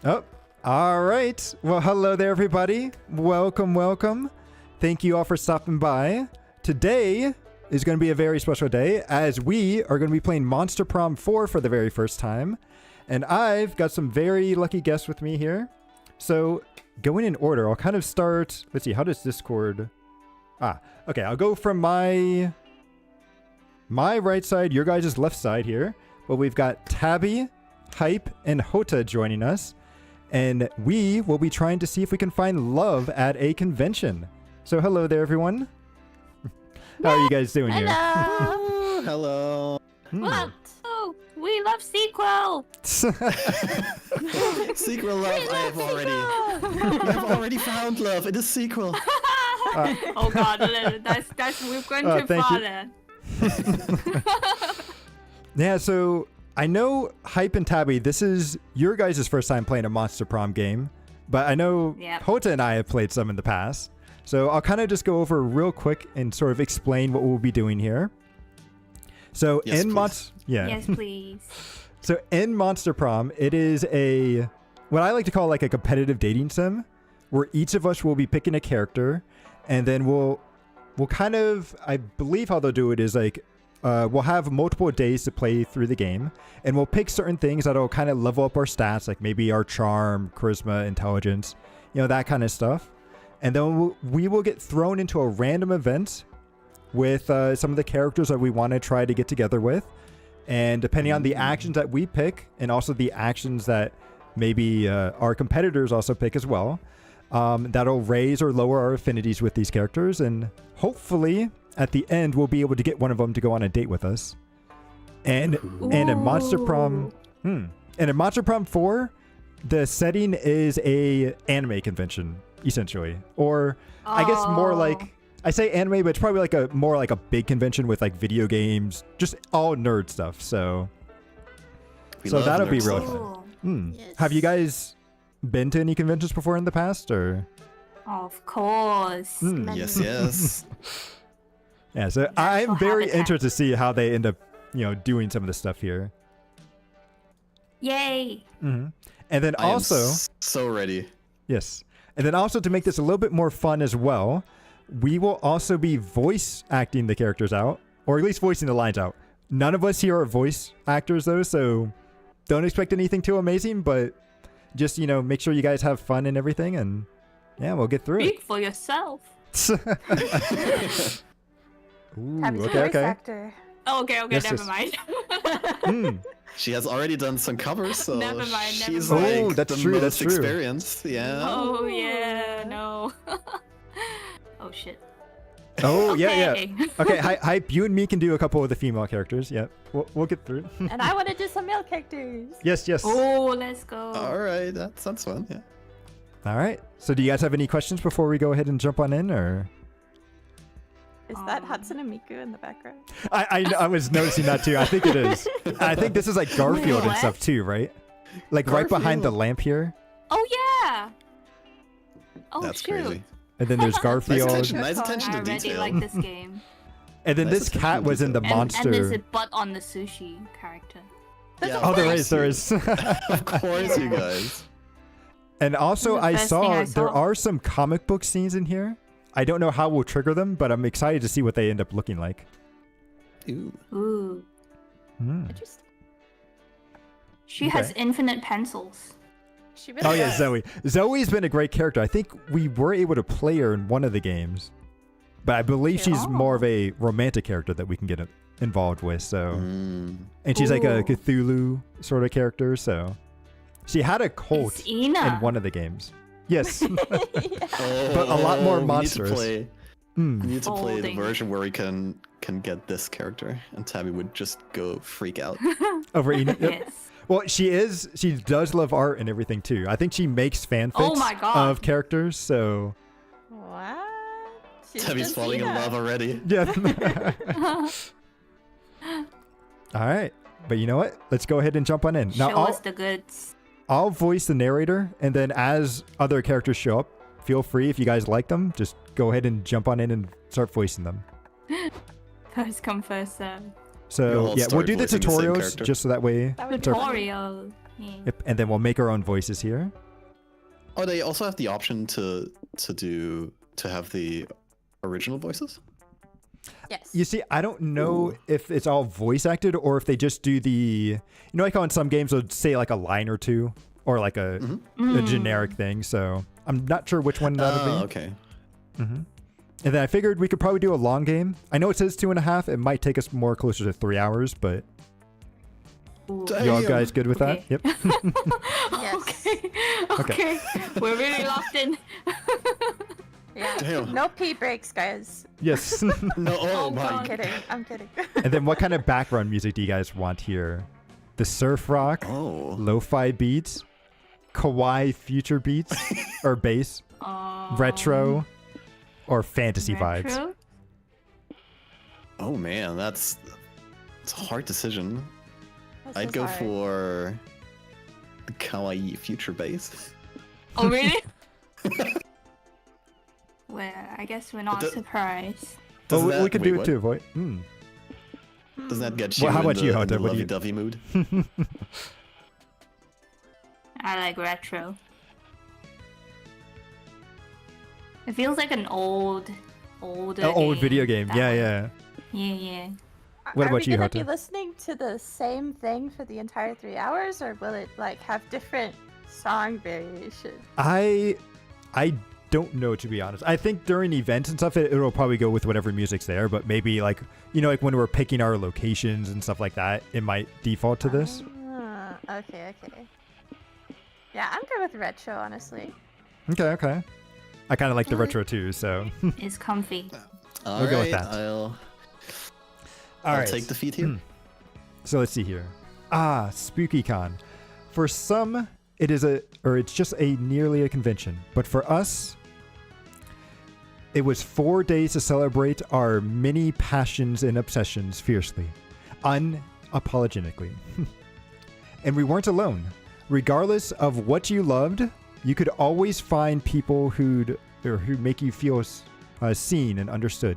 Oh, all right. Well, hello there, everybody. Welcome, welcome. Thank you all for stopping by. Today is going to be a very special day as we are going to be playing Monster Prom 4 for the very first time. And I've got some very lucky guests with me here. So going in order, I'll kind of start. Let's see, how does Discord? Okay, I'll go from my right side, your guys' left side here. But we've got Tabby, Hype, and Hota joining us. And we will be trying to see if we can find love at a convention. So hello there, everyone. How are you guys doing here? Hello. Hello. What? Oh, we love sequel. Sequel love. I've already found love in a sequel. Oh God, that's we've gone too far there. Yeah, so I know Hype and Tabby, this is your guys' first time playing a Monster Prom game, but I know Hota and I have played some in the past. So I'll kind of just go over real quick and sort of explain what we'll be doing here. So yes, Yes, please. So in Monster Prom, it is what I like to call like a competitive dating sim, where each of us will be picking a character, and then we'll kind of, I believe how they'll do it is like, we'll have multiple days to play through the game, and we'll pick certain things that'll kind of level up our stats, like maybe our charm, charisma, intelligence, that kind of stuff. And then we will get thrown into a random event with some of the characters that we want to try to get together with. And depending on the actions that we pick, and also the actions that maybe our competitors also pick as well, that'll raise or lower our affinities with these characters. And hopefully, at the end, we'll be able to get one of them to go on a date with us. And in Monster Prom, in Monster Prom 4, the setting is a anime convention, essentially. Or I guess more like, I say anime, but it's probably like more like a big convention with like video games, just all nerd stuff. So that'll be really fun. Yes. Have you guys been to any conventions before in the past, or? Of course. Yes. Yeah, so I'm very interested to see how they end up, doing some of the stuff here. Yay! And then so ready. Yes, and then also to make this a little bit more fun as well, we will also be voice acting the characters out, or at least voicing the lines out. None of us here are voice actors though, so don't expect anything too amazing, but just, make sure you guys have fun and everything, and yeah, we'll get through it. Speak for yourself. Ooh, okay. Actor. Oh, okay, yes, never mind. She has already done some covers, so never mind. she's that's true. Most experienced. Yeah. Oh yeah, no. Oh shit. Oh yeah. Okay, Hype, you and me can do a couple of the female characters. Yeah, we'll get through it. And I want to do some male characters. Yes. Oh, let's go. All right, that sounds fun. Yeah. All right. So, do you guys have any questions before we go ahead and jump on in, or? Is that Hatsune Miku in the background? I was noticing that too. I think it is. I think this is like Garfield and stuff too, right? Like Garfield. Right behind the lamp here. Oh yeah. Oh that's shoot. crazy. And then there's Garfield. Nice attention to detail. I really like this game. And then this cat was in the monster. And there's a butt on the sushi character. Yeah, oh, there is. Of course, you guys. And also, I saw there are some comic book scenes in here. I don't know how we'll trigger them, but I'm excited to see what they end up looking like. Ooh. Interesting. She has infinite pencils. Oh yeah, Zoe. Zoe's been a great character. I think we were able to play her in one of the games, but I believe she's more of a romantic character that we can get involved with. So, and she's like a Cthulhu sort of character. So, she had a cult in one of the games. Yes, but a lot more monstrous. We need to play the version where we can get this character, and Tabby would just go freak out over Ina. Yep. Yes. Well, she does love art and everything too. I think she makes fanfics of characters. So. What? Tabby's falling in love already. Yeah. All right, but you know what? Let's go ahead and jump on in. Show us the goods. I'll voice the narrator, and then as other characters show up, feel free, if you guys like them, just go ahead and jump on in and start voicing them. First come, first serve. So yeah, we'll do the tutorials just so that way. Tutorial. Yeah. Yep. And then we'll make our own voices here. Oh, they also have the option to have the original voices. Yes. You see, I don't know if it's all voice acted or if they just do the, like how in some games they'll say like a line or two or like a generic thing. So I'm not sure which one that'll be. Okay. And then I figured we could probably do a long game. I know it says 2.5. It might take us more closer to 3 hours, but Ooh. you all guys good with that? Okay. Yep. Yes. Okay. We're really locked in. Yeah. Damn. No pee breaks, guys. Yes. No, Oh, my. God. I'm kidding. I'm kidding. And then what kind of background music do you guys want here? The surf rock, Oh. lo-fi beats, kawaii future beats or bass, retro, or fantasy vibes? Retro? Oh man, it's a hard decision. This I'd is go hard. for the kawaii future bass. Oh, really? Well, I guess we're not But the- surprised. Oh, Doesn't we that- could wait, do it what? too, boy. Doesn't that get you Well, how in about the, you, in Hota? the What do you- lovey-dovey mood? I like retro. It feels like an older Old video game. that Yeah, way. yeah. Yeah. What Are about we you, gonna be Hota? listening to the same thing for the entire 3 hours, or will it like have different song variations? I don't know, to be honest. I think during events and stuff, it'll probably go with whatever music's there. But maybe like like when we're picking our locations and stuff like that, it might default to this. Okay. Yeah, I'm good with retro, honestly. Okay. I kind of like the retro too, so. It's comfy. We'll go with that. I'll All right. take the feet here. So let's see here. SpookyCon. For some, it's just nearly a convention. But for us, it was 4 days to celebrate our many passions and obsessions fiercely, unapologetically. And we weren't alone. Regardless of what you loved, you could always find people who make you feel seen and understood.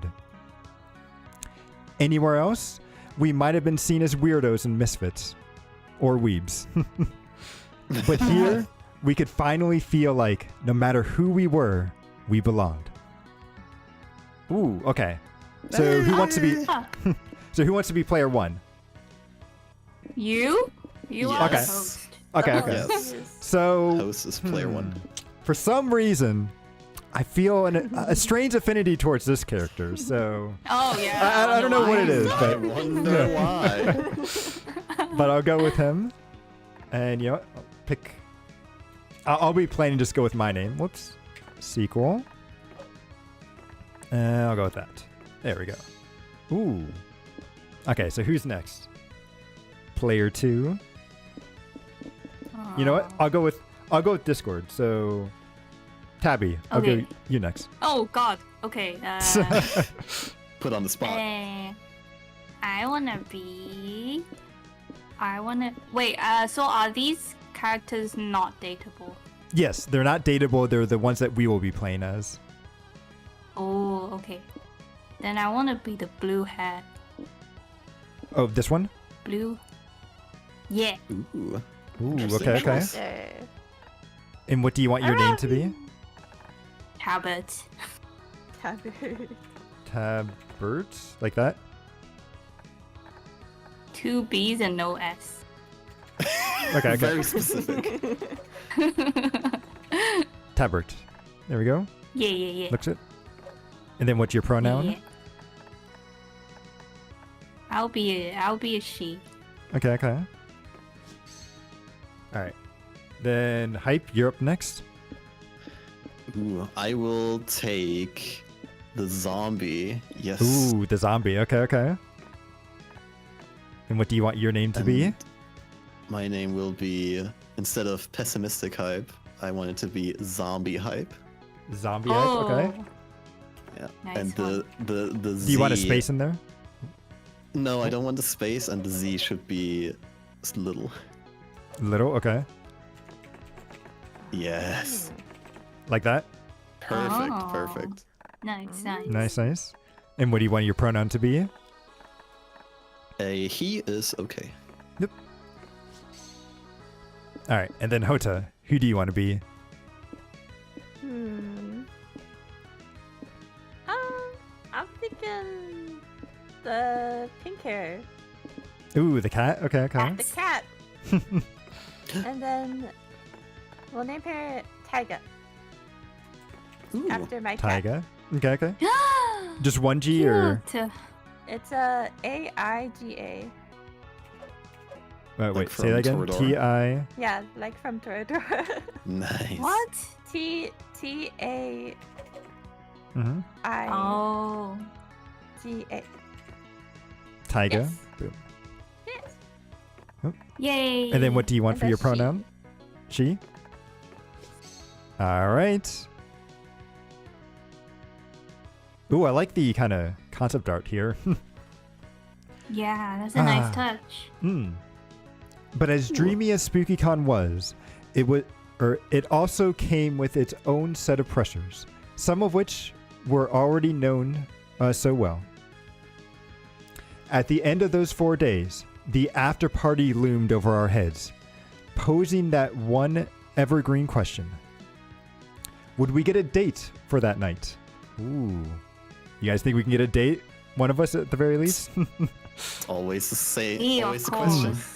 Anywhere else, we might have been seen as weirdos and misfits. Or weebs. But here, we could finally feel like, no matter who we were, we belonged. Ooh, okay. So who wants to be Huh. So who wants to be player one? You? You are the Yes. host. Okay. Yes. So Host is player one. for some reason, I feel a strange affinity towards this character. So Oh yeah. I don't know what why. it is, I but wonder why. but I'll go with him. And you know what? I'll pick. I'll be plain and just go with my name. Whoops. Sequel. And I'll go with that. There we go. Ooh. Okay, so who's next? Player two. You know what? I'll go with Discord. So Tabby, I'll Okay. go you next. Oh God. Okay. Put on the spot. I wanna wait. So are these characters not dateable? Yes, they're not dateable. They're the ones that we will be playing as. Oh, okay. Then I wanna be the blue hat. Oh, this one? Blue. Yeah. Ooh. Ooh, Interesting okay. choice. And what do you want your name to be? Habit. Tabbert? Like that? 2 B's and no S. Okay. Very specific. Tabbert. There we go. Yeah. Looks it. And then what's your pronoun? Yeah. I'll be a she. Okay. All right. Then Hype, you're up next. Ooh, I will take the zombie. Yes. Ooh, the zombie. Okay. And what do you want your name to be? And my name will be, instead of pessimistic hype, I want it to be zombie hype. Zombie Hype. Okay. Yeah. Nice and one. the Z. Do you want a space in there? No, I don't want the space, and the Z should be little. Little. Okay. Yes. Like that. Perfect. Oh. Perfect. Nice. Nice. And what do you want your pronoun to be? He is okay. All right, and then Hota, who do you want to be? I'm thinking the pink hair. Ooh, the cat. Okay, okay. The cat. And then we'll name her Taiga. Ooh. After my cat. Taiga. Okay, okay. Just one G or? Cute. It's a AIGA. Wait, Like say that again. from Toradora? T-I. Yeah, like from Toradora. Nice. What? TAIGA. Mm-hmm. Oh. Taiga. Yes. Boom. Yes. Yay. And then what do you want And for your that's she. pronoun? She? All right. Ooh, I like the kind of concept art here. Yeah, that's a nice touch. But as dreamy as SpookyCon was, it also came with its own set of pressures, some of which were already known so well. At the end of those 4 days, the after party loomed over our heads, posing that one evergreen question. Would we get a date for that night? Ooh. You guys think we can get a date? One of us at the very least? Always the same. Yeah, Always of the question. course.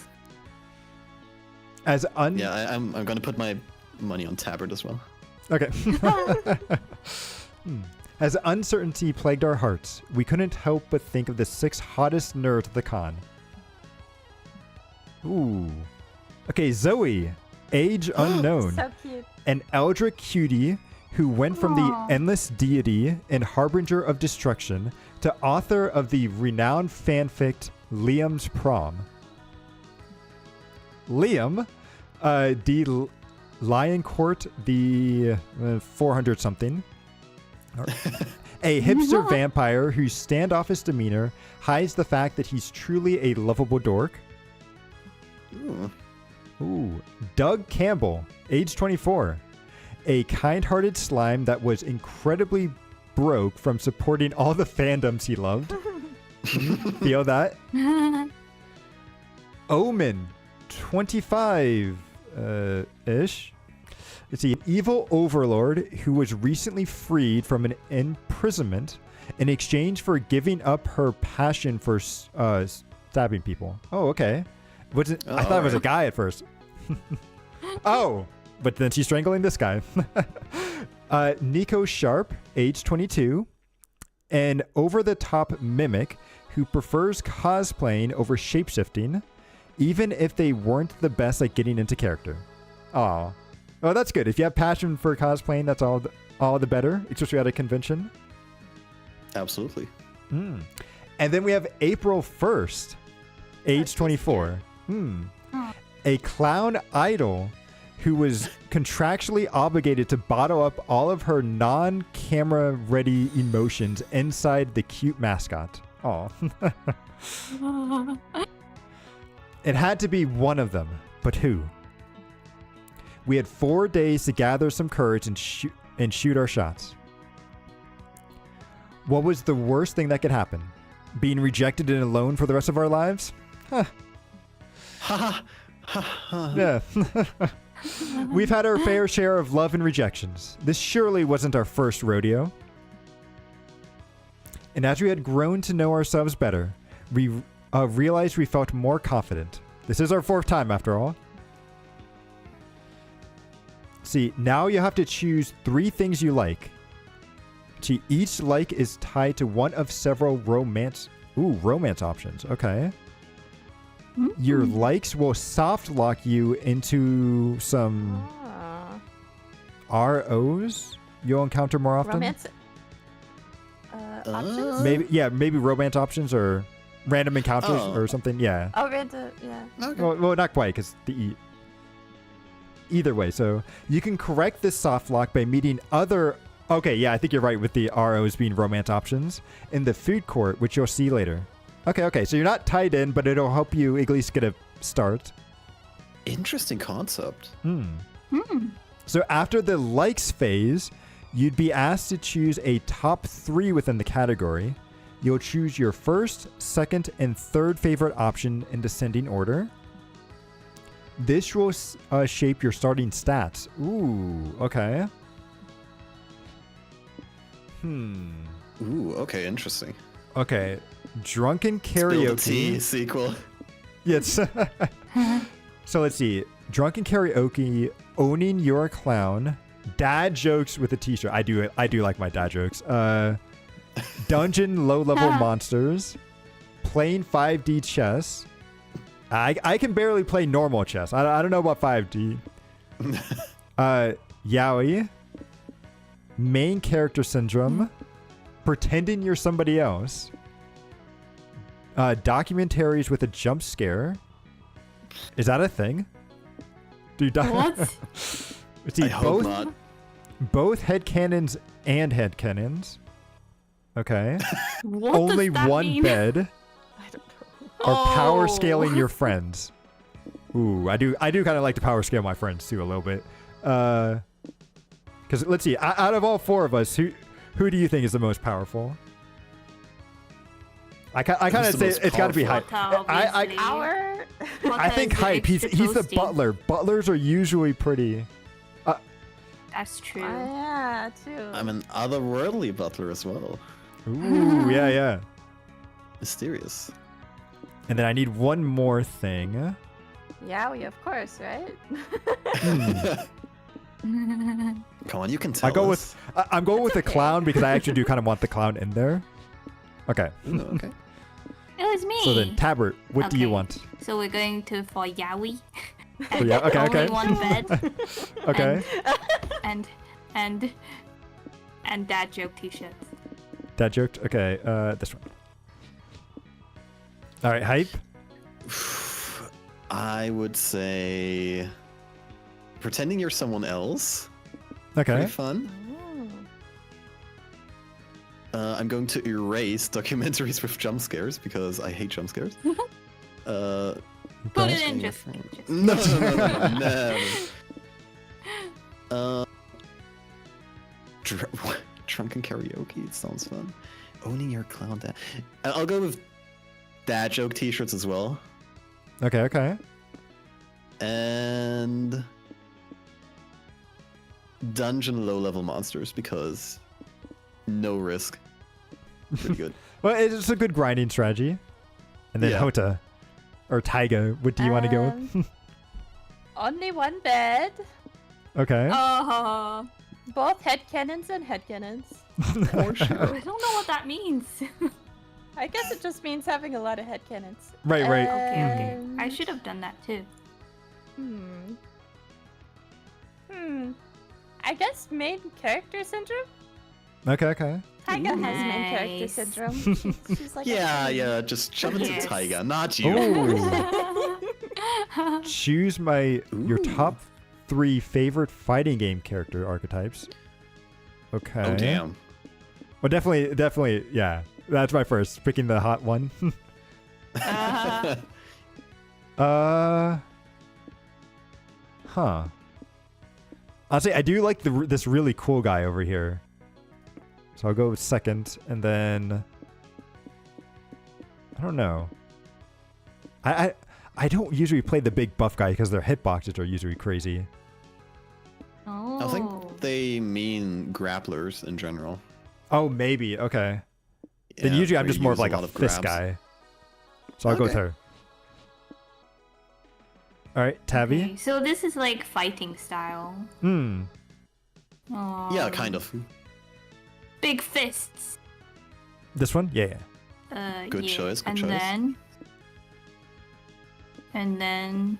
Yeah, I'm gonna put my money on Tabbert as well. Okay. As uncertainty plagued our hearts, we couldn't help but think of the 6 hottest nerds of the con. Ooh. Okay, Zoe, age unknown. So cute. An eldritch cutie who went from Aw. the endless deity and harbinger of destruction to author of the renowned fanfic Liam's Prom. Liam, the Lion Court, the 400 something. A hipster vampire whose standoffish demeanor hides the fact that he's truly a lovable dork. Ooh. Ooh, Doug Campbell, age 24. A kind-hearted slime that was incredibly broke from supporting all the fandoms he loved. Feel that? Omen, 25-ish. Let's see, an evil overlord who was recently freed from an imprisonment in exchange for giving up her passion for stabbing people. Oh, okay. I thought it was a guy at first. Oh, but then she's strangling this guy. Nico Sharp, age 22. An over-the-top mimic who prefers cosplaying over shapeshifting, even if they weren't the best at getting into character. Aw. Oh, that's good. If you have passion for cosplaying, that's all the better, especially at a convention. Absolutely. And then we have April 1st, age 24. A clown idol who was contractually obligated to bottle up all of her non-camera ready emotions inside the cute mascot. Aw. It had to be one of them, but who? We had 4 days to gather some courage and shoot our shots. What was the worst thing that could happen? Being rejected and alone for the rest of our lives? Huh. Yeah. We've had our fair share of love and rejections. This surely wasn't our first rodeo. And as we had grown to know ourselves better, we realized we felt more confident. This is our 4th time, after all. See, now you have to choose 3 things you like. See, each like is tied to one of several romance options. Okay. Your likes will soft lock you into some ROs you'll encounter more often. Romance options? Maybe romance options or random encounters or something. Yeah. Oh, random, yeah. Okay. Well, not quite, because either way. So you can correct this soft lock by meeting other. Okay, yeah, I think you're right with the ROs being romance options in the food court, which you'll see later. Okay, so you're not tied in, but it'll help you at least get a start. Interesting concept. So after the likes phase, you'd be asked to choose a top 3 within the category. You'll choose your first, second, and third favorite option in descending order. This will shape your starting stats. Ooh, okay. Ooh, okay, interesting. Okay. Drunken Spill the karaoke. tea sequel. Yes. So let's see. Drunken karaoke, owning your clown, dad jokes with a t-shirt. I do like my dad jokes. Dungeon low-level monsters, playing 5D chess. I can barely play normal chess. I don't know about 5D. Yaoi, main character syndrome, pretending you're somebody else. Documentaries with a jump scare. Is that a thing? What? See, I hope not. both headcanons and headcanons. Okay. What Only does that one mean? bed. I don't know. Or power Oh. scaling your friends. Ooh, I do kind of like to power scale my friends too a little bit. Because let's see, out of all four of us, who do you think is the most powerful? I kind of Who's the say most it's got to be Hype. Hota, I obviously. Our Hota I think is the Hype. He's extra the toasty. butler. Butlers are usually pretty. That's true. yeah, too. I'm an otherworldly butler as well. Ooh, yeah. Mysterious. And then I need one more thing. Yaoi, of course, right? Come on, you can tell I go us. with I'm going with the okay. clown because I actually do kind of want the clown in there. Okay. Ooh, okay. It was me. So then, Tabbert, what do you Okay. want? So we're going to for Yaoi. For Ya- okay, Only okay. one bed Okay. and dad joke t-shirts. That joked. Okay. This one. All right. Hype. I would say pretending you're someone else. Okay. Pretty fun. I'm going to erase documentaries with jump scares because I hate jump scares. Put it in just. No. Drunken karaoke. It sounds fun. Owning your clown dad. I'll go with dad joke t-shirts as well. Okay. And dungeon low-level monsters because no risk. Pretty good. Well, it's a good grinding strategy. And then Yeah. Hota or Taiga. What do you want to go with? Only one bed. Okay. Oh, Both headcanons and headcanons. For sure. I don't know what that means. I guess it just means having a lot of headcanons. Right. Okay. And- I should have done that too. I guess main character syndrome? Okay. Taiga has main character Nice. syndrome. She's like, Yeah. Just shove it to Yes. Taiga, not you. Ooh. Choose your top 3 favorite fighting game character archetypes. Okay. Oh damn. Well, definitely, yeah. That's my first. Picking the hot one. Huh. Honestly, I do like this really cool guy over here. So I'll go with second, and then I don't know. I don't usually play the big buff guy because their hitboxes are usually crazy. Oh. I think they mean grapplers in general. Oh, maybe. Okay. Then Yeah, usually I'm where just you more of use like a lot of fist grabs. guy. So I'll go with Okay. her. All right, Tabby. Okay, so this is like fighting style. Hmm. Yeah, kind of. Big fists. This one? Yeah. Good yeah. choice, good and choice. then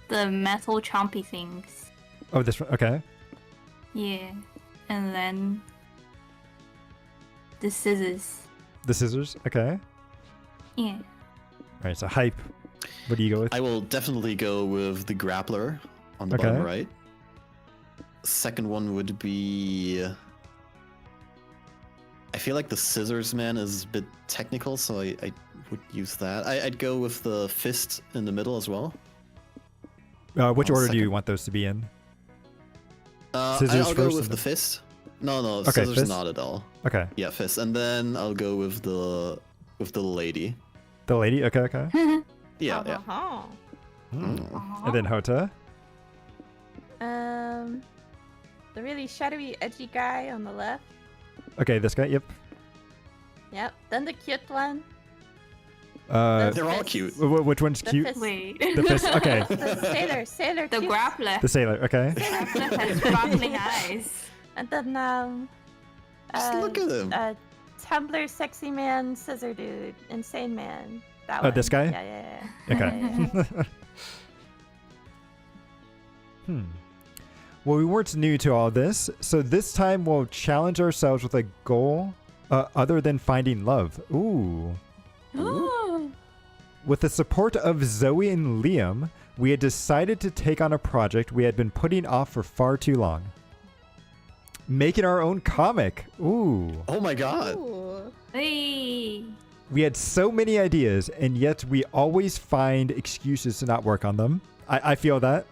the metal chompy things. Oh, this one. Okay. Yeah. And then the scissors. The scissors. Okay. Yeah. All right. So hype. What do you go with? I will definitely go with the grappler on the Okay. bottom right. Second one would be. I feel like the scissors man is a bit technical, so I would use that. I'd go with the fist in the middle as well. Which order do you second. want those to be in? Scissors first I'll go and with the then- fist. No, Okay, scissors fist? not at all. Okay. Yeah, fist, and then I'll go with the lady. The lady. Okay. Yeah, yeah. Uh-huh. And then Hota. The really shadowy, edgy guy on the left. Okay, this guy. Yep. Yep. Then the cute one. They're all cute. Which one's The cute? fist. Wait. The fist. Okay. The sailor The cute. grappler. The sailor. Okay. Grappler has sparkling eyes. And then Just look at him. Tumblr, sexy man, scissor dude, insane man. That Oh, one. this guy? Yeah. Okay. Well, we weren't new to all this, so this time we'll challenge ourselves with a goal other than finding love. Ooh. With the support of Zoe and Liam, we had decided to take on a project we had been putting off for far too long. Making our own comic. Ooh. Oh my god. Ooh. Hey. We had so many ideas, and yet we always find excuses to not work on them. I feel that.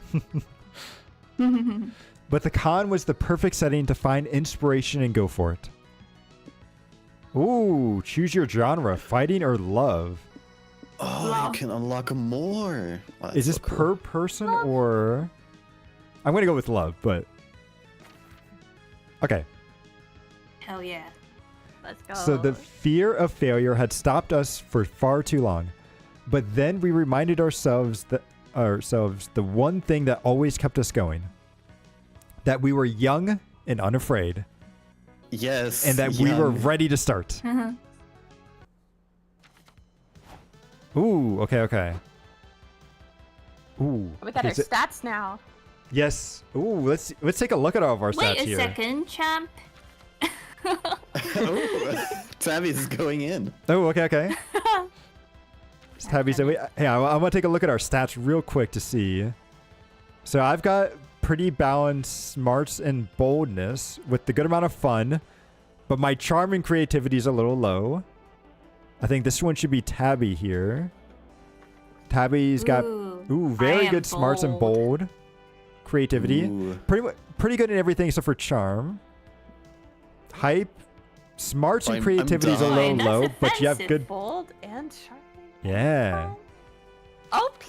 But the con was the perfect setting to find inspiration and go for it. Ooh, choose your genre, fighting or love. Oh, Love. you can unlock more. Oh, that's Is this so cool. per person or... I'm going to go with love, but... Okay. Hell yeah. Let's go. So the fear of failure had stopped us for far too long. But then we reminded ourselves the one thing that always kept us going. That we were young and unafraid. Yes. And that we were young. ready to start. Ooh, okay. Ooh. We got our is it- stats now. Yes. Ooh, let's take a look at all of our stats Wait a here. second, champ. Oh, Tabby's going in. Oh, okay. Tabby said, hey, I want to take a look at our stats real quick to see. So I've got pretty balanced smarts and boldness with the good amount of fun, but my charm and creativity is a little low. I think this one should be Tabby here. Tabby's got very I good am smarts and bold. Creativity. Ooh. Pretty good in everything except for charm. Hype. Smarts and I'm creativity is a done. little That's low, but you have offensive. good... Bold and sharp. Yeah. OP.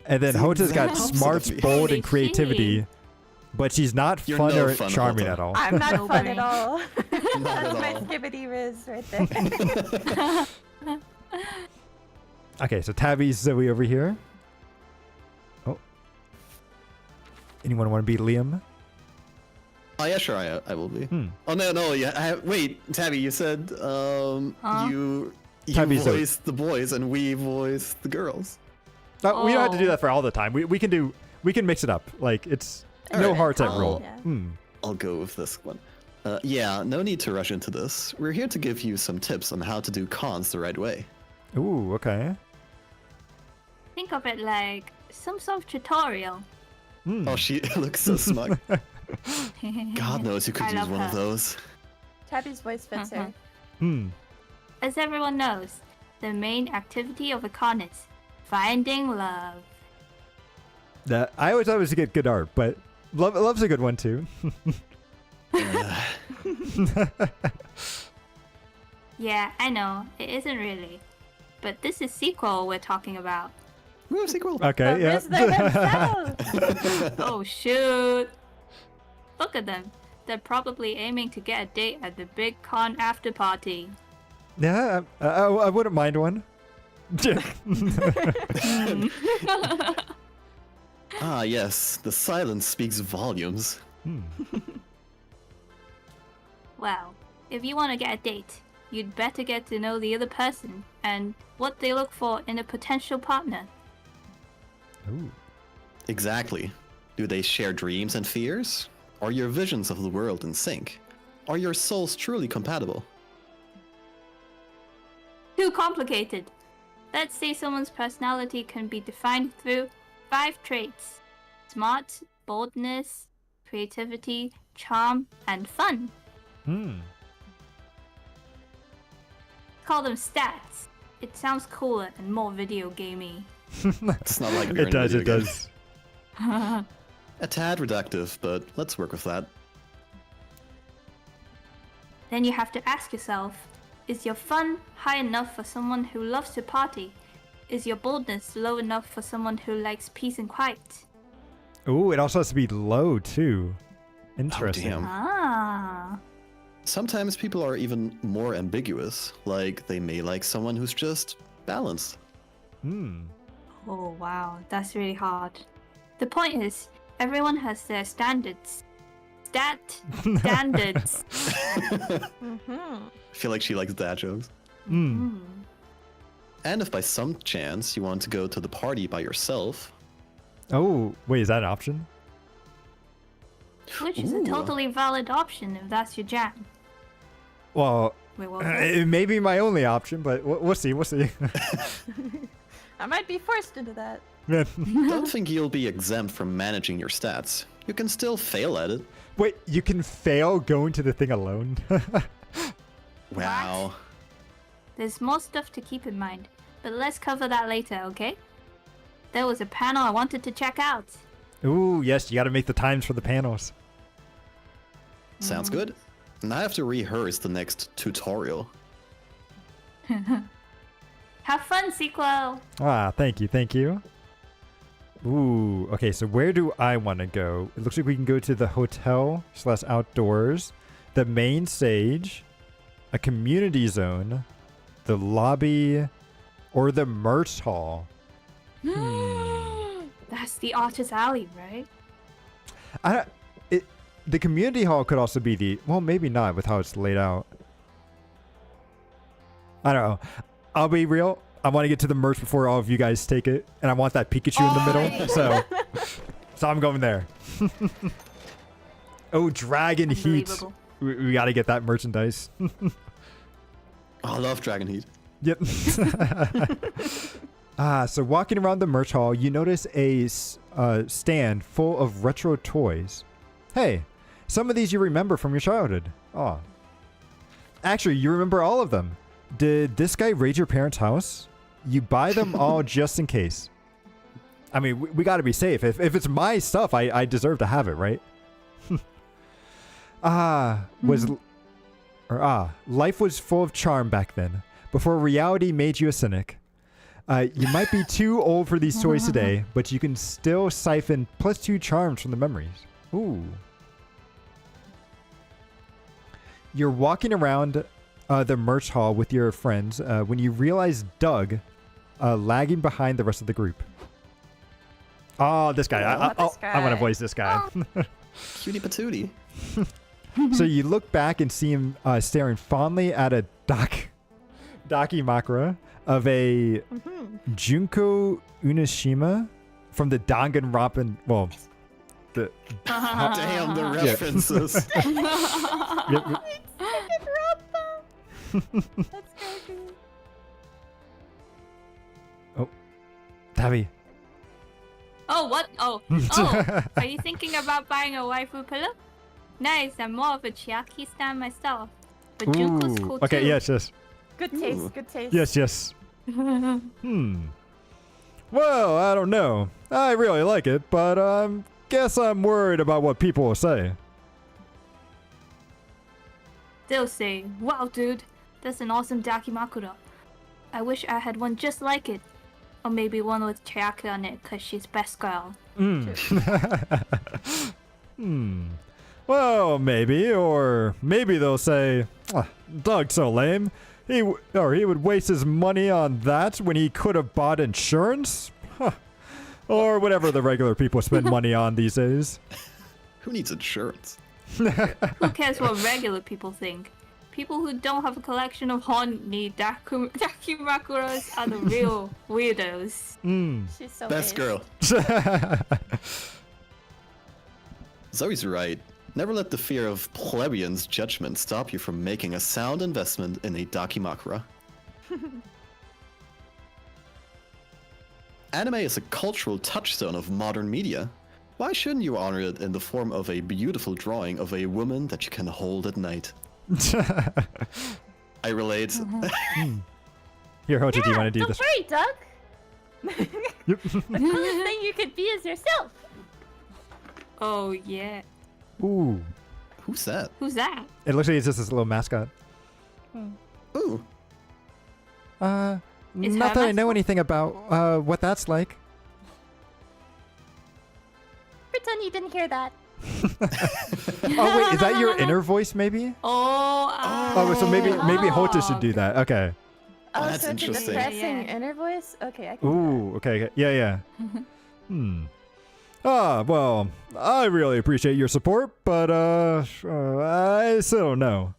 And then The Hota's got exact opposite smarts, of me. bold, Holy and creativity. shit. But she's not You're fun no or fun, charming Hota. at all. I'm not fun at Nobody. all. Not That's at my all. skibbity riz right there. Okay, so Tabby's Zoe over here. Oh. Anyone want to be Liam? Oh yeah, sure, I will be. Hmm. Oh no, yeah. Wait, Tabby, you said you Tabby's Zoe. voice the boys and we voice the girls. Oh, we don't have to do Oh. that for all the time. We can mix it up. Like it's no Alright. hard set Oh. rule. Yeah. Hmm. I'll go with this one. Yeah, no need to rush into this. We're here to give you some tips on how to do cons the right way. Ooh, okay. Think of it like some sort of tutorial. Hmm. Oh, she looks so smug. God knows you could I use love one of her. those. Tabby's voice fits her. Hmm. As everyone knows, the main activity of a con is finding love. That I always thought it was a good art, but love's a good one too. Yeah, I know, it isn't really. But this is sequel we're talking about. Ooh, sequel. Okay, The yeah. Rizzler himself. Oh shoot! Look at them. They're probably aiming to get a date at the big con after party. Yeah, I wouldn't mind one. Ah, yes, the silence speaks volumes. Hmm. Well, if you want to get a date, you'd better get to know the other person and what they look for in a potential partner. Ooh. Exactly. Do they share dreams and fears? Are your visions of the world in sync? Are your souls truly compatible? Too complicated. Let's say someone's personality can be defined through 5 traits: smart, boldness, creativity, charm, and fun. Hmm. Call them stats. It sounds cooler and more video gamey. It's not like we're It in a does. video It game. does. A tad reductive, but let's work with that. Then you have to ask yourself, is your fun high enough for someone who loves to party? is your boldness low enough for someone who likes peace and quiet? Ooh, it also has to be low too. Interesting. damn. Ah. Sometimes people are even more ambiguous, like they may like someone who's just balanced. Hmm. Oh wow, that's really hard. The point is, everyone has their standards. Standards. Mm-hmm. I feel like she likes dad jokes. Hmm. And if by some chance you want to go to the party by yourself, Oh, wait, is that an option? Which is a Ooh. totally valid option if that's your jam. Well, Wait, what? it may be my only option, but we'll see. We'll see. I might be forced into that. don't think you'll be exempt from managing your stats. You can still fail at it. Wait, you can fail going to the thing alone? Wow. There's more stuff to keep in mind, but let's cover that later, okay? There was a panel I wanted to check out. Ooh, yes, you got to make the times for the panels. Sounds good. And I have to rehearse the next tutorial. Have fun, sequel! Ah, thank you, thank you. Ooh, okay, so where do I want to go? It looks like we can go to the hotel/outdoors, the main stage, a community zone, the lobby, or the merch hall. That's the artist alley, right? The community hall could also be the, well, maybe not with how it's laid out. I don't know. I'll be real. I want to get to the merch before all of you guys take it, and I want that Pikachu in the middle. So I'm going there. Oh, Dragon Heat. Unbelievable. We got to get that merchandise. I love Dragon Heat. Yep. So walking around the merch hall, you notice a stand full of retro toys. Hey, some of these you remember from your childhood. Oh. Actually, you remember all of them. Did this guy raid your parents' house? You buy them all just in case. I mean, we got to be safe. If it's my stuff, I deserve to have it, right? Life was full of charm back then, before reality made you a cynic. You might be too old for these toys today, but you can still siphon +2 charms from the memories. Ooh. You're walking around the merch hall with your friends when you realize Doug lagging behind the rest of the group. Oh, this guy. I want to voice this guy. Cutie patootie. So you look back and see him staring fondly at a Dakimakura of a Junko Unishima from the Danganronpa. Well, the Damn, the references. That's crazy. Oh, Tabby. Oh, what? Oh, are you thinking about buying a waifu pillow? Nice, I'm more of a Chiaki stan myself. But Junko's cool too. Okay, yes. Good taste, good taste. Yes. Well, I don't know. I really like it, but guess I'm worried about what people will say. They'll say, wow dude, that's an awesome Dakimakura. I wish I had one just like it. Or maybe one with Chiaki on it, cause she's best girl. Well, maybe, or maybe they'll say, Doug's so lame. He would waste his money on that when he could have bought insurance? Huh. Or whatever the regular people spend money on these days. Who needs insurance? Who cares what regular people think? People who don't have a collection of Honni Dakimakuras are the real weirdos. She's so Best lame. girl. Zoe's right. Never let the fear of plebeian's judgment stop you from making a sound investment in a Dakimakura. Anime is a cultural touchstone of modern media. Why shouldn't you honor it in the form of a beautiful drawing of a woman that you can hold at night? I relate. Here, Hota, do you want to do don't this? worry, Doug. The coolest thing you could be is yourself. Oh yeah. Ooh. Who's that? Who's that? It looks like it's just this little mascot. Ooh. Is Not that I Hermes know one? anything about what that's like. Pretend you didn't hear that. Oh wait, is that your inner voice maybe? Oh, So maybe Hota should do that. Okay. Oh, That's so it's a interesting. depressing Yeah. inner voice? Okay, I can do Ooh, okay. Yeah. Well, I really appreciate your support, but I still don't know.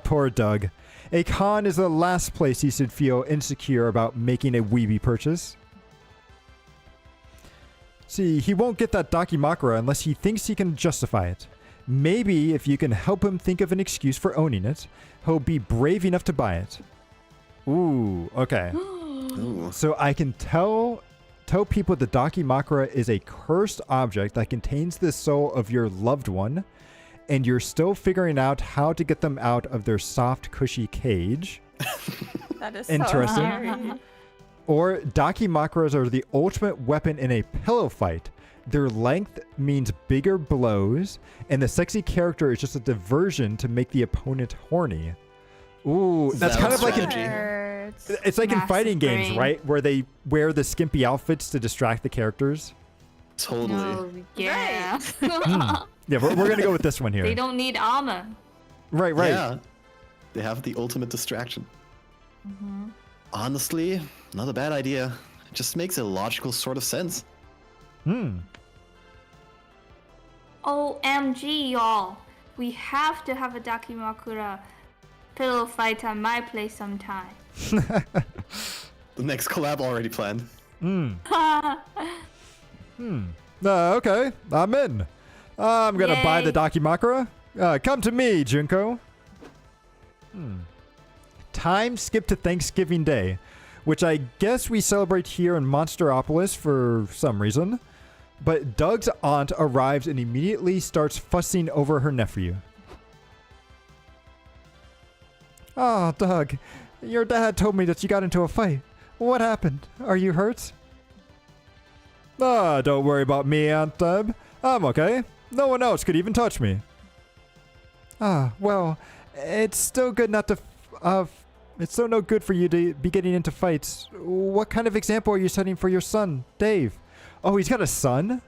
Poor Doug. A con is the last place he should feel insecure about making a weeby purchase. See, he won't get that Dakimakura unless he thinks he can justify it. Maybe if you can help him think of an excuse for owning it, he'll be brave enough to buy it. Ooh, okay. Ooh. So I can tell people the Dakimakura is a cursed object that contains the soul of your loved one, and you're still figuring out how to get them out of their soft, cushy cage. that. That is Interesting. so scary. Or Dakimakuras are the ultimate weapon in a pillow fight. Their length means bigger blows, and the sexy character is just a diversion to make the opponent horny. Ooh, that's Valid kind of like strategy. Hurts. it's like in Massive fighting games, brain. right? Where they wear the skimpy outfits to distract the characters. Totally. No, yeah. Yeah, we're going to go with this one They here. don't need armor. Right. Yeah. They have the ultimate distraction. Mm-hmm. Honestly, not a bad idea. It just makes a logical sort of sense. OMG, y'all. We have to have a Dakimakura pillow fight at my place sometime. The next collab already planned. Okay, I'm in. I'm going to buy the Yay. Dakimakura. Come to me, Junko. Time skip to Thanksgiving Day, which I guess we celebrate here in Monsteropolis for some reason. But Doug's aunt arrives and immediately starts fussing over her nephew. Oh, Doug, your dad told me that you got into a fight. What happened? Are you hurt? Don't worry about me, Aunt Deb. I'm okay. No one else could even touch me. Well, it's still good not to... it's still no good for you to be getting into fights. What kind of example are you setting for your son, Dave? Oh, he's got a son?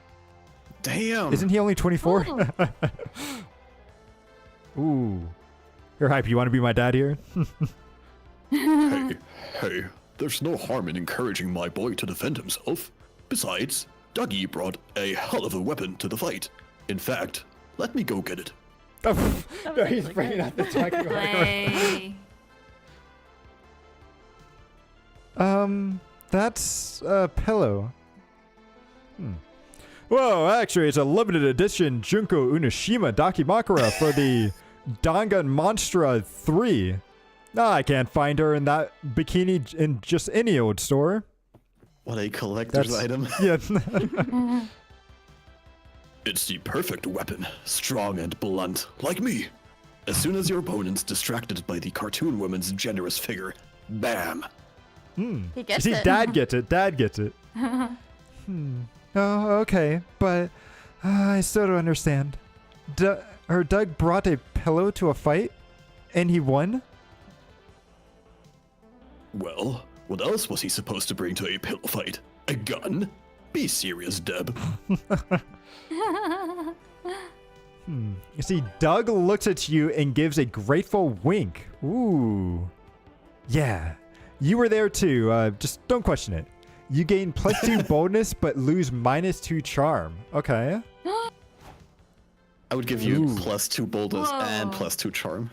Damn. Isn't he only 24? Ooh. You're hype. You want to be my dad here? Hey, there's no harm in encouraging my boy to defend himself. Besides, Dougie brought a hell of a weapon to the fight. In fact, let me go get it. Oh, That was no, he's actually bringing good. out the Dakimakura. Play. That's a pillow. Whoa, actually, it's a limited edition Junko Unishima Dakimakura for the Dangan Monstra 3. I can't find her in that bikini in just any old store. What a collector's That's- item. Yeah. It's the perfect weapon, strong and blunt, like me. As soon as your opponent's distracted by the cartoon woman's generous figure, bam! He gets See, it. Dad gets it. Dad gets it. Oh, okay, but I still don't understand. Doug brought a pillow to a fight, and he won? Well, what else was he supposed to bring to a pillow fight? A gun? Be serious, Deb. You see, Doug looks at you and gives a grateful wink. Ooh. Yeah, you were there too. Just don't question it. You gain +2 boldness, but lose -2 charm. Okay. I would give you Ooh. +2 boldness and Whoa. +2 charm.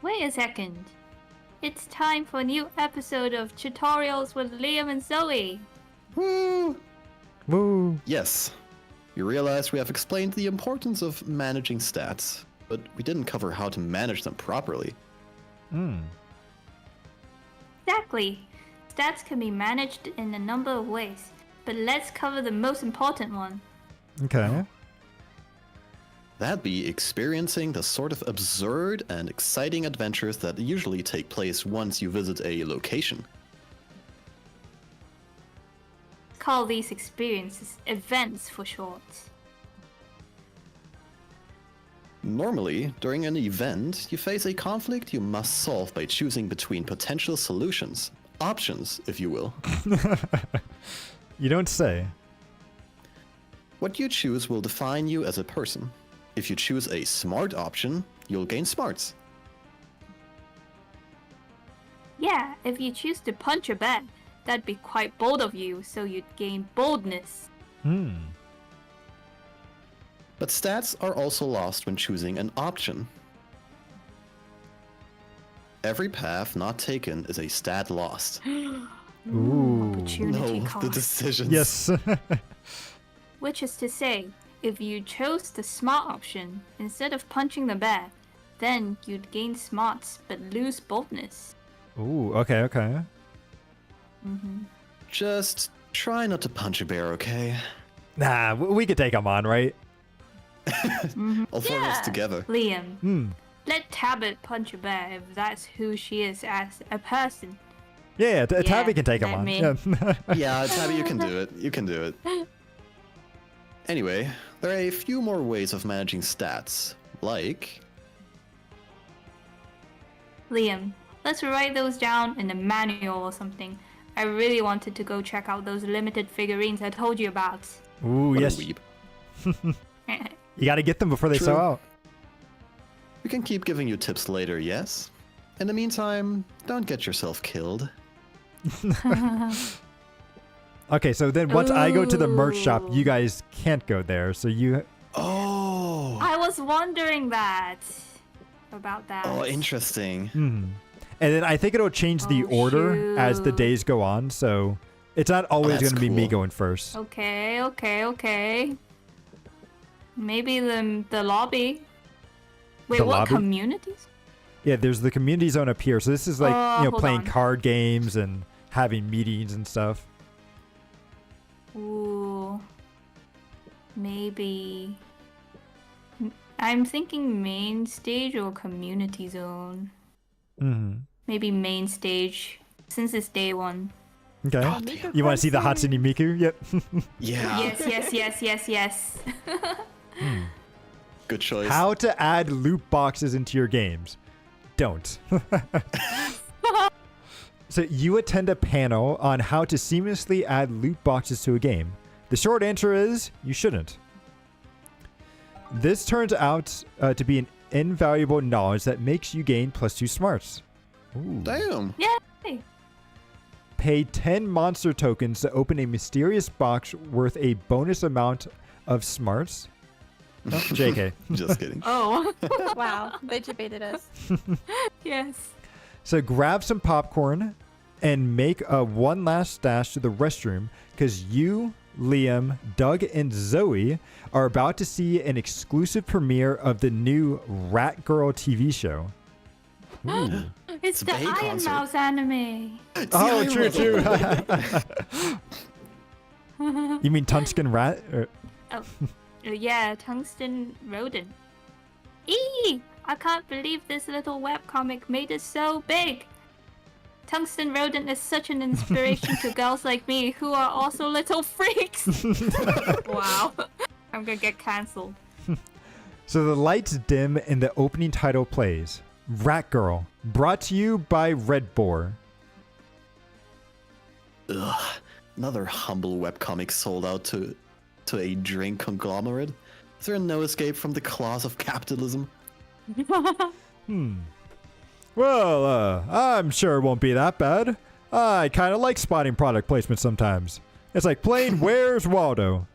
Wait a second. It's time for a new episode of Tutorials with Liam and Zoe. Woo! Woo. Yes. You realize we have explained the importance of managing stats, but we didn't cover how to manage them properly. Exactly. Stats can be managed in a number of ways, but let's cover the most important one. Okay. That'd be experiencing the sort of absurd and exciting adventures that usually take place once you visit a location. Call these experiences events for short. Normally, during an event, you face a conflict you must solve by choosing between potential solutions. Options, if you will. You don't say. What you choose will define you as a person. If you choose a smart option, you'll gain smarts. Yeah, if you choose to punch a bear, that'd be quite bold of you, so you'd gain boldness. But stats are also lost when choosing an option. Every path not taken is a stat lost. Ooh. Opportunity No, cost. the decisions. Yes. Which is to say, if you chose the smart option instead of punching the bear, then you'd gain smarts but lose boldness. Ooh, okay, okay. Just try not to punch a bear, okay? Nah, we could take him on, right? All four of us Yeah. together. Liam, let Tabby punch a bear if that's who she is as a person. Yeah, Tabby can take him let on. me. Yeah. Yeah, Tabby, you can do it. You can do it. Anyway, there are a few more ways of managing stats, like... Liam, let's write those down in a manual or something. I really wanted to go check out those limited figurines I told you about. Ooh, What a yes. weeb. You got to get them before they True. sell out. We can keep giving you tips later, yes? In the meantime, don't get yourself killed. Okay, so then once I go to the merch shop, you Ooh. guys can't go there. So you... Oh! I was wondering about that. Oh, interesting. And then I think it'll change the Oh, order as the shoot. days go on. So it's not always that's going to be me cool. going first. Okay. Maybe the lobby. Wait, The what lobby? communities? Yeah, there's the community zone up here. So this is like, Hold playing on. card games and having meetings and stuff. Ooh. Maybe. I'm thinking main stage or community zone. Maybe main stage, since it's day one. Okay. God Miku damn. You want to see the Konsei. Hatsune Miku? Yep. Yes. Good choice. How to add loot boxes into your games. Don't. So you attend a panel on how to seamlessly add loot boxes to a game. The short answer is you shouldn't. This turns out to be an invaluable knowledge that makes you gain +2 smarts. Ooh. Damn. Yay! Pay 10 monster tokens to open a mysterious box worth a bonus amount of smarts. Oh, JK. Just kidding. Oh, Wow, they debated us. yes. So grab some popcorn and make a one last dash to the restroom because you, Liam, Doug, and Zoe are about to see an exclusive premiere of the new Rat Girl TV show. Ooh. It's a the Bay Iron concert. Mouse anime. It's the Oh, Iron true, Man. true. You mean Tunchkin Rat? Or- Yeah, tungsten rodent. Eee! I can't believe this little webcomic made it so big. Tungsten rodent is such an inspiration to girls like me who are also little freaks. Wow. I'm gonna get cancelled. So the lights dim and the opening title plays. Rat Girl, brought to you by Red Boar. Ugh. Another humble webcomic sold out to a drink conglomerate. Is there no escape from the claws of capitalism? Well, I'm sure it won't be that bad. I kind of like spotting product placement sometimes. It's like playing Where's Waldo?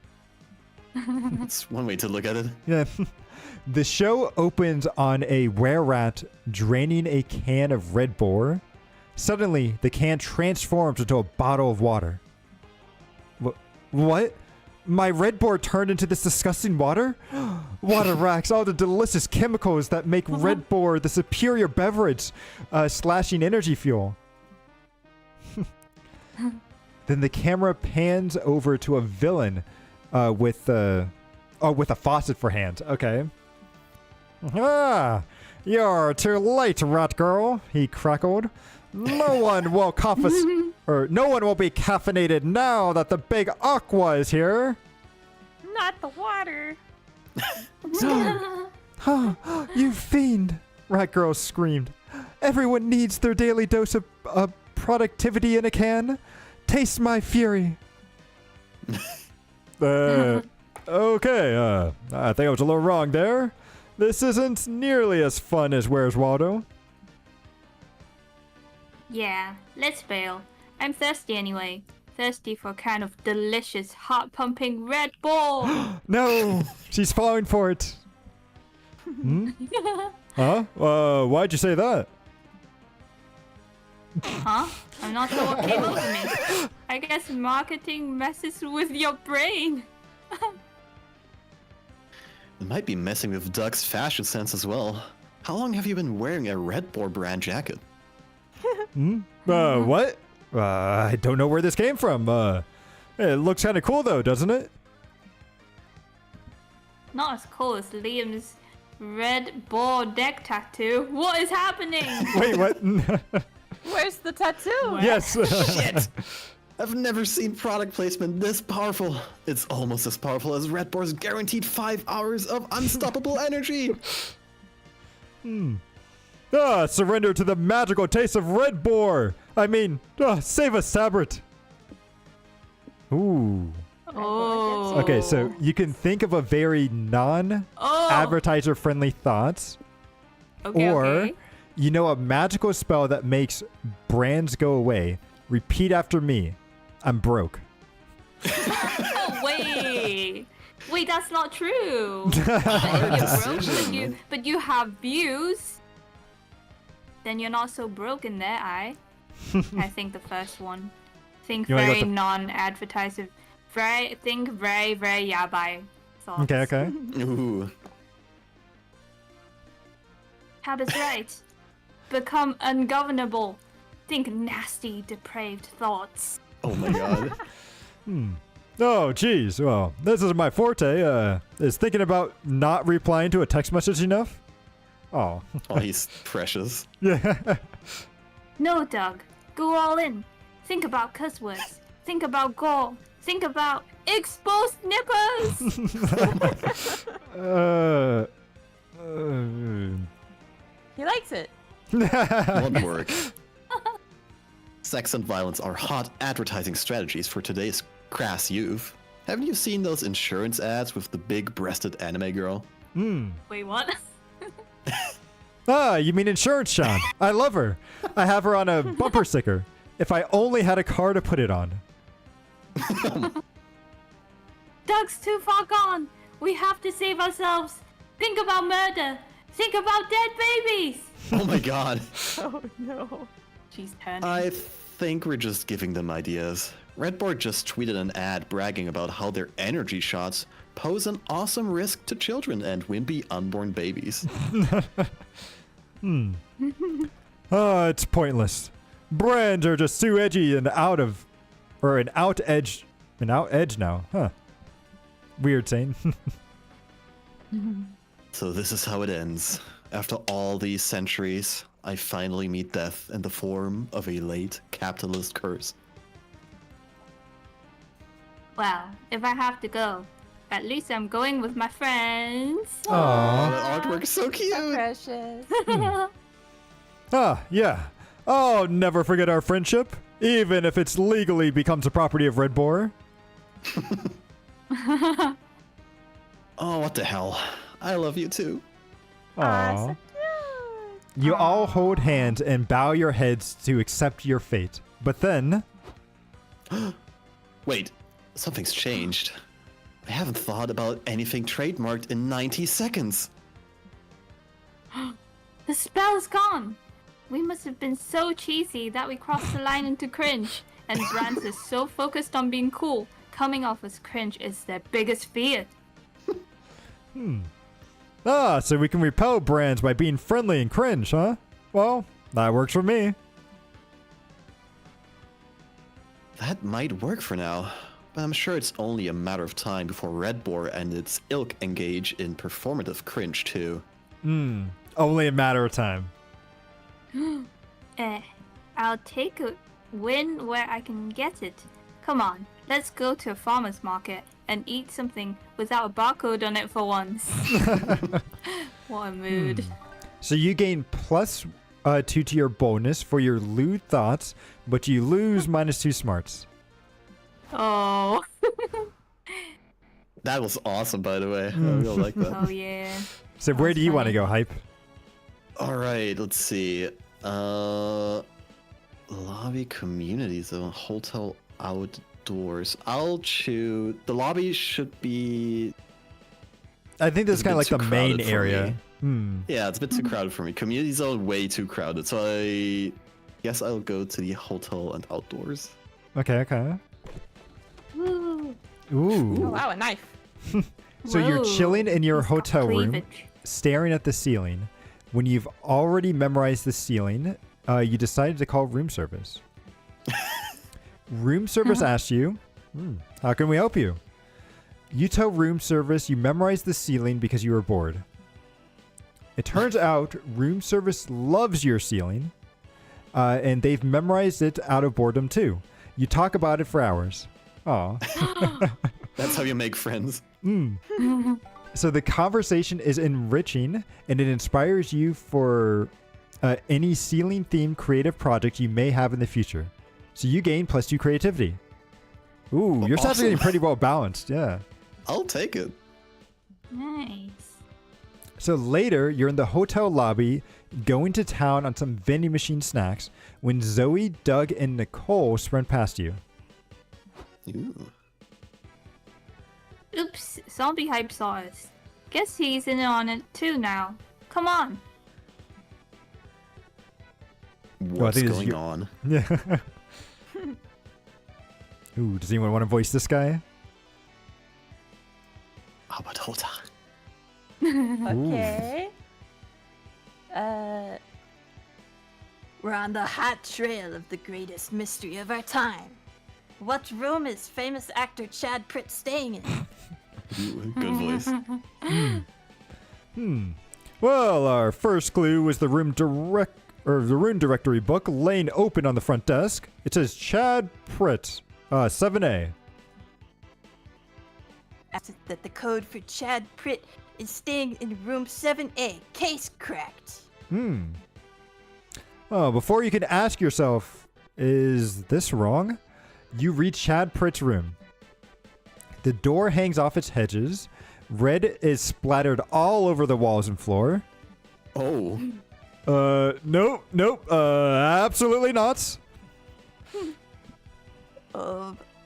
It's one way to look at it. Yeah. The show opens on a were-rat draining a can of Red Boar. Suddenly, the can transforms into a bottle of water. What? My Red Boar turned into this disgusting water? Water racks all the delicious chemicals that make Red Boar the superior beverage, slashing energy fuel. Then the camera pans over to a villain with a faucet for hands. Okay. Ah, you're too late, Rat Girl, he crackled. No one will no one will be caffeinated now that the big Aqua is here. Not the water. You fiend! Rat Girl screamed. Everyone needs their daily dose of productivity in a can. Taste my fury. Okay, I think I was a little wrong there. This isn't nearly as fun as Where's Waldo. Yeah, let's bail. I'm thirsty anyway. Thirsty for a can of delicious, heart-pumping Red Bull. No, she's falling for it. Huh? Why'd you say that? Huh? I'm not sure what came over me. I guess marketing messes with your brain. It might be messing with Doug's fashion sense as well. How long have you been wearing a Red Bull brand jacket? What? I don't know where this came from. It looks kind of cool though, doesn't it? Not as cool as Liam's Red Bull deck tattoo. What is happening? Wait, what? Where's the tattoo? Yes. Shit! I've never seen product placement this powerful. It's almost as powerful as Red Bull's guaranteed 5 hours of unstoppable energy. Surrender to the magical taste of Red Bull. I mean, save us, Sabret. Ooh. Oh. Okay, so you can think of a very non-advertiser-friendly thought, or you know a magical spell that makes brands go away. Repeat after me. I'm broke. Oh, wait. Wait, that's not true. Hard You're broke, decision. but you have views. Then you're not so broke in their eye. I think the first one. Think You wanna go very with the- non-advertiser. Think very, very yabai thoughts. Okay. Ooh. Tab is right. Become ungovernable. Think nasty, depraved thoughts. Oh my god. Oh, geez. Well, this is my forte. Is thinking about not replying to a text message enough? Oh. Oh, he's precious. Yeah. No, Doug. Go all in. Think about cuss words. Think about gore. Think about exposed nippers. He likes it. Won't work. Sex and violence are hot advertising strategies for today's crass youth. Haven't you seen those insurance ads with the big-breasted anime girl? Wait, what? You mean insurance, Sean? I love her. I have her on a bumper sticker. If I only had a car to put it on. Doug's too far gone. We have to save ourselves. Think about murder. Think about dead babies. Oh my god. Oh no. She's turning. I think we're just giving them ideas. Redboard just tweeted an ad bragging about how their energy shots pose an awesome risk to children and wimpy unborn babies. It's pointless. Brands are just too edgy and out edge now. Huh. Weird saying. So this is how it ends. After all these centuries, I finally meet death in the form of a late capitalist curse. Well, if I have to go, at least I'm going with my friends. Aww. The artwork is so cute! Precious. Yeah. I'll never forget our friendship, even if it's legally becomes a property of Red Boar. Oh, what the hell. I love you too. Aww. You all hold hands and bow your heads to accept your fate. But then... Wait, something's changed. I haven't thought about anything trademarked in 90 seconds. The spell's gone. We must have been so cheesy that we crossed the line into cringe. And brands is so focused on being cool, coming off as cringe is their biggest fear. So we can repel brands by being friendly and cringe, huh? Well, that works for me. That might work for now, but I'm sure it's only a matter of time before Red Boar and its ilk engage in performative cringe too. Only a matter of time. I'll take a win where I can get it. Come on, let's go to a farmer's market and eat something without a barcode on it for once. What a mood. So you gain plus 2 to your bonus for your lewd thoughts, but you lose minus 2 smarts. Oh. That was awesome, by the way. I really like that. Oh, yeah. So That where was do you want to funny. go, Hype? All right, let's see. Lobby community zone, hotel outdoors. I'll choose. The lobby should be. I think this is It's a kind of like bit the too main crowded for area. me. Hmm. Yeah, it's a bit too crowded for me. Community zone, way too crowded. So I guess I'll go to the hotel and outdoors. Okay. Woo. Oh Ooh. wow, a knife. So you're Whoa. chilling in your He's got hotel room, cleavage. staring at the ceiling. When you've already memorized the ceiling, you decided to call room service. Room service asks you, how can we help you? You tell room service you memorized the ceiling because you were bored. It turns out room service loves your ceiling, and they've memorized it out of boredom too. You talk about it for hours. Aw. That's how you make friends. So the conversation is enriching, and it inspires you for any ceiling-themed creative project you may have in the future. So you gain plus 2 creativity. Ooh, your stats are Awesome. getting pretty well balanced. Yeah. I'll take it. Nice. So later, you're in the hotel lobby, going to town on some vending machine snacks, when Zoe, Doug, and Nicole sprint past you. Ooh. Oops, zombie hype saw us. Guess he's in on it too now. Come on. What's think this is going your- on? Yeah. Ooh, does anyone want to voice this guy? How about Hota? Okay. We're on the hot trail of the greatest mystery of our time. What room is famous actor Chad Pritt staying in? Ooh, good voice. Well, our first clue was the room directory book laying open on the front desk. It says Chad Pritt, 7A. That the code for Chad Pritt is staying in room 7A. Case cracked. Oh, before you can ask yourself, is this wrong? You reach Chad Pritt's room. The door hangs off its hedges. Red is splattered all over the walls and floor. Oh, Nope, absolutely not.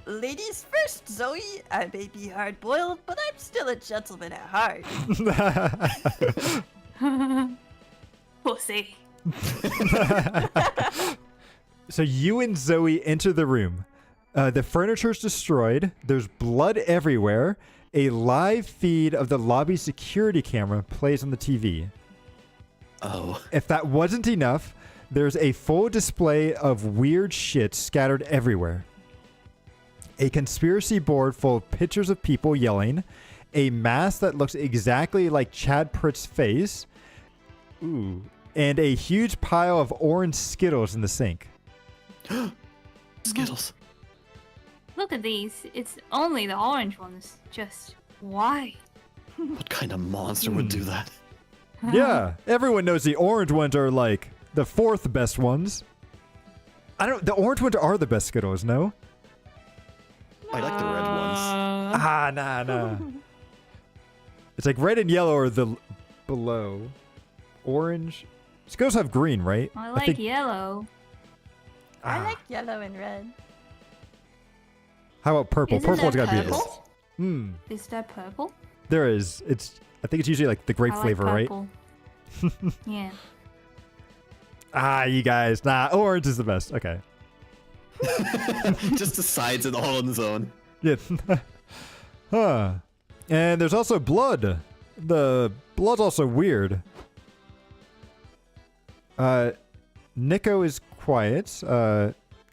Ladies first, Zoe. I may be hard-boiled, but I'm still a gentleman at heart. Pussy. So you and Zoe enter the room. The furniture's destroyed. There's blood everywhere. A live feed of the lobby security camera plays on the TV. oh. If that wasn't enough, there's a full display of weird shit scattered everywhere. A conspiracy board full of pictures of people yelling. A mask that looks exactly like Chad Pritt's face. Ooh. And a huge pile of orange Skittles in the sink. Skittles. Look at these. It's only the orange ones. Just why? What kind of monster would do that? Yeah, everyone knows the orange ones are like the 4th best ones. The orange ones are the best Skittles, no? I like the red ones. Nah. It's like red and yellow are the below. Orange. Skittles have green, right? I like think- yellow. I like yellow and red. How about purple? Isn't Purple's there gotta be it. purple? Is there purple? There is. I think it's usually like the grape I flavor, like right? purple. Yeah. You guys. Nah, orange is the best. Okay. Just decides it all on his own. Yeah. Huh. And there's also blood. The blood's also weird. Nico is quiet.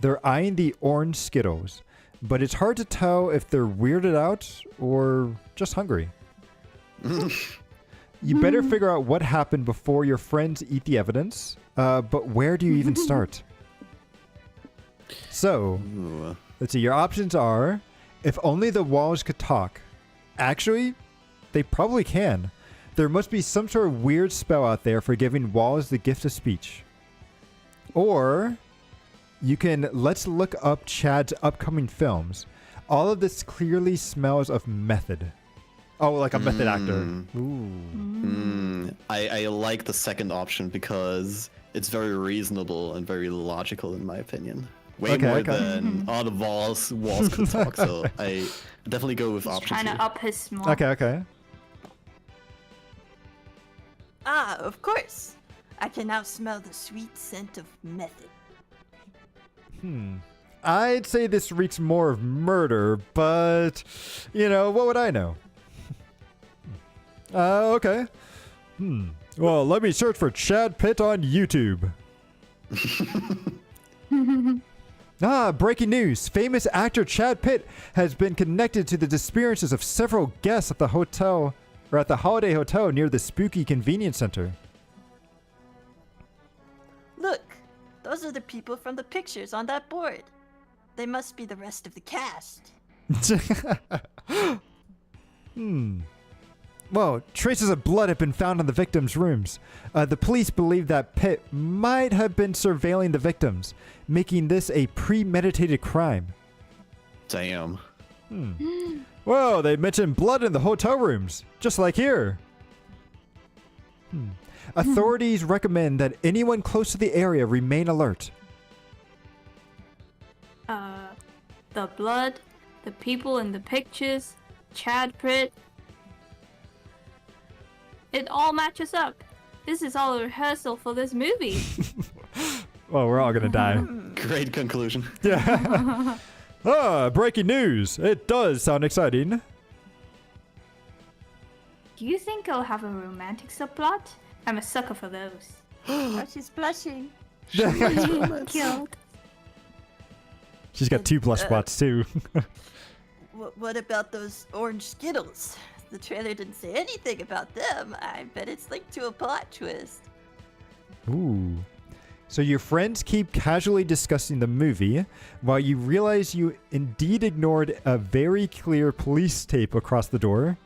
They're eyeing the orange Skittles, but it's hard to tell if they're weirded out or just hungry. You better figure out what happened before your friends eat the evidence. But where do you even start? So, Ooh. let's see. Your options are, if only the walls could talk. Actually, they probably can. There must be some sort of weird spell out there for giving walls the gift of speech. Or you can let's look up Chad's upcoming films. All of this clearly smells of method. Oh, like a method actor. Ooh. I like the second option because it's very reasonable and very logical in my opinion. Way more than all the walls could talk. So I definitely go with option Trying 2. to up his small. Okay. Ah, of course. I can now smell the sweet scent of method. I'd say this reeks more of murder, but, what would I know? Okay. Well, let me search for Chad Pitt on YouTube. Breaking news. Famous actor Chad Pitt has been connected to the disappearances of several guests at the hotel, or at the Holiday Hotel near the spooky convenience center. Look, those are the people from the pictures on that board. They must be the rest of the cast. Well, traces of blood have been found in the victims' rooms. The police believe that Pitt might have been surveilling the victims, making this a premeditated crime. Damn. Whoa, they mentioned blood in the hotel rooms, just like here. Authorities recommend that anyone close to the area remain alert. The blood, the people in the pictures, Chad Pitt. It all matches up. This is all a rehearsal for this movie. Well, we're all gonna die. Great conclusion. Yeah. Breaking news. It does sound exciting. Do you think I'll have a romantic subplot? I'm a sucker for those. Oh, she's blushing. Killed. She's got 2 blush spots too. What about those orange Skittles? The trailer didn't say anything about them. I bet it's linked to a plot twist. Ooh. So your friends keep casually discussing the movie while you realize you indeed ignored a very clear police tape across the door.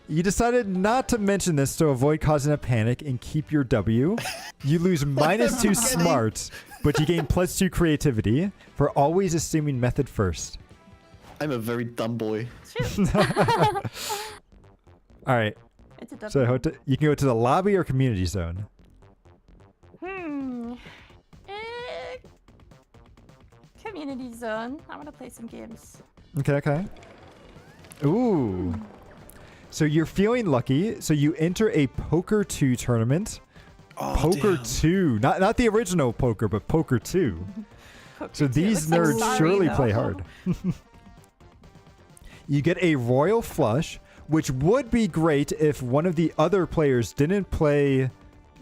You decided not to mention this to avoid causing a panic and keep your W. You lose -2 smarts, but you gain +2 creativity for always assuming method first. I'm a very dumb boy. All right. It's a double. So Hota, you can go to the lobby or community zone. Community zone. I want to play some games. Okay. Ooh. So you're feeling lucky. So you enter a Poker 2 tournament. Oh, Poker damn. 2. Not the original poker, but Poker 2. So these Looks like nerds sorry, surely though. play hard. You get a royal flush, which would be great if one of the other players didn't play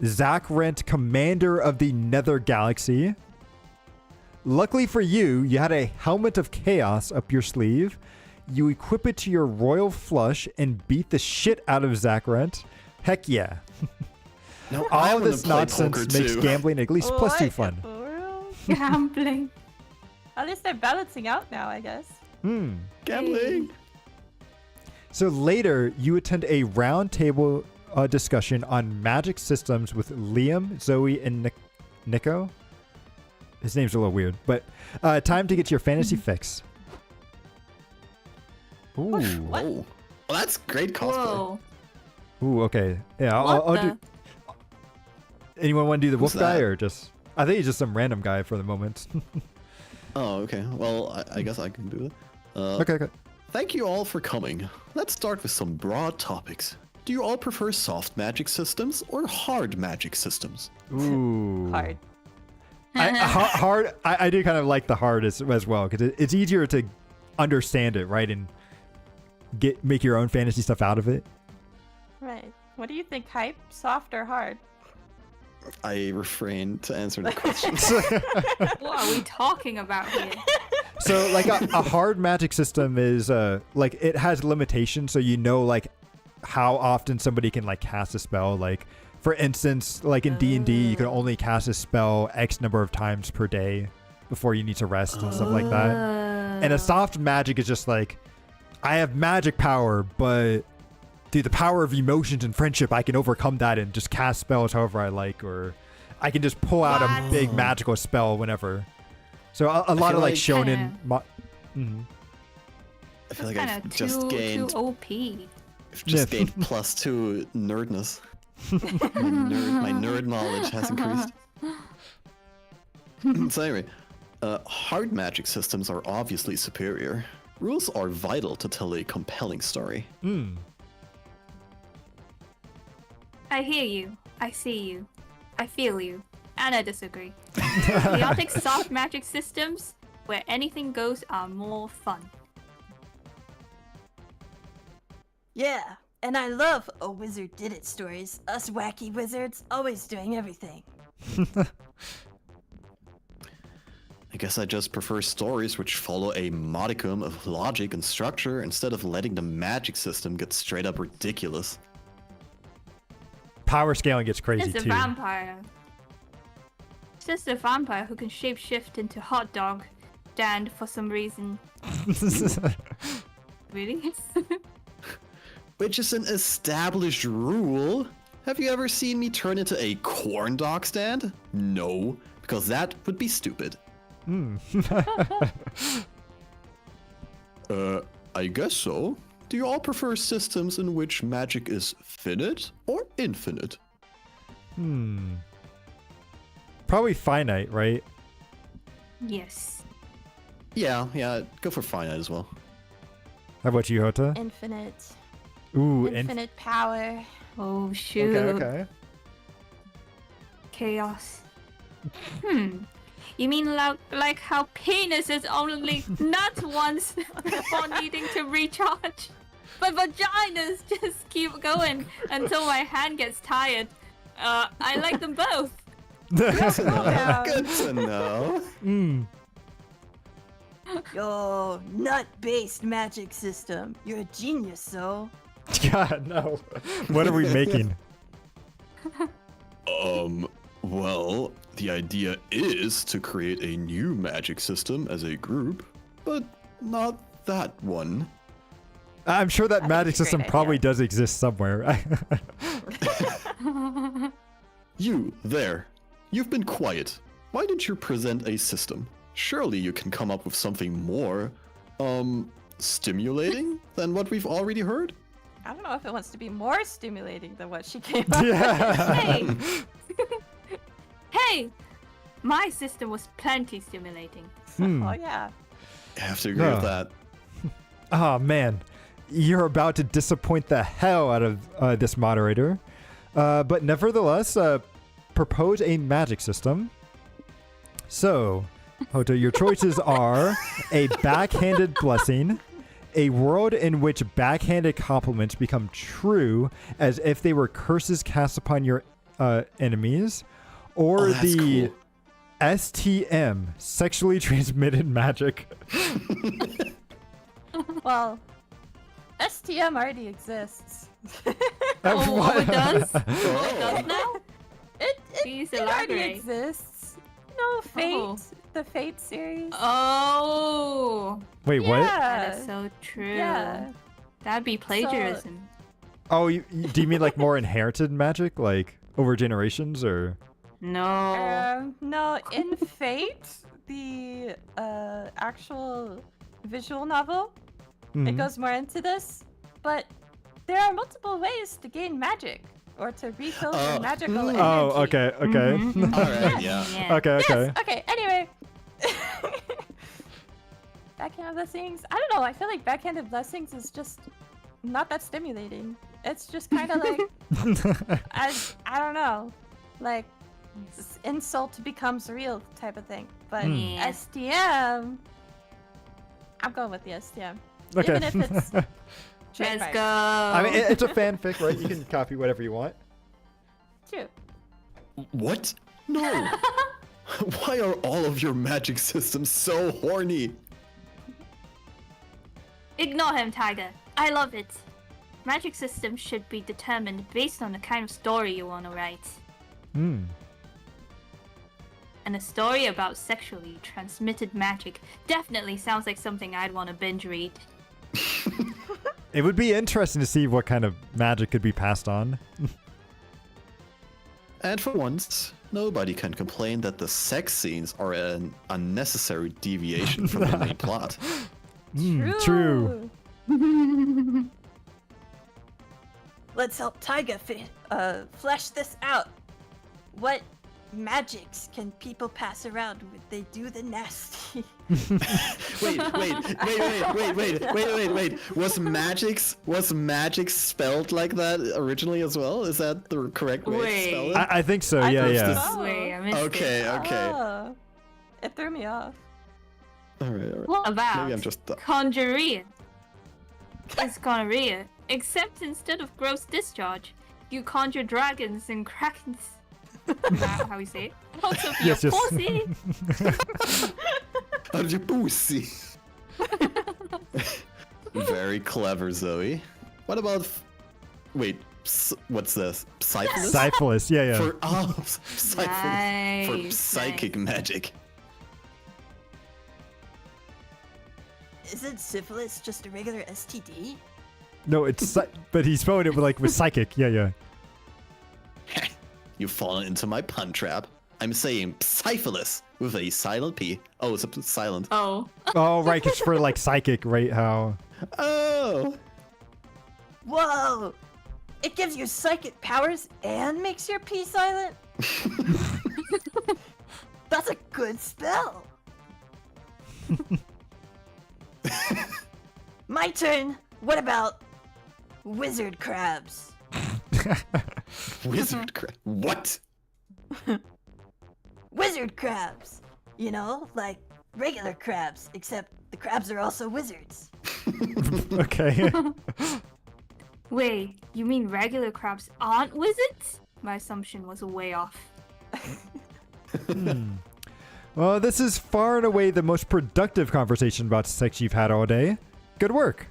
Zach Rent, Commander of the Nether Galaxy. Luckily for you, you had a Helmet of Chaos up your sleeve. You equip it to your royal flush and beat the shit out of Zach Rent. Heck yeah. No, I All of wanna this play nonsense poker makes too. gambling at least +2 fun. Gambling. At least they're balancing out now, I guess. Gambling. So later, you attend a roundtable discussion on magic systems with Liam, Zoe, and Nico. His name's a little weird, but time to get your fantasy fix. Ooh. What? Oh, well, that's great cosplay. Whoa. Ooh, okay. Yeah, What I'll the? do. Anyone want to do the Who's wolf guy that? or just? I think he's just some random guy for the moment. Oh, okay. Well, I guess I can do that. Okay. Thank you all for coming. Let's start with some broad topics. Do you all prefer soft magic systems or hard magic systems? Ooh. Hard. Hard. I do kind of like the hard as well because it's easier to understand it, right, and make your own fantasy stuff out of it. Right. What do you think, Hype? Soft or hard? I refrain to answer the question. What are we talking about here? So like a hard magic system is like it has limitations, so you know like how often somebody can like cast a spell. Like for instance, like in D&D, you can only cast a spell X number of times per day before you need to rest and stuff like that. And a soft magic is just like I have magic power, but through the power of emotions and friendship, I can overcome that and just cast spells however I like, or I can just pull out a big magical spell whenever. So a lot of like shonen. I feel like Kinda I've just gained too OP. gained +2 nerdness. My nerd knowledge has increased. So anyway, hard magic systems are obviously superior. Rules are vital to tell a compelling story. I hear you. I see you. I feel you. And I disagree. Chaotic soft magic systems where anything goes are more fun. Yeah, and I love "A Wizard Did It" stories. Us wacky wizards always doing everything. I guess I just prefer stories which follow a modicum of logic and structure instead of letting the magic system get straight up ridiculous. Power scaling gets crazy It's a too. vampire. It's just a vampire who can shapeshift into hot dog stand for some reason. Really? Which is an established rule. Have you ever seen me turn into a corn dog stand? No, because that would be stupid. I guess so. Do you all prefer systems in which magic is finite or infinite? Probably finite, right? Yes. Yeah, go for finite as well. How about you, Hota? Infinite. Ooh, Infinite power. Oh shoot. Okay. Chaos. You mean like how penis is only nut once before needing to recharge? But vaginas just keep going until my hand gets tired. I like them both. Good to know. Yo, nut-based magic system. You're a genius, so. God, no. What are we making? Well, the idea is to create a new magic system as a group, but not that one. I'm sure that think magic it's a great system idea. probably does exist somewhere. You, there. You've been quiet. Why didn't you present a system? Surely you can come up with something more, stimulating than what we've already heard? I don't know if it wants to be more stimulating than what she came up Yeah. Hey! Hey! My system was plenty stimulating. with. Oh, yeah. I have to agree with that. Oh, man. You're about to disappoint the hell out of this moderator. But nevertheless, propose a magic system. So, Hota, your choices are a backhanded blessing, a world in which backhanded compliments become true as if they were curses cast upon your enemies, or that's the cool. STM, sexually transmitted magic. Well, STM already exists. Oh, it does? Oh. It does now? Please It already elaborate. exists. No, Fate. Oh. The Fate series. Oh! Wait, what? That Yeah. is so true. Yeah. That'd be plagiarism. Oh, do you mean like more inherited magic, like over generations, or? No. No, in Fate, the actual visual novel, it Mhm. goes more into this, but there are multiple ways to gain magic or to refill your magical energy. Oh, okay. Mhm. Alright, yeah. Okay. Yes, okay, anyway. Backhanded blessings? I don't know, I feel like backhanded blessings is just not that stimulating. It's just kind of like, I don't know, like insult becomes real type of thing. But Yeah. STM, I'm going with the STM. Okay. Even if it's Let's trademarked. go. I mean, it's a fanfic, right? You can copy whatever you want. True. What? No! Why are all of your magic systems so horny? Ignore him, Tiger. I love it. Magic systems should be determined based on the kind of story you want to write. Hmm. And a story about sexually transmitted magic definitely sounds like something I'd want to binge read. It would be interesting to see what kind of magic could be passed on. And for once, nobody can complain that the sex scenes are an unnecessary deviation from the main plot. True. Let's help Taiga flesh this out. What magics can people pass around when they do the nasty? Wait. Was magic spelled like that originally as well? Is that the correct way to spell it? I think so. I Yeah, thought yeah. so. Wait, I missed it. Okay. Oh, it threw me off. All right. What about Maybe I'm just conjuria? It's gonorrhea, except instead of gross discharge, you conjure dragons and krakens. Is that how we say it? Also, be Yes, a yes. pussy. How did you pussy? Very clever, Zoe. What about? Wait, what's this? Syphilis? Syphilis. Yeah, yeah. For syphilis for Nice, psychic nice. magic. Isn't syphilis just a regular STD? No, it's but he's spelling it with psychic. Yeah, yeah. You've fallen into my pun trap. I'm saying syphilis with a silent P. Oh, it's a silent. Oh. Oh, right, it's for psychic, right? How? Oh! Whoa! It gives you psychic powers and makes your P silent? That's a good spell! My turn! What about wizard crabs? Wizard crab. What? Wizard crabs! You know, like regular crabs, except the crabs are also wizards. Okay. Wait, you mean regular crabs aren't wizards? My assumption was way off. Well, this is far and away the most productive conversation about sex you've had all day. Good work.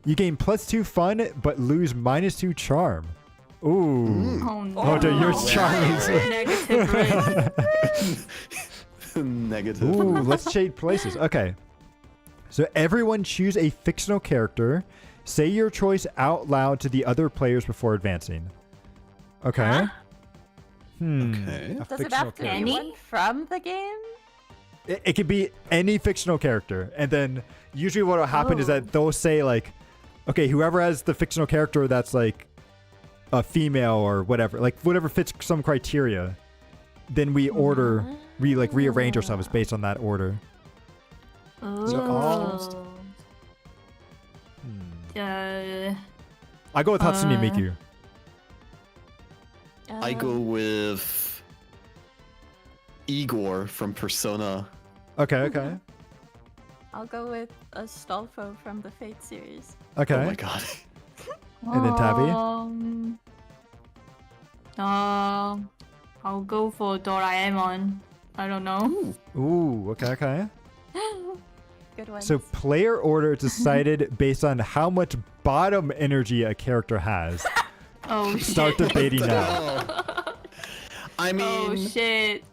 You gain +2 fun, but lose -2 charm. Ooh. Oh no. Hota, your charm is... Negative rate. Negative. Ooh, let's trade places. Okay. So everyone choose a fictional character. Say your choice out loud to the other players before advancing. Okay. Huh? Okay. A Does it fictional have to character. be Any? one from the game? It could be any fictional character. And then usually what will happen is Oh. that they'll say okay, whoever has the fictional character that's a female or whatever, whatever fits some criteria, then we order, we rearrange ourselves based on that order. Oh. I go with Hatsune Miku. I go with Igor from Persona. Okay, okay. I'll go with Astolfo from the Fate series. Okay. Oh my god. And then Tabby? I'll go for Doraemon. I don't know. Ooh, okay, okay. Good one. So player order decided based on how much bottom energy a character has. Oh shit. Start debating now. I mean, Oh shit.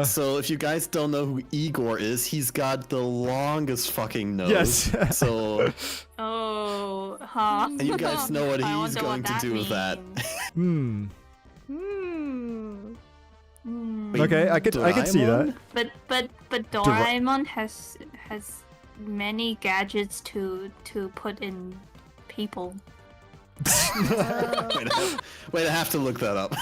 So if you guys don't know who Igor is, he's got the longest fucking nose. Yes. So, Oh, huh. and you guys know what I he's wonder going what to do with that. means. Hmm. Wait, Okay, I could see that. Doraemon? But Doraemon has many gadgets to put in people. Wait, I have to look that up.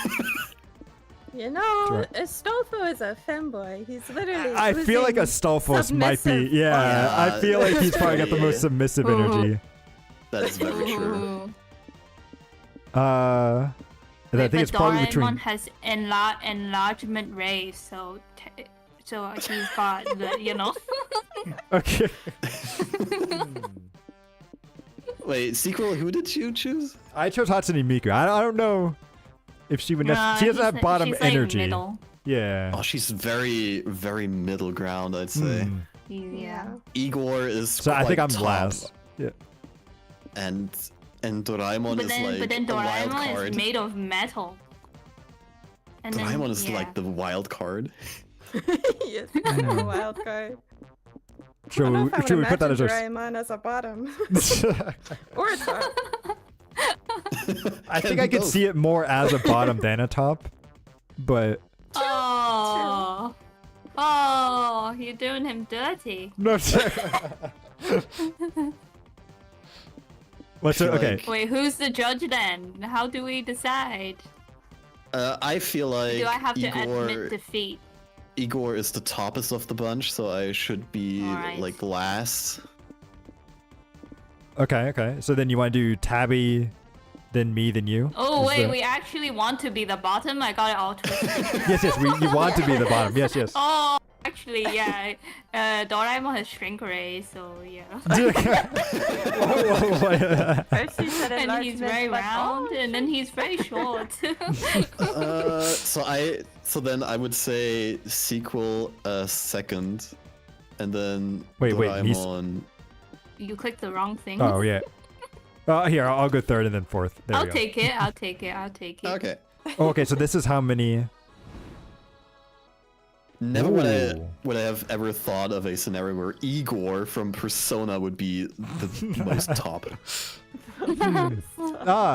You know, Sure. Astolfo is a femboy. He's literally. I feel like oozing Astolfos might be. submissive. Yeah, I feel like he's probably got the most submissive Ooh. energy. That is very true. Ooh. And I Wait, think it's but probably Doraemon between. has enlargement rays, so he's got the Okay. Wait, sequel, who did you choose? I chose Hatsune Miku. I don't know if she would. She doesn't have bottom she's energy. middle. Yeah. Oh, she's very, very middle ground, I'd say. Hmm. Yeah. Igor is So I think quite I'm top, last. Yeah. And Doraemon But is then, like but then a wild Doraemon card. is made of metal. And then, Doraemon is yeah. like the wild card. Yes, a wild card. Should don't know we, if I would should we put that as imagine our... Doraemon as a bottom. Or a top. I think I could see it more as a bottom than a top, but... Oh. Oh, you're doing him dirty. No, What's it? Okay. Wait, who's the judge then? How do we decide? I feel like Do I have to Igor, admit defeat? Igor is the toppest of the bunch, so I should be Alright. like last. Okay. So then you want to do Tabby, then me, then you? Oh Is wait, the- we actually want to be the bottom? I got it all twisted. Yes, you want to be the bottom. Yes. Oh, actually, yeah. Doraemon has shrink ray, so yeah. First he said And he's enlargement, very but- round, oh, and then he's very short. So then I would say sequel second, and then Wait, he's- Doraemon. You clicked the wrong thing. Oh, yeah. Here, I'll go third and then fourth. There I'll we go. take it. I'll take it. I'll take it. Okay. Oh, okay, so this is how many... Never Ooh. would I have ever thought of a scenario where Igor from Persona would be the most top.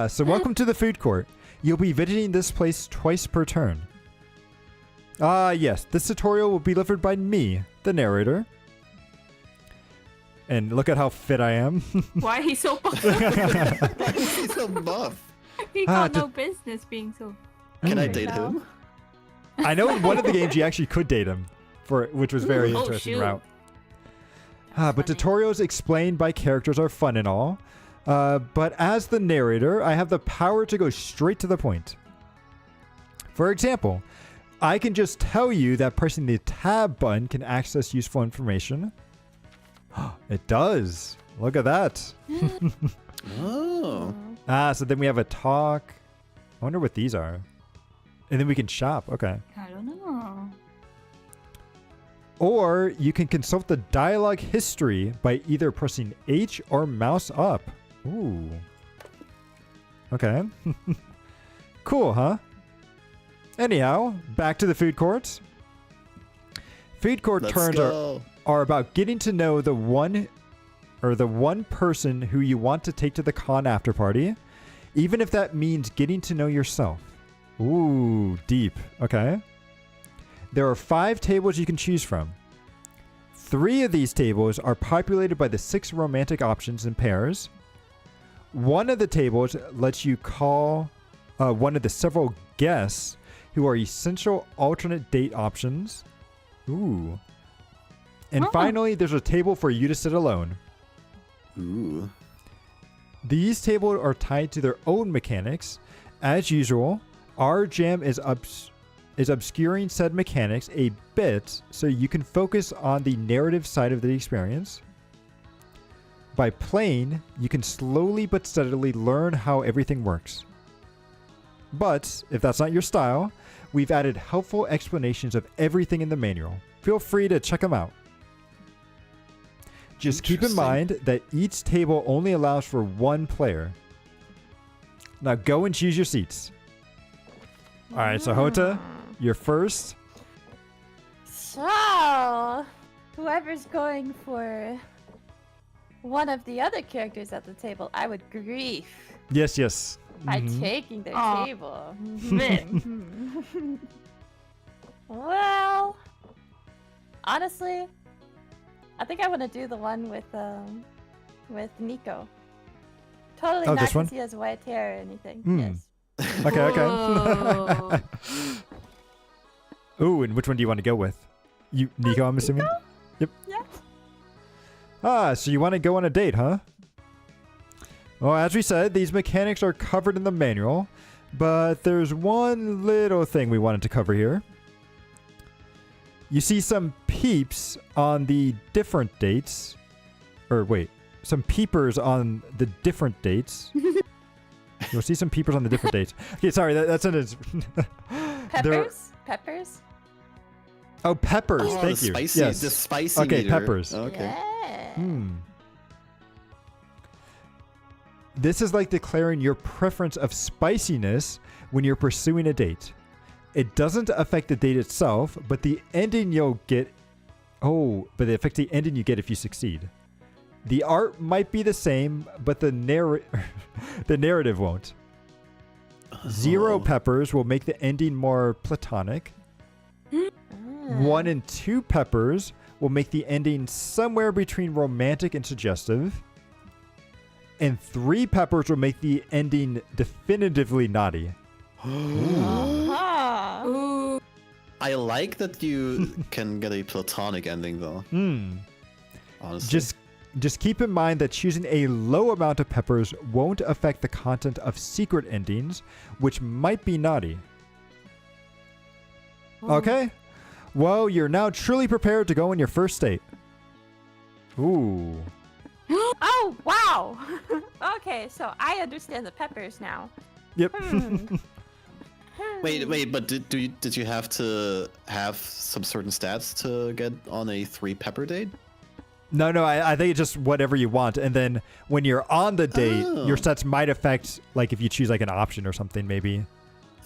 So welcome to the food court. You'll be visiting this place twice per turn. Yes, this tutorial will be delivered by me, the narrator. And look at how fit I am. Why he so buff? He's so buff. He got no business being so. Can I Mm. date him? I know in one of the games you actually could date him, which was very Oh, interesting shoot. route. That's But funny. tutorials explained by characters are fun and all. But as the narrator, I have the power to go straight to the point. For example, I can just tell you that pressing the tab button can access useful information. It does. Look at that. Oh. So then we have a talk. I wonder what these are. And then we can shop. Okay. I don't know. Or you can consult the dialogue history by either pressing H or mouse up. Ooh. Okay. Cool, huh? Anyhow, back to the food courts. Food court Let's turns go. are about getting to know the one person who you want to take to the con after party, even if that means getting to know yourself. Ooh, deep. Okay. There are 5 tables you can choose from. 3 of these tables are populated by the 6 romantic options in pairs. One of the tables lets you call one of the several guests who are essential alternate date options. Ooh. And finally, there's a table for you to sit alone. Ooh. These tables are tied to their own mechanics. As usual, our jam is obscuring said mechanics a bit so you can focus on the narrative side of the experience. By playing, you can slowly but steadily learn how everything works. But if that's not your style, we've added helpful explanations of everything in the manual. Feel free to check them out. Just keep in Interesting. mind that each table only allows for 1 player. Now go and choose your seats. All right, so Hota, you're first. So, whoever's going for one of the other characters at the table, I would grief Yes. by Mhm. taking their Aw. table. Bit. Well, honestly, I think I want to do the one with Nico. Totally Oh, not this one? because he has white hair or anything. Hmm. Yes. Okay. Whoa. Ooh, and which one do you want to go with? You, Nico, I'm assuming? Yep. Yeah. So you want to go on a date, huh? Well, as we said, these mechanics are covered in the manual, but there's one little thing we wanted to cover here. You see some peeps on the different dates. Or wait, some peepers on the different dates. You'll see some peepers on the different dates. Okay, sorry, that sentence. There- Peppers? Oh, peppers. Oh, Thank the you. spicy, Yes. the spicy Okay, meter. peppers. Okay. Yeah. Hmm. This is like declaring your preference of spiciness when you're pursuing a date. It doesn't affect the date itself, but the ending you'll get Oh, but it affects the ending you get if you succeed. The art might be the same, but the narrative won't. 0 peppers will make the ending more platonic. 1 and 2 peppers will make the ending somewhere between romantic and suggestive. And 3 peppers will make the ending definitively naughty. Uh-huh. I like that you can get a platonic ending though. Honestly. Just keep in mind that choosing a low amount of peppers won't affect the content of secret endings, which might be naughty. Okay? Well, you're now truly prepared to go on your first date. Ooh. Oh, wow. Okay, so I understand the peppers now. Yep. Wait, but did you have to have some certain stats to get on a 3 pepper date? No, I think it's just whatever you want. And then when you're on the date, your stats might affect, like, if you choose, like, an option or something, maybe.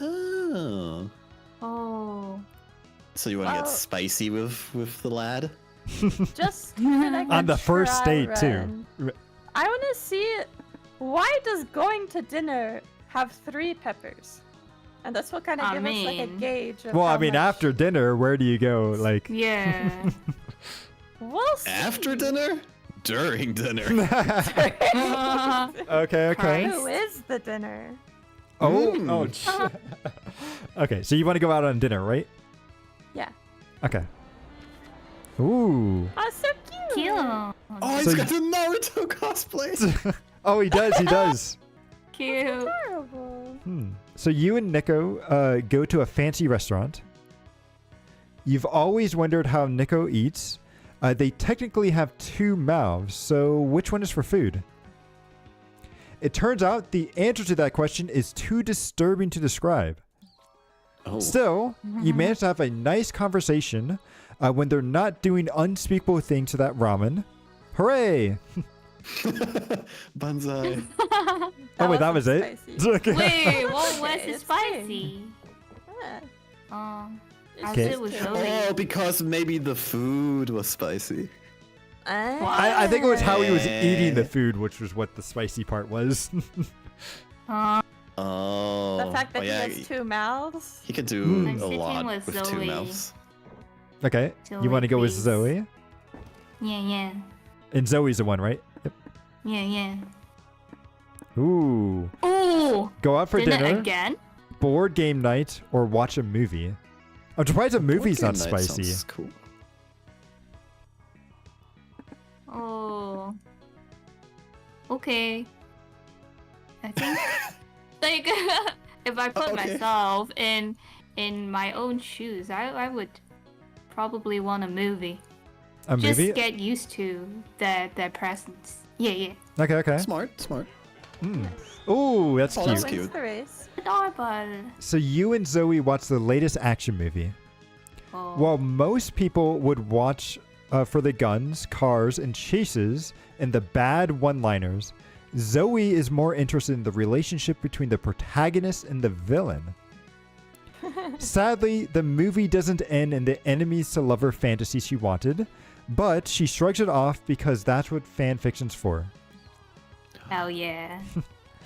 Oh. Oh. So you want to get spicy with the lad? Just for like On a the first try date, too. run. I want to see, why does going to dinner have 3 peppers? And that's what kind of gives us like a gauge of Well, how I mean, much- after dinner, where do you go? Like, Yeah. We'll see. After dinner? During dinner. okay. Who is the dinner? Oh. Okay, so you want to go out on dinner, right? Yeah. Okay. Ooh. Oh, so cute. Cute. Oh, he's So got the Naruto cosplay. Oh, he does. Cute. Adorable. So you and Nico go to a fancy restaurant. You've always wondered how Nico eats. They technically have 2 mouths, so which one is for food? It turns out the answer to that question is too disturbing to describe. Oh. Still, you manage to have a nice conversation when they're not doing unspeakable things to that ramen. Hooray! Banzai. Oh, wait, that was wasn't it? spicy. Okay. Wait, what was Okay, it it's spicy? Yeah. As Okay. it was Oh, Zoe. because maybe the food was spicy. I think it was how he was eating the food, which was what the spicy part was. Oh. The fact that yeah, he has 2 mouths. he could do I'm a sitting lot with with 2 Zoe. mouths. Okay, Zoe, you want to go with please. Zoe? Yeah. And Zoe's the one, right? Yep. Yeah. Ooh. Ooh! Go out for dinner, again? board game night, or watch a movie. I'm surprised a movie's not Board game night spicy. sounds cool. Oh. Okay. I think, like, if I put Okay. myself in my own shoes, I would probably want a movie. A Just movie? get used to their presence. Yeah. Okay. Smart. Ooh, that's Oh, cute. that's Wins cute. the race. Adorable. So you and Zoe watched the latest action movie. Oh. While most people would watch for the guns, cars, and chases and the bad one-liners, Zoe is more interested in the relationship between the protagonist and the villain. Sadly, the movie doesn't end in the enemies to lover fantasy she wanted, but she shrugs it off because that's what fan fiction's for. Hell yeah.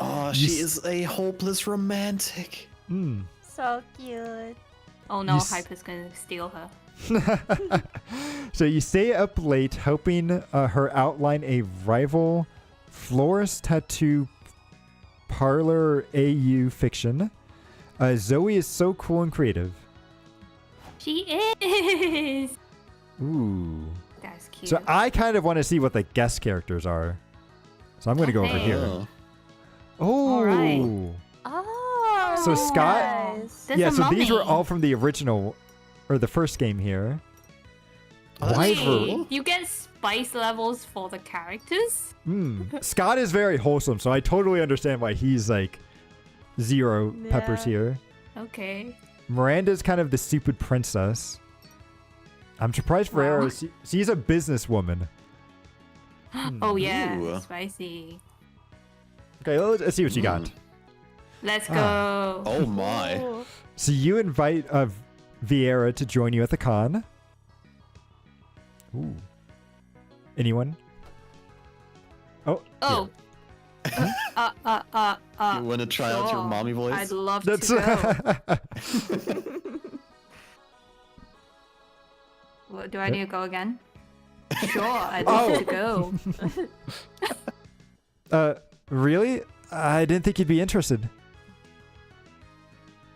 Oh, You she s- is a hopeless romantic. So cute. Oh no, You s- Hyper's gonna steal her. So you stay up late helping her outline a rival florist tattoo parlor AU fiction. Zoe is so cool and creative. She is. Ooh. That's cute. So I kind of want to see what the guest characters are. So I'm going to go over Okay. here. Oh. Oh. Alright. Oh. So Scott- nice. There's Yeah, a so these were mummy. all from the original, or the first game here. Oh, that's Why cool. You get spice levels for the characters? Scott is very wholesome, so I totally understand why he's like 0 peppers Yeah. here. Okay. Miranda's kind of the stupid princess. I'm surprised for Wow. Arrow. She's a businesswoman. Oh yeah, Ooh. spicy. Okay, let's see what you got. Let's Ah. go. Oh my. Ooh. So you invite Vieira to join you at the con. Ooh. Anyone? Oh. Oh. You want to try out your sure. mommy voice? I'd love That's to go. What, do I need to go again? Sure, I'd love to go. Really? I didn't think you'd be interested.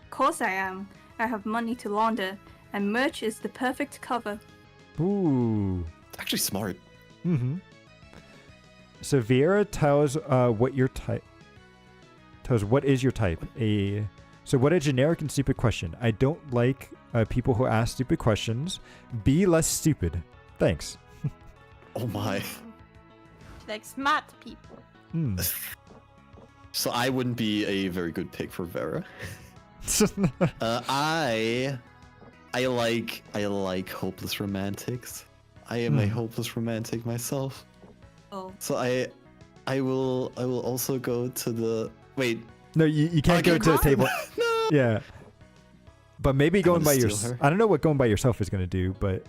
Of course I am. I have money to launder, and merch is the perfect cover. Ooh. Actually smart. Mm-hmm. So Vieira tells what your type. Tells what is your type. So what a generic and stupid question. I don't like people who ask stupid questions. Be less stupid. Thanks. Oh my. Like smart people. Hmm. So I wouldn't be a very good pick for Vera. I like hopeless romantics. I am a hopeless romantic myself. Oh. So I will also go to the wait. No, you can't go to the table. No. Yeah. But maybe going by steal yourself. her. I don't know what going by yourself is going to do, but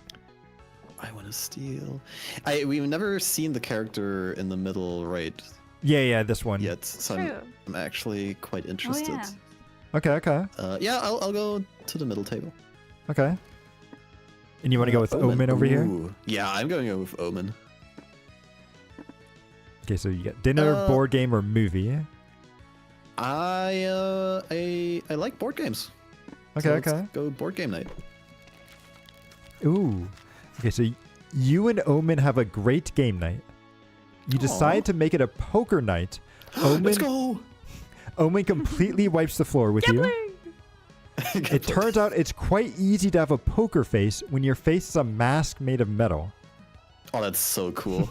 I want to steal. We've never seen the character in the middle right yeah, this one. yet, so True. I'm actually quite interested. yeah. Okay. Yeah, I'll go to the middle table. Okay. And you want to go with Omen over here? Ooh. Yeah, I'm going to go with Omen. Okay, so you got dinner, board game, or movie. I like board games. Okay, So okay. let's go board game night. Ooh. Okay, so you and Omen have a great game night. You decide to make it a poker night. Let's go. Omen completely wipes the floor with you. It turns out it's quite easy to have a poker face when your face is a mask made of metal. Oh, that's so cool.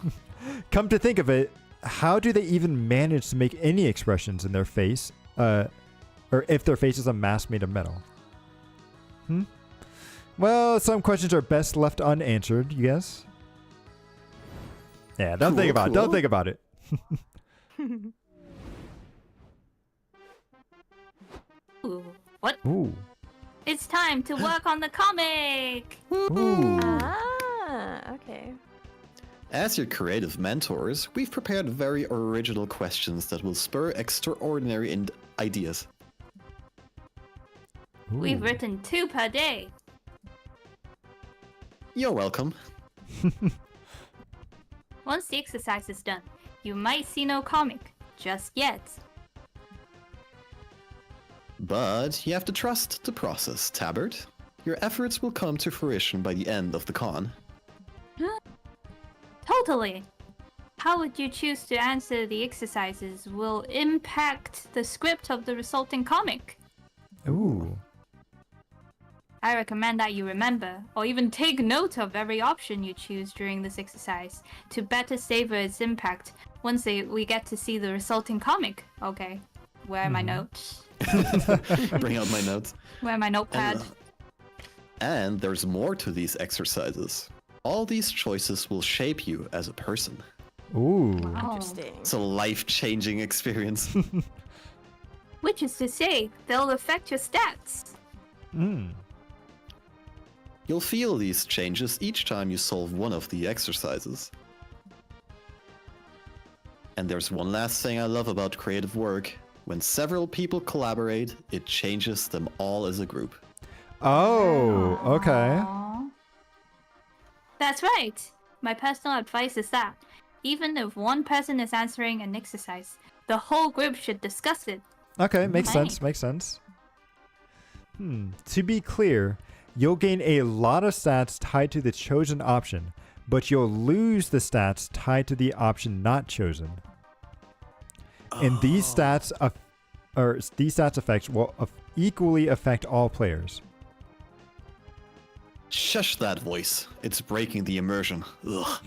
Come to think of it, how do they even manage to make any expressions in their face? Or if their face is a mask made of metal? Well, some questions are best left unanswered, you guess? Yeah, don't think about it. Don't cool. think about it. Ooh. What? Ooh. It's time to work on the comic! Ooh. Ah, okay. As your creative mentors, we've prepared very original questions that will spur extraordinary ideas. We've Ooh. written 2 per day. You're welcome. Once the exercise is done, you might see no comic. Just yet. But you have to trust the process, Tabbert. Your efforts will come to fruition by the end of the con. Totally. How would you choose to answer the exercises will impact the script of the resulting comic. Ooh. I recommend that you remember, or even take note of every option you choose during this exercise to better savor its impact once we get to see the resulting comic. Okay, where are my notes? Bring out my notes. Where are my notepad? And there's more to these exercises. All these choices will shape you as a person. Ooh. Interesting. It's a life-changing experience. Which is to say, they'll affect your stats. You'll feel these changes each time you solve one of the exercises. And there's one last thing I love about creative work. When several people collaborate, it changes them all as a group. Oh, okay. Aw. That's right. My personal advice is that even if one person is answering an exercise, the whole group should discuss it. Okay, makes Right. sense, makes sense. To be clear, you'll gain a lot of stats tied to the chosen option, but you'll lose the stats tied to the option not chosen. And these stats effects will equally affect all players. Shush that voice. It's breaking the immersion. Ugh.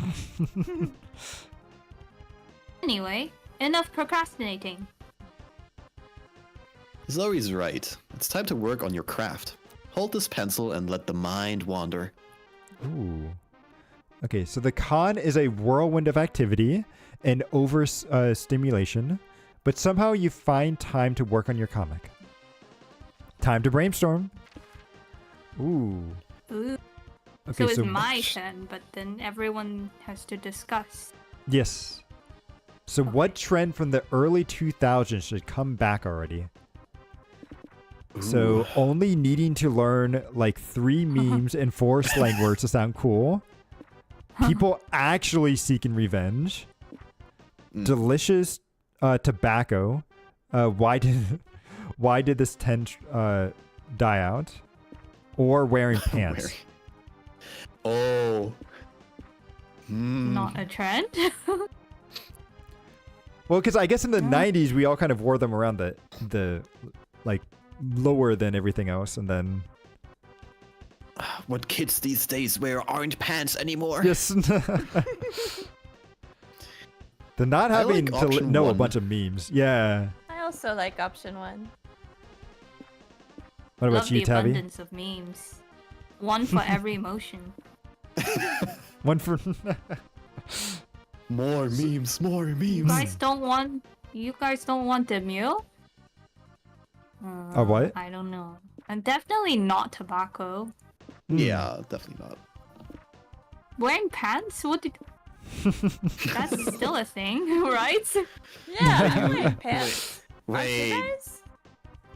Anyway, enough procrastinating. Zoe's right. It's time to work on your craft. Hold this pencil and let the mind wander. Ooh. Okay, so the con is a whirlwind of activity and overstimulation, but somehow you find time to work on your comic. Time to brainstorm. Ooh. Ooh. Okay, so it's so my turn, but then everyone has to discuss. yes. So what trend from the early 2000s should come back already? So only needing to learn like 3 memes and 4 slang words to sound cool. People actually seeking revenge. Delicious tobacco. Why did this trend die out? Or wearing pants. Oh. Not a trend. Well, because I guess in the 90s we all kind of wore them around the like lower than everything else, and then What kids these days wear aren't pants anymore? yes. The not I having like to option know a one. bunch of memes. Yeah. I also like option 1. What about Love you, the Tabby? abundance of memes. One for every emotion. One for More memes, more memes. You guys don't want the meal? A what? I don't know. And definitely not tobacco. Yeah, definitely not. Wearing pants? What did... That's still a thing, right? Yeah, I'm wearing pants. Aren't you Wait. guys?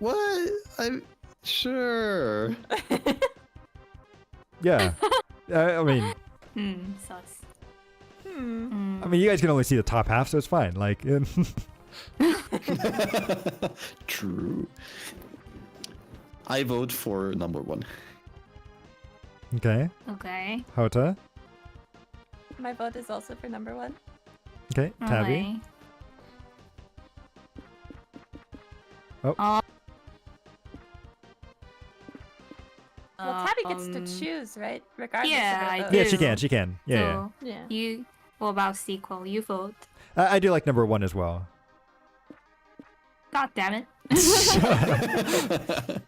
What? I'm sure. Yeah. I mean, Sus. I mean, you guys can only see the top half, so it's fine. Like, True. I vote for number 1. okay. Okay. Hota. My vote is also for number 1. Okay. Tabby. Okay. Oh. Well, Tabby gets to choose, right? Regardless yeah, of I her vote. do. Yeah, she can. She can. Yeah. So, Yeah. what about sequel? You vote. Yeah. I do like number 1 as well. God damn it. If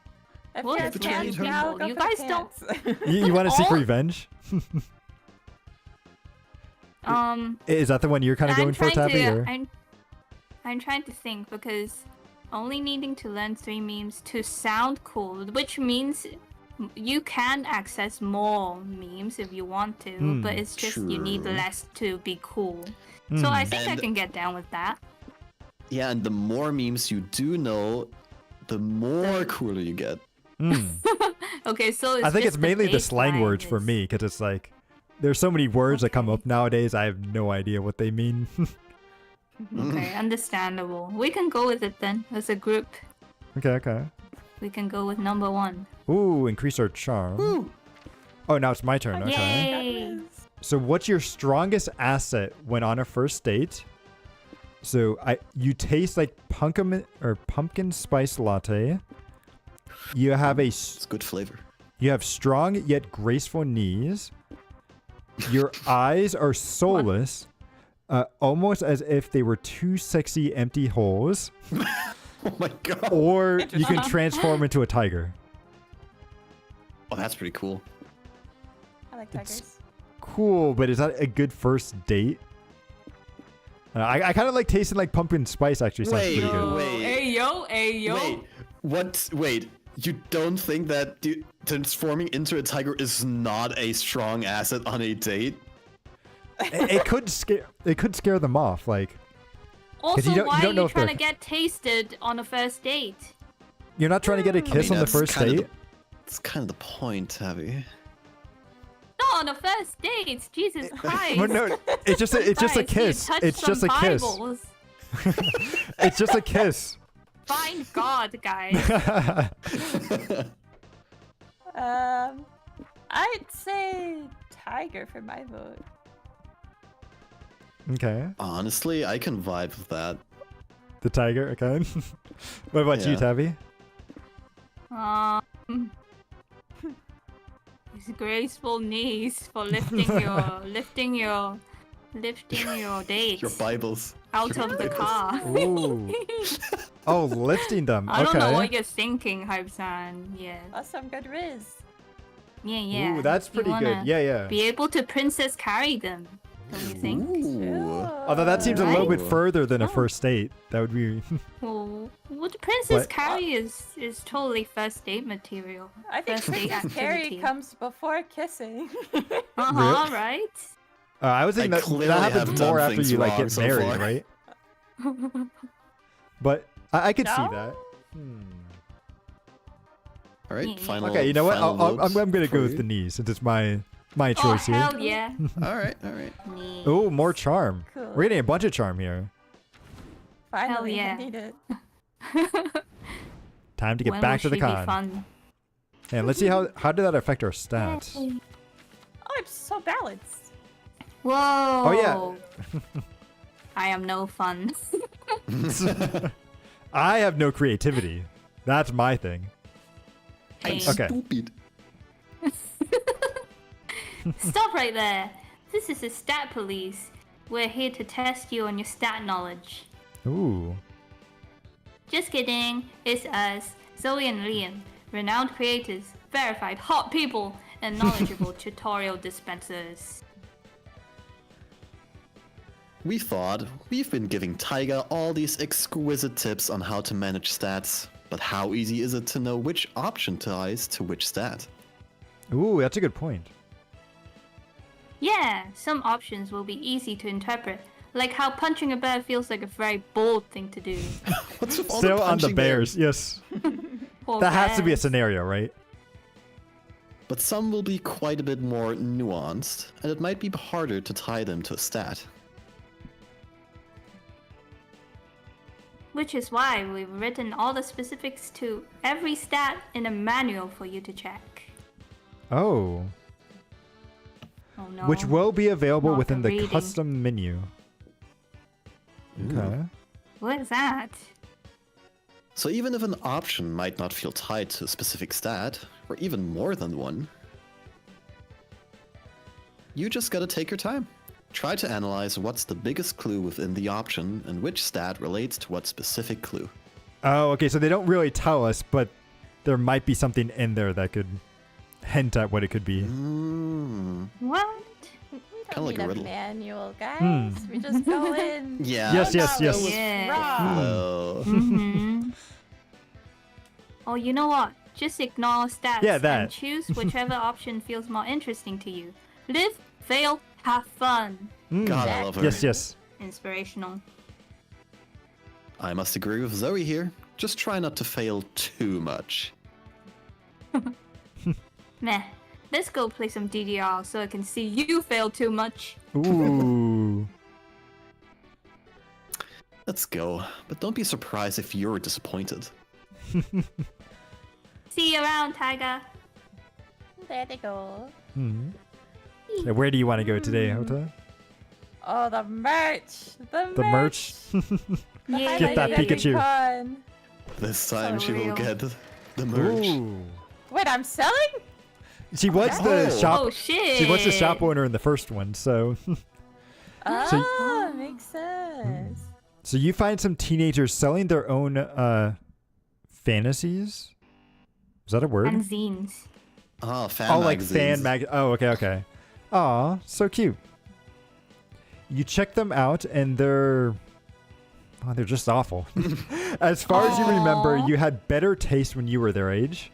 What you is have pants, between yeah, I'll people? go You for the guys don't- pants. You want to seek Oh. revenge? Um, Is that the one you're kind of going for, Tabby? Or? I'm trying to think because only needing to learn 3 memes to sound cool, which means you can access more memes if you want to, but it's just you need True. less to be cool. So I think I And- can get down with that. Yeah, and the more memes you do know, the more cooler you get. Okay, so it's I think just it's mainly the slang baseline words for is- me, because it's like there's so many words that come Okay. up nowadays. I have no idea what they mean. Okay, understandable. We can go with it then as a group. Okay. We can go with number 1. Ooh, increase our charm. Oh, now it's my turn. Okay. Yay! So, what's your strongest asset when on a first date? So, you taste like pumpkin spice latte. You have It's good flavor. you have strong yet graceful knees. Your eyes are soulless, almost as if they were 2 sexy empty holes. Oh my god. Or you can transform into a tiger. Oh, that's pretty cool. I like tigers. Cool, but is that a good first date? I kind of like tasting like pumpkin spice. Actually, sounds Wait, pretty good. wait. Hey yo! Wait, what? Wait, you don't think that transforming into a tiger is not a strong asset on a date? It could scare them off. Like Also, you why don't are know you if trying they're- to get tasted on a first date? you're not trying to get a kiss on the that's first kind of date. That's kind of the point, Tabby. Not on a first date, Jesus Christ! Well, no, it's just a Guys, you kiss. touched It's just a some kiss. Bibles. It's just a kiss. Find God, guys. I'd say tiger for my vote. Okay, Honestly, I can vibe with that. the tiger. Okay. What about you, Yeah. Tabby? His graceful knees for lifting your dates Your Bibles. out of the car. Ooh. Oh, lifting them. I don't know Okay. what you're thinking, Hype-san. Yeah. That's some good riz. Yeah. Ooh, that's You pretty wanna good. Yeah. Be able to princess carry them. Don't you think? Ooh. Although that seems a little bit Right. further than a Oh. first date. That would be. Well, what Princess What? Carrie is totally first date material. I think First date Princess Carrie activity. comes before kissing. Uh-huh, right? I was thinking I that clearly that have happens done more after things you like wrong get so married, far. right? But I could see No? that. Hmm. All right, Yeah. final. Okay, you know what? final I'm notes gonna for go with you. the knees since it's my Oh, choice here. hell yeah. All right, all right. Neat. Oh, more charm. Cool. We're getting a bunch of charm here. Finally, yeah. I need it. Time to get When back will to the she be con. fun? And let's see how did that affect our stats. Oh, I'm so balanced. Whoa. Oh, yeah. I am no fun. I have no creativity. That's my thing. Hey, Okay. Stupid. Stop right there. This is the stat police. We're here to test you on your stat knowledge. Ooh. Just kidding. It's us, Zoe and Liam, renowned creators, verified hot people, and knowledgeable tutorial dispensers. We thought we've been giving Taiga all these exquisite tips on how to manage stats, but how easy is it to know which option ties to which stat? Ooh, that's a good point. Yeah, some options will be easy to interpret, like how punching a bear feels like a very bold thing to do. What's with all Still on the punching Bears, yes. Poor That has to be a bears. scenario, right? But some will be quite a bit more nuanced, and it might be harder to tie them to a stat. Which is why we've written all the specifics to every stat in a manual for you to check. Oh. Oh no. Which will be available Not within the the reading. custom menu. Okay. What is that? So even if an option might not feel tied to a specific stat, or even more than one, you just gotta take your time. Try to analyze what's the biggest clue within the option and which stat relates to what specific clue. Oh, okay, so they don't really tell us, but there might be something in there that could hint at what it could be. What? We Kinda don't like need a a riddle. manual, guys. Hmm. We just go in. Yeah. Yes, yes, yes. was Yeah. Wrong. flow. Mm-hmm. Oh, you know what? Just ignore stats Yeah, that. and choose whichever option feels more interesting to you. Live, fail, have fun. God, I love her. Yes, yes. Inspirational. I must agree with Zoe here. Just try not to fail too much. Meh. Let's go play some DDR so I can see you fail too much. Ooh. Let's go. But don't be surprised if you're disappointed. See you around, Tiger. There they go. Hmm. Now, where do you want to go today, Hota? Oh, the merch. The merch? Yeah. Get that Pikachu. Con. This time So she will real. get the merch. Ooh. Wait, I'm selling? She was the Oh. shop. Oh shit. She was the shop owner in the first one, so Ah, makes sense. so you find some teenagers selling their own fantasies. Is that a word? And zines. Ah, fan Oh, like magazines. fan mag. Oh, okay, okay. Aw, so cute. You check them out, and they're just awful. As far as you remember, Aw. you had better taste when you were their age.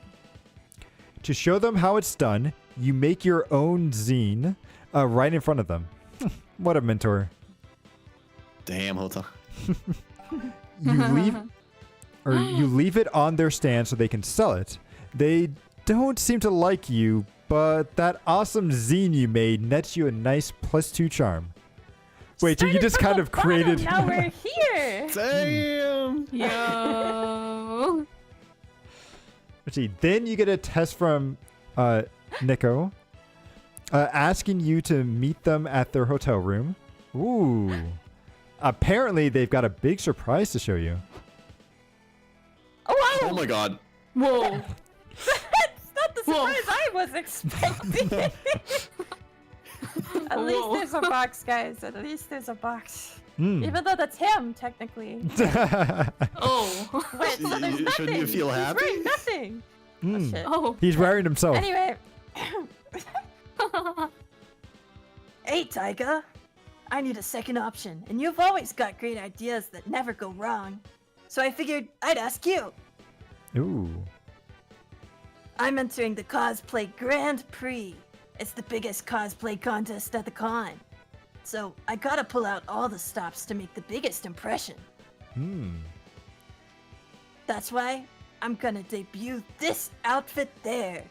To show them how it's done, you make your own zine right in front of them. What a mentor. Damn, Hota. You leave it on their stand so they can sell it. They don't seem to like you, but that awesome zine you made nets you a nice +2 charm. Wait, so you Started just from kind the of created. bottom, Now we're here. Damn! Yo. Let's see. Then you get a test from Nico, asking you to meet them at their hotel room. Ooh. Apparently, they've got a big surprise to show you. Oh, wow. Oh my god. Whoa. That's not the Whoa. surprise I was expecting. At least Whoa. there's a box, guys. At least there's a box. Hmm. Even though that's him, technically. Oh. Wait, so there's nothing. Shouldn't you feel happy? He's wearing nothing. Hmm. Oh, shit. Oh. He's wearing himself. Anyway. Hey, Tyga. I need a second option, and you've always got great ideas that never go wrong. So I figured I'd ask you. Ooh. I'm entering the Cosplay Grand Prix. It's the biggest cosplay contest at the con. So I gotta pull out all the stops to make the biggest impression. That's why I'm gonna debut this outfit there.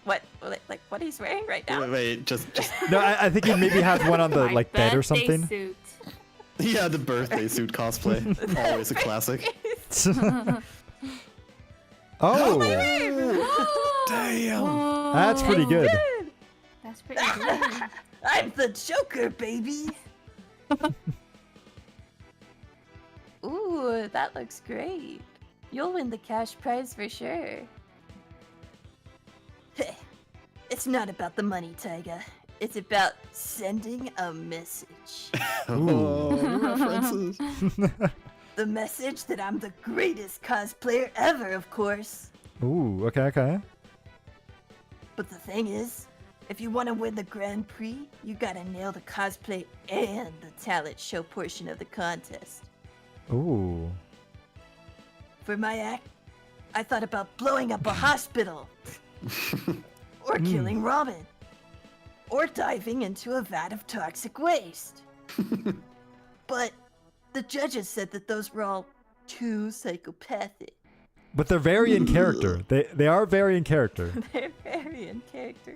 What, like what he's wearing right now? Wait, just No, I think he maybe has one on the My like bed or birthday something. Suit. yeah, the birthday suit cosplay, always a classic. Oh, Damn. that's pretty good. That's pretty good. I'm the Joker, baby. Ooh, that looks great. You'll win the cash prize for sure. It's not about the money, Taiga. It's about sending a message. Oh, references. The message that I'm the greatest cosplayer ever, of course. Ooh, okay. But the thing is, if you want to win the Grand Prix, you gotta nail the cosplay and the talent show portion of the contest. Ooh. For my act, I thought about blowing up a hospital, or killing Robin, or diving into a vat of toxic waste. But the judges said that those were all too psychopathic. But they're very in character. They are very in character. They're very in character.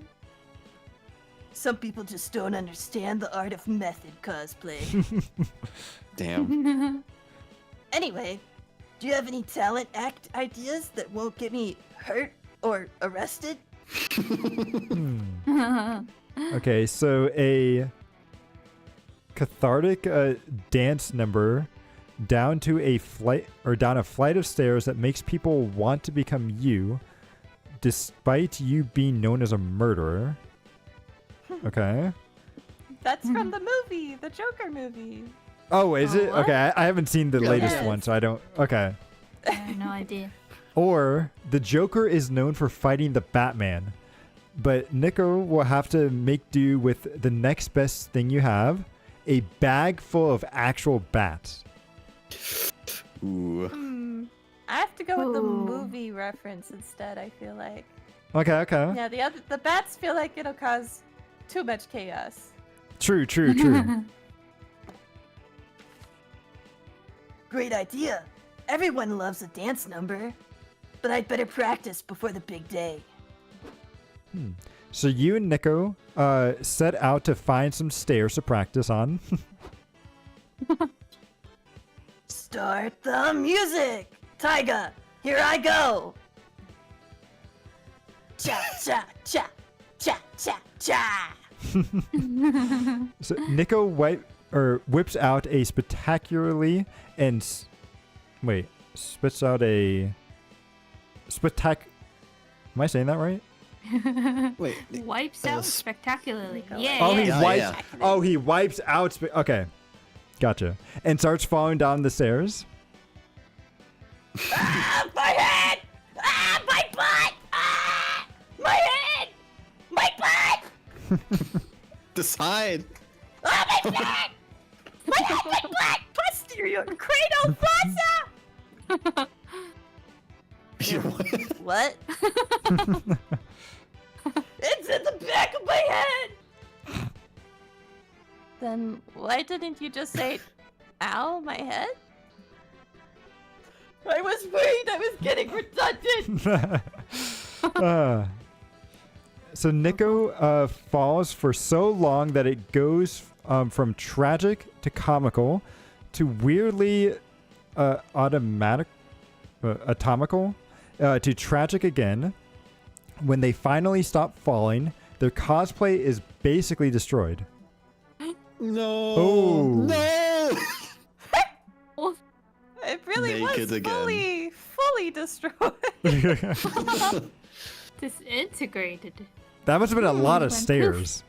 Some people just don't understand the art of method cosplay. Damn. Anyway, do you have any talent act ideas that won't get me hurt or arrested? Okay, so a cathartic dance number down a flight of stairs that makes people want to become you, despite you being known as a murderer. Okay. That's from the movie, the Joker movie. Oh, is it? what? Okay, I haven't seen the latest Yes. one, so I don't. Okay. I have no idea. Or the Joker is known for fighting the Batman, but Nico will have to make do with the next best thing you have, a bag full of actual bats. Ooh. I have to go with the Ooh. movie reference instead, I feel like. Okay. Yeah, the bats feel like it'll cause too much chaos. True. Great idea. Everyone loves a dance number. But I'd better practice before the big day. So you and Nico set out to find some stairs to practice on. Start the music! Taiga, here I go! Cha cha cha cha cha cha! So Nico whips out a spectacularly and spits out a Am I saying that right? Wait. Wipes Uh, out s- spectacularly. Oh, Yeah. Oh, he Yeah, wipes. yeah. Oh, he wipes out. Okay, gotcha. And starts falling down the stairs. Ah, my head! Ah, my butt! Ah, my head! My butt! Decide. Ah, my butt! My head, my butt! Posterior cradle fossa! What? It's in the back of my head! Then why didn't you just say, ow, my head? I was worried I was getting redundant! So Nico falls for so long that it goes from tragic to comical to weirdly atomical to tragic again. When they finally stop falling, their cosplay is basically destroyed. No. Oh. No. It really Naked was again. fully destroyed. Disintegrated. That must have been a lot of Went stairs.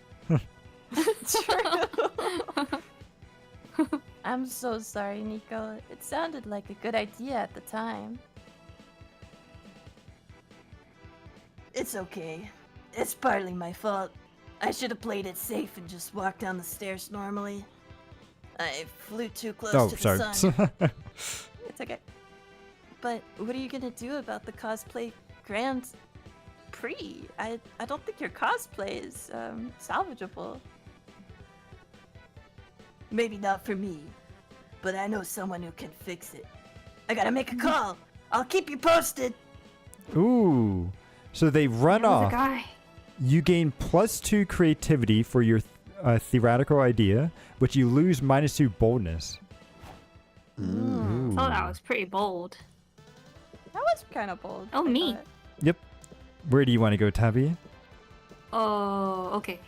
I'm so sorry, Nico. It sounded like a good idea at the time. It's okay. It's partly my fault. I should have played it safe and just walked down the stairs normally. I flew too close Oh, to the sorry. sun. It's okay. But what are you gonna do about the cosplay Grand Prix? I don't think your cosplay is salvageable. Maybe not for me, but I know someone who can fix it. I gotta make a call. I'll keep you posted. Ooh. So they run There was off. a guy. You gain +2 creativity for your theoretical idea, but you lose -2 boldness. I thought that was pretty bold. That was kind of bold. Oh, I me. thought. Yep. Where do you want to go, Tabby? Oh, okay.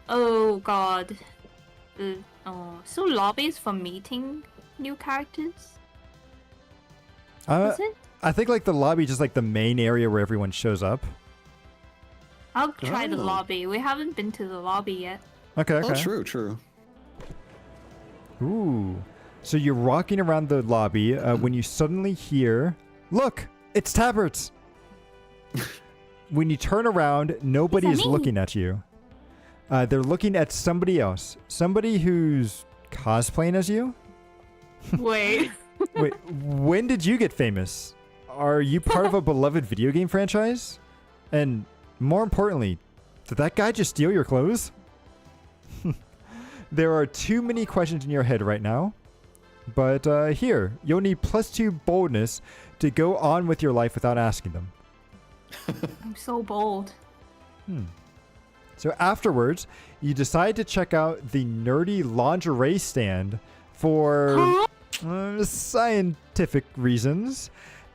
Oh god. So lobbies for meeting new characters? Is it? I think like the lobby, just like the main area where everyone shows up. I'll try the Oh. lobby. We haven't been to the lobby yet. Okay, okay. Oh, true. Ooh. So you're walking around the lobby when you suddenly hear, look, it's Tabbert. When you turn around, nobody Is is that me? looking at you. They're looking at somebody else. Somebody who's cosplaying as you? Wait. Wait, when did you get famous? Are you part of a beloved video game franchise? And more importantly, did that guy just steal your clothes? There are too many questions in your head right now. But here, you'll need +2 boldness to go on with your life without asking them. I'm so bold. So afterwards, you decide to check out the nerdy lingerie stand for scientific reasons,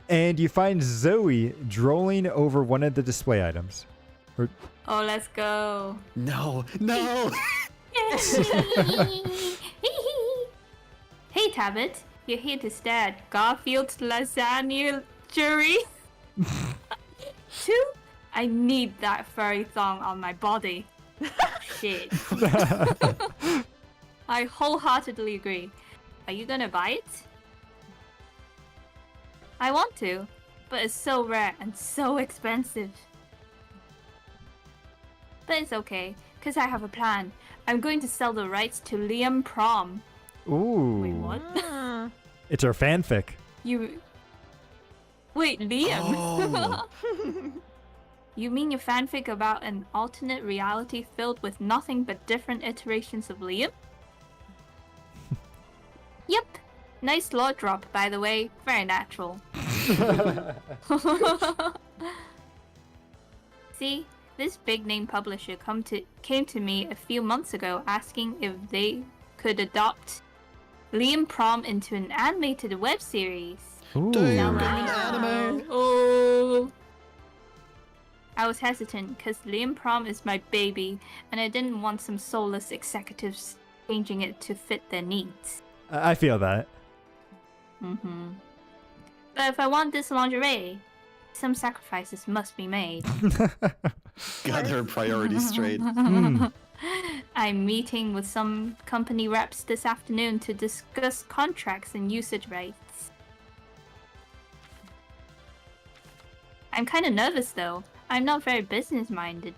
and you find Zoe drooling over one of the display items. Oh, let's go. No. Hey, Tabit. You're here to stare at Garfield's lasagna jury. 2. I need that furry thong on my body. Shit. I wholeheartedly agree. Are you gonna buy it? I want to, but it's so rare and so expensive. But it's okay, because I have a plan. I'm going to sell the rights to Liam Prom. Ooh. Wait, what? It's our fanfic. You... Wait, Liam? Oh. You mean your fanfic about an alternate reality filled with nothing but different iterations of Liam? Yep. Nice lore drop, by the way. Very natural. See, this big name publisher came to me a few months ago asking if they could adopt Liam Prom into an animated web series. Ooh. Damn. Wow. Anime. Oh. I was hesitant because Liam Prom is my baby, and I didn't want some soulless executives changing it to fit their needs. I feel that. But if I want this lingerie, some sacrifices must be made. Got her priorities straight. I'm meeting with some company reps this afternoon to discuss contracts and usage rights. I'm kind of nervous though. I'm not very business-minded.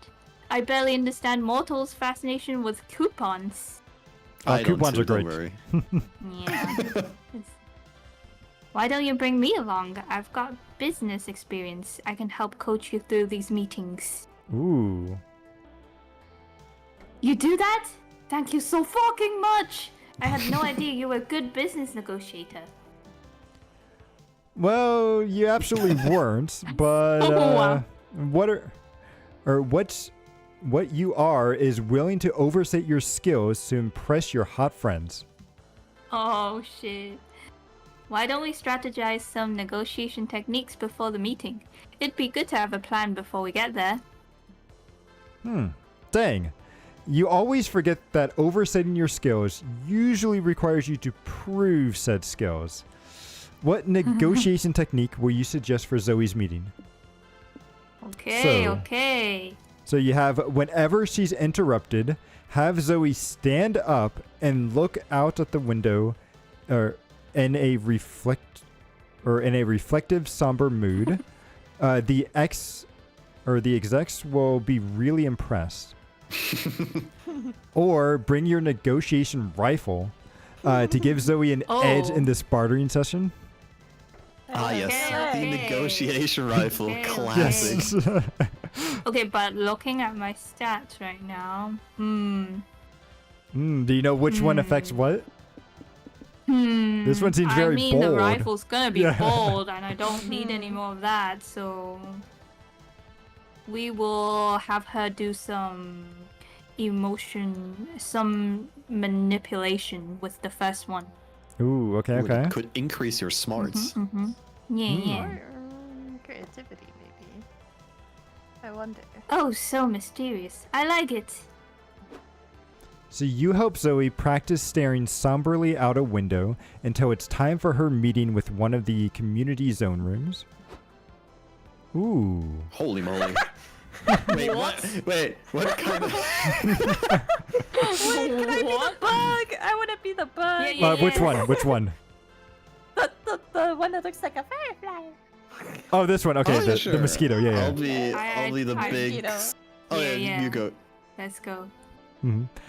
I barely understand mortals' fascination with coupons. I don't coupons too, are great. Don't worry. Yeah. Why don't you bring me along? I've got business experience. I can help coach you through these meetings. Ooh. You do that? Thank you so fucking much! I had no idea you were a good business negotiator. Well, you absolutely weren't, but Wow. what you are is willing to overstate your skills to impress your hot friends. Oh shit. Why don't we strategize some negotiation techniques before the meeting? It'd be good to have a plan before we get there. Dang. You always forget that overstating your skills usually requires you to prove said skills. What negotiation technique will you suggest for Zoe's meeting? Okay, So- okay. So you have, whenever she's interrupted, have Zoe stand up and look out at the window, or in a reflective, somber mood. The execs will be really impressed. or bring your negotiation rifle to give Zoe an edge in this bartering session. Yes. Okay, The okay. negotiation rifle. Okay, Classic. Yes. Okay, but looking at my stats right now, Do you know which one affects what? This one seems very I mean, bold. the rifle's gonna be Yeah. bold, and I don't need any more of that, so we will have her do some some manipulation with the first one. Ooh, okay, Ooh, okay. it could increase your smarts. Yeah. Or creativity, maybe. I wonder. Oh, so mysterious. I like it. So you help Zoe practice staring somberly out a window until it's time for her meeting with one of the community zone rooms. Ooh. Holy moly. Wait, what? Wait, what kind of... Wait, can I be the bug? I want to be the bug. Yeah, Which one? Which one? The one that looks like a firefly. Oh, this one. Okay, Oh, yeah, the sure. mosquito. Yeah, yeah. I'll be the I- big... Mosquito. Oh, Yeah, yeah, yeah. you go. Let's go.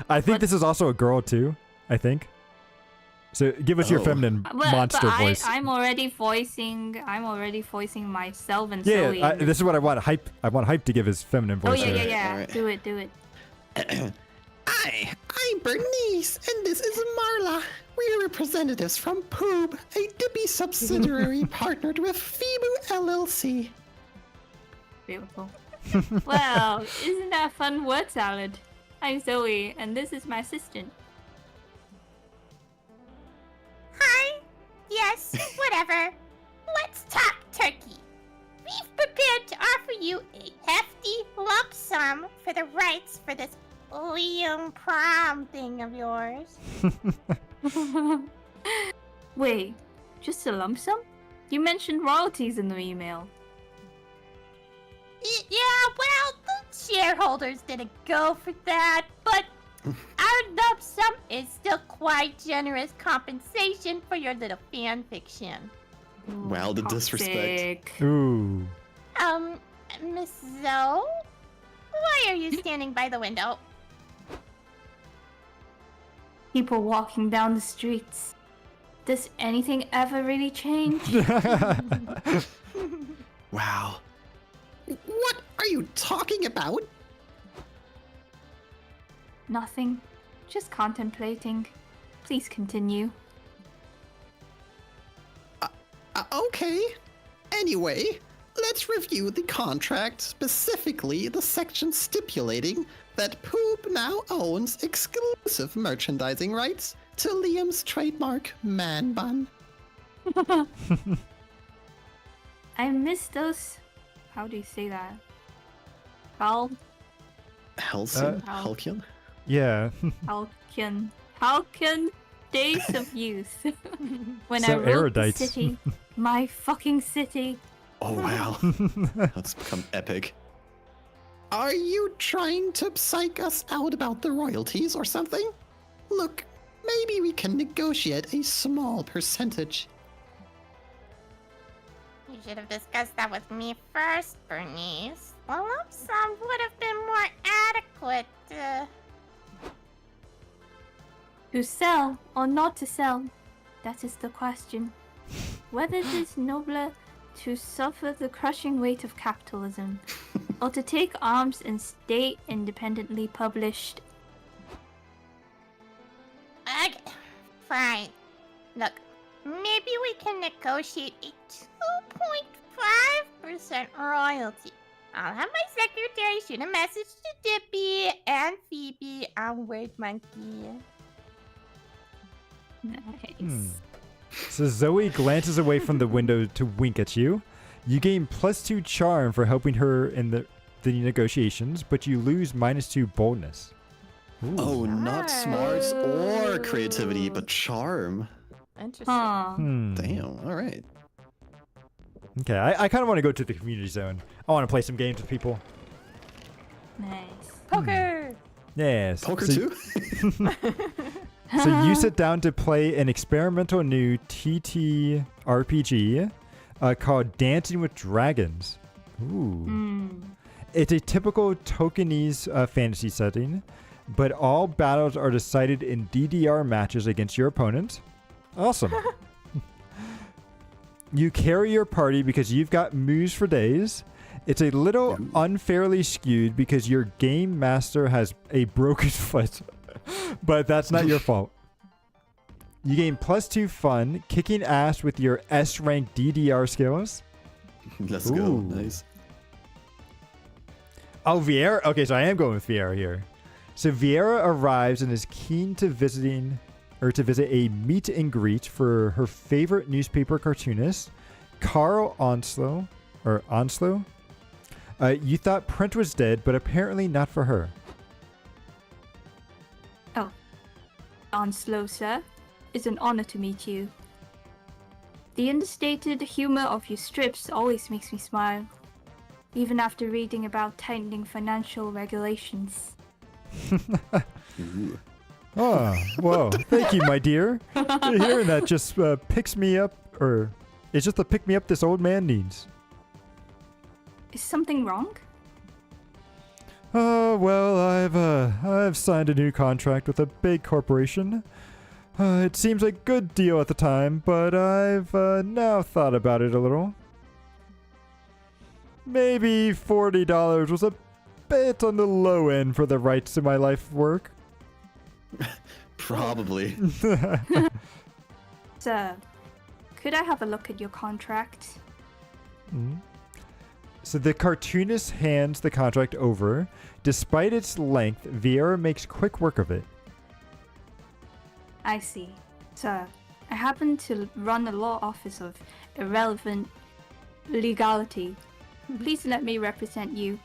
I think But- this is also a girl too. I think. So give us your Oh. feminine monster voice. I'm already voicing myself and Yeah, Zoe. this is what I want. Hype. I want Hype to give his feminine Oh voice. yeah, here. yeah, yeah. Alright. Do it. I'm Bernice, and this is Marla. We are representatives from Poob, a Dippy subsidiary partnered with Febu LLC. Beautiful. Well, isn't that a fun word salad? I'm Zoe, and this is my assistant. Hi. Yes, whatever. Let's talk turkey. We've prepared to offer you a hefty lump sum for the rights for this Liam Prom thing of yours. Wait, just a lump sum? You mentioned royalties in the email. Yeah, well, the shareholders didn't go for that, but our lump sum is still quite generous compensation for your little fan fiction. Wow, the disrespect. Toxic. Ooh. Miss Zoe? Why are you standing by the window? People walking down the streets. Does anything ever really change? Wow. What are you talking about? Nothing. Just contemplating. Please continue. Okay. Anyway, let's review the contract, specifically the section stipulating that Poop now owns exclusive merchandising rights to Liam's trademark man bun. I miss those. How do you say that? Halcyon? Yeah. Halcyon days of youth. When So I wrote erudite. the city, my fucking city. Oh, wow. That's become epic. Are you trying to psych us out about the royalties or something? Look, maybe we can negotiate a small percentage. You should have discussed that with me first, Bernice. The lump sum would have been more adequate. To sell or not to sell? That is the question. Whether it is nobler to suffer the crushing weight of capitalism, or to take arms and stay independently published. Okay, fine. Look, maybe we can negotiate a 2.5% royalty. I'll have my secretary shoot a message to Dippy and Phoebe on Word Monkey. Nice. So Zoe glances away from the window to wink at you. You gain +2 charm for helping her in the negotiations, but you lose -2 boldness. Ooh. Oh, not smarts or creativity, but charm. Interesting. Huh. Damn, alright. Okay, I kind of want to go to the community zone. I want to play some games with people. Nice. Poker. Yes. Poker so, too? So you sit down to play an experimental new TT RPG called Dancing with Dragons. Ooh. It's a typical Tokenese fantasy setting. but all battles are decided in DDR matches against your opponent. Awesome. You carry your party because you've got moves for days. It's a little unfairly skewed because your game master has a broken foot, but that's not your fault. You gain +2 fun, kicking ass with your S-rank DDR skills. Let's go. Ooh. Nice. Oh, Vieira. Okay, so I am going with Vieira here. So Vieira arrives and is keen to visit a meet and greet for her favorite newspaper cartoonist, Carl Onslow. You thought Print was dead, but apparently not for her. Oh. Onslow, sir. It's an honor to meet you. The understated humor of your strips always makes me smile, even after reading about tightening financial regulations. Ooh. Oh, whoa. Thank you, my dear. Hearing that just picks me up, or it's just the pick me up this old man needs. Is something wrong? Oh, well, I've signed a new contract with a big corporation. It seems like a good deal at the time, but I've now thought about it a little. Maybe $40 was a bit on the low end for the rights to my life work. Probably. Sir, could I have a look at your contract? Mm. So the cartoonist hands the contract over. Despite its length, Vieira makes quick work of it. I see. Sir, I happen to run a law office of irrelevant legality. Please let me represent you.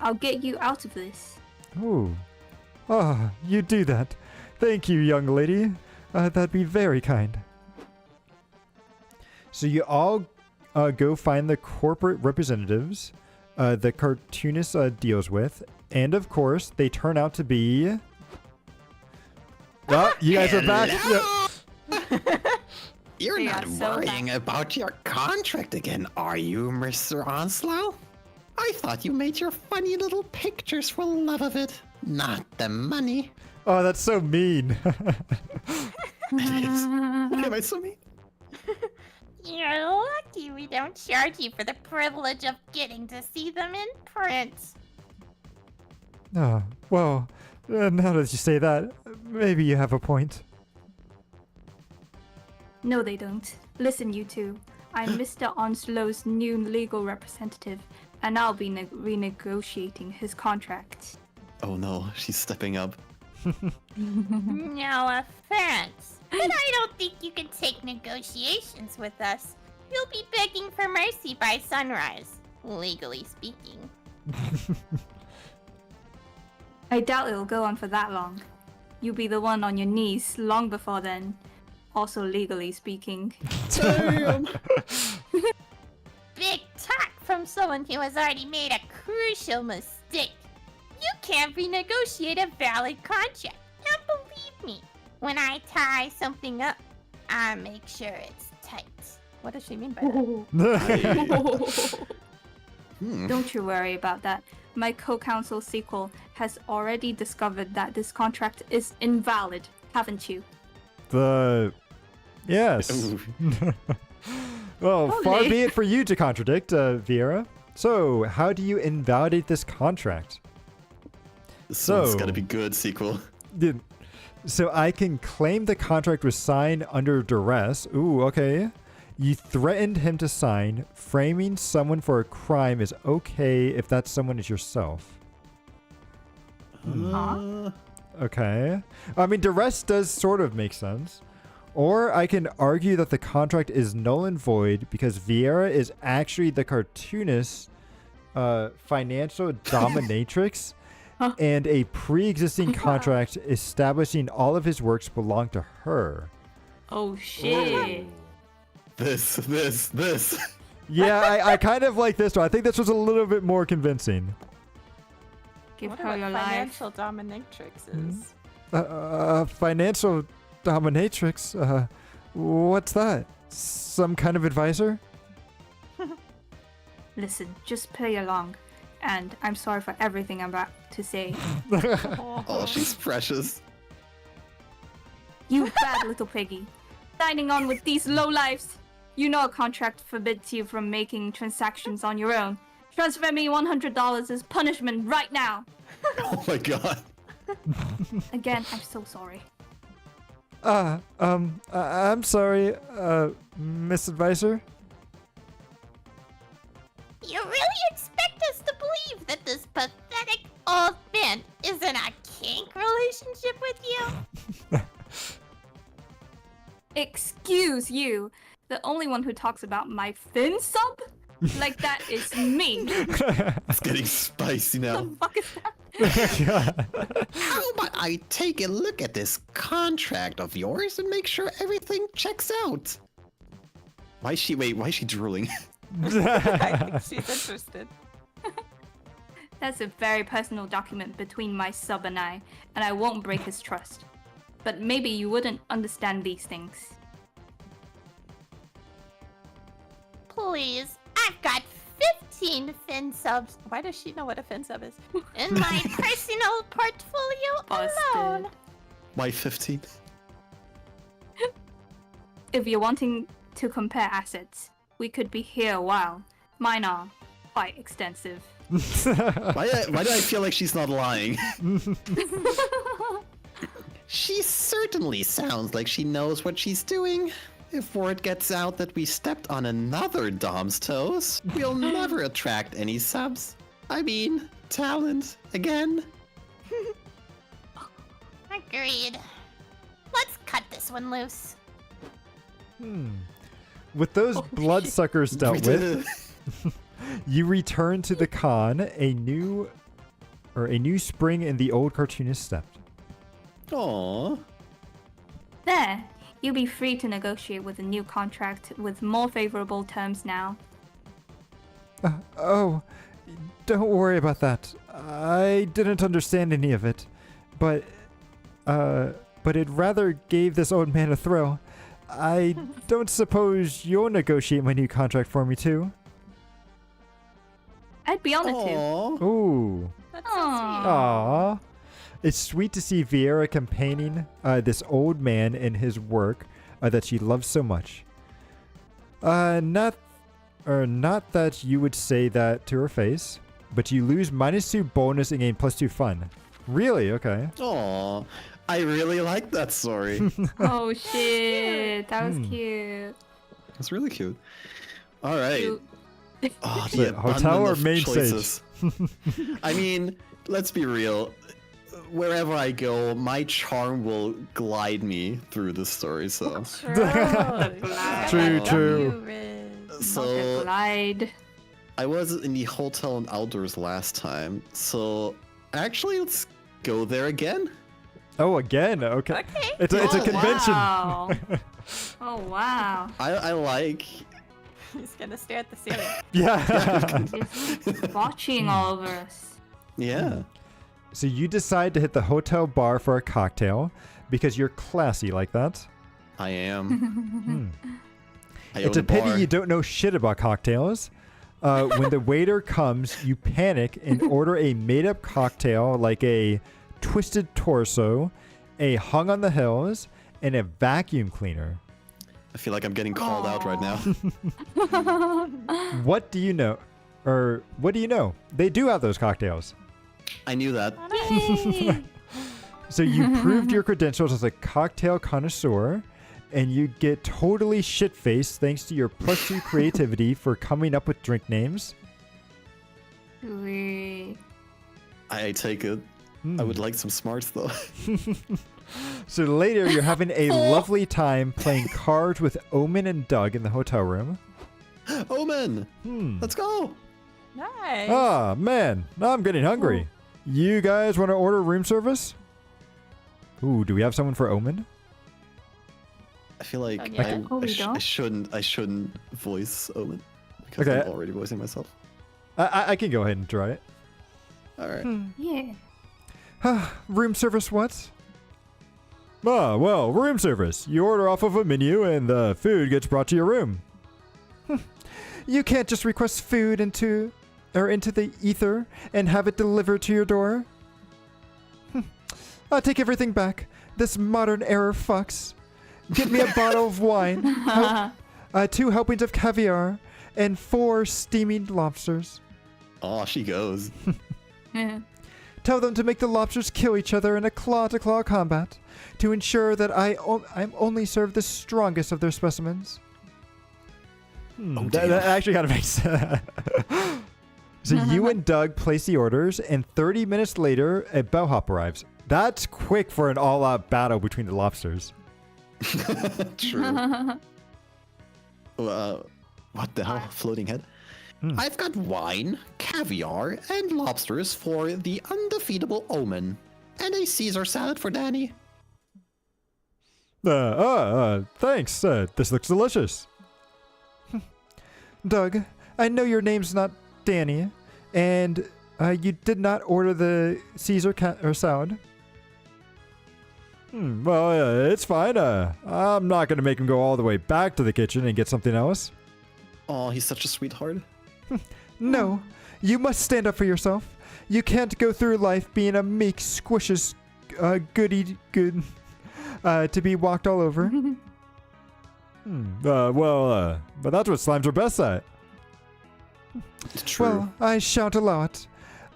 I'll get you out of this. Oh. Ah, you do that. Thank you, young lady. That'd be very kind. So you all go find the corporate representatives the cartoonist deals with. And of course, they turn out to be... Oh, you guys are back. Yep. You're They not are so worrying about your contract again, are you, Mr. Onslow? I thought you made your funny little pictures for the love of it, not the money. Oh, that's so mean. It is. Why am I so mean? You're lucky we don't charge you for the privilege of getting to see them in print. Oh, well, now that you say that, maybe you have a point. No, they don't. Listen, you two. I'm Mr. Onslow's new legal representative, and I'll be renegotiating his contract. Oh no, she's stepping up. No offense, but I don't think you can take negotiations with us. You'll be begging for mercy by sunrise, legally speaking. I doubt it'll go on for that long. You'll be the one on your knees long before then. Also legally speaking. Damn. Big talk from someone who has already made a crucial mistake. You can't renegotiate a valid contract. And believe me, when I tie something up, I make sure it's tight. What does she mean by that? Don't you worry about that. My co-counsel sequel has already discovered that this contract is invalid, haven't you? Yes. Ooh. Well, far Holy. be it for you to contradict, Vieira. So, how do you invalidate this contract? This one's So- gotta be good, sequel. So I can claim the contract was signed under duress. Ooh, okay. You threatened him to sign. Framing someone for a crime is okay if that someone is yourself. Okay. I mean, duress does sort of make sense. Or I can argue that the contract is null and void because Vieira is actually the cartoonist's financial dominatrix, and a pre-existing contract establishing all of his works belong to her. Oh shit. This. Yeah, I kind of like this one. I think this was a little bit more convincing. I Give wonder her what your life. financial dominatrix is. Financial dominatrix? What's that? Some kind of advisor? Listen, just play along. and I'm sorry for everything I'm about to say. Oh, she's precious. You bad little piggy. Signing on with these lowlifes. You know a contract forbids you from making transactions on your own. Transfer me $100 as punishment right now. Oh my god. Again, I'm so sorry. I'm sorry, Miss Advisor. You really expect us to believe that this pathetic old man is in a kink relationship with you? Excuse you. The only one who talks about my fin sub like that is me. It's getting spicy now. The fuck is that? How about I take a look at this contract of yours and make sure everything checks out? Why is she drooling? I think she's interested. That's a very personal document between my sub and I won't break his trust. But maybe you wouldn't understand these things. Please, I've got 15 fin subs Why does she know what a fin sub is? in my personal portfolio Busted. alone. Why 15? If you're wanting to compare assets, we could be here a while. Mine are quite extensive. Why do I feel like she's not lying? She certainly sounds like she knows what she's doing. If word gets out that we stepped on another Dom's toes, we'll never attract any subs. I mean, talent again. Agreed. Let's cut this one loose. With those Oh, bloodsuckers dealt We did with, it. you return to the con. A new spring in the old cartoonist stepped. Aww. There, you'll be free to negotiate with a new contract with more favorable terms now. Oh, don't worry about that. I didn't understand any of it, but it rather gave this old man a thrill. I don't suppose you'll negotiate my new contract for me too? I'd be honored to. Aww. Ooh. That's so Aw. Aww. It's sweet to see Vieira campaigning this old man in his work that she loves so much. Not that you would say that to her face, but you lose -2 bonus and gain +2 fun. Really? Okay. Aww. I really like that story. Oh shit, that was cute. It's really cute. All right. Cute. Oh, So, the hotel or abundant of main choices. I mean, let's be real. Wherever I go, my charm will glide me through the story. So, True, true. so Glide. I was in the hotel and outdoors last time. So, actually, let's go there again. Oh, again? Okay. Okay. It's a Oh, convention. Wow. Oh wow. I like. He's gonna stare at the ceiling. Yeah. Just watching all of us. Yeah. So you decide to hit the hotel bar for a cocktail because you're classy like that. I am. I It's own a pity bar. you don't know shit about cocktails. When the waiter comes, you panic and order a made-up cocktail like a twisted torso, a hung on the hills, and a vacuum cleaner. I feel like I'm getting called out right now. What do you know? Or what do you know? They do have those cocktails. I knew that. Yay. So you proved your credentials as a cocktail connoisseur, and you get totally shit-faced thanks to your +2 creativity for coming up with drink names. Sweet. I take it. I would like some smarts though. So later, you're having a lovely time playing cards with Omen and Doug in the hotel room. Omen, let's go. Nice. Ah, man, now I'm getting hungry. You guys want to order room service? Ooh, do we have someone for Omen? I feel like Yeah. I shouldn't voice Omen because Okay. I'm already voicing myself. I can go ahead and try it. All right. Yeah. Room service what? Ah, well, room service. You order off of a menu and the food gets brought to your room. You can't just request food into or into the ether and have it delivered to your door? I'll take everything back. This modern era fucks. Get me a bottle of wine, 2 helpings of caviar, and 4 steaming lobsters. Oh, she goes. Tell them to make the lobsters kill each other in a claw-to-claw combat to ensure that I'm only served the strongest of their specimens. That actually kind of makes sense. So you and Doug place the orders, and 30 minutes later, a bellhop arrives. That's quick for an all-out battle between the lobsters. True. What the hell? Floating head? I've got wine, caviar, and lobsters for the undefeatable Omen. And a Caesar salad for Danny. Thanks. This looks delicious. Doug, I know your name's not Danny, and you did not order the Caesar salad. Well, it's fine. I'm not going to make him go all the way back to the kitchen and get something else. Oh, he's such a sweetheart. No, you must stand up for yourself. You can't go through life being a meek, squishes, goody good, to be walked all over. But that's what slimes are best at. True. Well, I shan't allow it.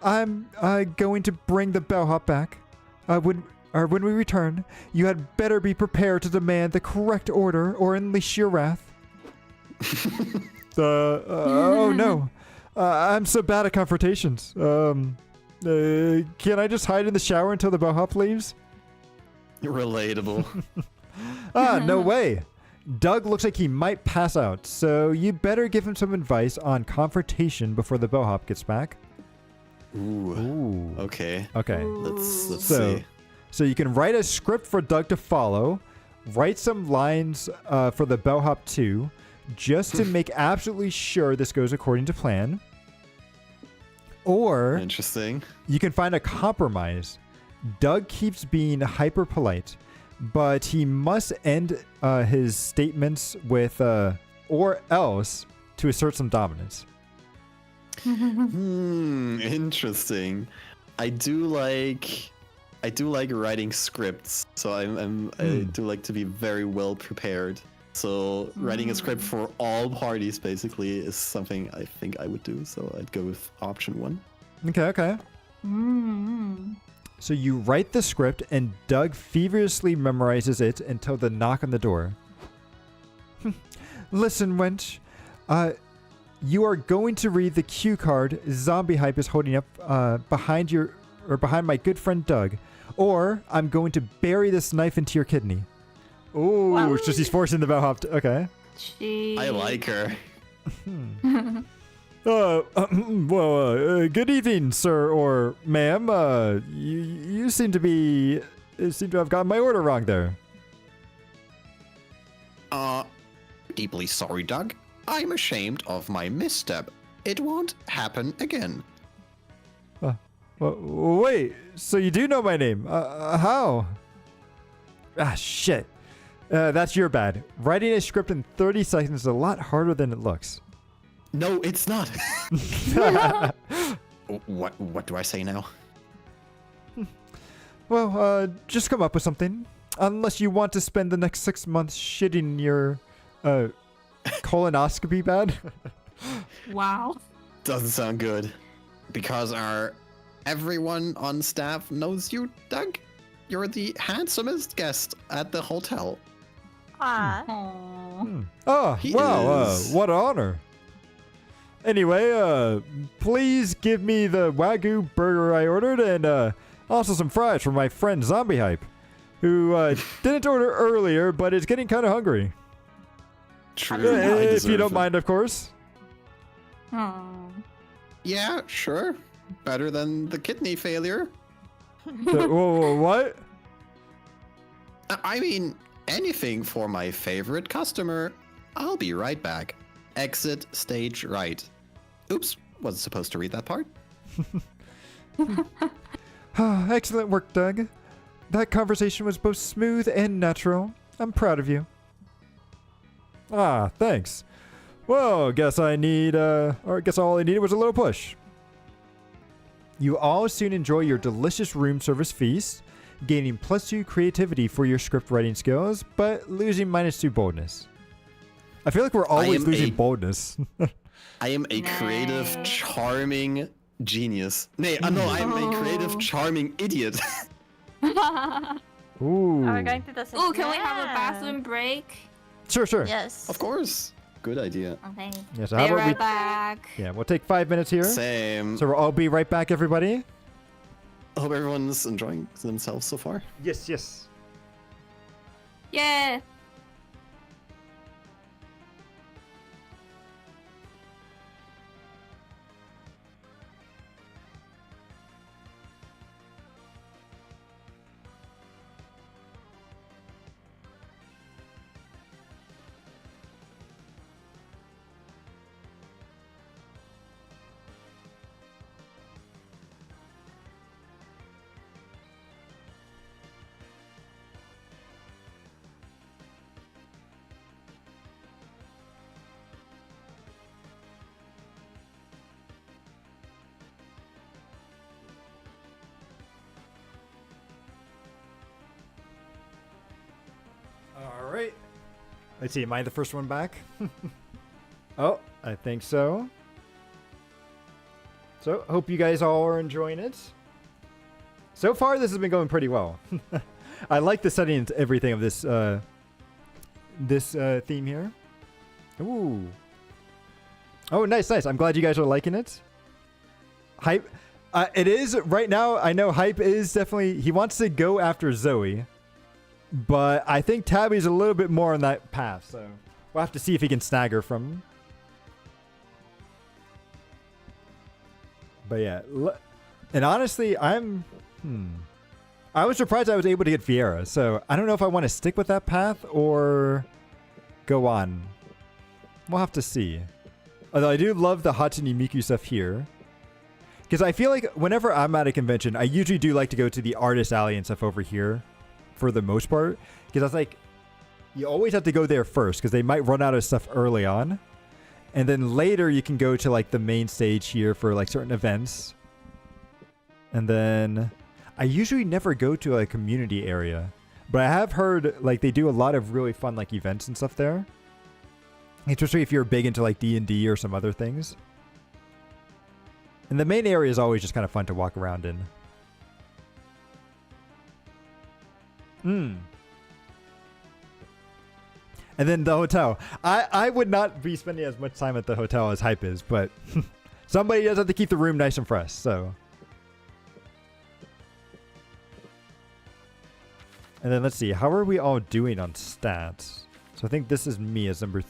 I'm going to bring the bellhop back. When we return, you had better be prepared to demand the correct order or unleash your wrath. Oh no. I'm so bad at confrontations. Can I just hide in the shower until the bellhop leaves? Relatable. No way. Doug looks like he might pass out, so you better give him some advice on confrontation before the bellhop gets back. Ooh. Okay. Okay. Let's see. So you can write a script for Doug to follow, write some lines for the bellhop too, just to make absolutely sure this goes according to plan. Or Interesting. you can find a compromise. Doug keeps being hyper polite, but he must end his statements with or else to assert some dominance. Interesting. I do like writing scripts, so I do like to be very well prepared. So writing a script for all parties basically is something I think I would do. So I'd go with option 1. Okay. So you write the script, and Doug feverishly memorizes it until the knock on the door. Listen, wench. You are going to read the cue card Zombie Hype is holding up behind my good friend Doug, or I'm going to bury this knife into your kidney. Oh, Wow. it's just he's forcing the bellhop to... Okay. Jeez. I like her. Good evening, sir or ma'am. You seem to have gotten my order wrong there. Deeply sorry, Doug. I'm ashamed of my misstep. It won't happen again. Wait, so you do know my name? How? Shit. That's your bad. Writing a script in 30 seconds is a lot harder than it looks. No, it's not. What do I say now? Well, just come up with something. Unless you want to spend the next 6 months shitting your colonoscopy bad. Wow. Doesn't sound good. Because everyone on staff knows you, Doug. You're the handsomest guest at the hotel. Aw. Aww. Oh, He wow, is. what an honor. Anyway, please give me the Wagyu burger I ordered and also some fries for my friend Zombie Hype, who didn't order earlier but is getting kind of hungry. True. If you don't mind, of course. Aww. Yeah, sure. Better than the kidney failure. Whoa, what? I mean, anything for my favorite customer. I'll be right back. Exit stage right. Oops, wasn't supposed to read that part. Excellent work, Doug. That conversation was both smooth and natural. I'm proud of you. Thanks. Well, guess all I needed was a little push. You all soon enjoy your delicious room service feast, gaining +2 creativity for your script writing skills, but losing -2 boldness. I feel like we're always losing boldness. I am a creative, charming genius. No, I'm a creative, charming idiot. Ooh. Are we going through this again? Ooh, can we have a bathroom break? Sure. Yes. Of course. Good idea. Okay. Yeah, so how Be about right back. Yeah, we'll take 5 minutes here. Same. So we'll all be right back, everybody. I hope everyone's enjoying themselves so far. Yes. Yeah. All right. Let's see. Am I the first one back? Oh, I think so. So, hope you guys all are enjoying it. So far, this has been going pretty well. I like the setting and everything of this theme here. Ooh. Oh, nice. I'm glad you guys are liking it. Hype. It is right now. I know Hype is definitely. He wants to go after Zoe. But I think Tabby's a little bit more on that path, so we'll have to see if he can snag her from him. But yeah, and honestly, I was surprised I was able to get Fiera, so I don't know if I want to stick with that path or go on. We'll have to see. Although I do love the Hatsune Miku stuff here. Because I feel like whenever I'm at a convention, I usually do like to go to the Artist Alley and stuff over here. For the most part, because I was like, you always have to go there first because they might run out of stuff early on, and then later you can go to like the main stage here for like certain events. And then I usually never go to a community area, but I have heard like they do a lot of really fun like events and stuff there, especially if you're big into like D&D or some other things. And the main area is always just kind of fun to walk around in. And then the hotel. I would not be spending as much time at the hotel as Hype is, but somebody does have to keep the room nice and fresh, so. And then let's see, how are we all doing on stats? So I think this is me as number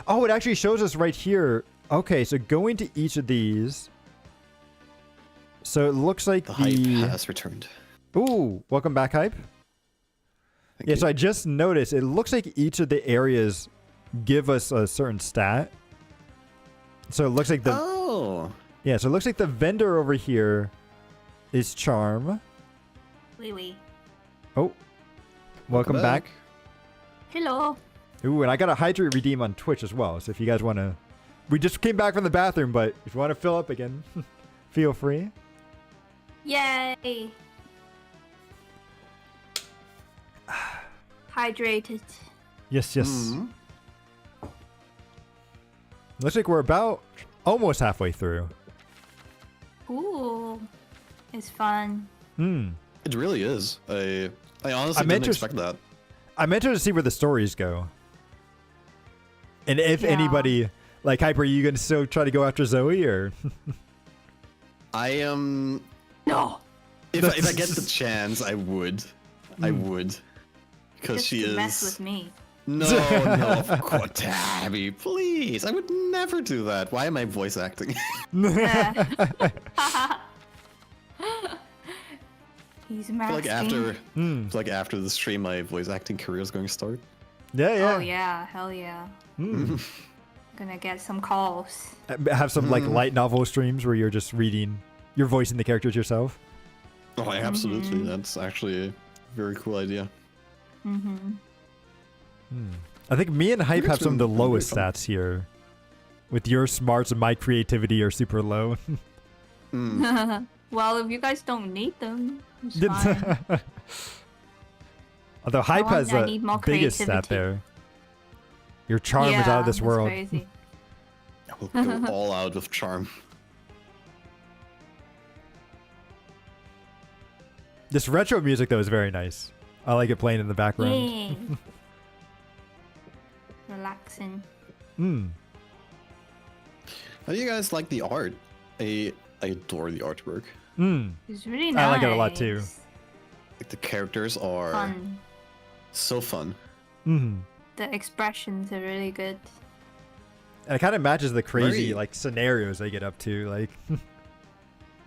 oh, it actually shows us right here. Okay, so going to each of these. So it looks like the Hype has returned. Ooh, welcome back, Hype. Thank Yeah, you. so I just noticed it looks like each of the areas give us a certain stat. So it looks like the Oh. yeah, so it looks like the vendor over here is charm. Wee. Oh, welcome back. Hello. Ooh, and I got a hydrate redeem on Twitch as well. So if you guys want to, we just came back from the bathroom, but if you want to fill up again, feel free. Yay. Hydrated. Yes. Mhm. Looks like we're about almost halfway through. Ooh. It's fun. It really is. I honestly I'm didn't expect that. I'm interested to see where the stories go. And if anybody, like Hyper, are you going to still try to go after Zoe or? I am. No. If I get the chance, I would. I would. Because Just she to is. mess with me. No, of course, Tabby, please. I would never do that. Why am I voice acting? He's I feel masking. like after, after the stream, my voice acting career is going to start. Yeah. Oh yeah, hell yeah. Gonna get some calls. Have some like light novel streams where you're just reading, you're voicing the characters yourself. Oh, absolutely. That's actually a very cool idea. I think me and Hype have some of the Very lowest fun. stats here. With your smarts and my creativity are super low. Well, if you guys don't need them, it's fine. Although hype has I the need more biggest stat creativity. there. Your charm is out of this that's world. Crazy. We'll go all out with charm. This retro music though is very nice. I like it playing in the background. Yay. Relaxing. Hmm. How do you guys like the art? I adore the artwork. Hmm. It's really nice. I like it a lot too. Like the characters are Fun. so fun. Hmm. The expressions are really good. And it kind of matches the crazy Very- like scenarios they get up to. Like.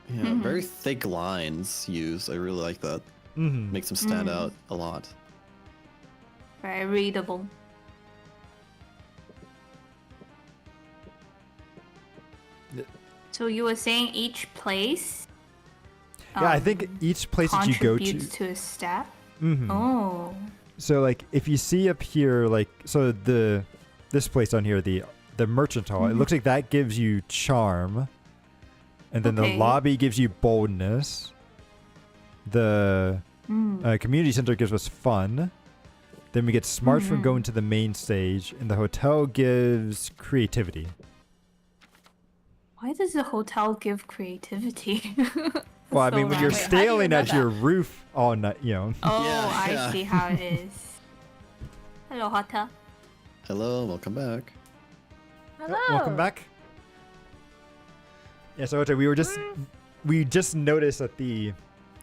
Yeah, very thick lines used. I really like that. Hmm. Makes them stand out a lot. Very readable. So you were saying each place? Yeah, I think each place that you go to. contributes to a stat. Mhm. Oh. So like if you see up here like so this place on here the merchant hall, it looks like that gives you charm. And then the Okay. lobby gives you boldness. The Mm. community center gives us fun. Then we get smarts from Mhm. going to the main stage, and the hotel gives creativity. Why does the hotel give creativity? Well, I So mean, when you're random. Wait, how do you staring know at that? your roof all night, you know. Oh, Yeah, I yeah. see how it is. Hello, Hota. Hello, welcome back. Hello. Welcome back. Yeah, so Hota, we just noticed that the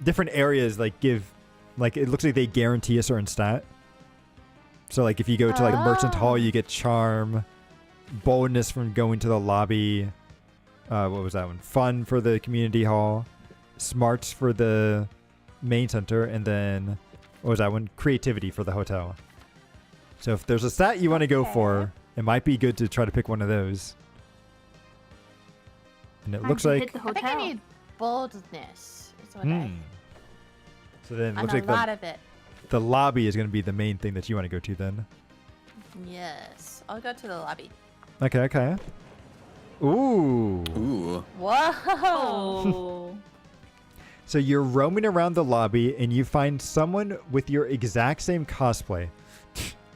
different areas like give like it looks like they guarantee a certain stat. So like if you go to like the merchant hall, you get charm, boldness from going to the lobby. What was that one? Fun for the community hall, smarts for the main center, and then what was that one? Creativity for the hotel. So if there's a stat you want to go Okay. for, it might be good to try to pick one of those. And it Time looks to like hit the I think I hotel. need boldness. Is what Hmm. So then it I. looks And like a lot of it. the lobby is going to be the main thing that you want to go to then. Yes. I'll go to the lobby. Okay, okay. Ooh. Ooh. Whoa. Oh. So you're roaming around the lobby and you find someone with your exact same cosplay.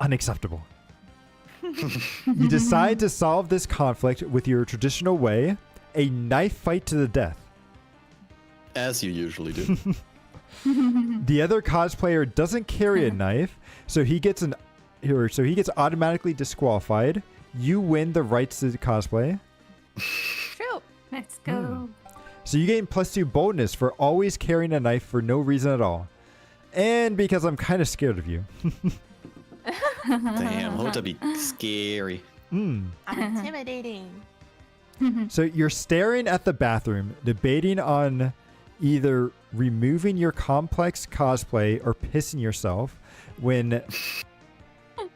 Unacceptable. You decide to solve this conflict with your traditional way, a knife fight to the death. As you usually do. The other cosplayer doesn't carry a knife, so he gets automatically disqualified. You win the rights to cosplay. True. Let's go. So you gain +2 boldness for always carrying a knife for no reason at all. And because I'm kind of scared of you. Damn, Hota be scary. I'm intimidating. So you're staring at the bathroom, debating on either removing your complex cosplay or pissing yourself when...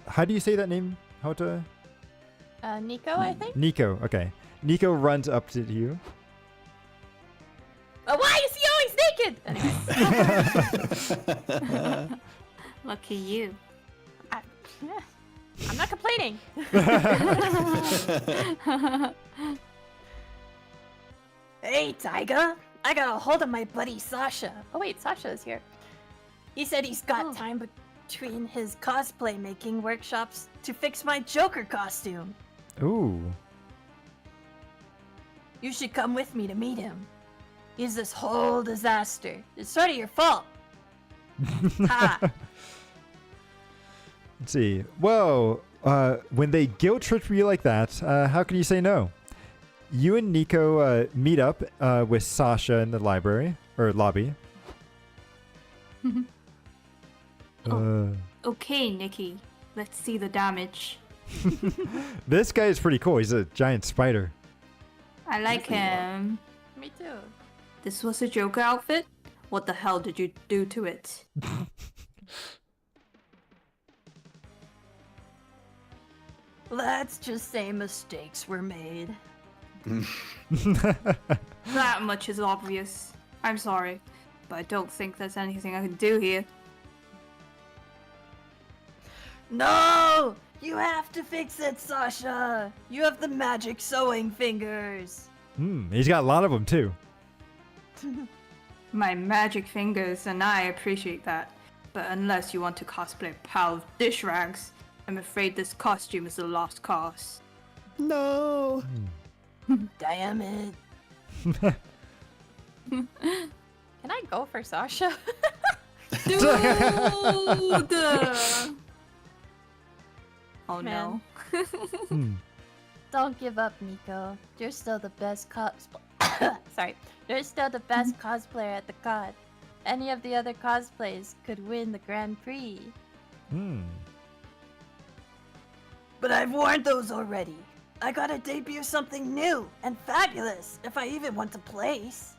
How do you say that name, Hota? Nico, I think. Nico, okay. Nico runs up to you. Why is he always naked? Anyway. Lucky you. I'm not complaining. Hey, Tyga. I got a hold of my buddy Sasha. Oh, wait, Sasha is here. He said he's got time between his cosplay making workshops to fix my Joker costume. Ooh. You should come with me to meet him. He's this whole disaster. It's sort of your fault. Ha! Let's see. Whoa. When they guilt trip you like that, how can you say no? You and Nico meet up with Sasha in the library or lobby. Okay, Nikki. Let's see the damage. This guy is pretty cool. He's a giant spider. I like him. Me too. This was a Joker outfit? What the hell did you do to it? Let's just say mistakes were made. That much is obvious. I'm sorry, but I don't think there's anything I can do here. No! You have to fix it, Sasha! You have the magic sewing fingers! He's got a lot of them too. My magic fingers, and I appreciate that. But unless you want to cosplay a pile of dish rags, I'm afraid this costume is a lost cause. No. Damn it. Can I go for Sasha? Dude! Oh Man. no. Don't give up, Nico. You're still the best Sorry. You're still the best cosplayer at the con. Any of the other cosplays could win the Grand Prix. But I've worn those already. I gotta debut something new and fabulous if I even want to place.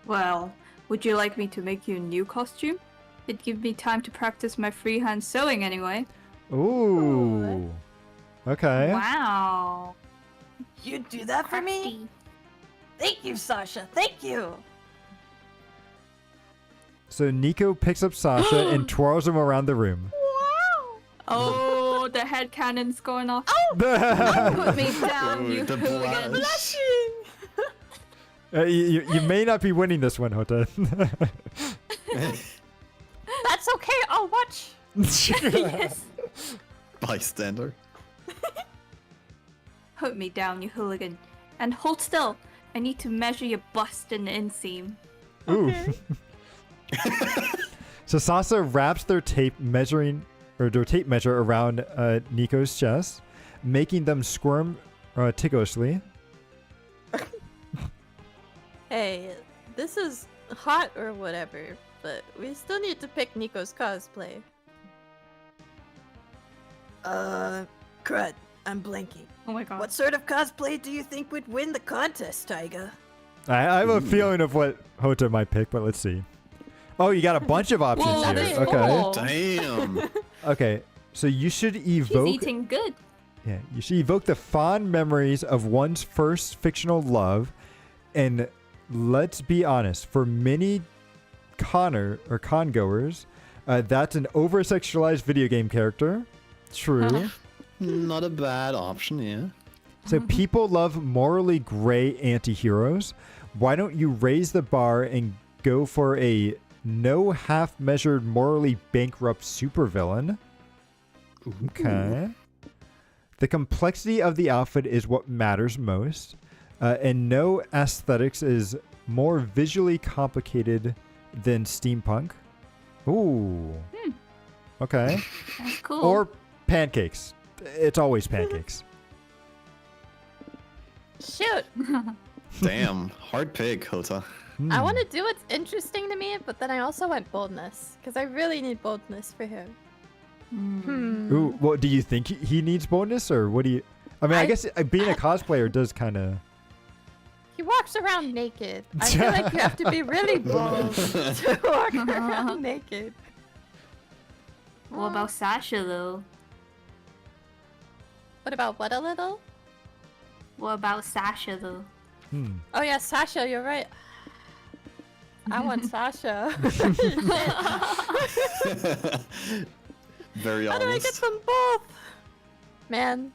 Well, would you like me to make you a new costume? It'd give me time to practice my freehand sewing anyway. Ooh. Okay. Wow. You'd do that for me? Crafty. Thank you, Sasha. Thank you. So Nico picks up Sasha and twirls him around the room. Oh, the head cannon's going off. Put me down, you The hooligan. blush. You may not be winning this one, Hota. That's okay, I'll watch. Yes. Bystander. Put me down, you hooligan. And hold still. I need to measure your bust and inseam. Ooh. So Sasha wraps their tape measure around Nico's chest, making them squirm ticklishly. Hey, this is hot or whatever, but we still need to pick Nico's cosplay. Crud. I'm blanking. Oh my god. What sort of cosplay do you think would win the contest, Taiga? I have a feeling of what Hota might pick, but let's see. Oh, you got a bunch of options Whoa, here. that's Okay. cool. Damn. Okay. So you should He's evoke. eating good. Yeah, you should evoke the fond memories of one's first fictional love, and let's be honest, for many con-goers, that's an over-sexualized video game character. True. Not a bad option, yeah. So people love morally gray anti-heroes. Why don't you raise the bar and go for a no half-measured, morally bankrupt supervillain? Okay. The complexity of the outfit is what matters most, and no aesthetics is more visually complicated than steampunk. Ooh. Okay. That's cool. Or pancakes. It's always pancakes. Shoot! Damn. Hard pick, Hota. I want to do what's interesting to me, but then I also want boldness, because I really need boldness for him. Ooh, well, do you think he needs boldness, or what do you... I mean, I guess being a cosplayer does kind of... He walks around naked. I feel like you have to be really bold to walk around naked. What about Sasha though? What about what a little? What about Sasha though? Oh yeah, Sasha, you're right. I want Sasha. Very How do I get honest. them both? Man,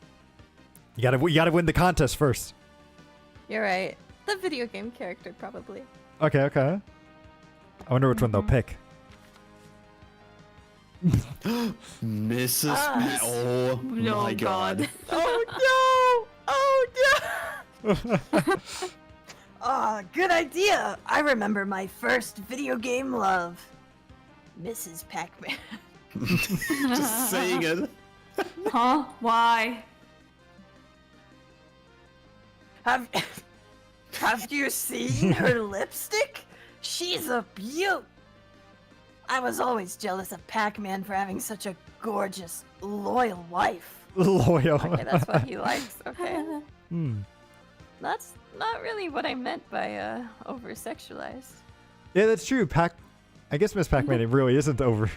You gotta win the contest first. you're right. The video game character, probably. Okay, okay. I wonder which one they'll pick. Mrs. Ah. Oh No, my god. Oh no! Oh no! Ah, good idea! I remember my first video game love. Mrs. Pac-Man. Just saying it. Huh? Why? Have you seen her lipstick? She's a beaut. I was always jealous of Pac-Man for having such a gorgeous, loyal wife. Loyal. Okay, that's what he likes. Okay. Hmm. That's not really what I meant by over-sexualized. Yeah, that's true. I guess Miss Pac-Man it really isn't over.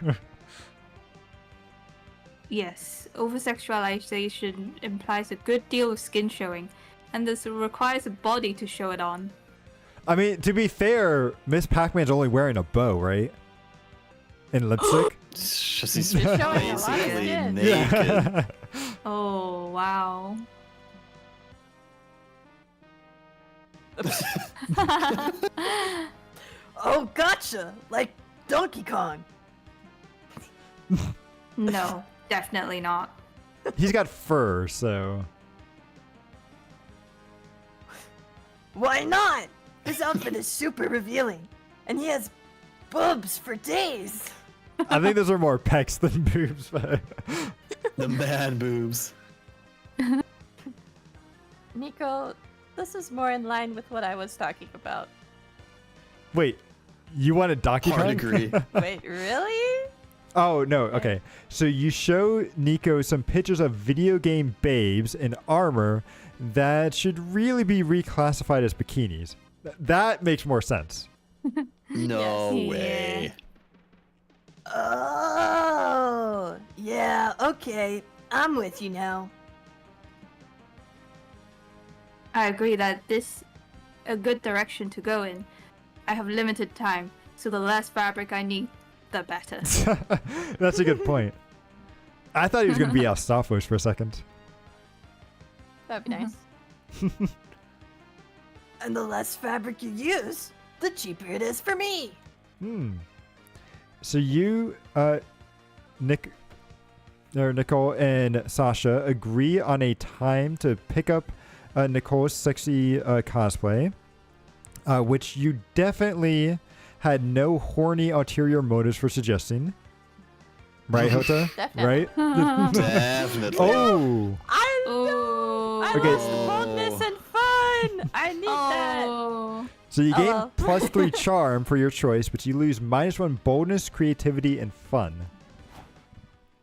Yes, over-sexualization implies a good deal of skin showing, and this requires a body to show it on. I mean, to be fair, Miss Pac-Man's only wearing a bow, right? And lipstick. She's showing a lot of basically skin. naked. Oh, wow. Oh, gotcha! Like Donkey Kong. No, definitely not. He's got fur, so. Why not? His outfit is super revealing, and he has boobs for days. I think those are more pecs than boobs, but. The man boobs. Nico, this is more in line with what I was talking about. Wait, you want a Donkey Hard Kong? agree. Wait, really? Oh, no. Okay. So you show Nico some pictures of video game babes in armor that should really be reclassified as bikinis. That makes more sense. No Yes. way. Oh, yeah, okay. I'm with you now. I agree that this a good direction to go in. I have limited time, so the less fabric I need, the better. That's a good point. I thought he was going to be Alstafos for a second. That'd be nice. And the less fabric you use, the cheaper it is for me. So you, Nicole and Sasha agree on a time to pick up Nicole's sexy cosplay, which you definitely had no horny ulterior motives for suggesting. Right, Hota? Definitely. Right? Definitely. Oh! I know! Oh. I Okay. lost boldness and fun! I need that! Oh. So you gain well. +3 charm for your choice, but you lose -1 boldness, creativity, and fun.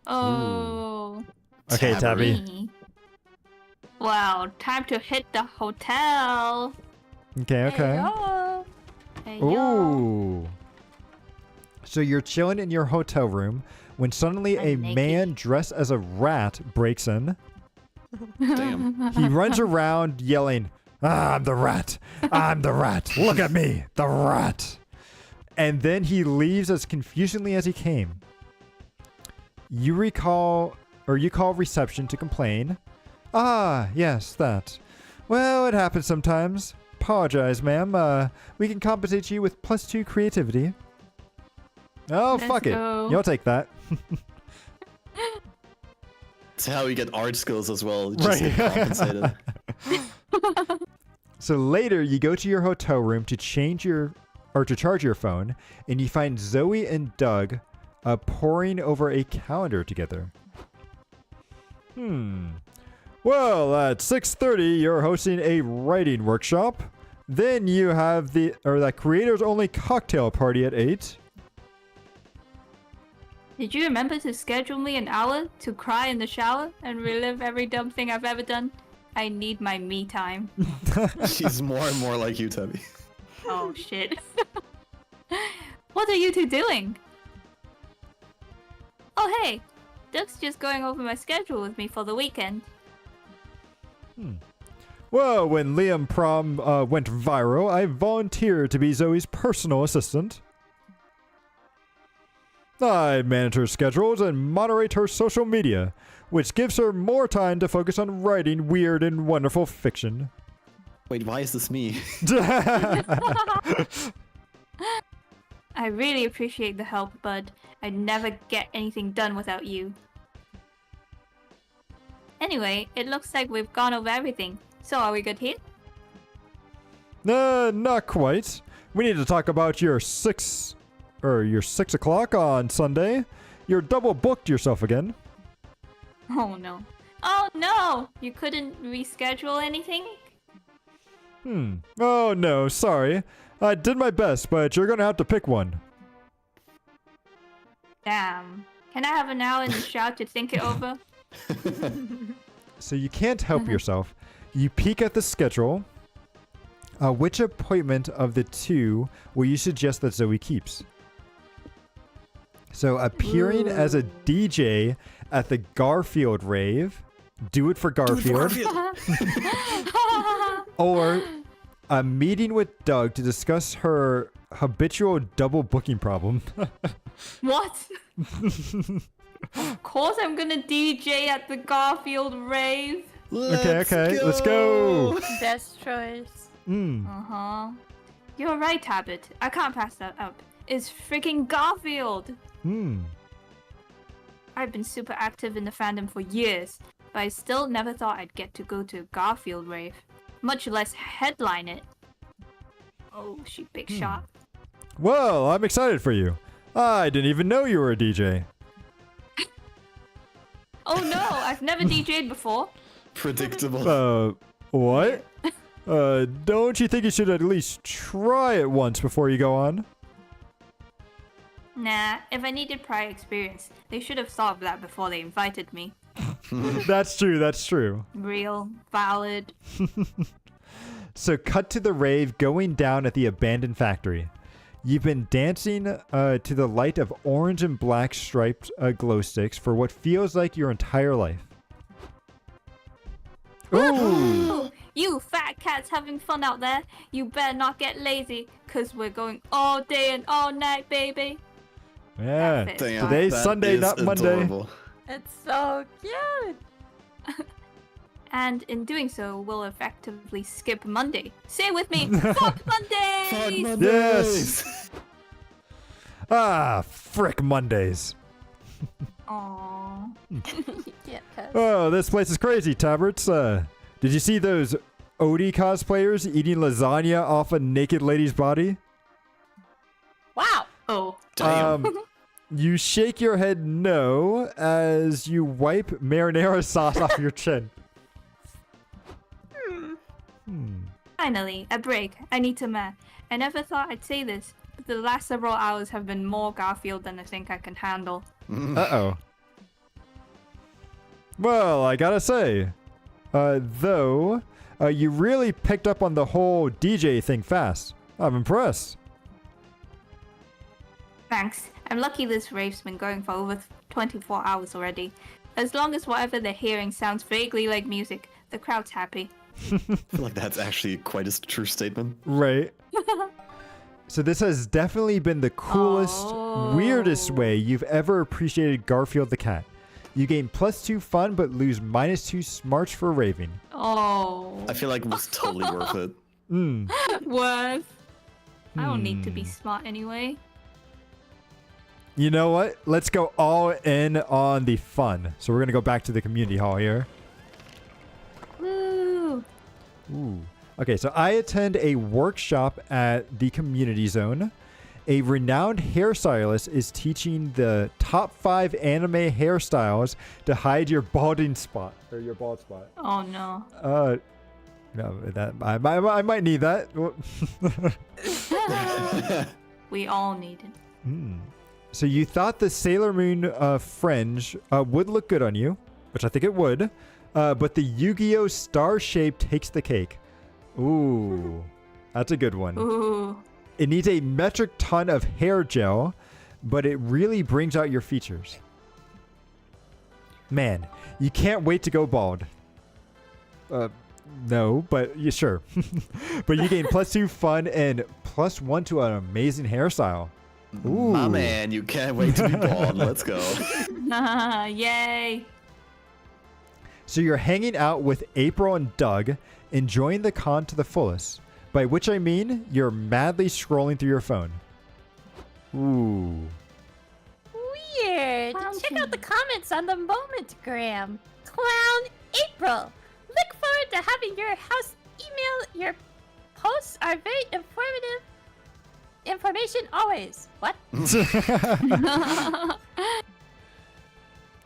Oh. Okay, Tabby. Me. Wow, time to hit the hotel. Okay, okay. Hey, yo. Hey, yo. Ooh. So you're chilling in your hotel room when suddenly a I'm naked. man dressed as a rat breaks in. Damn. He runs around yelling, "I'm the rat! I'm the rat! Look at me! The rat!" And then he leaves as confusingly as he came. You call reception to complain. "Ah, yes, that. Well, it happens sometimes. Apologize, ma'am. We can compensate you with +2 creativity." Oh, Let's fuck it. go. You'll take that. That's how you get art skills as well. Just Right. get compensated. So later, you go to your hotel room to charge your phone, and you find Zoe and Doug poring over a calendar together. Well, at 6:30, you're hosting a writing workshop. Then you have that creators only cocktail party at 8. Did you remember to schedule me an hour to cry in the shower and relive every dumb thing I've ever done? I need my me time. She's more and more like you, Tabby. Oh shit. What are you two doing? Oh hey, Doug's just going over my schedule with me for the weekend. Well, when Liam Prom went viral, I volunteered to be Zoe's personal assistant. I manage her schedules and moderate her social media, which gives her more time to focus on writing weird and wonderful fiction. Wait, why is this me? I really appreciate the help, bud. I'd never get anything done without you. Anyway, it looks like we've gone over everything. So are we good here? Not quite. We need to talk about your 6 o'clock on Sunday. You're double booked yourself again. Oh no. Oh no! You couldn't reschedule anything? Oh no, sorry. I did my best, but you're gonna have to pick one. Damn. Can I have an hour in the shower to think it over? So you can't help yourself. You peek at the schedule. Which appointment of the two will you suggest that Zoe keeps? So appearing as a DJ at the Garfield rave. Do it for Garfield. Or a meeting with Doug to discuss her habitual double booking problem. What? Of course I'm gonna DJ at the Garfield rave. Okay, let's go. Best choice. Uh-huh. You're right, Tabbit. I can't pass that up. It's freaking Garfield! I've been super active in the fandom for years, but I still never thought I'd get to go to a Garfield rave, much less headline it. Oh, she big shot. Well, I'm excited for you. I didn't even know you were a DJ. Oh no, I've never DJ'd before. Predictable. What? Don't you think you should at least try it once before you go on? Nah, if I needed prior experience, they should have thought of that before they invited me. That's true. Real, valid. So cut to the rave going down at the abandoned factory. You've been dancing to the light of orange and black striped glow sticks for what feels like your entire life. Ooh! You fat cats having fun out there, you better not get lazy, cause we're going all day and all night, baby. Yeah, That's it. Damn, today's that Sunday, is not Monday. adorable. It's so cute. And in doing so, we'll effectively skip Monday. Say it with me, fuck Mondays! Fuck Mondays! Yes! Ah, frick Mondays. Aww. Yeah, cuz. Oh, this place is crazy, Taberts. Did you see those Odie cosplayers eating lasagna off a naked lady's body? Wow. Oh. Damn. You shake your head no as you wipe marinara sauce off your chin. Finally, a break. I need to math. I never thought I'd say this, but the last several hours have been more Garfield than I think I can handle. Uh-oh. Well, I gotta say, though, you really picked up on the whole DJ thing fast. I'm impressed. Thanks. I'm lucky this rave's been going for over 24 hours already. As long as whatever they're hearing sounds vaguely like music, the crowd's happy. I feel like that's actually quite a true statement. Right. So this has definitely been the coolest, weirdest way you've ever appreciated Garfield the cat. You gain +2 fun, but lose -2 smarts for raving. Oh. I feel like it was totally worth it. Worth. I don't need to be smart anyway. You know what? Let's go all in on the fun. So we're going to go back to the community hall here. Woo. Ooh. Okay, so I attend a workshop at the community zone. A renowned hairstylist is teaching the top 5 anime hairstyles to hide your balding spot or your bald spot. Oh no. No, that I might need that. We all need it. So you thought the Sailor Moon fringe would look good on you, which I think it would, but the Yu-Gi-Oh! Star shape takes the cake. Ooh, that's a good one. Ooh. It needs a metric ton of hair gel, but it really brings out your features. Man, you can't wait to go bald. No, but yeah, sure. But you gain +2 fun and +1 to an amazing hairstyle. Ooh. My man, you can't wait to be bald. Let's go. Yay. So you're hanging out with April and Doug, enjoying the con to the fullest. By which I mean, you're madly scrolling through your phone. Ooh. Weird. Check out the comments on the Momentgram. Clown April. Look forward to having your house email. Your posts are very informative. Information always. What?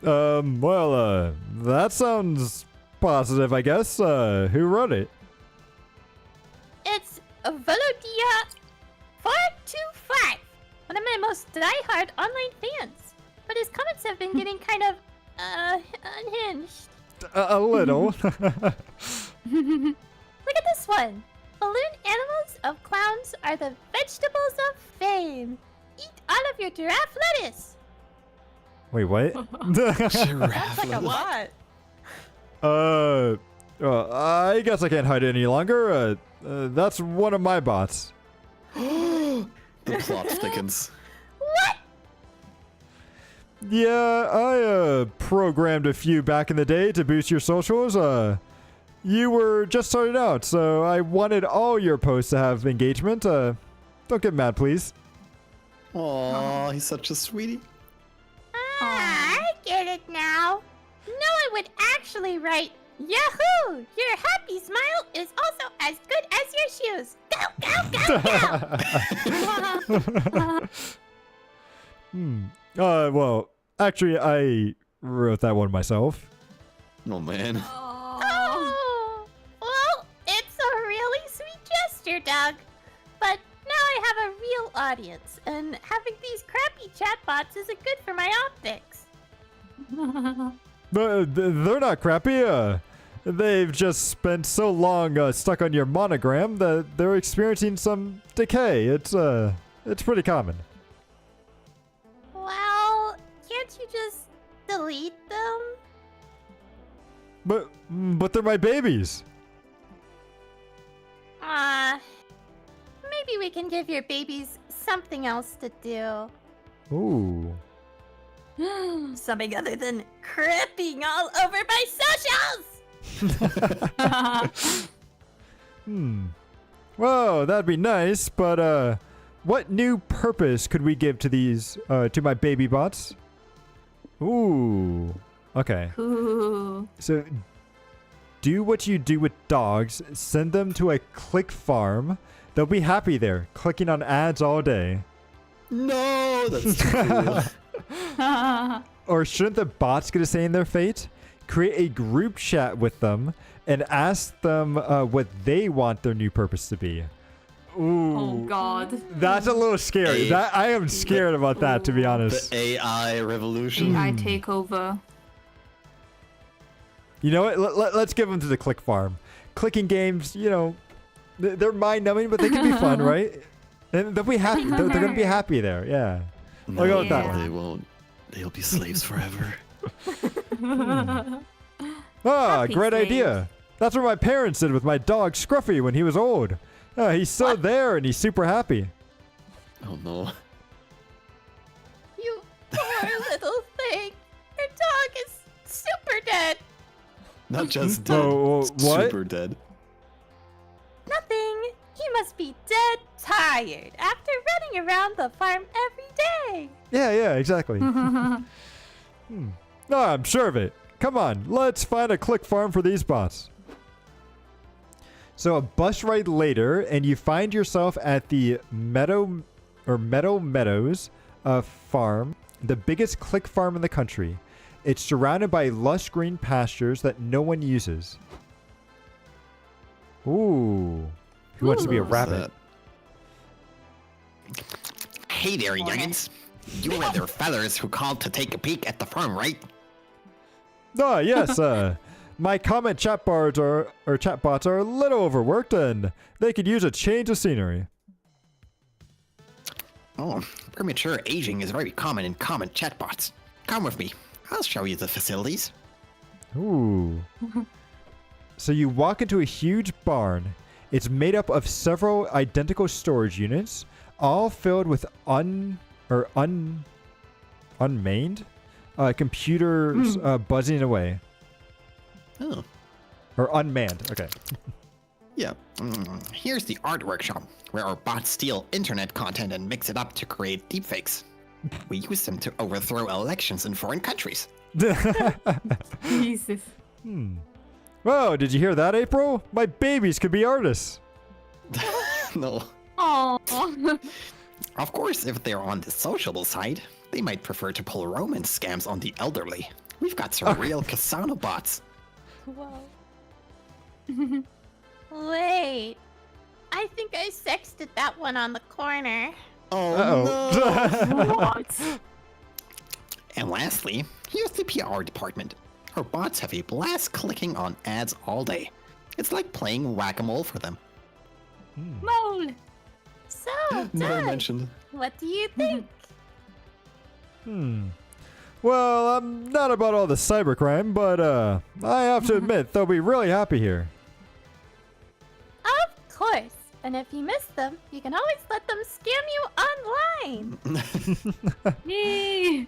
Well, that sounds positive, I guess. Who wrote it? It's Volodia 425, one of my most diehard online fans. But his comments have been getting kind of unhinged. A little. Look at this one. Balloon animals of clowns are the vegetables of fame. Eat all of your giraffe lettuce. Wait, what? Giraffe Like a lot. I guess I can't hide it any longer. That's one of my bots. The plot thickens. What? Yeah, I programmed a few back in the day to boost your socials. you were just starting out, so I wanted all your posts to have engagement. Don't get mad, please. Aw, he's such a sweetie. Ah, I get it now. No one would actually write, Yahoo! Your happy smile is also as good as your shoes. Go, go, go, go! Well, actually, I wrote that one myself. Oh man. Oh, well, it's a really sweet gesture, Doug. But now I have a real audience, and having these crappy chatbots isn't good for my optics. But they're not crappy. They've just spent so long stuck on your monogram that they're experiencing some decay. It's pretty common. Well, can't you just delete them? But they're my babies. Maybe we can give your babies something else to do. Ooh. Something other than cripping all over my socials! Well, that'd be nice, but what new purpose could we give to these to my baby bots? Ooh. Okay. Ooh. So do what you do with dogs. Send them to a click farm. They'll be happy there, clicking on ads all day. No, that's too cool. Or shouldn't the bots get a say in their fate? Create a group chat with them and ask them what they want their new purpose to be. Ooh. Oh God. That's a little scary. I am scared about that, to be honest. The AI revolution. AI takeover. You know what? Let's give them to the click farm. Clicking games, you know, they're mind-numbing, but they can be fun, right? And they'll be happy. They're going to be happy there. Yeah. I'll go with that one. They won't. They'll be slaves forever. Happy Great slaves. idea. That's what my parents did with my dog Scruffy when he was old. He's still there and he's super happy. Oh no. You poor little thing. Your dog is super dead. Not just dead. What? Super dead. Nothing. He must be dead tired after running around the farm every day. Yeah, exactly. No, I'm sure of it. Come on, let's find a click farm for these bots. So a bus ride later, and you find yourself at the Meadow Meadows farm, the biggest click farm in the country. It's surrounded by lush green pastures that no one uses. Ooh. Who wants to be a rabbit? Hey there, youngins. You were their fellas who called to take a peek at the farm, right? Ah, yes. My comment chatbots are a little overworked, and they could use a change of scenery. Oh, premature aging is very common in common chatbots. Come with me. I'll show you the facilities. Ooh. So you walk into a huge barn. It's made up of several identical storage units, all filled with unmanned computers buzzing away. Oh. Or unmanned. Okay. Yeah. Here's the art workshop, where our bots steal internet content and mix it up to create deepfakes. We use them to overthrow elections in foreign countries. Jesus. Whoa, did you hear that, April? My babies could be artists. No. Oh. Of course, if they're on the sociable side, they might prefer to pull romance scams on the elderly. We've got some real Kasano bots. Whoa. Wait. I think I sexted that one on the corner. Uh-oh. What? And lastly, here's the PR department. Our bots have a blast clicking on ads all day. It's like playing whack-a-mole for them. Mole. So, Never Doug, mentioned. what do you think? Well, I'm not about all the cybercrime, but I have to admit they'll be really happy here. Of course. And if you miss them, you can always let them scam you online. Yay.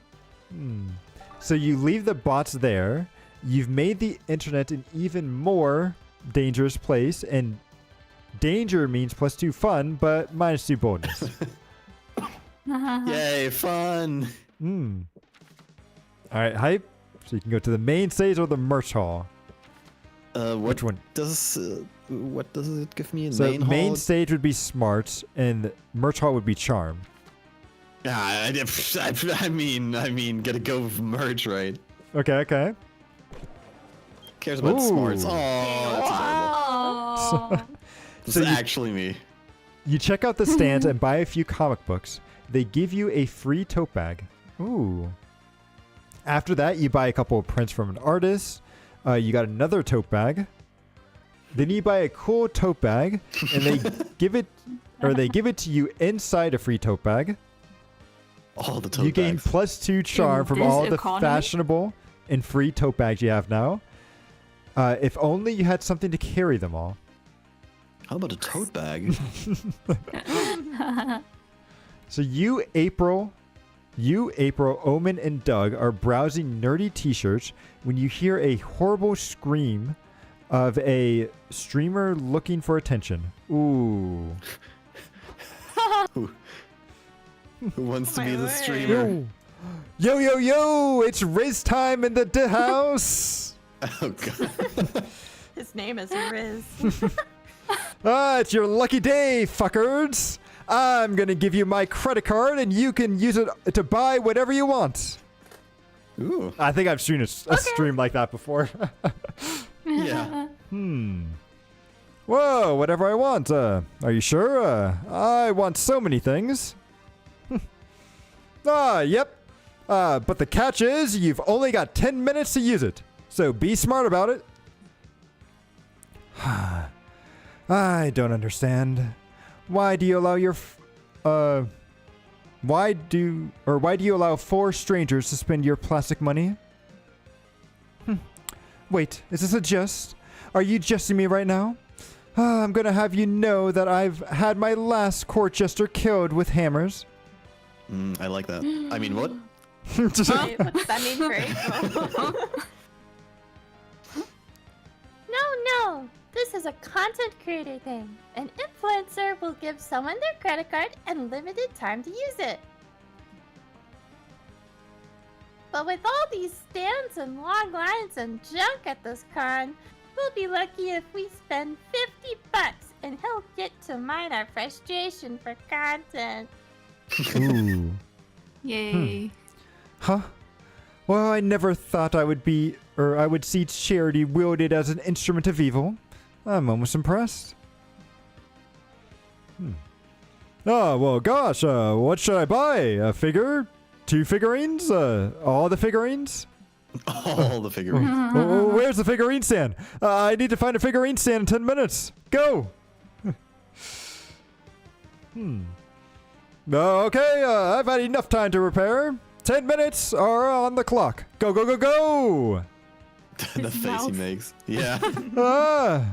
So you leave the bots there. You've made the internet an even more dangerous place, and danger means +2 fun, but -2 boldness. Yay, fun! All right, hype. So you can go to the main stage or the merch hall. Which one? What does it give me in So main hall? stage would be smart, and merch hall would be charm. I mean, gotta go with merch, right? Okay. Cares about Ooh. smarts. Oh, that's adorable. Oh. This So is you- actually me. You check out the stands and buy a few comic books. They give you a free tote bag. Ooh. After that, you buy a couple of prints from an artist. You got another tote bag. Then you buy a cool tote bag, and they give it to you inside a free tote bag. All the tote You gain bags. +2 charm In from this all the economy? fashionable and free tote bags you have now. If only you had something to carry them all. How about a tote bag? So you, April, Omen, and Doug are browsing nerdy t-shirts when you hear a horrible scream of a streamer looking for attention. Ooh. Who wants to Oh be my the word. streamer? Yo, it's Riz time in the house. Oh god. His name is Riz. It's your lucky day, fuckers. I'm going to give you my credit card and you can use it to buy whatever you want. Ooh. I think I've seen a stream like that before. Yeah. Whoa, whatever I want. Are you sure? I want so many things. Yep. But the catch is you've only got 10 minutes to use it. So be smart about it. I don't understand. Why do you allow why do you allow 4 strangers to spend your plastic money? Wait, is this a jest? Are you jesting me right now? I'm gonna have you know that I've had my last court jester killed with hammers. I like that. I mean, what? Wait, what does that mean for April? No. This is a content creator thing. An influencer will give someone their credit card and limited time to use it. But with all these stands and long lines and junk at this con, we'll be lucky if we spend $50 and he'll get to mine our frustration for content. Ooh. Yay. Huh? Well, I never thought I would see charity wielded as an instrument of evil. I'm almost impressed. Oh, well, gosh, what should I buy? A figure? 2 figurines? All the figurines? All the figurines. Oh, where's the figurine stand? I need to find a figurine stand in 10 minutes. Go! Okay, I've had enough time to repair. 10 minutes are on the clock. Go, go, go, go! The His face he mouth. makes. Yeah.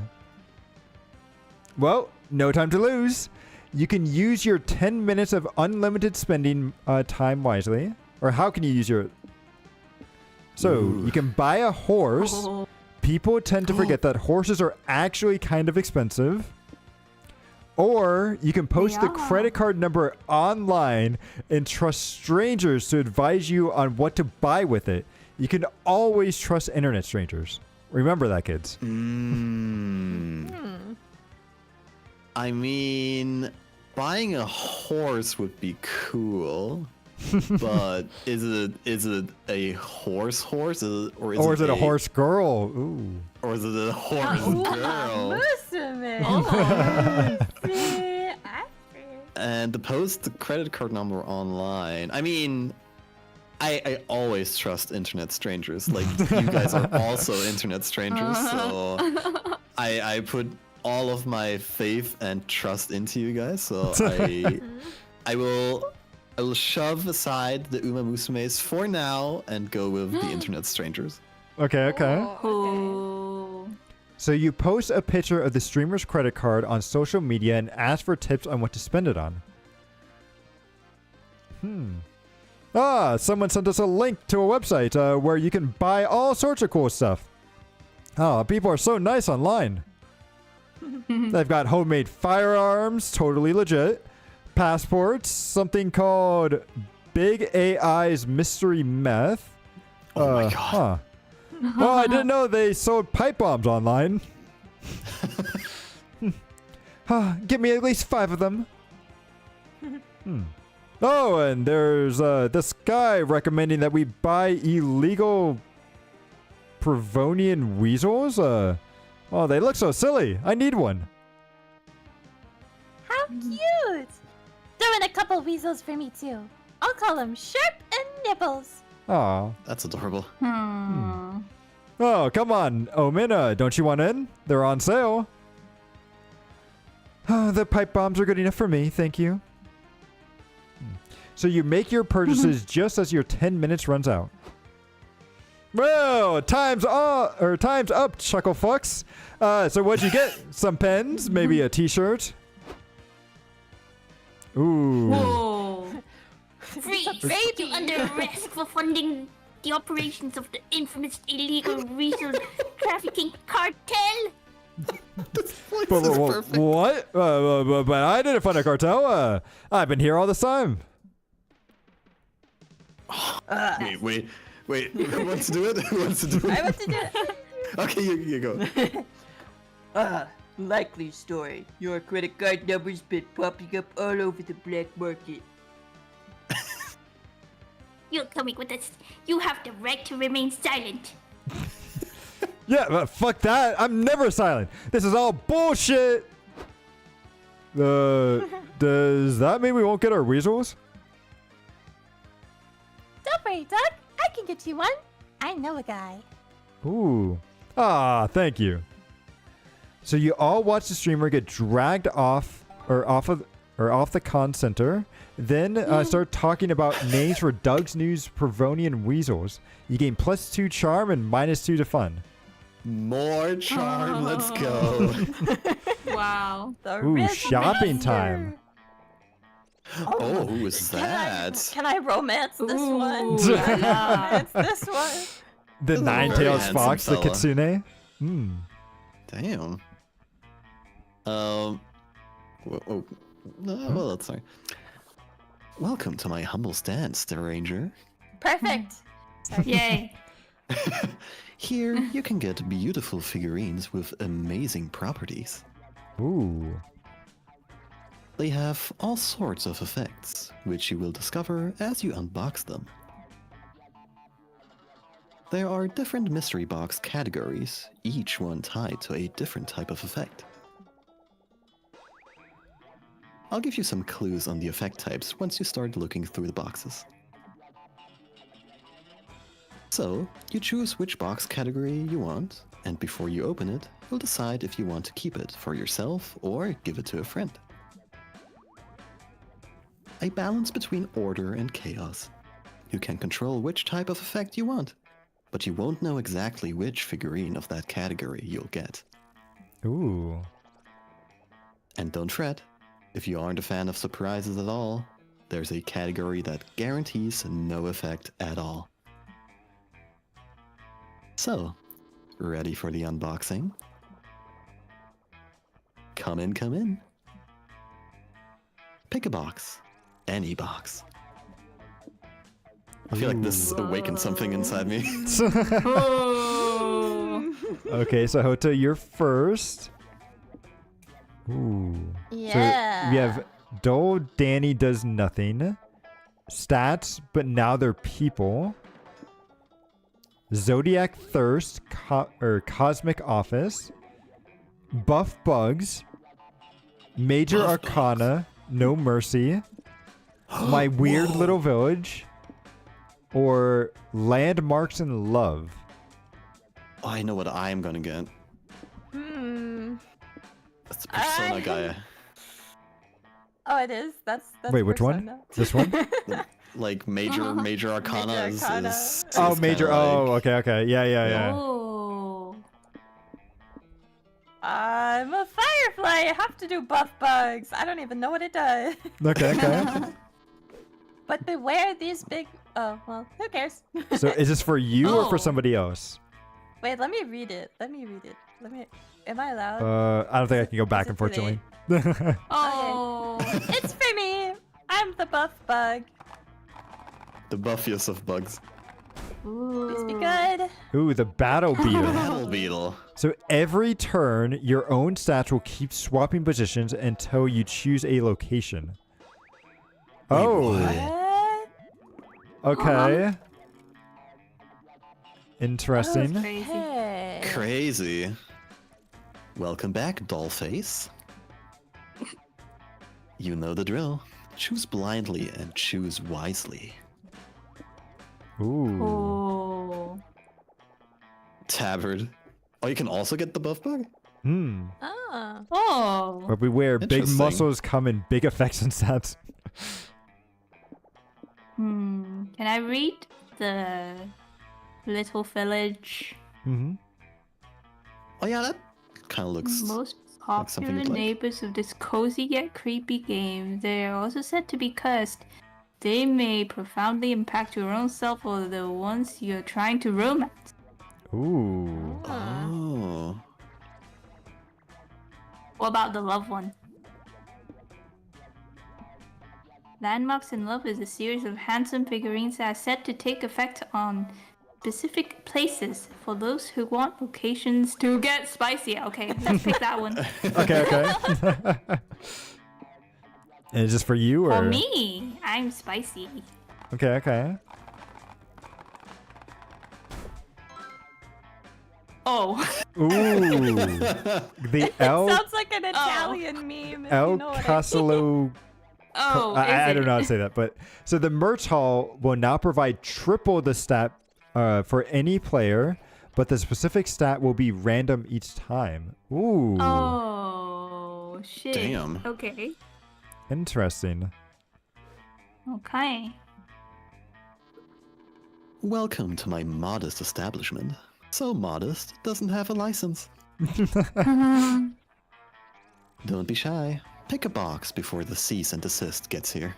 Well, no time to lose. You can use your 10 minutes of unlimited spending time wisely. Or how can you use your... So, Ooh. you can buy a horse. Oh. People tend to forget that horses are actually kind of expensive. Or you can post the Yeah. credit card number online and trust strangers to advise you on what to buy with it. You can always trust internet strangers. Remember that, kids. I mean, buying a horse would be cool, but is it a horse, or is it a horse girl? Ooh. or is it a horse girl? See, And to post the credit card number online, I mean, I always trust internet strangers. Like, you guys are also internet strangers, so I put all of my faith and trust into you guys. So I will shove aside the Uma Musumes for now and go with the internet strangers. Okay. Cool. So you post a picture of the streamer's credit card on social media and ask for tips on what to spend it on. Someone sent us a link to a website where you can buy all sorts of cool stuff. Oh, people are so nice online. They've got homemade firearms, totally legit. Passports, something called Big AI's Mystery Meth. Oh my god. Well, I didn't know they sold pipe bombs online. Give me at least 5 of them. Oh, and there's this guy recommending that we buy illegal Provonian weasels. Oh, they look so silly. I need one. How cute! Throw in a couple weasels for me too. I'll call them Sharp and Nibbles. Aw. That's adorable. Oh, come on, Omen. Don't you want in? They're on sale. The pipe bombs are good enough for me, thank you. So you make your purchases just as your 10 minutes runs out. Well, time's up, Chucklefucks. So what'd you get? Some pens, maybe a t-shirt. Ooh. Whoa. Freeze! You're under arrest for funding the operations of the infamous illegal weasel trafficking cartel. This voice is perfect. What? But I didn't fund a cartel. I've been here all this time. Wait. Who wants to do it? Who wants to do I it? want to do it. Okay, you go. Likely story. Your credit card number's been popping up all over the black market. You're coming with us. You have the right to remain silent. Yeah, but fuck that. I'm never silent. This is all bullshit. Does that mean we won't get our weasels? Don't worry, Doug. I can get you one. I know a guy. Ooh. Thank you. So you all watch the streamer get dragged off the con center, then start talking about names for Doug's News Provonian weasels. You gain +2 charm and -2 to fun. More charm. Let's go. Wow. The Ooh, rhythm shopping is time. Oh, who is that? Can I romance this Ooh, one? la Can I la. romance this one? The This is a very nine-tailed handsome fox, the fella. kitsune. Damn. Well, that's fine. Welcome to my humble stand, stranger. Perfect. Yay. Here, you can get beautiful figurines with amazing properties. Ooh. They have all sorts of effects, which you will discover as you unbox them. There are different mystery box categories, each one tied to a different type of effect. I'll give you some clues on the effect types once you start looking through the boxes. So, you choose which box category you want, and before you open it, you'll decide if you want to keep it for yourself or give it to a friend. A balance between order and chaos. You can control which type of effect you want, but you won't know exactly which figurine of that category you'll get. Ooh. And don't fret, if you aren't a fan of surprises at all, there's a category that guarantees no effect at all. So, ready for the unboxing? Come in. Pick a box. Any box. I feel like this awakened something inside me. Oh. Okay, so Hota, you're first. Ooh. Yeah. So we have Dole Danny does nothing. Stats, but now they're people. Zodiac Thirst, Cosmic Office. Buff Bugs. Major Buff Arcana, No Mercy. My Weird Whoa. Little Village. Or Landmarks in Love. Oh, I know what I'm gonna get. That's the Persona guy. Oh, it is. That's Wait, which one? Persona. This one? Like major arcana, Major Arcana. is Oh, is major. kinda Oh, like- okay. Yeah. Oh. I'm a firefly. I have to do buff bugs. I don't even know what it does. Okay. But beware these big. Oh well, who cares? So is this for you or for Oh. somebody else? Wait, let me read it. Am I allowed? I don't think I can go back, Is it too late? unfortunately. Oh. It's for me. I'm the buff bug. The buffiest of bugs. Please be Ooh. good. Ooh, the battle beetle. Battle beetle. So every turn, your own stats will keep swapping positions until you choose a location. Oh, what? okay. Interesting. Crazy. Hey. Crazy. Welcome back, Dollface. You know the drill. Choose blindly and choose wisely. Ooh. Oh. Tabard. Oh, you can also get the buff bug? Hmm. Oh. Oh. But beware, big Interesting. muscles come in big effects and stats. Can I read the little village? Mm-hmm. Oh yeah, that kind of looks... Most like something popular you'd like. neighbors of this cozy yet creepy game. They are also said to be cursed. They may profoundly impact your own self or the ones you're trying to romance. Ooh. Oh. What about the loved one? Landmarks in Love is a series of handsome figurines that are said to take effect on specific places for those who want locations to get spicier. Okay, let's pick that one. Okay. And is this for you or? For me, I'm spicy. Okay. Oh. Ooh. The El Sounds like an Italian meme. If El you know what Casalo. Oh, I is don't it? know how to say that, but so the merch hall will now provide triple the stat for any player, but the specific stat will be random each time. Ooh. Oh, shit. Damn. Okay. Interesting. Okay. Welcome to my modest establishment. So modest, doesn't have a license. Don't be shy. Pick a box before the cease and desist gets here.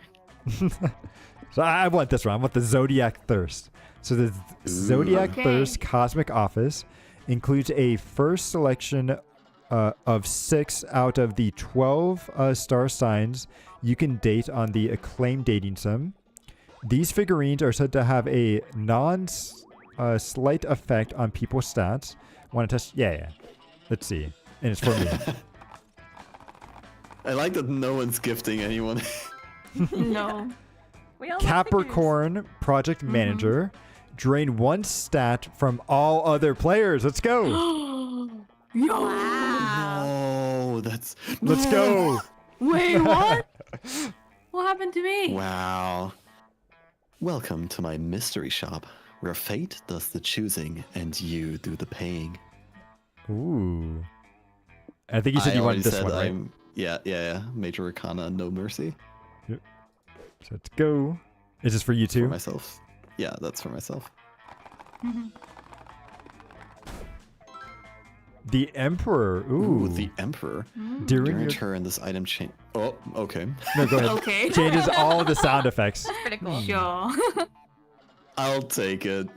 So I want this one. I want the Zodiac Thirst. So the Zodiac Okay. Thirst Cosmic Office includes a first selection of 6 out of the 12 star signs you can date on the acclaimed dating sim. These figurines are said to have a slight effect on people's stats. Want to test? Yeah. Let's see. And it's for me. I like that no one's gifting anyone. No. We all love Capricorn Project Manager. Drain 1 stat from all other players. Let's go. Yo. No, that's... Let's go. Wait, what? What happened to me? Wow. Welcome to my mystery shop, where fate does the choosing and you do the paying. Ooh. I think you said you wanted this one, right? Yeah. Major Arcana, no mercy. So let's go. Is this for you For too? myself. Yeah, that's for myself. The Emperor. Ooh. Ooh, the Emperor. Mm. During During your turn, this item change. Oh, okay. No, go ahead. Okay. Changes all the sound effects. Pretty cool. Sure. I'll take it.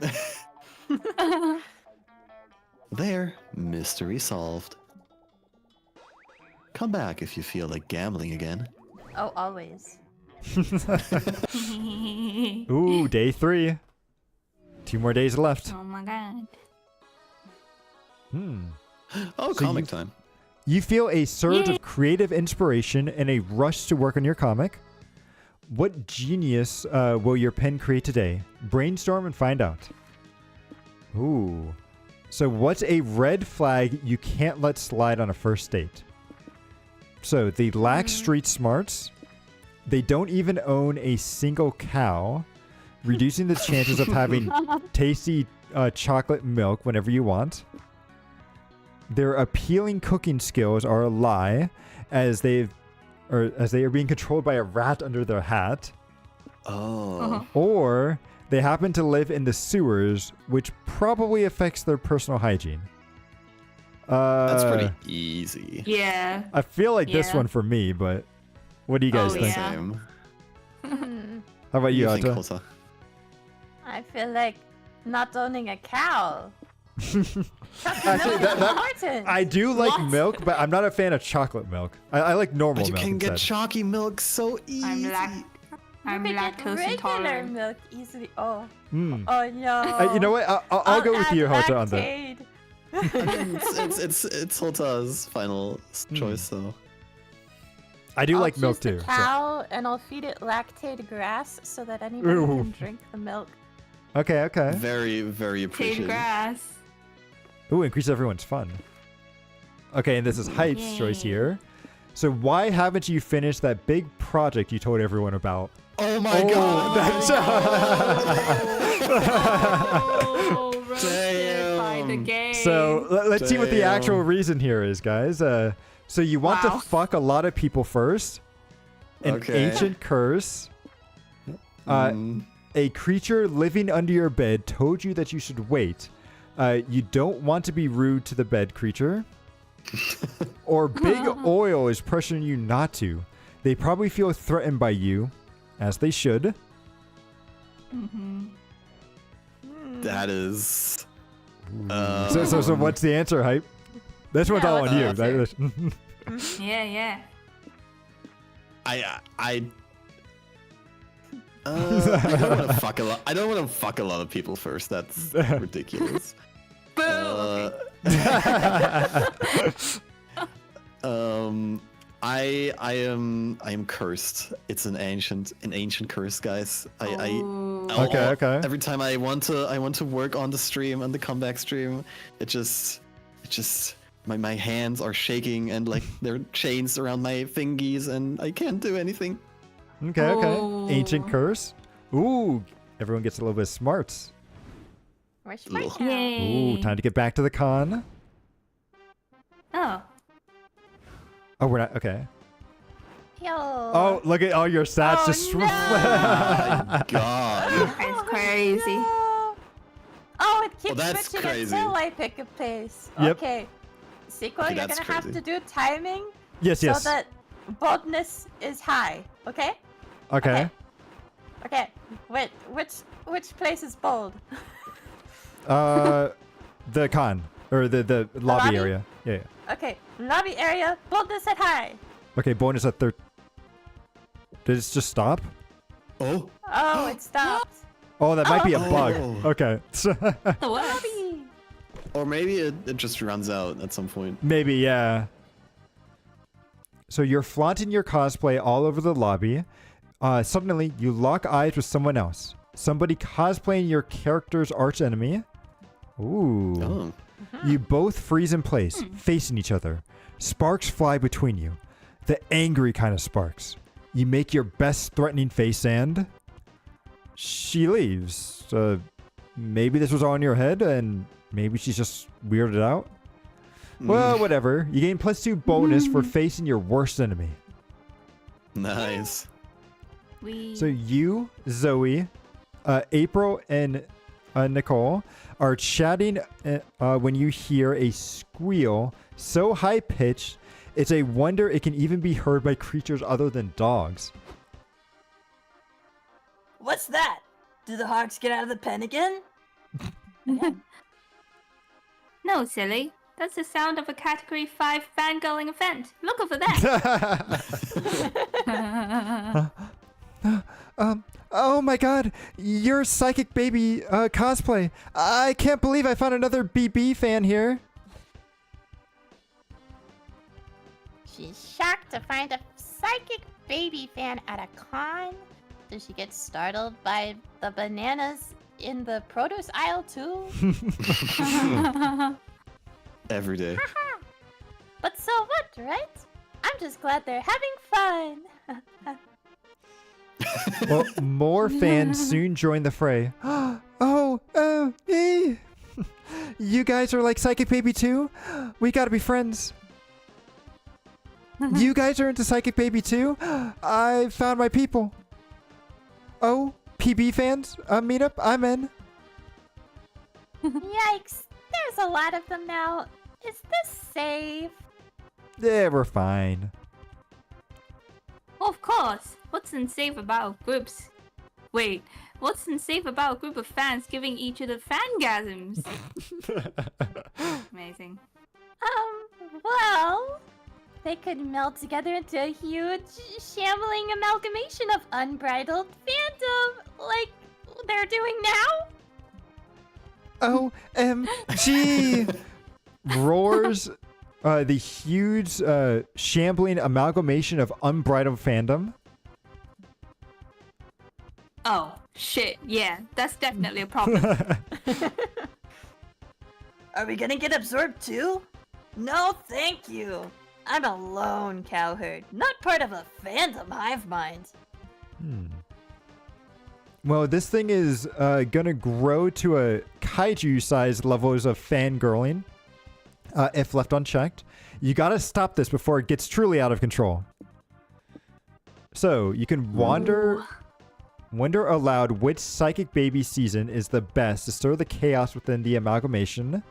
There, mystery solved. Come back if you feel like gambling again. Oh, always. Ooh, day 3. 2 more days left. Oh my god. Oh, So comic you- time. You feel a surge Yay. of creative inspiration and a rush to work on your comic. What genius will your pen create today? Brainstorm and find out. Ooh. So what's a red flag you can't let slide on a first date? So they lack street smarts. They don't even own a single cow, reducing the chances of having tasty chocolate milk whenever you want. Their appealing cooking skills are a lie, as they are being controlled by a rat under their hat, Oh. or they happen to live in the sewers, which probably affects their personal hygiene. That's pretty easy. Yeah. I feel like this Yeah. one for me, but what do you guys Oh, think? yeah. Same. Hmm. How about you, think, Hota? Hota? I feel like not owning a cow. Actually, that, important. I do like What? milk, but I'm not a fan of chocolate milk. I like normal But you milk can get instead. chalky milk so easy. I'm You could get lactose regular intolerant. milk easily. Oh, Mm. oh no. You know what? I'll go with add you, Hota, on that. lactate. I mean, it's Hota's final choice, so. I do I'll like milk choose too. the so- cow, and I'll feed it lactated grass so that anybody Ooh. can drink the milk. Okay, okay. Very, very Paid appreciated. grass. Ooh, increase everyone's fun. Okay, and this is Hype's choice Yay. here. So why haven't you finished that big project you told everyone about? Oh my god! Oh, roasted by the Damn. game. So let's see what the actual Damn. reason here is, guys. So you want Wow. to fuck a lot of people first. An Okay. ancient curse. Mm. A creature living under your bed told you that you should wait. You don't want to be rude to the bed creature. Or Big Oil is pressuring you not to. They probably feel threatened by you, as they should. That is. So what's the answer, Hype? This one's Yeah, all what's on the you. answer? Yeah, yeah. I don't want to fuck a lot. I don't want to fuck a lot of people first. That's ridiculous. Boo! I am cursed. It's an ancient curse, guys. Ooh. Okay. Every time I want to work on the stream, on the comeback stream, it just my hands are shaking and like there are chains around my fingies and I can't do anything. Okay. Oh. Ancient curse. Ooh, everyone gets a little bit of smarts. Where's your Ugh. mic now? Yay. Ooh, time to get back to the con. Oh. Oh, we're not. Okay. Yo. Oh, look at all your stats Oh, just. no. My God. That's crazy. No. Oh, it keeps that's switching crazy. until I pick a place. Yep. Okay. Sequel, Okay, you're that's gonna have crazy. to do timing Yes. so that boldness is high. Okay? Okay. Okay. Wait, which place is bold? The con or the lobby lobby? area. Yeah. Okay. Lobby area, boldness at high. Okay. Bonus at third. Did it just stop? Oh. Oh, it stopped. Oh, that might be a Oh. bug. Okay. The worst. Lobby. Or maybe it just runs out at some point. Maybe, yeah. So you're flaunting your cosplay all over the lobby. Suddenly, you lock eyes with someone else. Somebody cosplaying your character's archenemy. Ooh. Oh. You both freeze in place, facing each other. Sparks fly between you. The angry kind of sparks. You make your best threatening face and... she leaves. Maybe this was all in your head and maybe she's just weirded out. Well, whatever. You gain +2 bonus for facing your worst enemy. Nice. So you, Zoe, April, and Nicole are chatting when you hear a squeal so high-pitched, it's a wonder it can even be heard by creatures other than dogs. What's that? Do the hawks get out of the pen again? No, silly. That's the sound of a Category 5 fangirling event. Look over there. Oh my god, you're Psychic Baby cosplay. I can't believe I found another BB fan here. She's shocked to find a psychic baby fan at a con. Does she get startled by the bananas in the produce aisle too? Every day. But so what, right? I'm just glad they're having fun. Well, more fans soon join the fray. You guys are like Psychic Baby too? We gotta be friends. You guys are into Psychic Baby too? I found my people. Oh, PB fans, meetup, I'm in. Yikes, there's a lot of them now. Is this safe? Yeah, we're fine. Of course. What's unsafe about groups Wait, what's unsafe about a group of fans giving each other fangasms? Amazing. Well, they could meld together into a huge, shambling amalgamation of unbridled fandom, like they're doing now. OMG! Roars the huge, shambling amalgamation of unbridled fandom. Oh, shit. Yeah, that's definitely a problem. Are we gonna get absorbed too? No, thank you. I'm a lone cowherd, not part of a fandom hive mind. Well, this thing is gonna grow to a kaiju-sized levels of fangirling if left unchecked. You gotta stop this before it gets truly out of control. So, you can wonder aloud which psychic baby season is the best to stir the chaos within the amalgamation.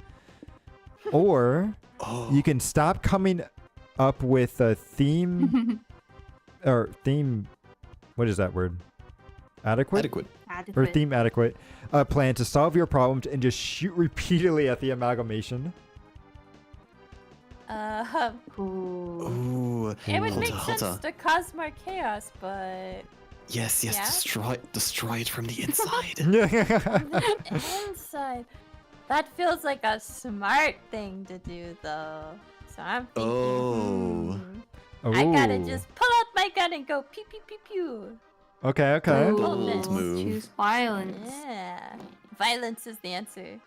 Or you can stop coming up with a theme what is that word? Adequate? Or theme adequate plan to solve your problems and just shoot repeatedly at the amalgamation. Ooh. It would make Hota. sense to cause more chaos, but Yes, Yeah? destroy it from the inside. inside. That feels like a smart thing to do, though. So I'm thinking, Oh. I gotta Ooh. just pull out my gun and go pew pew pew pew. Okay. Bold move. Choose violence. Yeah, violence is the answer.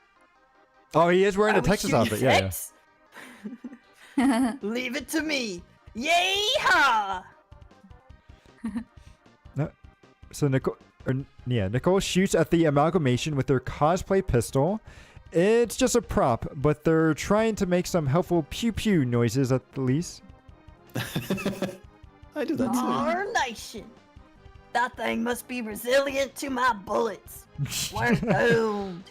Oh, he is wearing Are a we Texas shooting outfit. Yeah. sex? Leave it to me. Yay-ha! So Nicole shoots at the amalgamation with their cosplay pistol. It's just a prop, but they're trying to make some helpful pew pew noises at the least. I do that too. Darnation. That thing must be resilient to my bullets. We're doomed.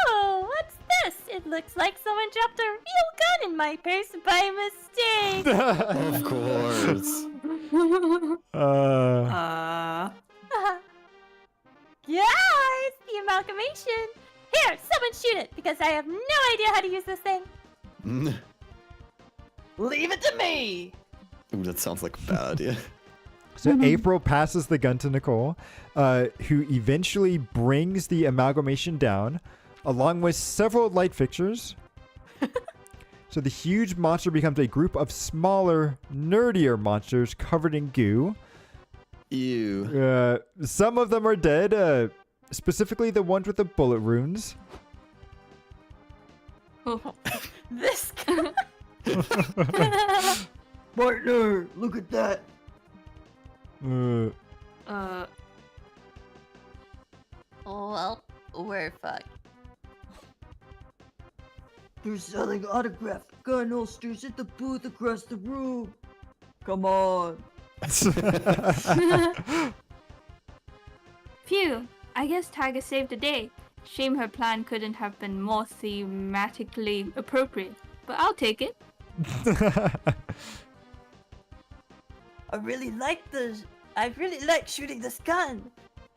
Oh, what's this? It looks like someone dropped a real gun in my purse by mistake. Of course. Guys, the amalgamation. Here, someone shoot it because I have no idea how to use this thing. Leave it to me. Ooh, that sounds like a bad idea. So April passes the gun to Nicole, who eventually brings the amalgamation down, along with several light fixtures. So the huge monster becomes a group of smaller, nerdier monsters covered in goo. Ew. Some of them are dead, specifically the ones with the bullet wounds. This guy. Partner, look at that. Well, we're fucked. They're selling autographed gun holsters at the booth across the room. Come on. Phew, I guess Tiger saved the day. Shame her plan couldn't have been more thematically appropriate, but I'll take it. I really like shooting this gun.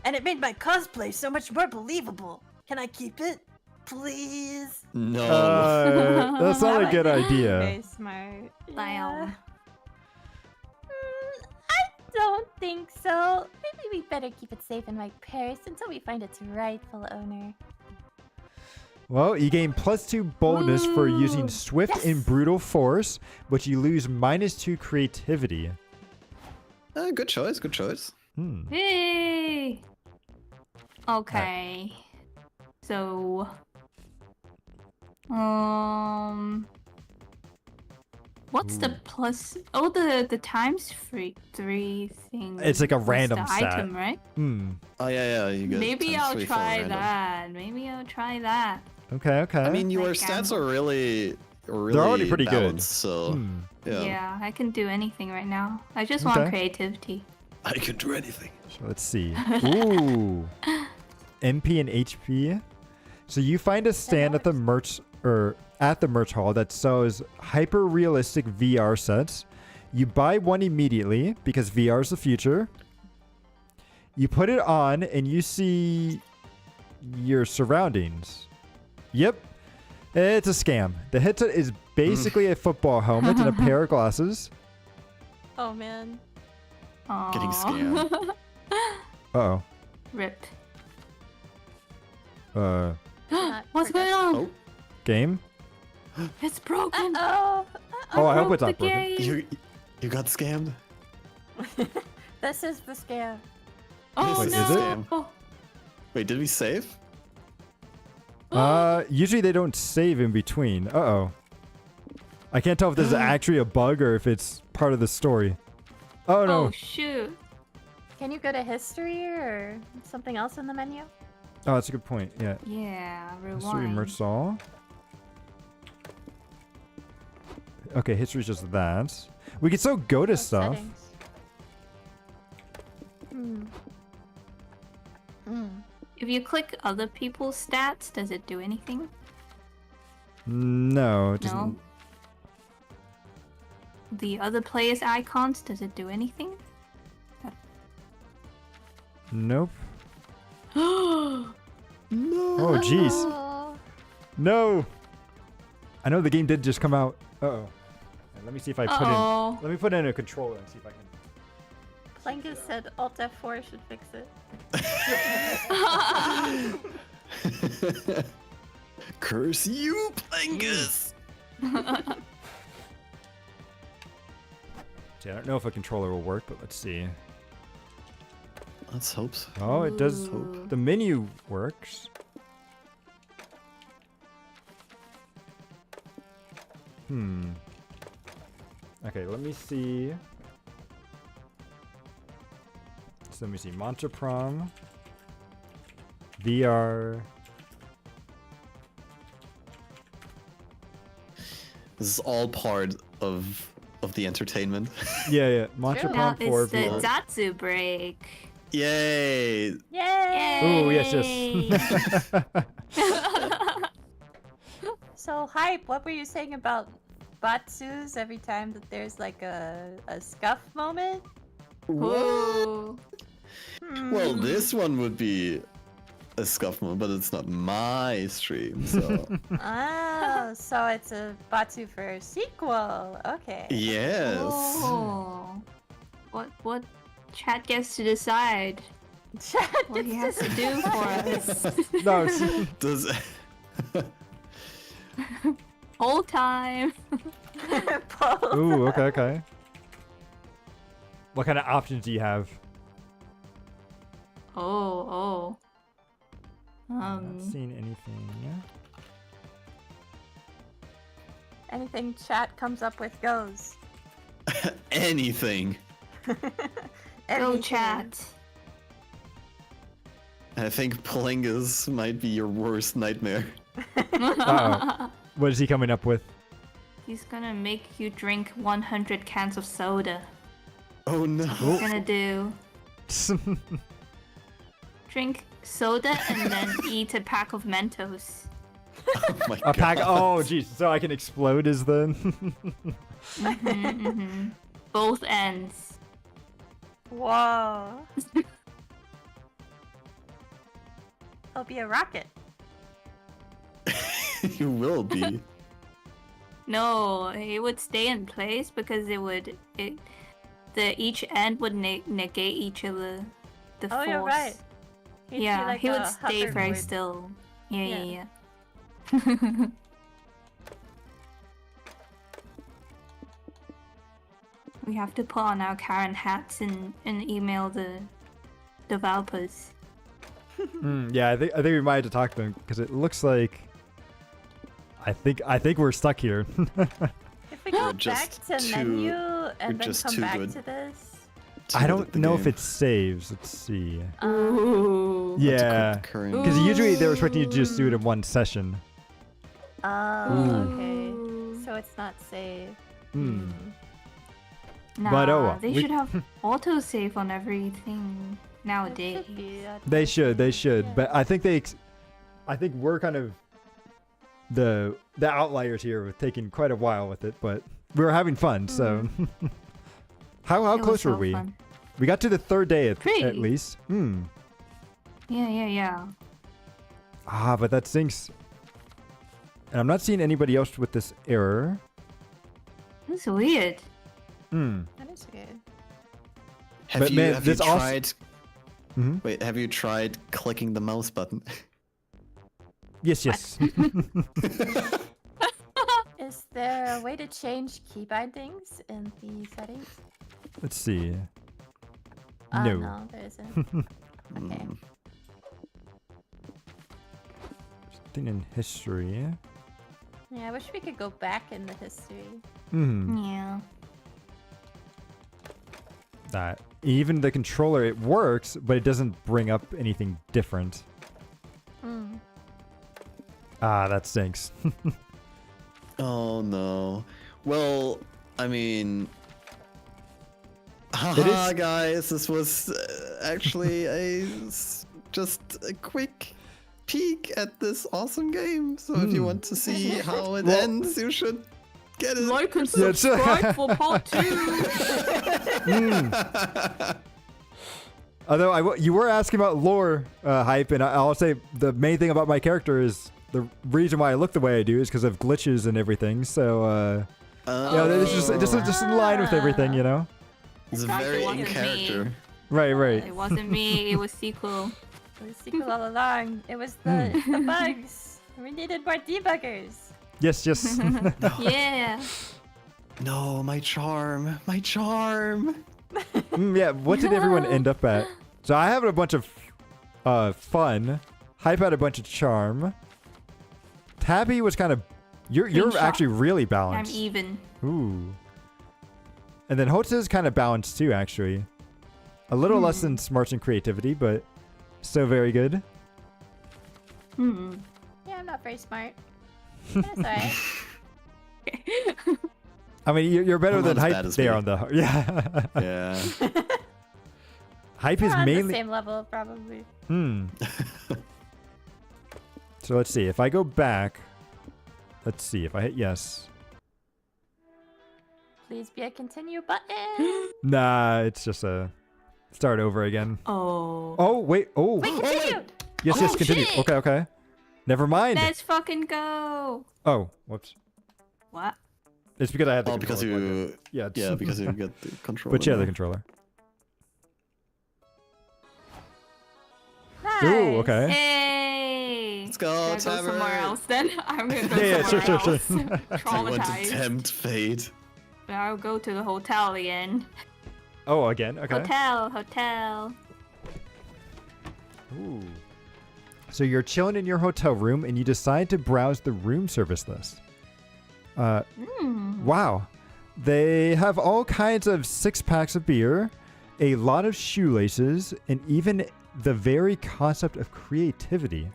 And it made my cosplay so much more believable. Can I keep it? Please? No. That's not a good idea. Very smart. Wow. I don't think so. Maybe we better keep it safe in my purse until we find its rightful owner. Well, you gain +2 boldness for using swift Yes! and brutal force, but you lose -2 creativity. Good choice. Good choice. Hey. Okay. So, what's the plus? Oh, the times three thing. It's like a is random the stat. item, right? Oh yeah. You get Maybe times I'll 3 for try random. that. Maybe I'll try that. Okay. I mean, your Like stats gamble. are really They're already pretty good. balanced, So yeah. Yeah, I can do anything right now. I just want Okay. creativity. I can do anything. So let's see. Ooh. MP and HP. So you find a stand at the merch hall that sells hyper realistic VR sets. You buy one immediately because VR is the future. You put it on and you see your surroundings. Yep. It's a scam. The headset is basically a football helmet and a pair of glasses. Oh man. Getting scammed. Uh-oh. Rip. Not What's going progressive. on? Oh, Game? It's broken. Oh. Oh, I hope broke it's not the broken. game. you got scammed? This is the scam. Oh Wait, is no. it? Wait, did we save? Usually they don't save in between. Uh-oh. I can't tell if this is actually a bug or if it's part of the story. Oh, no. Oh shoot. Can you go to history or something else in the menu? Oh, that's a good point. Yeah. Yeah, History rewind. merge all. Okay, history's just that. We can still go to Oh, stuff. settings. Hmm. Hmm. If you click other people's stats, does it do anything? No, it No. doesn't. The other players' icons, does it do anything? Nope. Oh Oh, jeez. Oh. No. I know the game did just come out. Uh-oh. Let me see if I put in. oh. Let me put in a controller and see if I can. Plankus said Alt F4 should fix it. Curse you, Plangus! See, I don't know if a controller will work, but let's see. Let's hope so. Oh, it does. Ooh. The menu works. Okay, let me see. So let me see. Monster Prom. VR. This is all part of the entertainment. Yeah. Monster True. Now Prom 4 it's the VR. Zatsu break. Yay! Yay! Oh, yes. So, Hype, what were you saying about Batsus every time that there's like a scuff moment? Ooh. Well, this one would be a scuff moment, but it's not my stream, so. Oh, so it's a Batsu for a sequel. Okay. Yes. Oh. What chat gets to decide what he has to do for us. No, see, Does. Whole time. ooh, okay. What kind of options do you have? Oh. I'm not seeing anything. Anything chat comes up with goes. Anything. Go Everything. chat. I think Plingus might be your worst nightmare. Uh-oh. What is he coming up with? He's gonna make you drink 100 cans of soda. Oh no. He's gonna do drink soda and then eat a pack of Mentos. Oh my A pack. god. Oh, jeez. So I can explode is the. Both ends. Whoa. I'll be a rocket. You will be. No, it would stay in place because each end would negate each of the Oh, force. you're right. He'd be Yeah, like he would a stay very hoverboard. still. Yeah. Yeah. We have to put on our Karen hats and email the developers. Yeah, I think we might have to talk to them because it looks like. I think we're stuck here. If we go You're back just to too- menu you're and then just come too back good. to this. I don't the know game. if it saves. Let's see. Ooh. Yeah, Current. because usually they were expecting you to just do it in one session. Oh, okay. So it's not safe. Hmm. Nah, But, oh well, they we- should have autosave on everything It nowadays. should be, I They think. should. Yeah. But I think I think we're kind of the outliers here with taking quite a while with it, but we were having fun. So How It was close were so we? fun. We got to the third day at Pretty. least. Yeah. Ah, but that stinks. And I'm not seeing anybody else with this error. That's weird. That is weird. Have But you, man, have you this also- tried? Mhm. Wait, have you tried clicking the mouse button? Yes, yes. Is there a way to change key bindings in the settings? Let's see. No, No. there isn't. Okay. Something in history. Yeah, I wish we could go back in the history. Yeah. That even the controller, it works, but it doesn't bring up anything different. Ah, that stinks. Oh no. Well, I mean, It haha, is- guys, this was actually just a quick peek at this awesome game. So if you want to see how it Well- ends, you should get it. Like and Yeah, it's- subscribe for part 2. Although you were asking about lore hype, and I'll say the main thing about my character is the reason why I look the way I do is because of glitches and everything. So this is just in line with everything, you know. It's Gosh, it very in wasn't me. character. Right. It wasn't me, it was sequel. It was sequel all along. It was the bugs. We needed more debuggers. Yes. Yeah. No, my charm, my charm. Yeah. What did everyone end up at? So I have a bunch of fun. Hype had a bunch of charm. Tabby was kind of. You're shot. actually really I'm balanced. even. Ooh. And then Hota is kind of balanced too, actually. A little less than smarts and creativity, but still very good. Hmm. Yeah, I'm not very smart. That's alright. I mean, you're better I'm than not as Hype bad as there me. on the yeah. Yeah. Hype We're is on the mainly. same level, probably. So let's see. If I go back, let's see. If I hit yes. Please be a continue button. Nah, it's just a start over again. Oh. Oh wait. Oh. Wait, continue! Yes. Oh, Continue. shit. Okay. Never mind. Let's fucking go. Oh, whoops. What? It's because I had the Oh, because controller plugged in. you. Yeah. Yeah, because you get the control. But yeah, the controller. Nice. Ooh. Okay. Hey. Let's go, Should I go Tabby. somewhere else then? I'm gonna go Yeah, somewhere sure. else. I want to Traumatized. tempt fate. But I'll go to the hotel again. Oh, again. Okay. Hotel. Ooh. So you're chilling in your hotel room and you decide to browse the room service list. Wow. They have all kinds of 6-packs of beer, a lot of shoelaces, and even the very concept of creativity.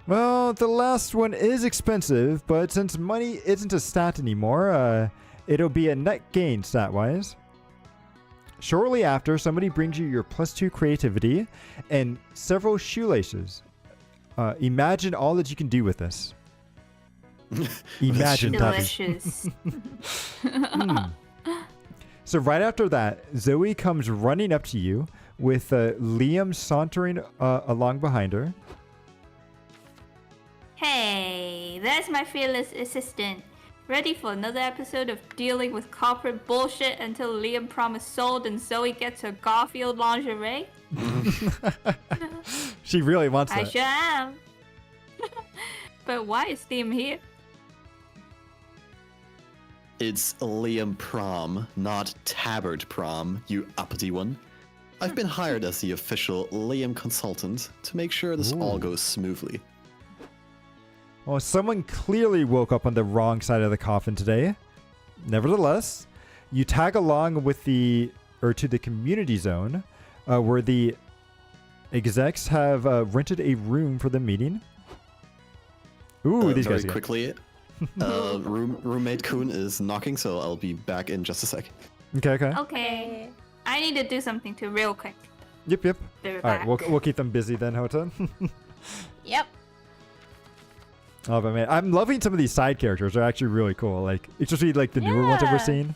Well, the last one is expensive, but since money isn't a stat anymore, it'll be a net gain stat-wise. Shortly after, somebody brings you your +2 creativity and several shoelaces. Imagine all that you can do with this. Imagine, Tabby. Delicious. So right after that, Zoe comes running up to you with Liam sauntering along behind her. Hey, there's my fearless assistant. Ready for another episode of dealing with corporate bullshit until Liam Prom is sold and Zoe gets her Garfield lingerie? She really wants I that. sure am. But why is Liam here? It's Liam Prom, not Tabbert Prom, you uppity one. I've been hired as the official Liam consultant to make sure this all Ooh. goes smoothly. Well, someone clearly woke up on the wrong side of the coffin today. Nevertheless, you tag along with to the community zone, where the execs have rented a room for the meeting. Ooh, these very guys again. quickly, roommate Kuhn is knocking, so I'll be back in just a sec. Okay. Okay. I need to do something too real quick. Yep. Be All right, back. we'll keep them busy then, Hota. Yep. Oh, but man, I'm loving some of these side characters. They're actually really cool. Like, especially like the newer ones that we're Yeah. seeing.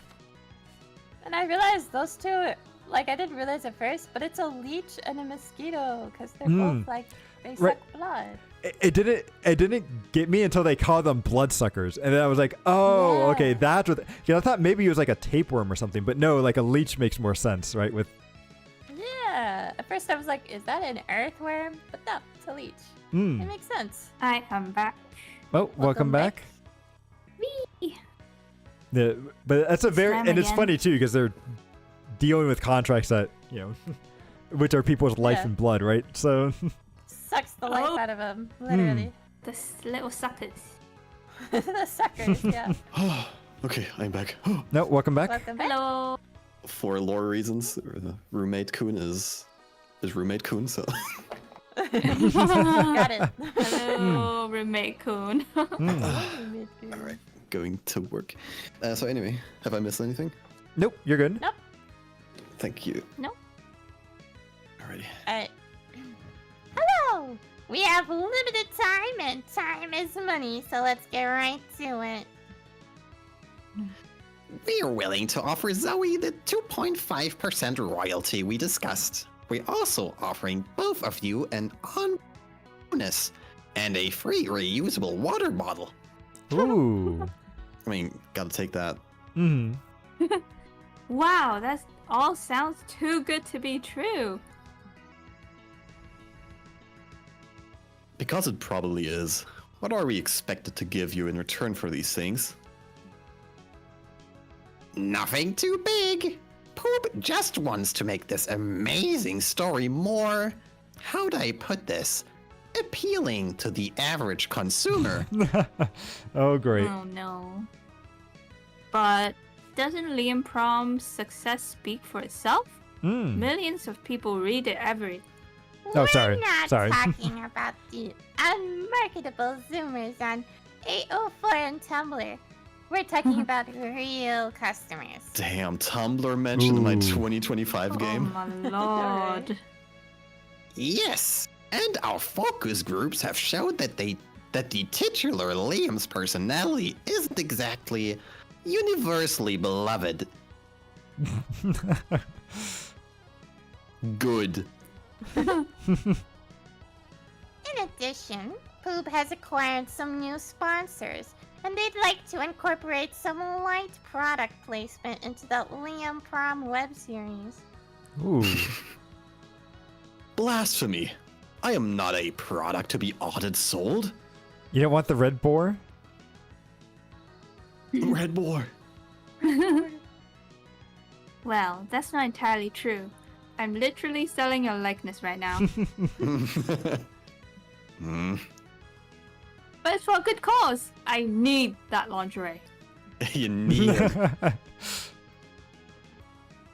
And I realized those two, like I didn't realize at first, but it's a leech and a mosquito because they're both like they suck blood. It didn't get me until they called them bloodsuckers, and then I was like, oh, okay, that's what. I thought maybe it was like a tapeworm or something, but no, like a leech makes more sense, right? With at first I was like, is that an earthworm? But no, it's a leech. It makes sense. I am back. Oh, welcome back. Whee! Yeah, but that's a very Slam and it's again. funny too because they're dealing with contracts that which are people's life Yeah. and blood, right? So Sucks the life Oh. out of them, literally. The little suckers. The suckers, yeah. Okay, I'm back. no, welcome back. Welcome back. Hello. For lore reasons, roommate Kun is roommate Kun, so Got it. Hello, roommate Kun. alright, going to work. So anyway, have I missed anything? Nope, you're good. Nope. Thank you. No. Alrighty. Alright. Hello! We have limited time, and time is money, so let's get right to it. We're willing to offer Zoe the 2.5% royalty we discussed. We're also offering both of you an on bonus and a free reusable water bottle. Ooh. I mean, gotta take that. Hmm. Wow, that all sounds too good to be true. Because it probably is. What are we expected to give you in return for these things? Nothing too big. Poop just wants to make this amazing story more, how'd I put this, appealing to the average consumer. Oh, great. Oh no. But doesn't Liam Prom's success speak for itself? Hmm. Millions of people read it every. Oh, sorry. We're not Sorry. talking about the unmarketable Zoomers on 804 and Tumblr. We're talking about real customers. Damn, Tumblr mentioned my Ooh. 2025 game. Oh my lord. Yes, and our focus groups have showed that the titular Liam's personality isn't exactly universally beloved. Good. In addition, Poob has acquired some new sponsors, and they'd like to incorporate some light product placement into the Liam Prom web series. Ooh. Blasphemy. I am not a product to be audited sold. You don't want the red boar? Red Boar. Well, that's not entirely true. I'm literally selling your likeness right now. But it's for a good cause. I need that lingerie. You need it.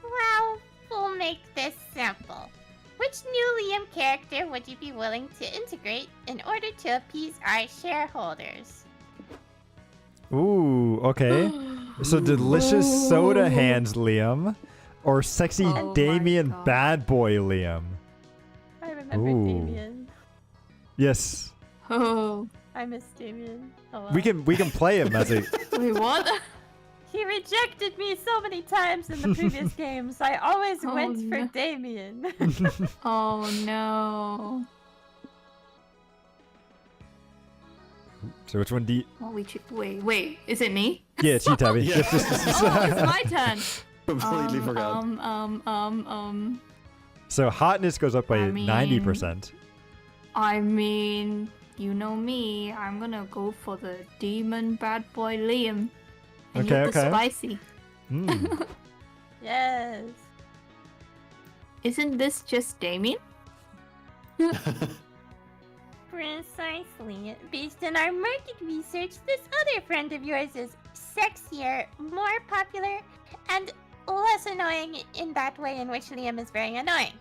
Well, we'll make this simple. Which new Liam character would you be willing to integrate in order to appease our shareholders? Ooh, okay. So delicious soda hands Liam or sexy Oh my Damien God. bad boy Liam. I remember Ooh. Damien. Yes. Oh. I miss Damien. Oh, well. We can play him as a Wait, what? He rejected me so many times in the previous games. I always Oh, went for no. Damien. Oh no. So which one do you What we wait, is it me? Yeah, it's you, Tabby. Yeah. Yes, yes, yes. Oh, it's my turn. Completely forgot. So hotness goes up by I mean- 90%. I mean, you know me. I'm gonna go for the demon bad boy Liam. And Okay, get the okay. spicy. Mm. Yes. Isn't this just Damien? Precisely. Based on our market research, this other friend of yours is sexier, more popular, and less annoying in that way in which Liam is very annoying.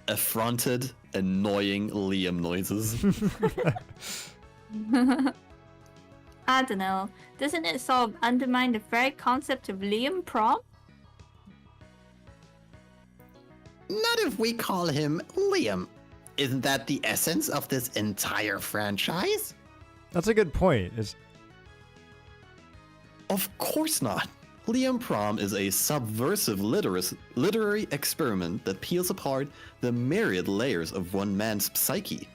Affronted, annoying Liam noises. I don't know. Doesn't it sort of undermine the very concept of Liam Prom? Not if we call him Liam. Isn't that the essence of this entire franchise? That's a good point. Of course not. Liam Prom is a subversive literary experiment that peels apart the myriad layers of one man's psyche.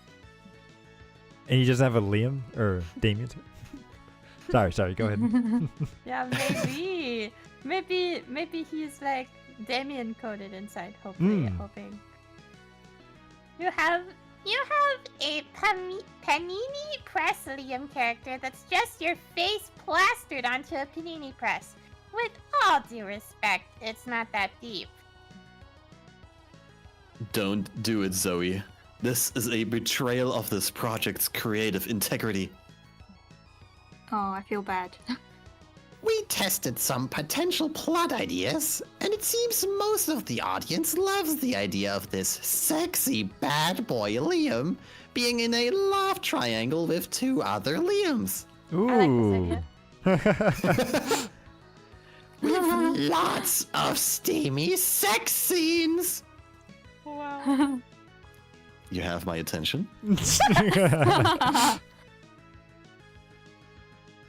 And you just have a Liam or Damien? sorry, go ahead. Yeah, maybe he's like Damien coded inside. Hoping. You have a Panini Press Liam character that's just your face plastered onto a Panini press. With all due respect, it's not that deep. Don't do it, Zoe. This is a betrayal of this project's creative integrity. Oh, I feel bad. We tested some potential plot ideas, and it seems most of the audience loves the idea of this sexy bad boy Liam being in a love triangle with 2 other Liams. Ooh. I like this idea. With lots of steamy sex scenes. Wow. You have my attention.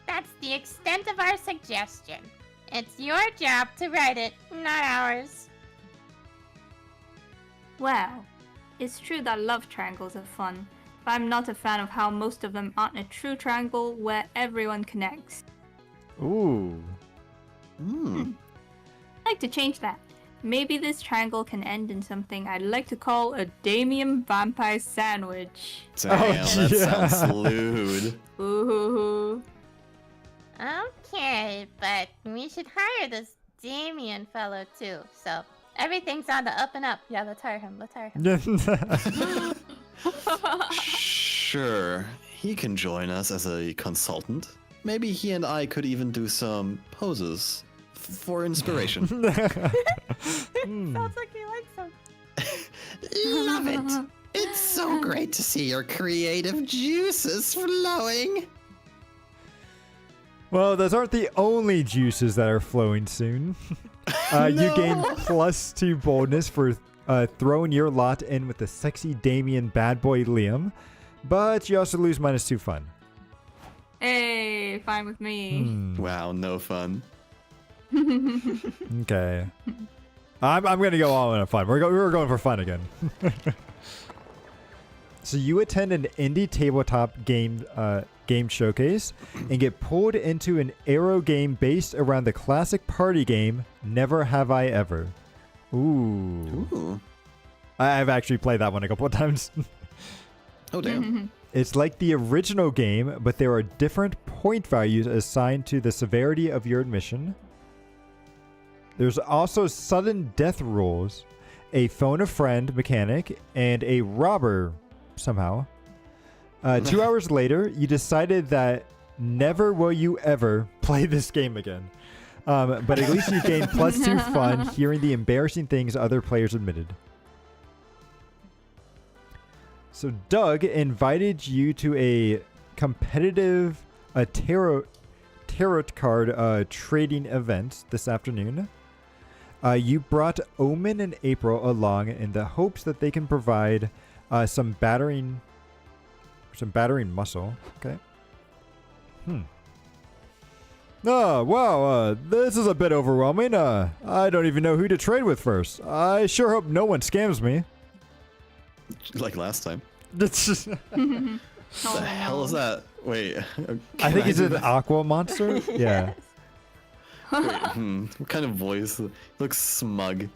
That's the extent of our suggestion. It's your job to write it, not ours. Well, it's true that love triangles are fun, but I'm not a fan of how most of them aren't a true triangle where everyone connects. Ooh. Hmm. I'd like to change that. Maybe this triangle can end in something I'd like to call a Damien vampire sandwich. Damn, that yeah. sounds lewd. Ooh. Okay, but we should hire this Damien fellow too, so everything's on the up and up. Yeah, let's hire him. Sure, he can join us as a consultant. Maybe he and I could even do some poses for inspiration. Sounds like he likes him. Love it! It's so great to see your creative juices flowing. Well, those aren't the only juices that are flowing soon. You gain +2 boldness for throwing your lot in with the sexy Damien bad boy Liam, but you also lose -2 fun. Hey, fine with me. Wow, no fun. Okay. I'm gonna go all in on fun. We're going for fun again. So you attend an indie tabletop game showcase and get pulled into an Aero game based around the classic party game Never Have I Ever. Ooh. I've actually played that one a couple of times. Oh, damn. It's like the original game, but there are different point values assigned to the severity of your admission. There's also sudden death rules, a phone a friend mechanic, and a robber somehow. 2 hours later, you decided that never will you ever play this game again. But at least you gained +2 fun hearing the embarrassing things other players admitted. So Doug invited you to a competitive tarot card trading event this afternoon. You brought Omen and April along in the hopes that they can provide some battering muscle. Okay. Oh, wow, this is a bit overwhelming. I don't even know who to trade with first. I sure hope no one scams me. Like last time. It's just, The hell is that? Wait. I think he's do an that? aqua monster. Yeah. Wait, what kind of voice? Looks smug.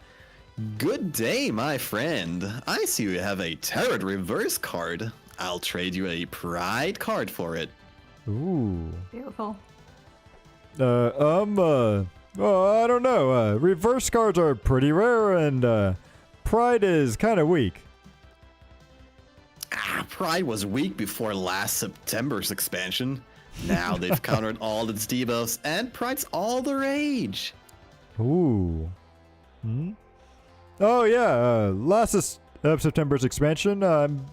Good day, my friend. I see you have a Tarot reverse card. I'll trade you a Pride card for it. Ooh. Beautiful. I don't know. Reverse cards are pretty rare, and Pride is kind of weak. Pride was weak before last September's expansion. Now they've countered all its debuffs, and Pride's all the rage. Ooh. Oh yeah. Last September's expansion. I'm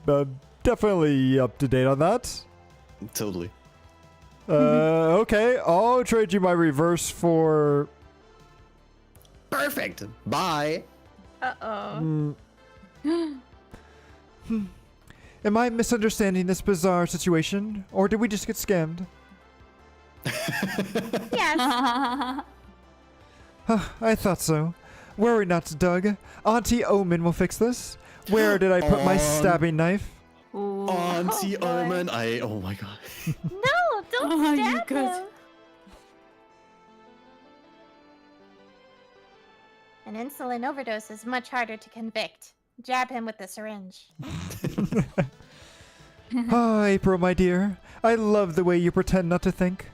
definitely up to date on that. Totally. Okay. I'll trade you my reverse for. Perfect. Bye. Uh-oh. Am I misunderstanding this bizarre situation, or did we just get scammed? Yes. I thought so. Worry not, Doug. Auntie Omen will fix this. Where did I put my stabbing knife? Ooh. Auntie boy. Omen, oh my god. No, don't Oh, you stab guys. him. An insulin overdose is much harder to convict. Jab him with the syringe. Oh, April, my dear. I love the way you pretend not to think.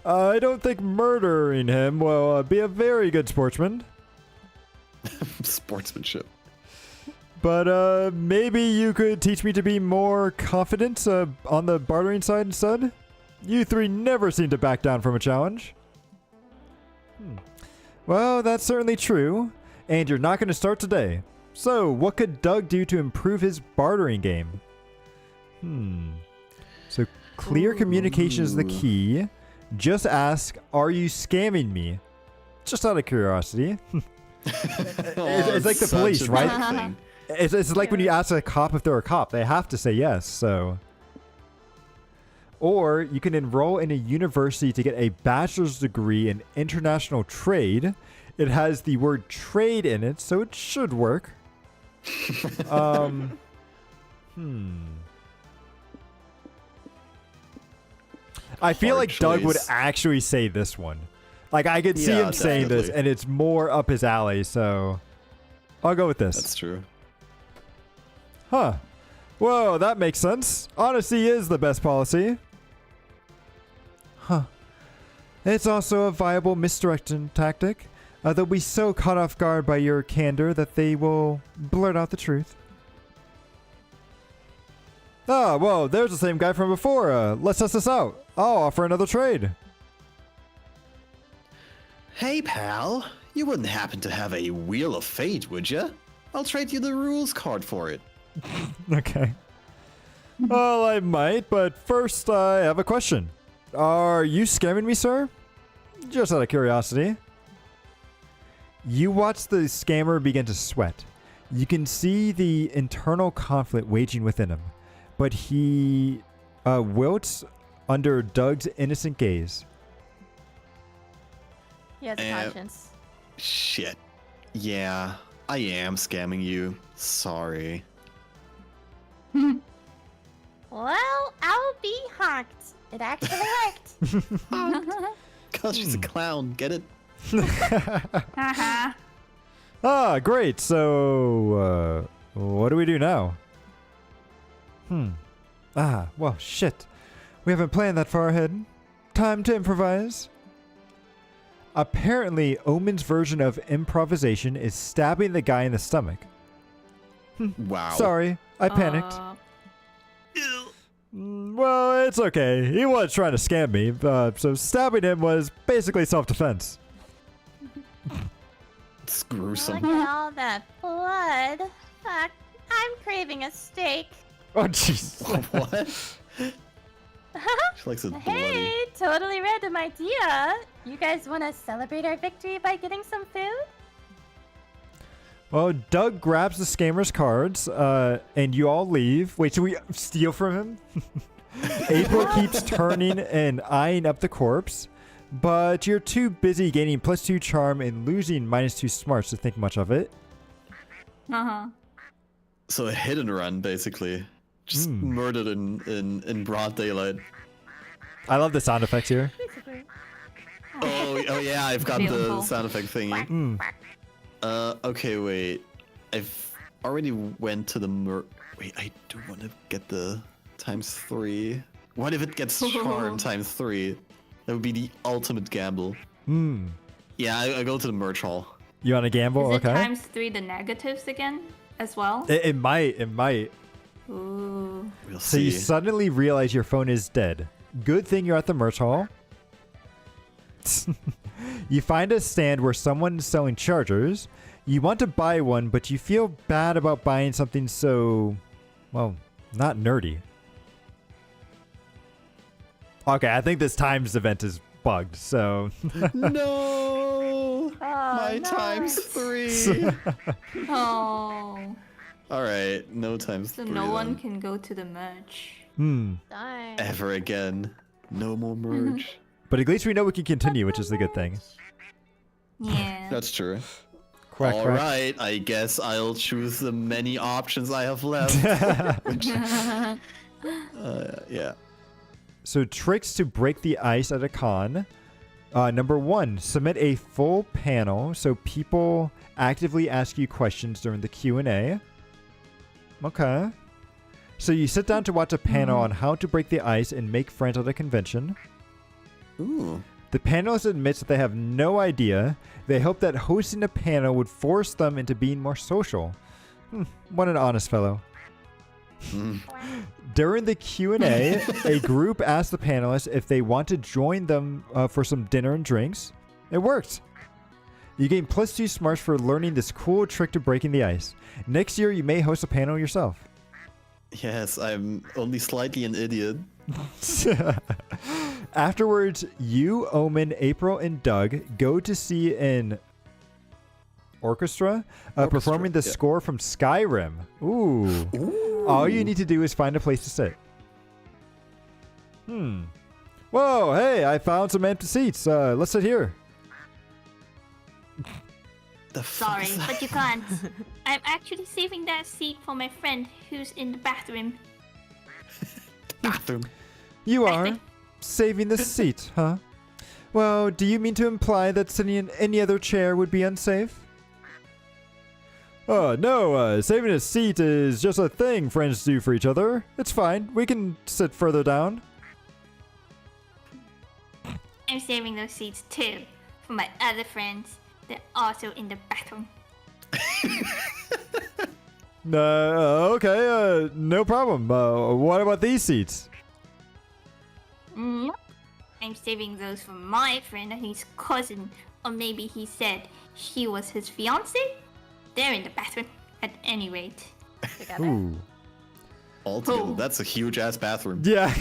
I don't think murdering him will be a very good sportsman. Sportsmanship. But maybe you could teach me to be more confident on the bartering side instead? You three never seem to back down from a challenge. Well, that's certainly true. And you're not going to start today. So, what could Doug do to improve his bartering game? So, clear communication is the key. Just ask, are you scamming me? Just out of curiosity. It's like the such police, a right? bad thing. It's like when you ask a cop if they're a cop. They have to say yes, so... Or you can enroll in a university to get a bachelor's degree in international trade. It has the word trade in it, so it should work. I feel Hard like Doug would choice. actually say this one. Like, I could see him saying this, definitely. and it's more up his alley, so... I'll go with this. That's true. Huh. Whoa, that makes sense. Honesty is the best policy. Huh. It's also a viable misdirection tactic. They'll be so caught off guard by your candor that they will blurt out the truth. Ah, well, there's the same guy from before. Let's test this out. I'll offer another trade. Hey, pal. You wouldn't happen to have a Wheel of Fate, would you? I'll trade you the rules card for it. Okay. Well, I might, but first I have a question. Are you scamming me, sir? Just out of curiosity. You watch the scammer begin to sweat. You can see the internal conflict waging within him, but he wilts under Doug's innocent gaze. He has a conscience. Shit. Yeah, I am scamming you. Sorry. Well, I'll be honked. It actually worked. Cause she's a clown, get it? Haha. Ah, great. So, what do we do now? Well, shit. We haven't planned that far ahead. Time to improvise. Apparently, Omen's version of improvisation is stabbing the guy in the stomach. Wow. Sorry, I panicked. Well, it's okay. He was trying to scam me, so stabbing him was basically self-defense. It's gruesome. Look at all that blood. Fuck, I'm craving a steak. Oh, jeez. What? She likes it bloody. Hey, totally random idea. You guys want to celebrate our victory by getting some food? Well, Doug grabs the scammer's cards, and you all leave. Wait, should we steal from him? April keeps turning and eyeing up the corpse, but you're too busy gaining +2 charm and losing -2 smarts to think much of it. So a hit and run, basically. Just murdered in broad daylight. I love the sound effects here. Basically. Oh yeah, I've got the Beautiful. sound effect thingy. Okay, wait. I've already went to the wait, I do want to get the ×3. What if it gets charm ×3? That would be the ultimate gamble. Yeah, I go to the merch hall. You want to gamble? Is it Okay. ×3 the negatives again as well? It might. Ooh. We'll So see. you suddenly realize your phone is dead. Good thing you're at the merch hall. You find a stand where someone's selling chargers. You want to buy one, but you feel bad about buying something so, well, not nerdy. Okay, I think this times event is bugged, so... No! My no. ×3! Oh. All right, no times So 3 no one then. can go to the merge. Darn. Ever again. No more merge. But at least we know we can continue, which is the good thing. Yeah. That's true. Quack, All quack. right, I guess I'll choose the many options I have left. Yeah. So tricks to break the ice at a con. Number 1, submit a full panel so people actively ask you questions during the Q&A. Okay. So you sit down to watch a panel on how to break the ice and make friends at a convention. Ooh. The panelist admits that they have no idea. They hope that hosting a panel would force them into being more social. What an honest fellow. Mm. During the Q&A, a group asked the panelists if they want to join them for some dinner and drinks. It worked. You gain +2 smarts for learning this cool trick to breaking the ice. Next year, you may host a panel yourself. Yes, I'm only slightly an idiot. Afterwards, you, Omen, April, and Doug go to see an orchestra performing the yeah. score from Skyrim. Ooh. All you need to do is find a place to sit. Whoa, hey, I found some empty seats. Let's sit here. The fuck Sorry, is that? but you can't. I'm actually saving that seat for my friend who's in the bathroom. Bathroom. You are saving the seat, huh? Well, do you mean to imply that sitting in any other chair would be unsafe? No, saving a seat is just a thing friends do for each other. It's fine. We can sit further down. I'm saving those seats too for my other friends. They're also in the bathroom. Okay, no problem. What about these seats? Nope. I'm saving those for my friend and his cousin, or maybe he said she was his fiance. They're in the bathroom, at any rate. Together. Ooh. Altogether, Oh. that's a huge ass bathroom. Yeah.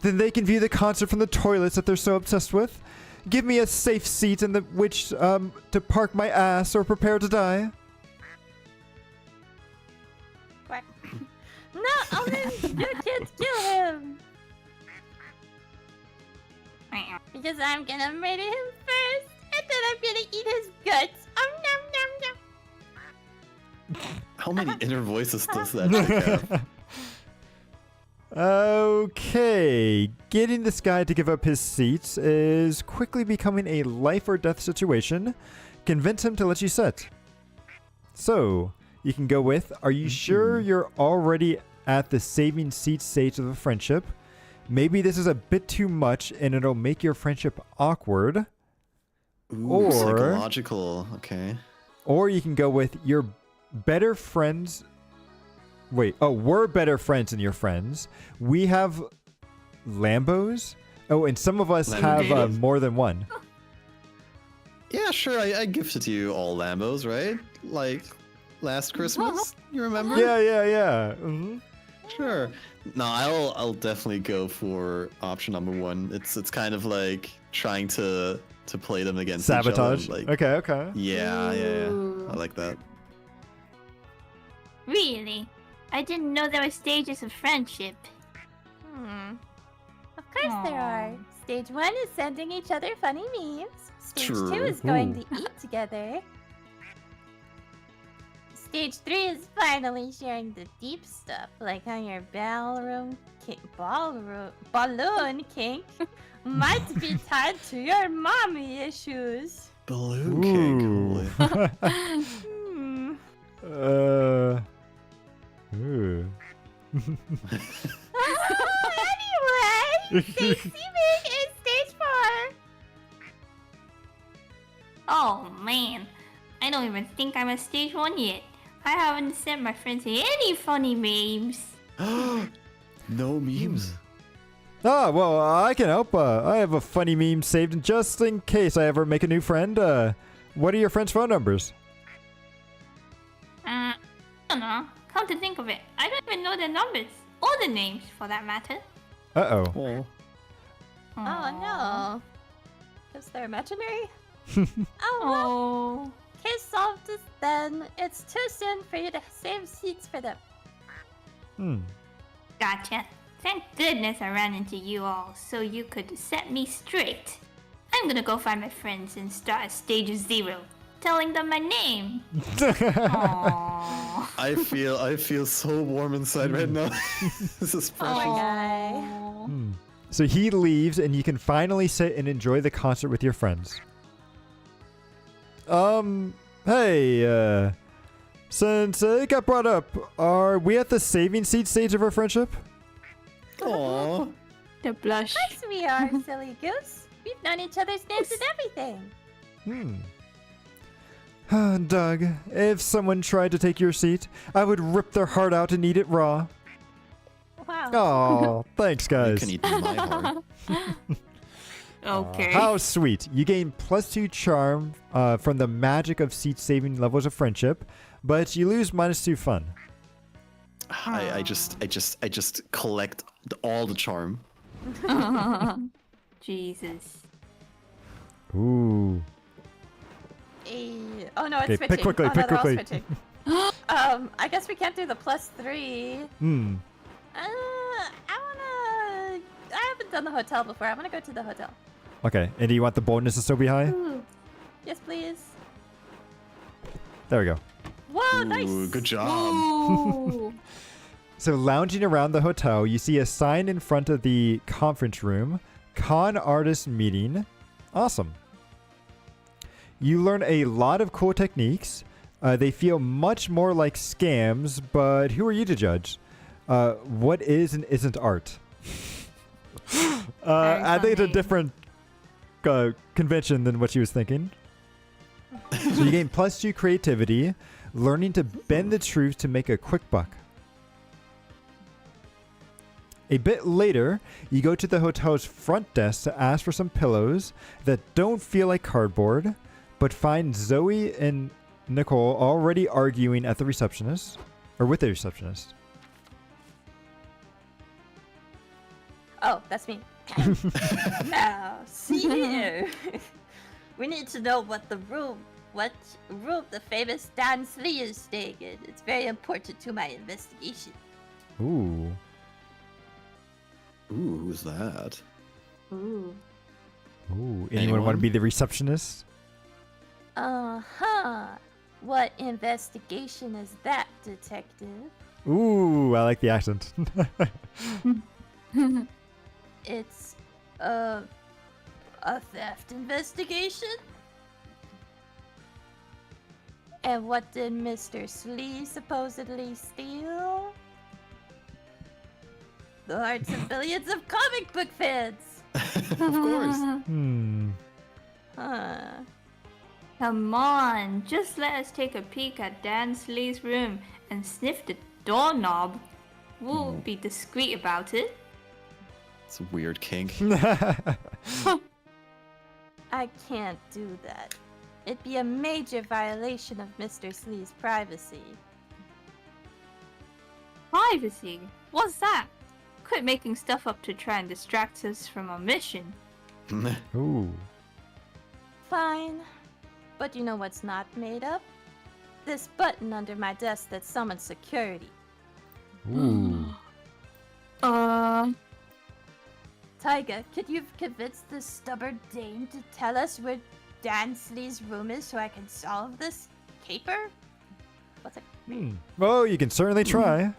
Then they can view the concert from the toilets that they're so obsessed with. Give me a safe seat in the which to park my ass or prepare to die. What? No, Omen, you can't kill him. Because I'm gonna murder him first, and then I'm gonna eat his guts. Nom nom nom. How many inner voices does that have? Okay, getting this guy to give up his seats is quickly becoming a life or death situation. Convince him to let you sit. So, you can go with, are you sure you're already at the saving seats stage of the friendship? Maybe this is a bit too much and it'll make your friendship awkward. Ooh, Or- psychological. Okay. Or you can go with, you're better friends. Wait, we're better friends than your friends. We have Lambos. Oh, and some of us have Lamborghinis. more than one. Yeah, sure. I gifted you all Lambos, right? Like last Christmas. You remember? Yeah. Mm-hmm. Sure. No, I'll definitely go for option number 1. It's kind of like trying to play them against Sabotage. each other. Like, Okay. yeah. Ooh. I like that. Really? I didn't know there were stages of friendship. Of course there are. Stage 1 is sending each other funny memes. Stage 2 True. is going Ooh. to eat together. Stage 3 is finally sharing the deep stuff, like how your balloon kink might be tied to your mommy issues. Balloon cake. Holy. Hmm. Ooh. Anyway, stage Seeming is stage 4. Oh man, I don't even think I'm at stage 1 yet. I haven't sent my friends any funny memes. No memes. Well, I can help. I have a funny meme saved just in case I ever make a new friend. What are your friends' phone numbers? I don't know. Come to think of it, I don't even know their numbers. Or the names, for that matter. Uh-oh. Oh. Oh no. Because they're imaginary? Oh, well, Oh. case solved, then it's too soon for you to save seats for them. Gotcha. Thank goodness I ran into you all so you could set me straight. I'm gonna go find my friends and start at stage 0, telling them my name. Aww. I feel so warm inside right now. This is Oh my precious. guy. So he leaves, and you can finally sit and enjoy the concert with your friends. Hey, since it got brought up, are we at the saving seat stage of our friendship? Aww. The blush. Yes, we are, silly goose. We've known each other's names and everything. Doug, if someone tried to take your seat, I would rip their heart out and eat it raw. Wow. Oh, thanks, You guys. can eat my heart. Okay. How sweet. You gain +2 charm from the magic of seat-saving levels of friendship, but you lose -2 fun. I just collect all the charm. Jesus. Ooh. Oh no, it's Okay, switching. pick quickly, Oh, no, pick they're all quickly. switching. I guess we can't do the +3. I haven't done the hotel before. I wanna go to the hotel. Okay, and do you want the boldness to still be high? Ooh. Yes, please. There we go. Whoa, Ooh, nice. good job. Ooh. So lounging around the hotel, you see a sign in front of the conference room, Con Artist Meeting. Awesome. You learn a lot of cool techniques. They feel much more like scams, but who are you to judge? What is and isn't art? I think it's a funny. different convention than what she was thinking. So you gain +2 creativity, learning to bend the truth to make a quick buck. A bit later, you go to the hotel's front desk to ask for some pillows that don't feel like cardboard, but find Zoe and Nicole already arguing at the receptionist, or with the receptionist. Oh, that's me. Now, see here. We need to know what room the famous Dan Slee is staying in. It's very important to my investigation. Ooh. Ooh, who's that? Ooh. Ooh. Anyone want to be the receptionist? Uh-huh. What investigation is that, detective? Ooh, I like the accent. It's a theft investigation? And what did Mr. Slee supposedly steal? The hearts of billions of comic book fans! Of course. Huh. Come on, just let us take a peek at Dan Slee's room and sniff the doorknob. We'll be discreet about it. It's a weird kink. I can't do that. It'd be a major violation of Mr. Slee's privacy. Privacy? What's that? Quit making stuff up to try and distract us from our mission. Ooh. Fine. But you know what's not made up? This button under my desk that summons security. Ooh. Tyga, could you convince this stubborn dame to tell us where Dan Slee's room is so I can solve this caper? What's it? Well, you can certainly try.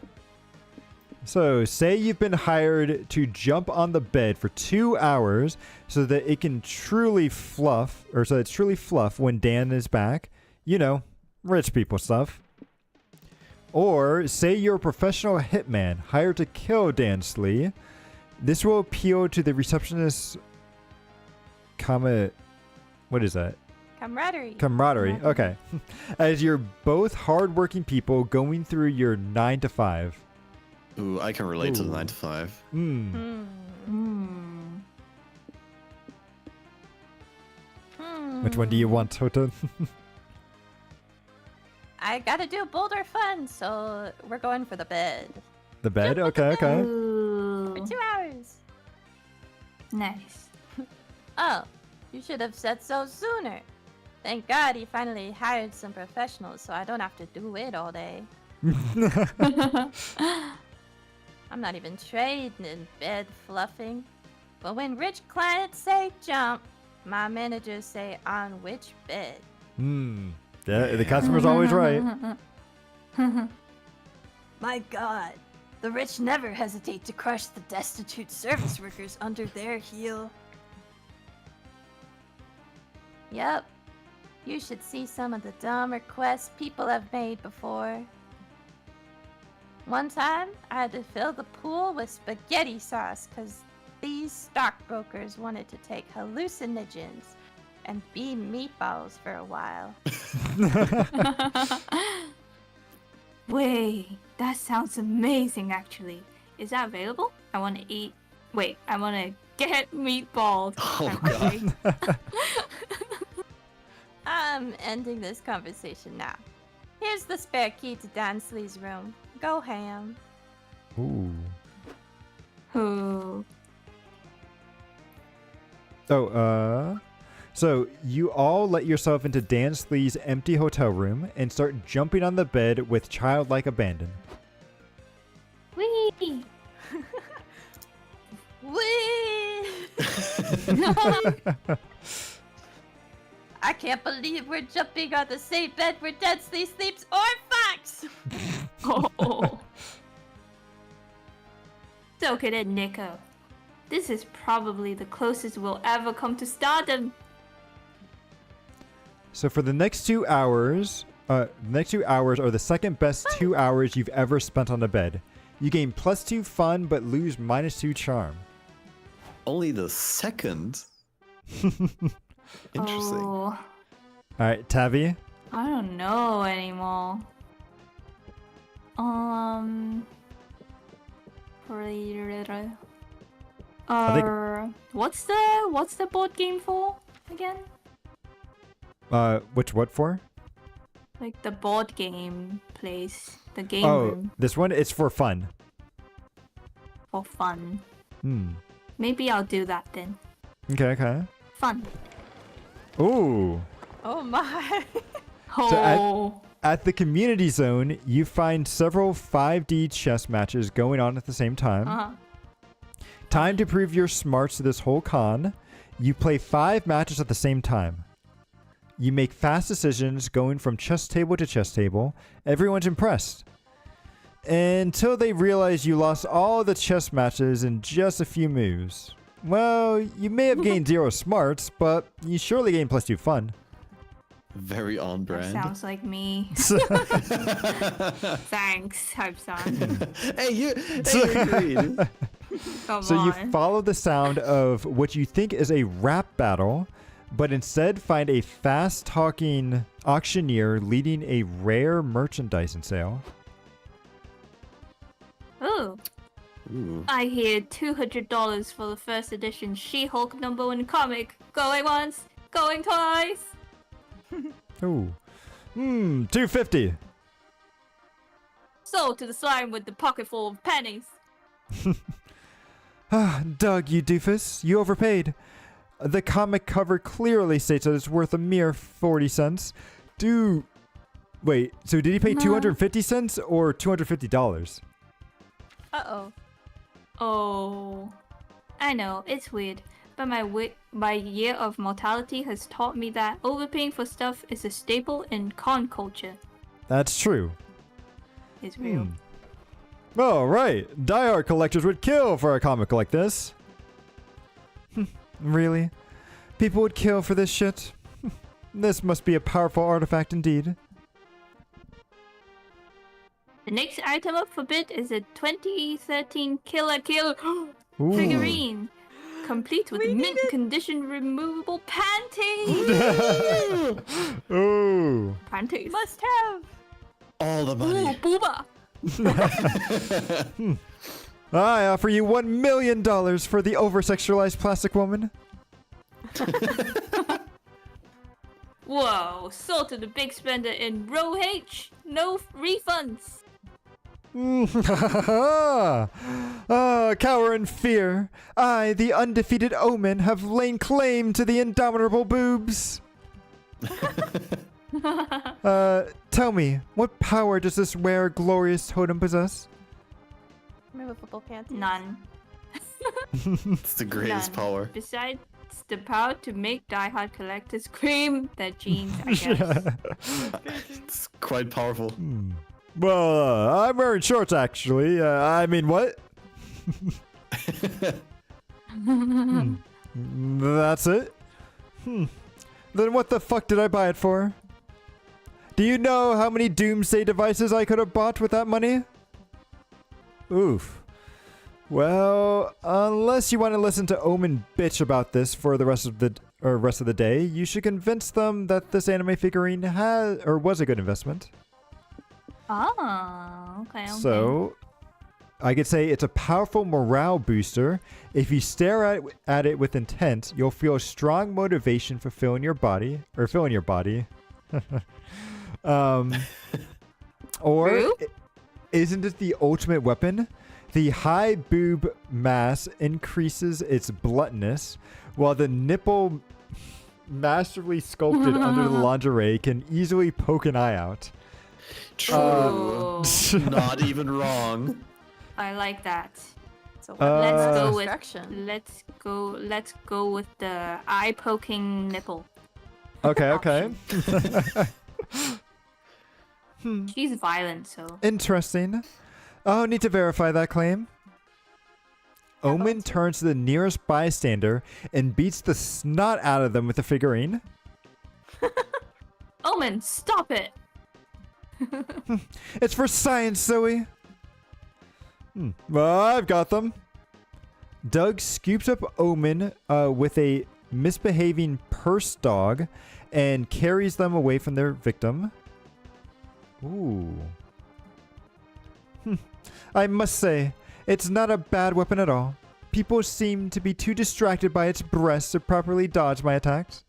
So, say you've been hired to jump on the bed for 2 hours so that it can truly fluff, or so it's truly fluff when Dan is back. You know, rich people stuff. Or say you're a professional hitman hired to kill Dan Slee. This will appeal to the receptionist's what is that? Camaraderie. Camaraderie. Okay. As you're both hardworking people going through your 9 to 5. Ooh, I can relate to the Ooh. 9 to 5. Which one do you want, Hota? I gotta do boulder fun, so we're going for the bed. The bed? Okay, okay. Ooh. For 2 hours. Nice. Oh, you should have said so sooner. Thank God he finally hired some professionals so I don't have to do it all day. I'm not even trained in bed fluffing. But when rich clients say jump, my managers say on which bed. Yeah, the customer's always right. My God, the rich never hesitate to crush the destitute service workers under their heel. Yep. You should see some of the dumb requests people have made before. One time, I had to fill the pool with spaghetti sauce because these stockbrokers wanted to take hallucinogens and be meatballs for a while. Wait, that sounds amazing actually. Is that available? I want to eat. Wait, I want to get meatballs. Oh, I'm hungry. I'm ending this conversation now. Here's the spare key to Dansley's room. Go ham. Ooh. Ooh. So you all let yourself into Dansley's empty hotel room and start jumping on the bed with childlike abandon. Whee! Whee! I can't believe we're jumping on the same bed where Dansley sleeps or Fox! Oh. Soak it in, Nico. This is probably the closest we'll ever come to stardom. So for the next 2 hours, are the second best 2 hours you've ever spent on a bed. You gain +2 fun, but lose -2 charm. Only the second? Interesting. Oh, All right, Tabby. I don't know anymore. What's the board game for again? What for? Like the board game place, the game Oh, room this one, it's for fun. for fun. Hmm. Maybe I'll do that then. Okay. Fun. Ooh. Oh my. Oh. At the community zone, you find several 5D chess matches going on at the same time. Uh-huh. Time to prove your smarts to this whole con. You play 5 matches at the same time. You make fast decisions going from chess table to chess table. Everyone's impressed. Until they realize you lost all the chess matches in just a few moves. Well, you may have gained 0 smarts, but you surely gained +2 fun. Very on That brand. sounds like me. Thanks, Hype-san. Hey, you agreed. Come So on. you follow the sound of what you think is a rap battle, but instead find a fast-talking auctioneer leading a rare merchandising sale. Ooh. Ooh. I hear $200 for the first edition She-Hulk #1 comic. Going once, going twice. Ooh. $250. Sold to the slime with the pocket full of pennies. Doug, you doofus. You overpaid. The comic cover clearly states that it's worth a mere 40 cents. Wait, so did he pay 250 cents or $250? Uh-oh. Oh. I know, it's weird. But my year of mortality has taught me that overpaying for stuff is a staple in con culture. That's true. It's real. Oh, right. Die-hard collectors would kill for a comic like this. Really? People would kill for this shit? This must be a powerful artifact indeed. The next item up for bid is a 2013 Killer Kill Ooh. figurine, complete with mint condition removable panties. Ooh. Panties. Must have. All the Ooh, money. booba. I offer you $1 million for the over-sexualized plastic woman. Whoa, sold to the big spender in row H. No refunds. Cower in fear. I, the undefeated Omen, have laid claim to the indomitable boobs. Tell me, what power does this rare, glorious totem possess? Removable panties. None. It's the greatest None. power. Besides the power to make diehard collectors scream their jeans, I guess. It's quite powerful. Well, I'm wearing shorts, actually. I mean, what? That's it? Then what the fuck did I buy it for? Do you know how many doomsday devices I could have bought with that money? Oof. Well, unless you want to listen to Omen bitch about this for the rest of the day, you should convince them that this anime figurine was a good investment. Oh, okay. So, I could say it's a powerful morale booster. If you stare at it with intent, you'll feel a strong motivation for filling your body. Or Rude? isn't it the ultimate weapon? The high boob mass increases its bluntness, while the nipple masterfully sculpted under the lingerie can easily poke an eye out. True. Oh. Not even wrong. I like that. So Let's go with destruction. let's go with the eye poking nipple. Okay. She's violent, so Interesting. Oh, need to verify that claim. Omen turns to the nearest bystander and beats the snot out of them with the figurine. Omen, stop it! It's for science, Zoe. Well, I've got them. Doug scoops up Omen with a misbehaving purse dog and carries them away from their victim. Ooh. I must say, it's not a bad weapon at all. People seem to be too distracted by its breasts to properly dodge my attacks.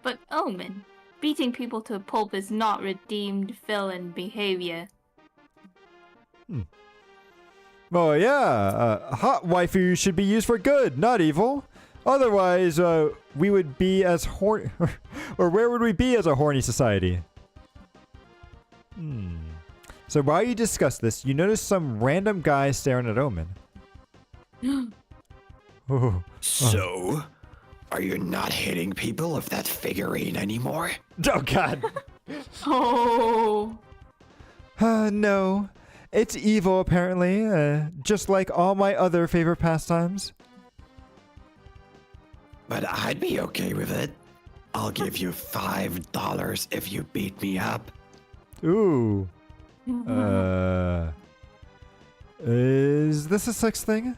But Omen, beating people to a pulp is not redeemed villain behavior. Oh yeah, hot waifu should be used for good, not evil. Otherwise, we would be as horny, or where would we be as a horny society? So while you discuss this, you notice some random guy staring at Omen. Oh. So, are you not hitting people with that figurine anymore? Oh God. Oh, No. It's evil, apparently, just like all my other favorite pastimes. But I'd be okay with it. I'll give you $5 if you beat me up. Ooh. Is this a sex thing?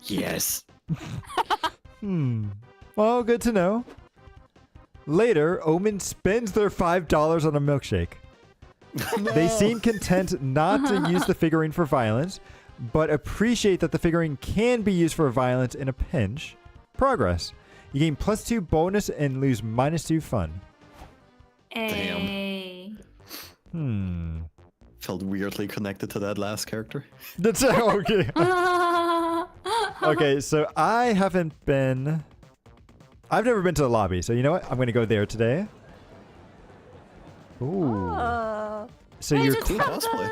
Yes. Well, good to know. Later, Omen spends their $5 on a milkshake. They seem content not to use the figurine for violence, but appreciate that the figurine can be used for violence in a pinch. Progress. You gain +2 bonus and lose -2 fun. Hey. Felt weirdly connected to that last character. That's okay. Okay, so I've never been to the lobby, so you know what? I'm gonna go there today. Ooh. So Hey, you're it's cool from cosplay.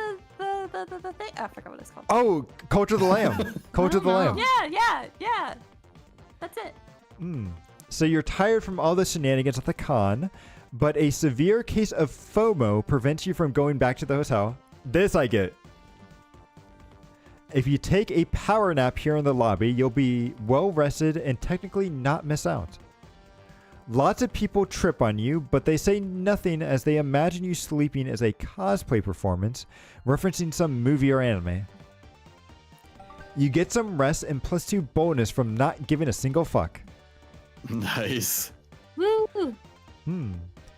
the thing. I forgot what it's called. Oh, Culture the Lamb. Culture the Lamb. Yeah. That's it. So you're tired from all the shenanigans at the con, but a severe case of FOMO prevents you from going back to the hotel. This I get. If you take a power nap here in the lobby, you'll be well rested and technically not miss out. Lots of people trip on you, but they say nothing as they imagine you sleeping as a cosplay performance, referencing some movie or anime. You get some rest and +2 bonus from not giving a single fuck. Nice. Woo!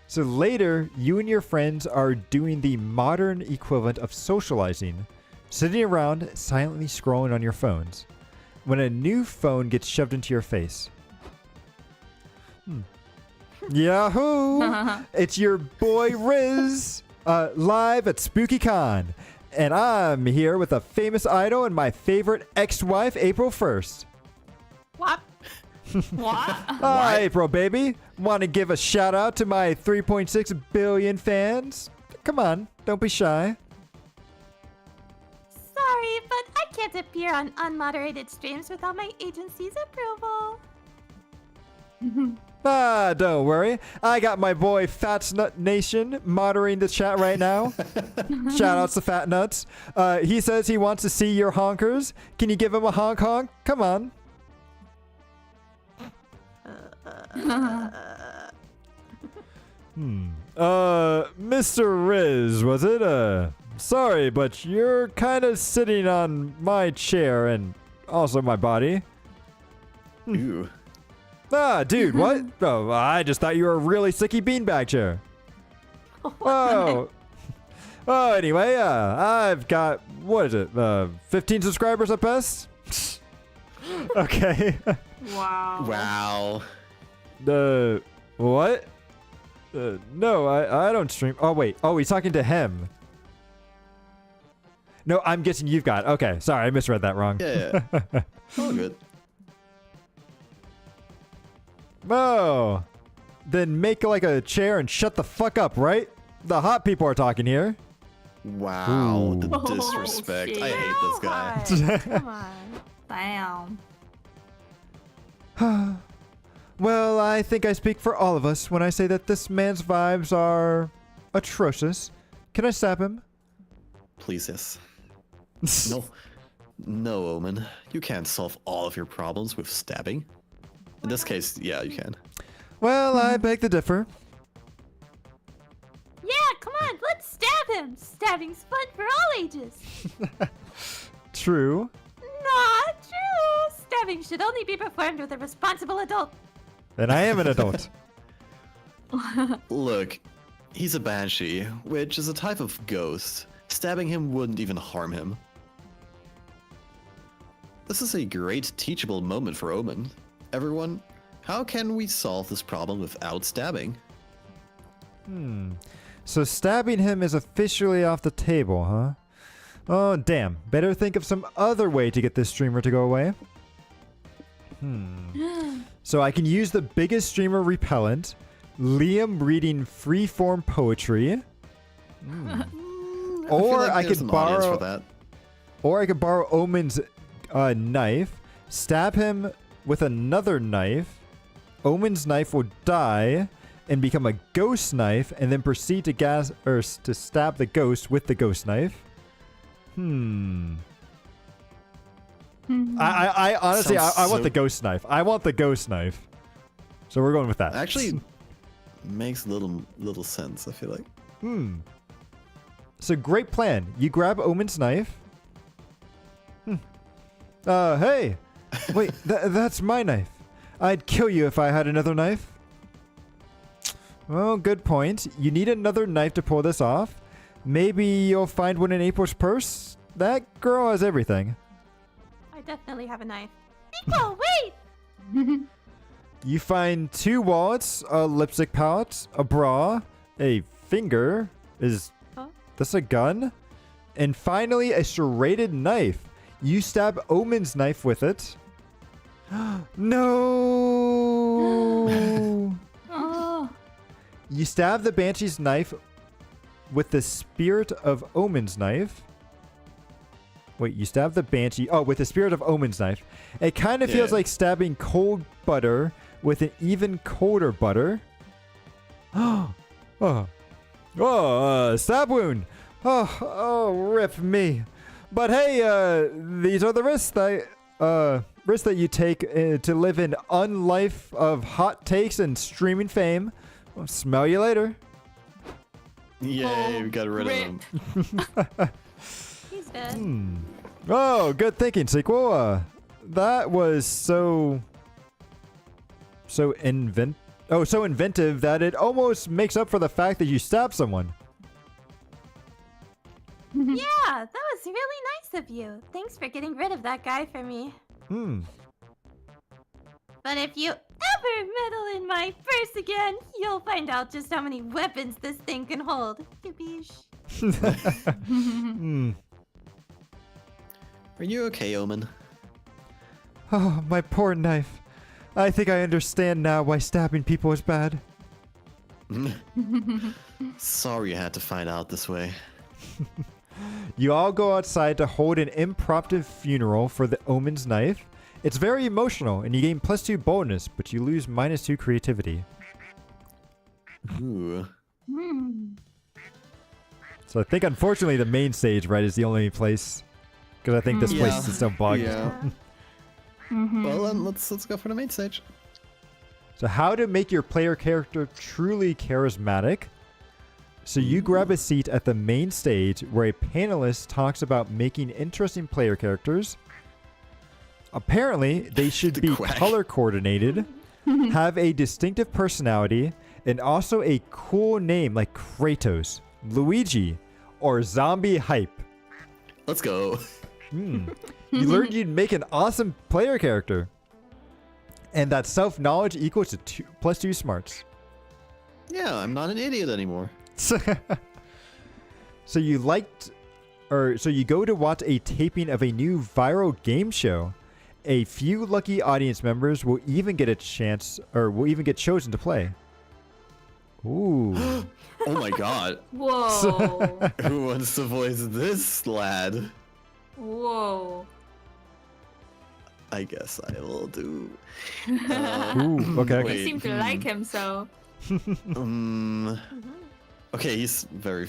So later, you and your friends are doing the modern equivalent of socializing, sitting around silently scrolling on your phones, when a new phone gets shoved into your face. Yahoo! It's your boy Riz, live at SpookyCon, and I'm here with a famous idol and my favorite ex-wife, April 1st. Whop. What? Hi, April, baby. Want to give a shout out to my 3.6 billion fans? Come on, don't be shy. Sorry, but I can't appear on unmoderated streams without my agency's approval. Ah, don't worry. I got my boy Fats Nut Nation moderating the chat right now. Shout outs to Fat Nuts. He says he wants to see your honkers. Can you give him a honk honk? Come on. Mr. Riz, was it? Sorry, but you're kind of sitting on my chair and also my body. Ooh. Ah, dude, what? Oh, I just thought you were a really sicky beanbag chair. Oh. Oh, anyway, I've got, what is it, 15 subscribers at best? Okay. Wow. Wow. What? No, I don't stream. Oh, wait. Oh, he's talking to him. No, I'm guessing you've got. Okay, sorry, I misread that wrong. Yeah. All good. Oh, then make like a chair and shut the fuck up, right? The hot people are talking here. Wow, the Ooh. disrespect. Oh, I shit. hate this guy. Hi, come on. Damn. Well, I think I speak for all of us when I say that this man's vibes are atrocious. Can I stab him? Please, yes. No. No, Omen. You can't solve all of your problems with stabbing. In this case, yeah, you can. Well, I beg to differ. Yeah, come on, let's stab him. Stabbing's fun for all ages. True. Not true. Stabbing should only be performed with a responsible adult. And I am an adult. Look, he's a banshee, which is a type of ghost. Stabbing him wouldn't even harm him. This is a great teachable moment for Omen. Everyone, how can we solve this problem without stabbing? So stabbing him is officially off the table, huh? Oh, damn. Better think of some other way to get this streamer to go away. So I can use the biggest streamer repellent, Liam reading freeform poetry. Or I there's could an audience borrow, for that. or I could borrow Omen's knife, stab him with another knife. Omen's knife will die and become a ghost knife, and then proceed to stab the ghost with the ghost knife. I honestly, Sounds I want so- the ghost knife. I want the ghost knife. So we're going with that. Actually, makes little sense, I feel like. So great plan. You grab Omen's knife. Hey. Wait, that's my knife. I'd kill you if I had another knife. Well, good point. You need another knife to pull this off. Maybe you'll find one in April's purse? That girl has everything. I definitely have a knife. Equal, wait! You find 2 wallets, a lipstick palette, a bra, a finger. Is Huh? this a gun? And finally, a serrated knife. You stab Omen's knife with it. No! Oh. You stab the Banshee's knife with the Spirit of Omen's knife. Wait, you stab the Banshee. Oh, with the Spirit of Omen's knife. It kind of feels Yeah. like stabbing cold butter with an even colder butter. Stab wound. Oh, rip me. But hey, these are the risks that you take to live an unlife of hot takes and streaming fame. I'll smell you later. Yay, we got rid of him. He's dead. Oh, good thinking, sequel. That was so inventive that it almost makes up for the fact that you stabbed someone. Yeah, that was really nice of you. Thanks for getting rid of that guy for me. But if you ever meddle in my purse again, you'll find out just how many weapons this thing can hold. Yippee. Are you okay, Omen? Oh, my poor knife. I think I understand now why stabbing people is bad. Sorry you had to find out this way. You all go outside to hold an impromptu funeral for the Omen's knife. It's very emotional, and you gain +2 boldness, but you lose -2 creativity. Ooh. So I think, unfortunately, the main stage, right, is the only place. Because I think this place is still bugged. Yeah. Well, then let's go for the main stage. So how to make your player character truly charismatic. So you grab a seat at the main stage where a panelist talks about making interesting player characters. Apparently, they should be quack. color coordinated, have a distinctive personality, and also a cool name like Kratos, Luigi, or Zombie Hype. Let's go. You learned you'd make an awesome player character. And that self-knowledge equals to +2 smarts. Yeah, I'm not an idiot anymore. So you go to watch a taping of a new viral game show. A few lucky audience members will even get a chance, or will even get chosen to play. Ooh. Oh my god. Whoa. Who wants to voice this lad? Whoa. I guess I will do. Ooh, okay. You Wait. seem to like him, so. Okay, he's very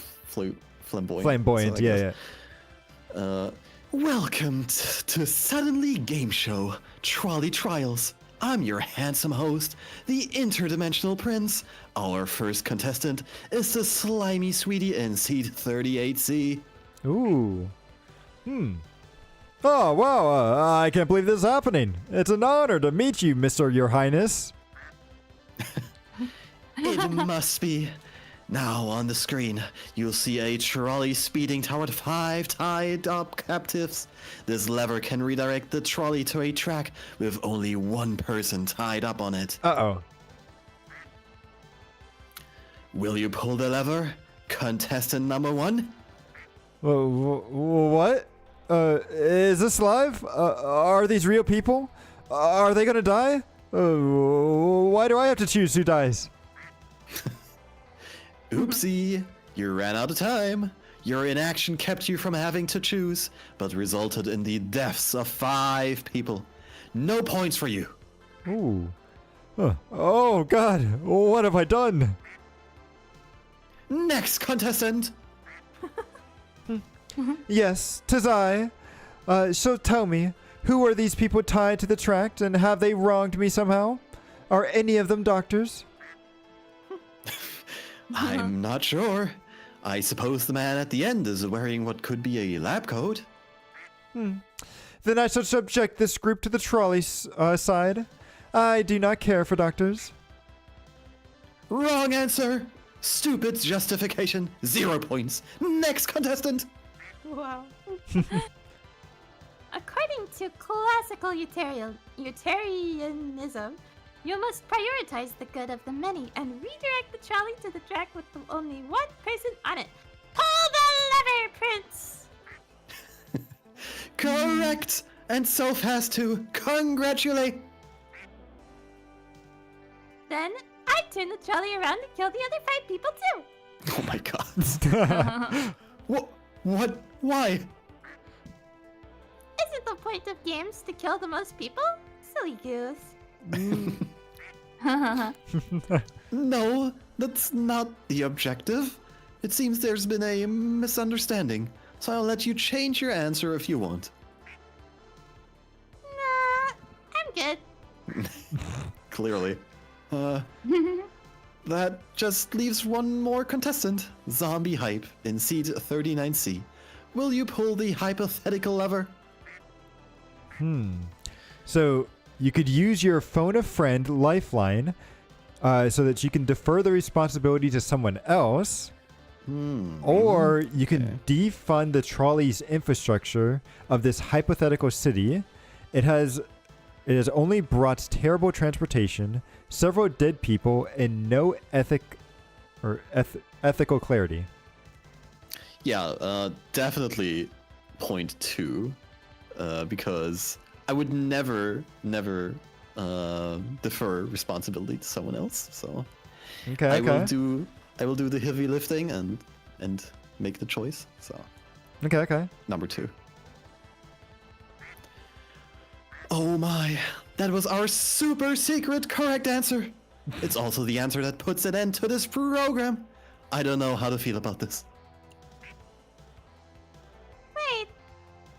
flamboyant. Flamboyant, so I yeah, guess. yeah. Welcome to Suddenly Game Show Trolley Trials. I'm your handsome host, the Interdimensional Prince. Our first contestant is the slimy sweetie in seat 38C. Ooh. Oh, wow. I can't believe this is happening. It's an honor to meet you, Mr. Your Highness. It must be. Now on the screen, you'll see a trolley speeding toward 5 tied-up captives. This lever can redirect the trolley to a track with only one person tied up on it. Uh-oh. Will you pull the lever, contestant number 1? What? Is this live? Are these real people? Are they gonna die? Why do I have to choose who dies? Oopsie, you ran out of time. Your inaction kept you from having to choose, but resulted in the deaths of 5 people. No points for you. Ooh. Oh, God. What have I done? Next contestant. Yes, 'tis I. So tell me, who are these people tied to the track, and have they wronged me somehow? Are any of them doctors? I'm not sure. I suppose the man at the end is wearing what could be a lab coat. Then I shall subject this group to the trolley side. I do not care for doctors. Wrong answer. Stupid justification. 0 points. Next contestant. Wow. According to classical utilitarianism, you must prioritize the good of the many and redirect the trolley to the track with only one person on it. Pull the lever, Prince! Correct. And Soph has to congratulate. Then I turn the trolley around and kill the other 5 people too. Oh my god. What? Why? Isn't the point of games to kill the most people? Silly goose. No, that's not the objective. It seems there's been a misunderstanding, so I'll let you change your answer if you want. Nah, I'm good. Clearly. That just leaves one more contestant, Zombie Hype, in seat 39C. Will you pull the hypothetical lever? So you could use your phone a friend lifeline so that you can defer the responsibility to someone else. Or you can defund the trolley's infrastructure of this hypothetical city. It has only brought terrible transportation, several dead people, and no ethical clarity. Yeah, definitely point 2, because I would never defer responsibility to someone else. So Okay. I Okay. will do the heavy lifting and make the choice. So Okay. Okay. number 2. Oh my, that was our super secret correct answer. It's also the answer that puts an end to this program. I don't know how to feel about this. Wait,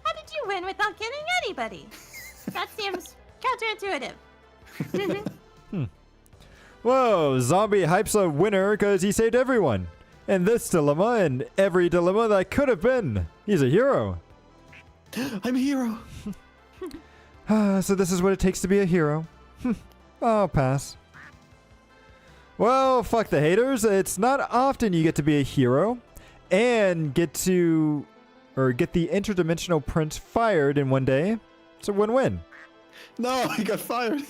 how did you win without killing anybody? That seems counterintuitive. Whoa, Zombie hypes a winner because he saved everyone. In this dilemma and every dilemma that could have been. He's a hero. I'm a hero. So this is what it takes to be a hero. I'll pass. Well, fuck the haters. It's not often you get to be a hero and get the interdimensional prince fired in one day. It's a win-win. No, he got fired.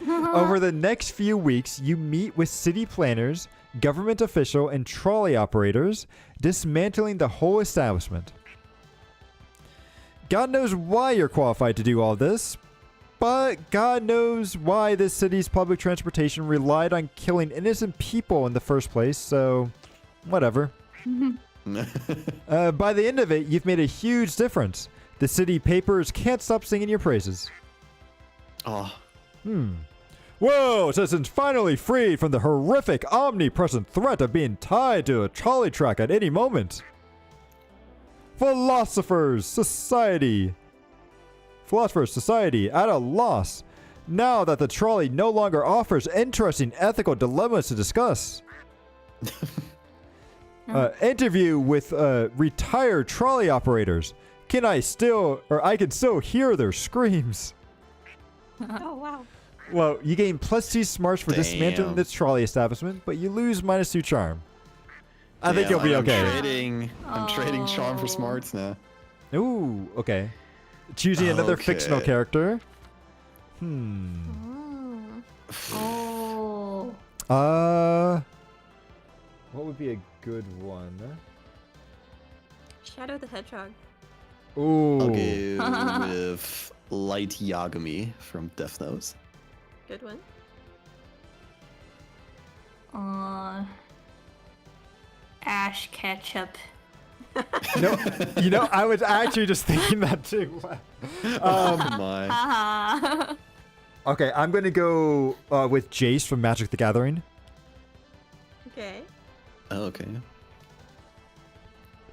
Over the next few weeks, you meet with city planners, government official, and trolley operators, dismantling the whole establishment. God knows why you're qualified to do all this, but God knows why this city's public transportation relied on killing innocent people in the first place, so whatever. By the end of it, you've made a huge difference. The city papers can't stop singing your praises. Oh, Whoa, citizens finally freed from the horrific, omnipresent threat of being tied to a trolley track at any moment. Philosophers Society at a loss now that the trolley no longer offers interesting ethical dilemmas to discuss. Interview with retired trolley operators. I can still hear their screams. Oh, wow. Well, you gain +2 smarts for dismantling Damn. this trolley establishment, but you lose -2 charm. I think you'll be okay. I'm trading charm for smarts now. Ooh, okay. Choosing another fictional Okay. character. Oh. What would be a good one? Shadow the Hedgehog. Ooh. I'll go with Light Yagami from Death Note. Good one. Ash Ketchup. I was actually just thinking that too. Oh my. Haha. Okay, I'm gonna go with Jace from Magic the Gathering. Okay. Okay.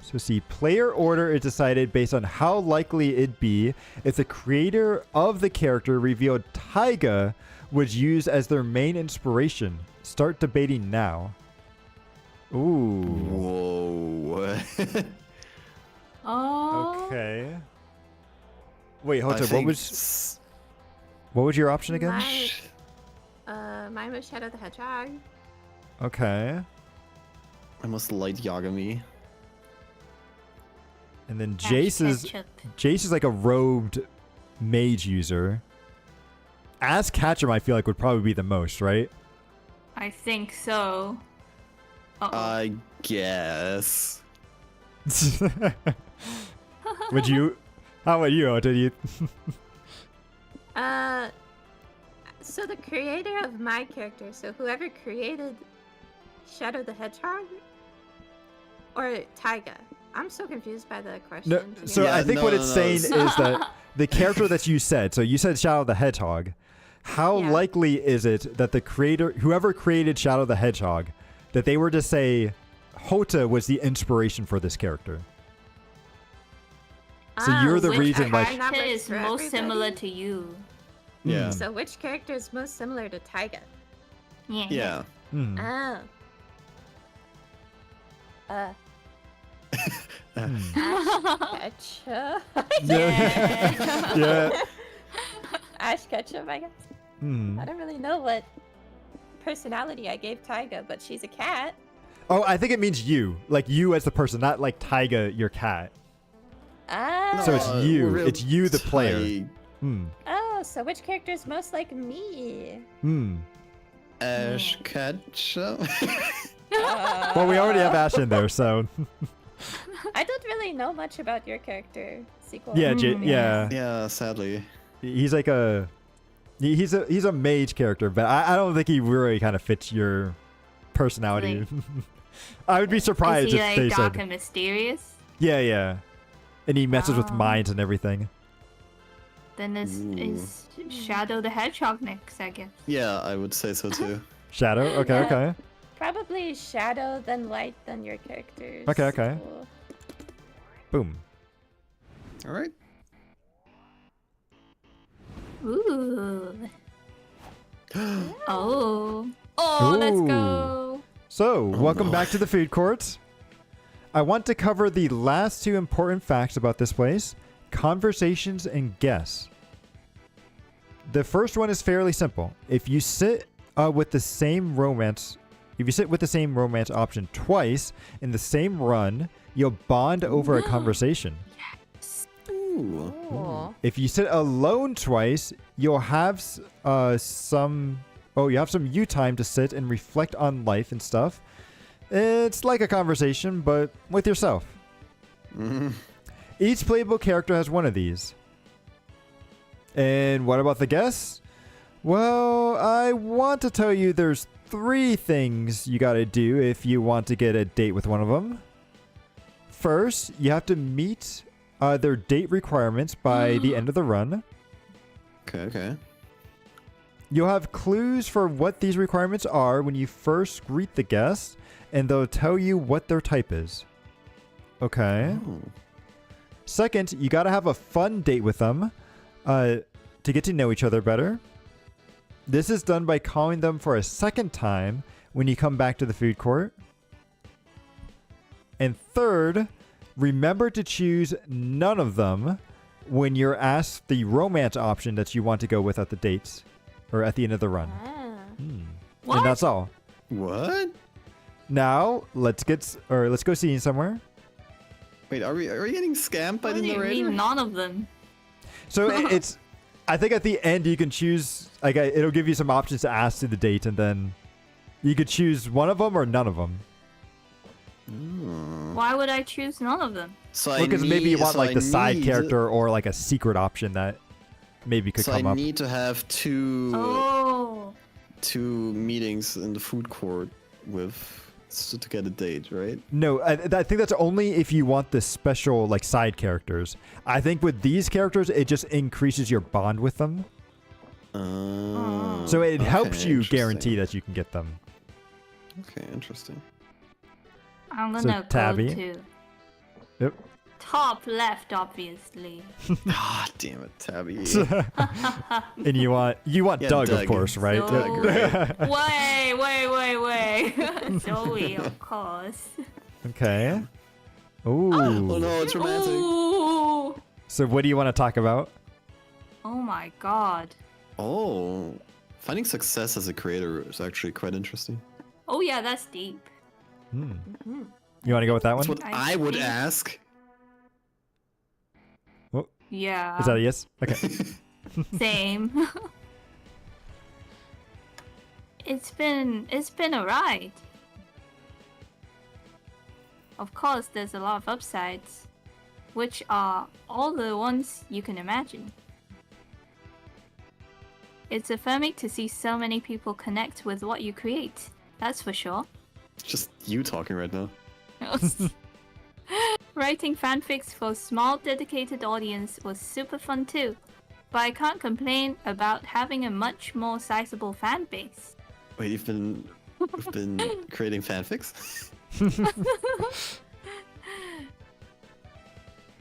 So see, player order is decided based on how likely it'd be if the creator of the character revealed Taiga was used as their main inspiration. Start debating now. Ooh. Whoa. Oh. Okay. Wait, I Hota, think what was your option again? Mine was Shadow the Hedgehog. Okay. I must Light Yagami. And then Ash Jace is like a robed mage user. As Catchem, I feel like would probably be the most, right? I think so. Uh-oh. I guess. Would you? How about you, Hota? So the creator of my character, so whoever created Shadow the Hedgehog or Taiga. I'm so confused by the question. No, to be so Yeah, I think no, what no, it's no. saying is that the character that you said, so you said Shadow the Hedgehog. How Yeah. likely is it that the creator, whoever created Shadow the Hedgehog, that they were to say Hota was the inspiration for this character? So you're the Which reason, like, character Numbers is for most similar everybody? to you? Yeah. So which character is most similar to Taiga? Yeah. Yeah. Hmm. Oh. Ash Ketchum. Yeah. Yeah. Ash Ketchum, I guess. Hmm. I don't really know what personality I gave Taiga, but she's a cat. Oh, I think it means you, like you as the person, not like Taiga, your cat. Oh. So it's you. real It's you, the player. tight. Hmm. Oh, so which character is most like me? Hmm. Ash Ketchum. Well, we already have Ash in there, so I don't really know much about your character, sequel. yeah, Mm, yeah. Yeah, sadly. He's like a He's a mage character, but I don't think he really kind of fits your personality. I would be surprised Is he if like they dark said, and mysterious? yeah, and he messes with Oh. minds and everything. Then is Shadow the Hedgehog next, I guess. Yeah, I would say so too. Shadow, okay, Yeah. okay. Probably Shadow, then Light, then your characters. Okay, okay. So- Boom. All right. Ooh. Oh, let's Ooh. go. So, welcome back to the food court. I want to cover the last two important facts about this place: conversations and guess. The first one is fairly simple. If you sit with the same romance option twice in the same run, you'll bond over a conversation. Ooh. Ooh. If you sit alone twice, you'll have some you time to sit and reflect on life and stuff. It's like a conversation, but with yourself. Mhm. Each playable character has one of these. And what about the guests? Well, I want to tell you there's 3 things you gotta do if you want to get a date with one of them. First, you have to meet their date requirements by the end of the run. Okay. You'll have clues for what these requirements are when you first greet the guests, and they'll tell you what their type is. Okay. Oh. Second, you gotta have a fun date with them to get to know each other better. This is done by calling them for a second time when you come back to the food court. And third, remember to choose none of them when you're asked the romance option that you want to go with at the dates or at the end of the run. Ah. What? And that's all. What? Now, let's go see somewhere. Wait, are we getting scammed by What the do you narrator? mean, none of them? So it's, I think at the end you can choose, like it'll give you some options to ask to the date, and then you could choose one of them or none of them. Why would I choose none of them? So Because maybe you want like the side character or like a secret option that maybe could So come I up. need to have two Oh. meetings in the food court to get a date, right? No, I think that's only if you want the special like side characters. I think with these characters, it just increases your bond with them. So it helps you guarantee that you can get them. Okay, interesting. I'm So, gonna go Tabby? to Yep. top left, obviously. Ah, damn it, Tabby. And you want Yeah, Doug, of Doug. course, right? So- Doug, Wait. Zoe, of course. Okay. Ooh. Oh no, it's romantic. Ooh. So what do you want to talk about? Oh my god. Oh, finding success as a creator is actually quite interesting. Oh yeah, that's deep. You want to go with that That's one? what I I would see. ask. Yeah. Is that a yes? Okay. Same. It's been a ride. Of course, there's a lot of upsides, which are all the ones you can imagine. It's affirming to see so many people connect with what you create. That's for sure. It's just you talking right now. Writing fanfics for a small dedicated audience was super fun too, but I can't complain about having a much more sizable fan base. Wait, you've been creating fanfics?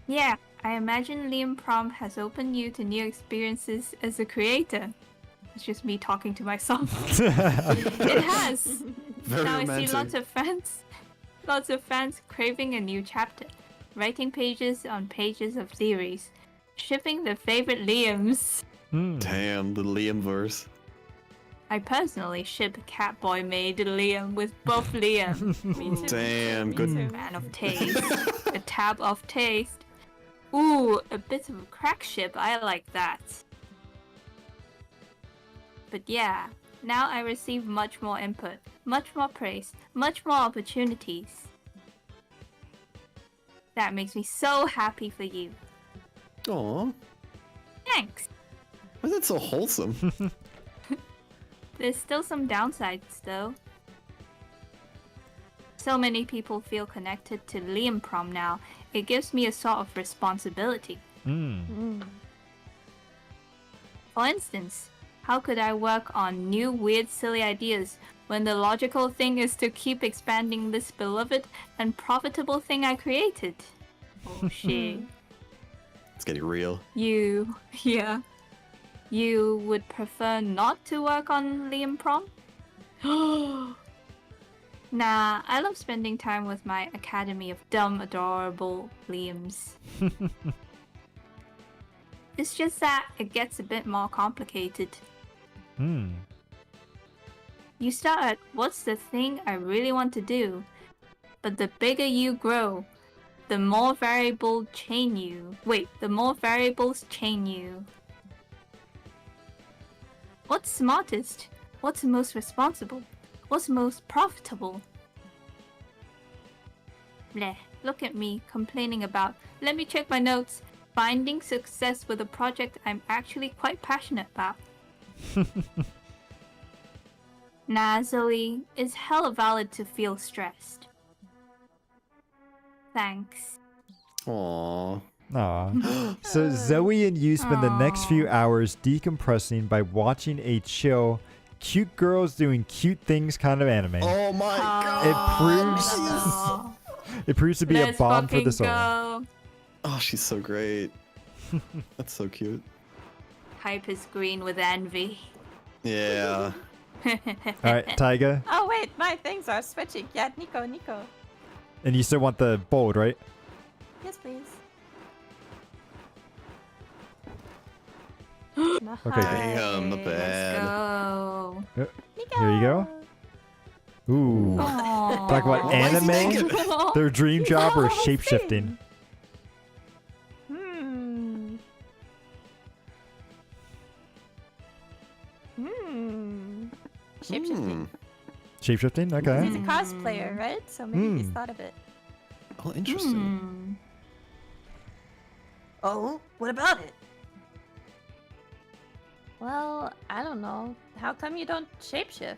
Yeah, I imagine Liam Prom has opened you to new experiences as a creator. It's just me talking to myself. It has. Very Now romantic. I see lots of fans craving a new chapter, writing pages on pages of theories, shipping their favorite Liams. Damn, the Liam verse. I personally ship Catboy made Liam with both Liam. Me too. Damn, Me good. too. Man of taste. A tab of taste. Ooh, a bit of a crack ship. I like that. But yeah, now I receive much more input, much more praise, much more opportunities. That makes me so happy for you. Aw. Thanks. Why is that so wholesome? There's still some downsides, though. So many people feel connected to Liam Prom now. It gives me a sort of responsibility. For instance, how could I work on new, weird, silly ideas when the logical thing is to keep expanding this beloved and profitable thing I created? Oh shit. It's getting real. You would prefer not to work on Liam Prom? Nah, I love spending time with my academy of dumb, adorable Liams. It's just that it gets a bit more complicated. You start at, what's the thing I really want to do? But the bigger you grow, the more variables chain you. What's smartest? What's most responsible? What's most profitable? Bleh, look at me complaining about, let me check my notes, finding success with a project I'm actually quite passionate about. Nah, Zoe, it's hella valid to feel stressed. Thanks. Aww. Aw. So Zoe and you spend the next few hours decompressing by watching a chill, cute girls doing cute things kind of anime. Oh my god. It proves to be Let's a bomb for the soul. go. Oh, she's so great. That's so cute. Hype is green with envy. Yeah. Alright, Taiga. Oh wait, my things are switching. Yeah, Nico. And you still want the bold, right? Yes, please. Okay. Damn, not Let's bad. go. Nico. Here you go. Ooh. Aww. Talk about Why is he anime, naked? their dream job, or No, same. shapeshifting. Shapeshifting. Shapeshifting? Okay. He's a cosplayer, right? So maybe he's Hmm. thought of it. Oh, interesting. Oh, what about it? Well, I don't know. How come you don't shapeshift?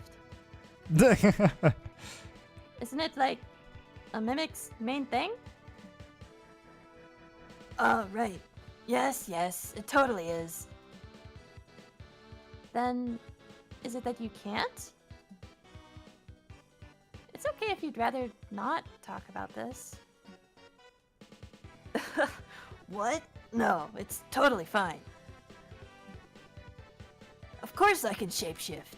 Isn't it like a mimic's main thing? Oh, right. Yes, it totally is. Then, is it that you can't? It's okay if you'd rather not talk about this. What? No, it's totally fine. Of course I can shapeshift.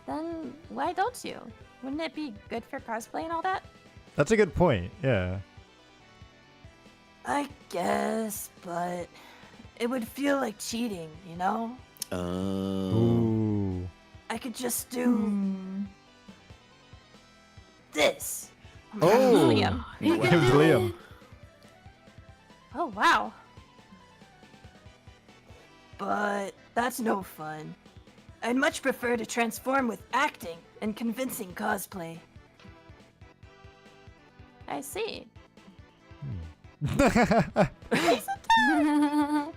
Then why don't you? Wouldn't it be good for cosplay and all that? That's a good point. Yeah. I guess, but it would feel like cheating, you know? Ooh. I could just do this. Oh. Liam. It was Liam. Oh wow. But that's no fun. I'd much prefer to transform with acting and convincing cosplay. I see. Aww.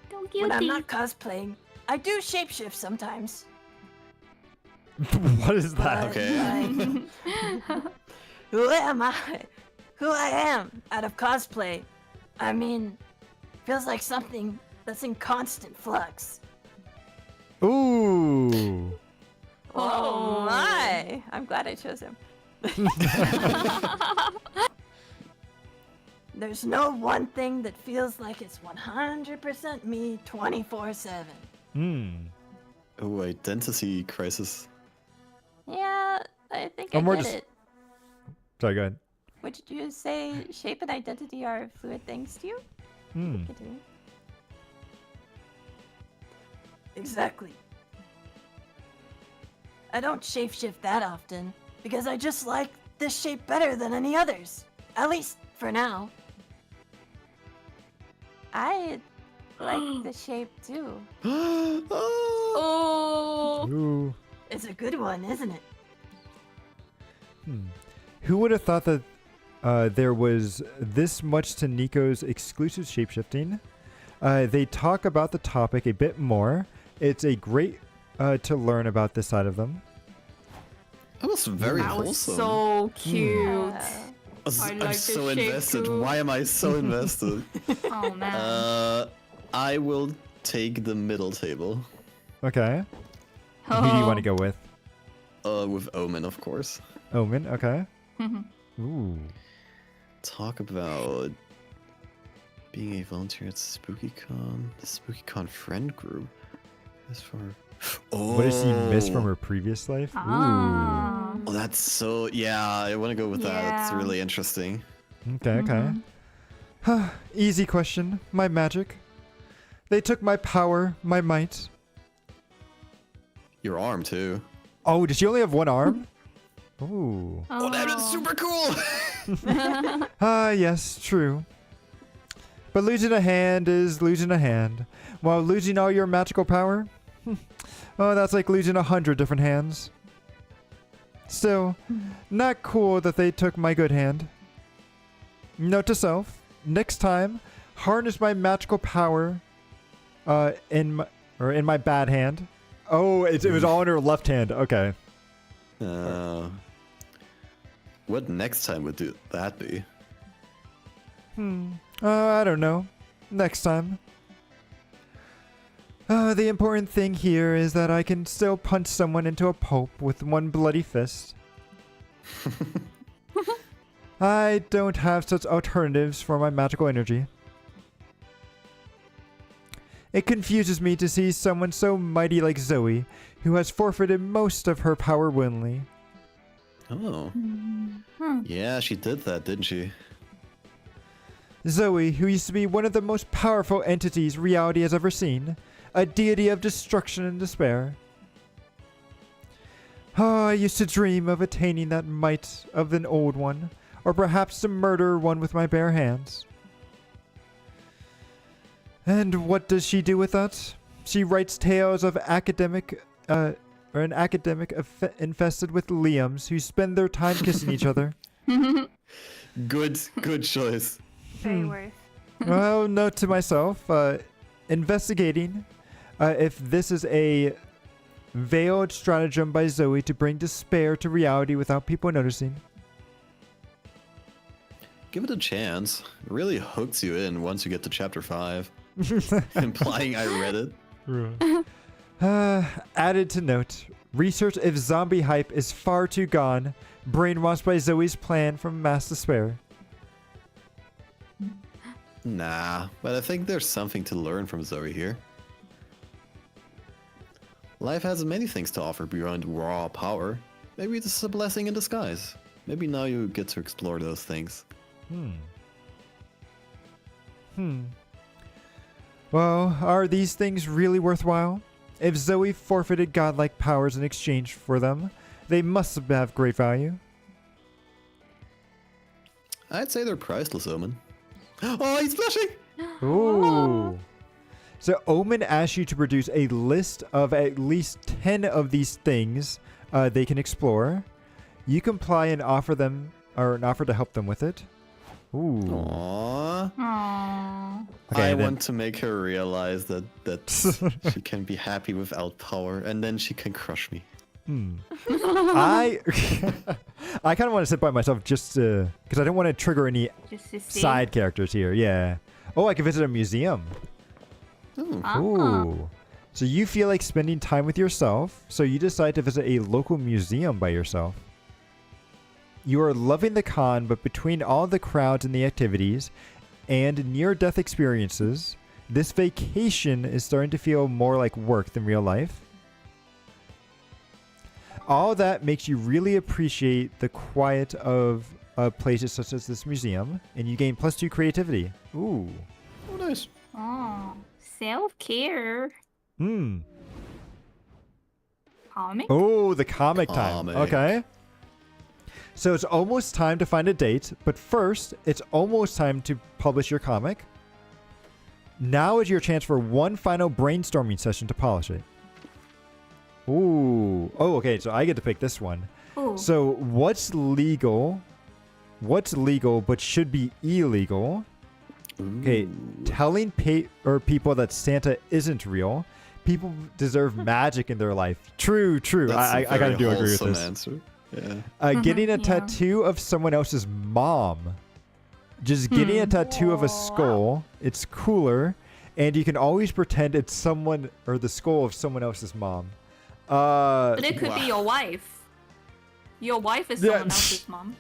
Don't guilty. When I'm not cosplaying, I do shapeshift sometimes. What is that? But, Okay. like, who am I? Who I am out of cosplay. I mean, feels like something that's in constant flux. Ooh. Oh my! I'm glad I chose him. There's no one thing that feels like it's 100% me 24/7. Oh, identity crisis. Yeah, I think Oh, I more get just- it. Sorry, go ahead. Would you say shape and identity are fluid things to you? Hmm. I do. Exactly. I don't shapeshift that often because I just like this shape better than any others. At least for now. I like the shape too. Oh. Ooh. It's a good one, isn't it? Who would have thought that there was this much to Nico's exclusive shapeshifting? They talk about the topic a bit more. It's a great to learn about this side of them. That was very That was wholesome. so cute. I I'm like so the shape invested. too. Why am I so invested? Oh man. I will take the middle table. Okay. Who do you want to go with? With Omen, of course. Omen. Okay. Ooh. Talk about being a volunteer at SpookyCon. The SpookyCon friend group. As for What does she miss from her previous life? Ah. Oh, that's so. Yeah, I want to go with that. It's Yeah. really interesting. Ooh. Okay. Okay. Easy question. My magic. They took my power, my might. Your arm too. Oh, did she only have one arm? Ooh. Oh, that is super cool. Ah, yes, true. But losing a hand is losing a hand. While losing all your magical power, oh, that's like losing 100 different hands. Still, not cool that they took my good hand. Note to self: next time, harness my magical power, in my bad hand. Oh, it was all in her left hand. Okay. What next time would that be? I don't know. Next time. The important thing here is that I can still punch someone into a pulp with one bloody fist. I don't have such alternatives for my magical energy. It confuses me to see someone so mighty like Zoe, who has forfeited most of her power willingly. Oh. Yeah, she did that, didn't she? Zoe, who used to be one of the most powerful entities reality has ever seen, a deity of destruction and despair. Oh, I used to dream of attaining that might of an old one, or perhaps to murder one with my bare hands. And what does she do with that? She writes tales of an academic infested with Liams who spend their time kissing each other. Good choice. Very worth. Well, note to myself, investigating if this is a veiled stratagem by Zoe to bring despair to reality without people noticing. Give it a chance. It really hooks you in once you get to chapter 5. Implying I read it. Added to note, research if zombie hype is far too gone, brainwashed by Zoe's plan from mass despair. Nah, but I think there's something to learn from Zoe here. Life has many things to offer beyond raw power. Maybe this is a blessing in disguise. Maybe now you get to explore those things. Well, are these things really worthwhile? If Zoe forfeited godlike powers in exchange for them, they must have great value. I'd say they're priceless, Omen. Oh, he's blushing! Ooh. So Omen asks you to produce a list of at least 10 of these things they can explore. You comply and offer to help them with it. Ooh. Aww. Aww. Okay, I then- want to make her realize that she can be happy without power, and then she can crush me. I kind of want to sit by myself just because I don't want to trigger any Just to see. side characters here. Yeah. Oh, I can visit a museum. Ooh. Ah. Ooh. So you feel like spending time with yourself, so you decide to visit a local museum by yourself. You are loving the con, but between all the crowds and the activities and near-death experiences, this vacation is starting to feel more like work than real life. All that makes you really appreciate the quiet of places such as this museum, and you gain +2 creativity. Ooh. Oh, nice. Oh, self-care. Comic? Oh, the comic time. Comic. Okay. So it's almost time to find a date, but first, it's almost time to publish your comic. Now is your chance for one final brainstorming session to polish it. Ooh. Oh, okay, so I get to pick this one. Ooh. So what's legal but should be illegal? Okay, telling people that Santa isn't real. People deserve magic in their life. True. I gotta do agree with this. Answer. Yeah. Getting a Yeah. tattoo of someone else's mom. Just getting a tattoo of a skull. It's cooler, and you can always pretend it's someone or the skull of someone else's mom. But it could be your wife. Your wife is Yeah. someone else's mom.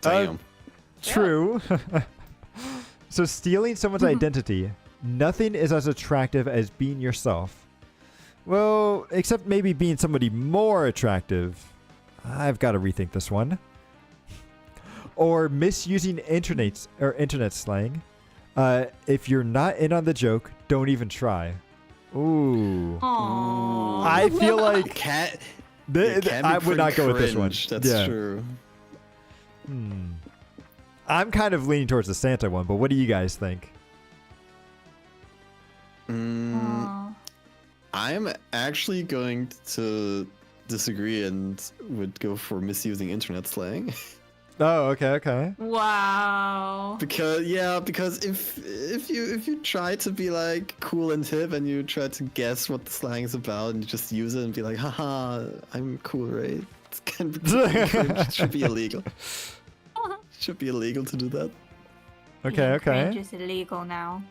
Damn. True. So stealing someone's identity. Nothing is as attractive as being yourself. Well, except maybe being somebody more attractive. I've got to rethink this one. Or misusing internet slang. If you're not in on the joke, don't even try. Ooh. Aww. I feel like Cat. I would not go with this one. That's Yeah. true. I'm kind of leaning towards the Santa one, but what do you guys think? Aw. I'm actually going to disagree and would go for misusing internet slang. Oh, okay. Wow. because if you try to be like cool and hip and you try to guess what the slang is about and you just use it and be like, haha, I'm cool, right? It's kind of it should be illegal. Should be illegal to do that. Okay. Cringe is illegal now.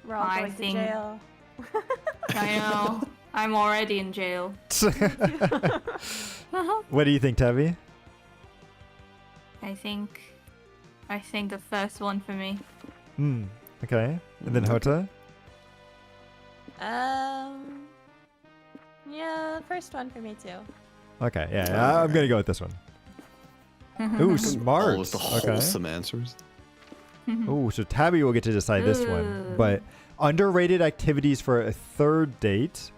We're all I going think- to jail. I know. I'm already in jail. What do you think, Tabby? I think the first one for me. Okay. And then Hota? Yeah, first one for me too. Okay, yeah, I'm gonna go with this one. Ooh, smart. All of the Okay. wholesome answers. Ooh, so Tabby will get to decide this one. Ooh. But underrated activities for a third date.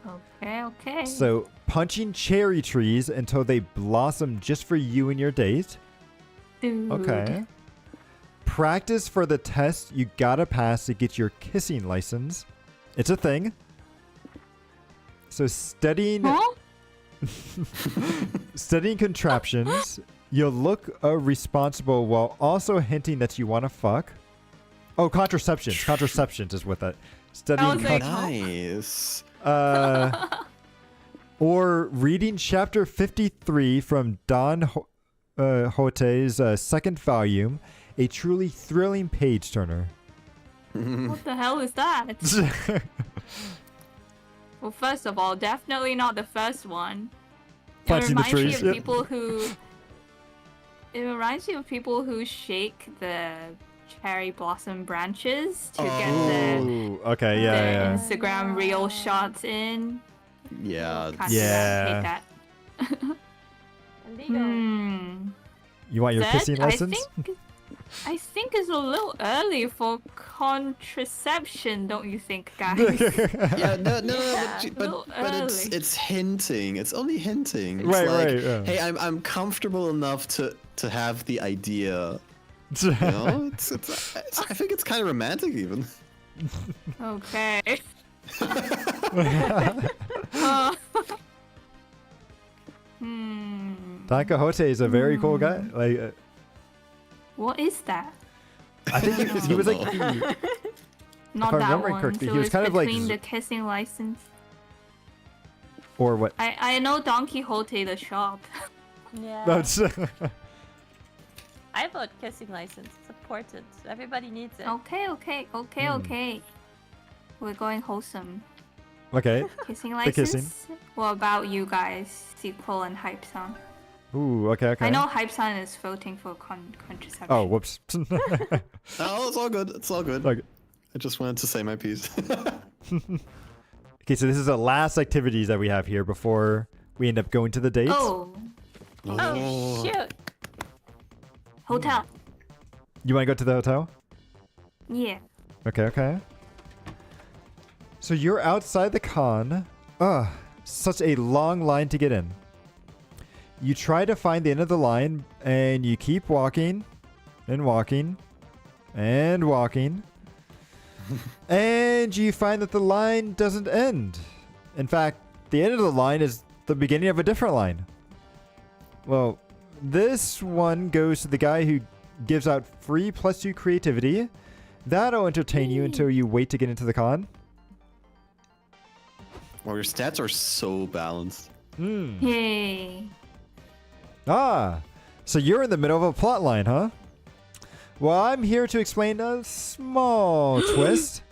Okay. So punching cherry trees until they blossom just for you and your date. Dude. Okay. Practice for the test you gotta pass to get your kissing license. It's a thing. So studying Huh? studying contraptions. You'll look responsible while also hinting that you want to fuck. Oh, contraceptions. Contraceptions is with it. Studying was like, Nice. or reading chapter 53 from Don Hote's second volume, a truly thrilling page turner. What the hell is that? Well, first of all, definitely not the first one. Punching the reminds me trees, of yep. people who. It reminds me of people who shake the cherry blossom branches to get the Ooh, okay, yeah. Instagram reel shots in. Yeah. Can't do Yeah. that. Hate that. Illegal. You want your Third, kissing license? I think it's a little early for contraception, don't you think, guys? Yeah, no, Yeah. but Early. it's hinting. It's only hinting. It's Right, like, right, yeah. hey, I'm comfortable enough to have the idea. You know, it's I think it's kind of romantic even. Okay. Don Quixote is a very cool guy. Like, What is that? I think he was like Don't the, Not I'm that remembering one. correctly, So he was it's kind of like between z- the kissing license. or what? I know Don Quixote the shop. Yeah. That's I vote kissing license. It's important. Everybody needs it. Okay. We're going wholesome. okay. Kissing The license. kissing. What about you guys? Sequel and Hype Song. Ooh, okay. I know Hype Song is voting for contraception. Oh, whoops. Oh, it's all good. It's all good. Okay. I just wanted to say my piece. Okay, so this is the last activities that we have here before we end up going to the dates. Oh, Oh, shoot. hotel. You want to go to the hotel? Yeah. Okay. So you're outside the con. Ugh, such a long line to get in. You try to find the end of the line, and you keep walking, and walking, and walking. And you find that the line doesn't end. In fact, the end of the line is the beginning of a different line. Well, this one goes to the guy who gives out free +2 creativity. That'll entertain you until you wait to get into the con. Well, your stats are so balanced. Yay. Ah, so you're in the middle of a plot line, huh? Well, I'm here to explain a small twist.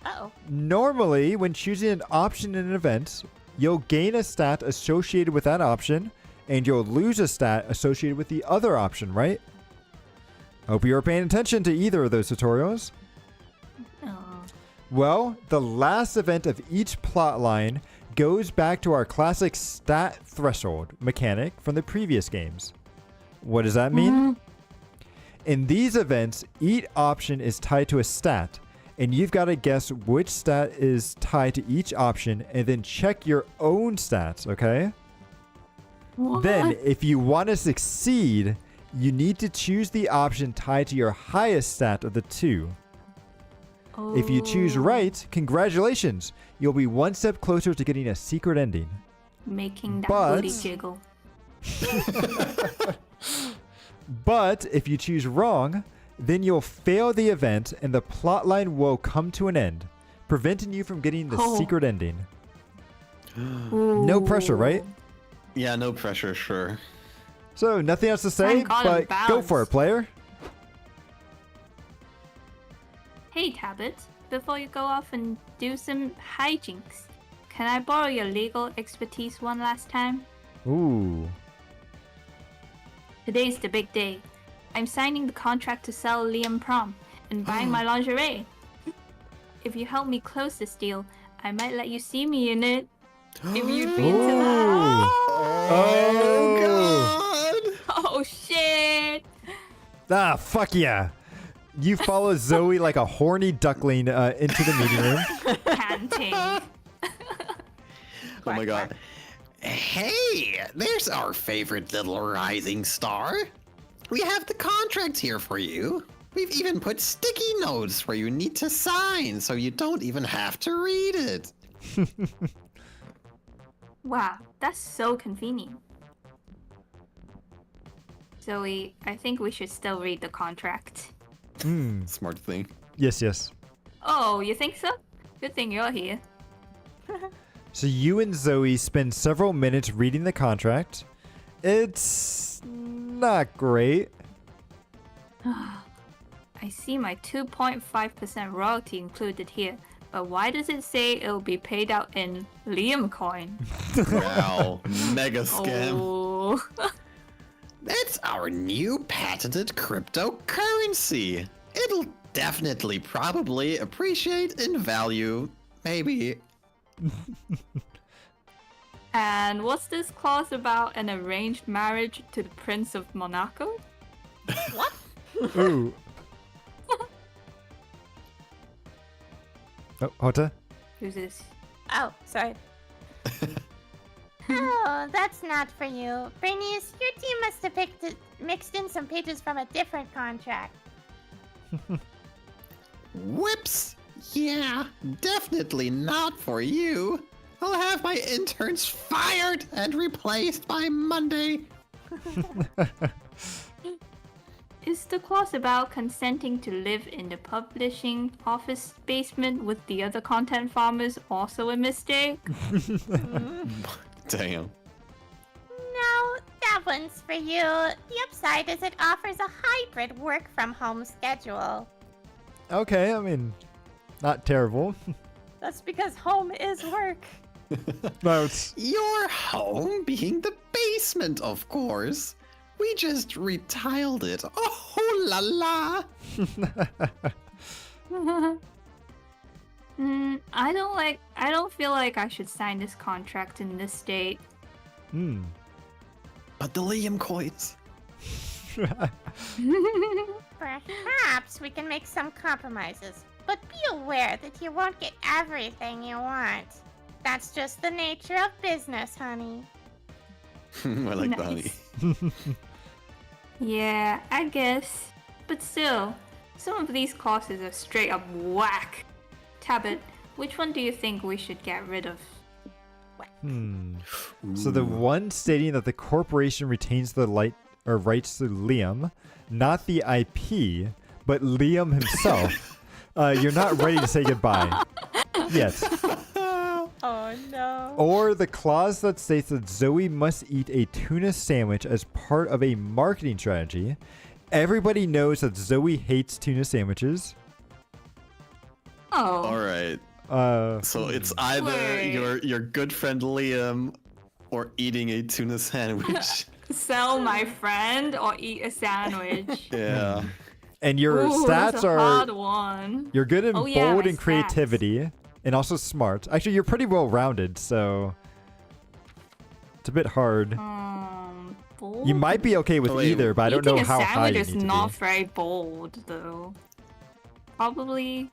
Uh-oh. Normally, when choosing an option in an event, you'll gain a stat associated with that option, and you'll lose a stat associated with the other option, right? Hope you're paying attention to either of those tutorials. Oh. Well, the last event of each plot line goes back to our classic stat threshold mechanic from the previous games. What does that mean? In these events, each option is tied to a stat, and you've got to guess which stat is tied to each option and then check your own stats, okay? What? Then, if you want to succeed, you need to choose the option tied to your highest stat of the two. If you choose right, congratulations! You'll be one step closer to getting a secret ending. Making that But- booty jiggle. But if you choose wrong, then you'll fail the event and the plotline will come to an end, preventing you from getting the Oh. secret ending. No pressure, right? Yeah, no pressure, sure. So, nothing else to say, Thank God I'm but go for it, balanced. player. Hey, Tablet. Before you go off and do some hijinks, can I borrow your legal expertise one last time? Ooh. Today's the big day. I'm signing the contract to sell Liam Prom and buying my lingerie. If you help me close this deal, I might let you see me in it. If you'd be into that. Oh. Oh shit! Ah, fuck yeah. You follow Zoe like a horny duckling into the meeting room. Panting. Oh my god. Hey, there's our favorite little rising star. We have the contract here for you. We've even put sticky notes where you need to sign so you don't even have to read it. Wow, that's so convenient. Zoe, I think we should still read the contract. Smart thing. Yes, yes. Oh, you think so? Good thing you're here. So you and Zoe spend several minutes reading the contract. It's not great. I see my 2.5% royalty included here, but why does it say it'll be paid out in Liam coin? Wow. Mega scam. Oh. That's our new patented cryptocurrency. It'll definitely probably appreciate in value. Maybe. And what's this clause about an arranged marriage to the Prince of Monaco? Ooh. Oh, Hota? Who's this? Oh, sorry. Oh, that's not for you. Bernice, your team must have mixed in some pages from a different contract. Whoops. Yeah, definitely not for you. I'll have my interns fired and replaced by Monday. Is the clause about consenting to live in the publishing office basement with the other content farmers also a mistake? Damn. No, that one's for you. The upside is it offers a hybrid work from home schedule. Okay, I mean, not terrible. That's because home is work. No, it's... Your home being the basement, of course. We just retiled it. Oh la la! I don't feel like I should sign this contract in this state. But the Liam coins. Perhaps we can make some compromises, but be aware that you won't get everything you want. That's just the nature of business, honey. I like the honey. Yeah, I guess. But still, some of these clauses are straight up whack. Tabit, which one do you think we should get rid of? So the one stating that the corporation retains the or rights to Liam, not the IP, but Liam himself, you're not ready to say goodbye. Yes. Oh no. Or the clause that states that Zoe must eat a tuna sandwich as part of a marketing strategy. Everybody knows that Zoe hates tuna sandwiches. Oh. All right. So it's either Wait. your good friend Liam or eating a tuna sandwich. Sell my friend or eat a sandwich. Yeah. And your Ooh, stats that's a are hard one. you're good in Oh, yeah, bold my and stats. creativity and also smart. Actually, you're pretty well rounded, so it's a bit hard. Bold? You might be okay with Oh, wait, either, but I don't know Eating how a high sandwich you is need to not be. very bold, though. Probably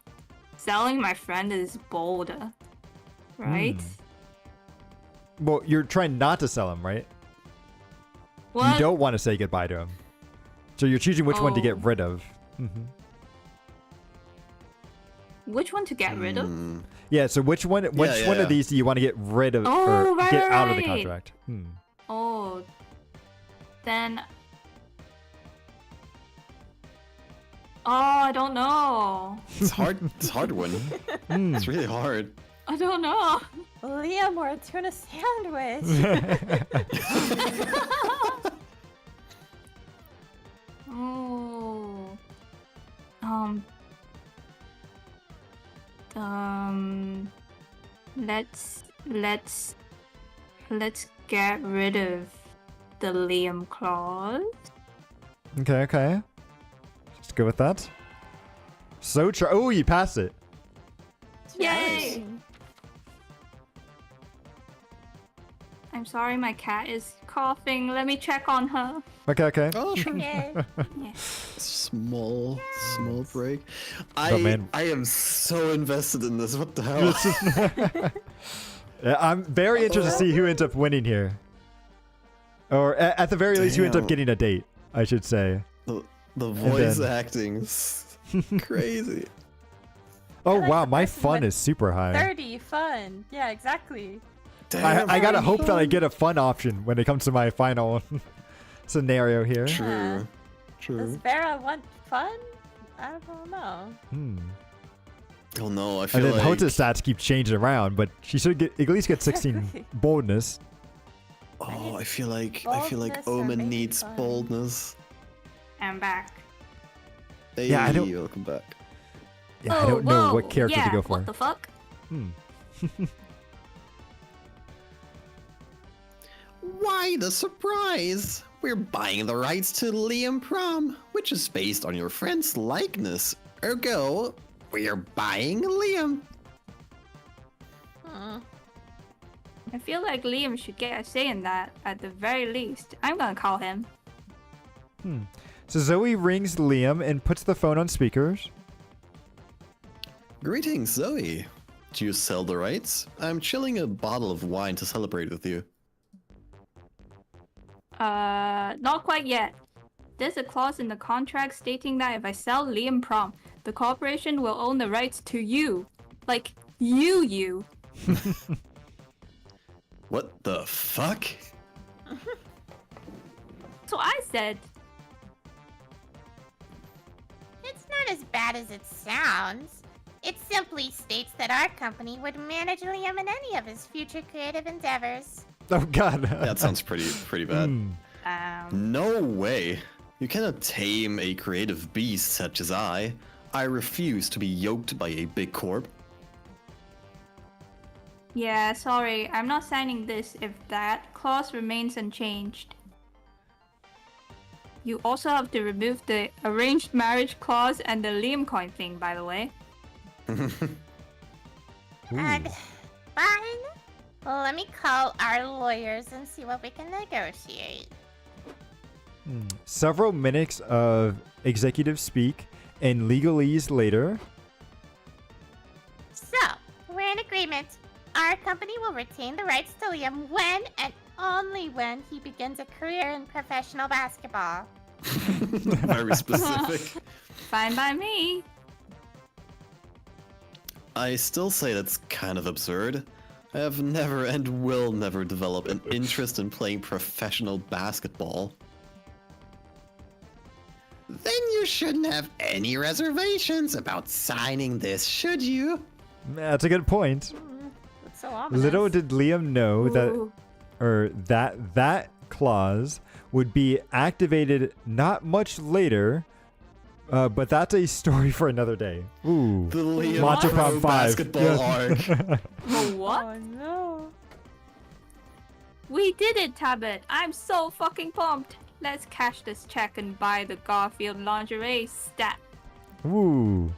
selling my friend is bolder, right? Well, you're trying not to sell him, right? What? You don't want to say goodbye to him. So you're choosing which one to get Oh. rid of. Which one to get rid of? Yeah, so which one one yeah. of these do you want to get rid of Oh, or right, get right, out of the right. contract? Oh, then. Oh, I don't know. It's hard. It's a hard one. It's really hard. I don't know. Liam or a tuna sandwich. Oh. Let's get rid of the Liam clause. Okay. Let's go with that. So oh, you passed it. Yay! I'm sorry, my cat is coughing. Let me check on her. Okay. Oh, sure. Yay. Small break. man. I am so invested in this. What the hell? Yeah, I'm very interested to see who ends up winning here. Or at the very least, who ends up Damn. getting a date, I should say. The voice then- acting is crazy. Oh, like wow, the my person fun with is super high. 30, fun. Yeah, exactly. Damn. I gotta hope that I get a fun option when it comes to my final scenario here. True. Does Vera want fun? I don't know. Oh no, I And feel then like Hota's stats keep changing around, but she should at least get 16 Exactly. boldness. I feel like Boldness or Omen maybe needs fun. boldness. I'm back. Hey, Yeah, I don't- welcome back. Yeah, I don't know what whoa, character yeah, to go for. What the fuck? Why the surprise? We're buying the rights to Liam Prom, which is based on your friend's likeness. Ergo, we're buying Liam. I feel like Liam should get a say in that at the very least. I'm gonna call him. So Zoe rings Liam and puts the phone on speakers. Greetings, Zoe. Do you sell the rights? I'm chilling a bottle of wine to celebrate with you. Not quite yet. There's a clause in the contract stating that if I sell Liam Prom, the corporation will own the rights to you. Like, you. What the fuck? So I said, It's not as bad as it sounds. It simply states that our company would manage Liam in any of his future creative endeavors. Oh god. That sounds pretty bad. No way. You cannot tame a creative beast such as I. I refuse to be yoked by a big corp. yeah, sorry, I'm not signing this if that clause remains unchanged. You also have to remove the arranged marriage clause and the Liam coin thing, by the way. And fine. Let me call our lawyers and see what we can negotiate. Several minutes of executive speak and legalese later. So, we're in agreement. Our company will retain the rights to Liam when and only when he begins a career in professional basketball. Very specific. Fine by me. I still say that's kind of absurd. I have never and will never develop an interest in playing professional basketball. then you shouldn't have any reservations about signing this, should you? That's a good point. That's so ominous. Little did Liam know Ooh. that clause would be activated not much later, but that's a story for another day. Ooh. The Liam Monster Pro Prom 5. basketball arc. What? Oh no. We did it, Tabby. I'm so fucking pumped. Let's cash this check and buy the Garfield lingerie stat. Ooh.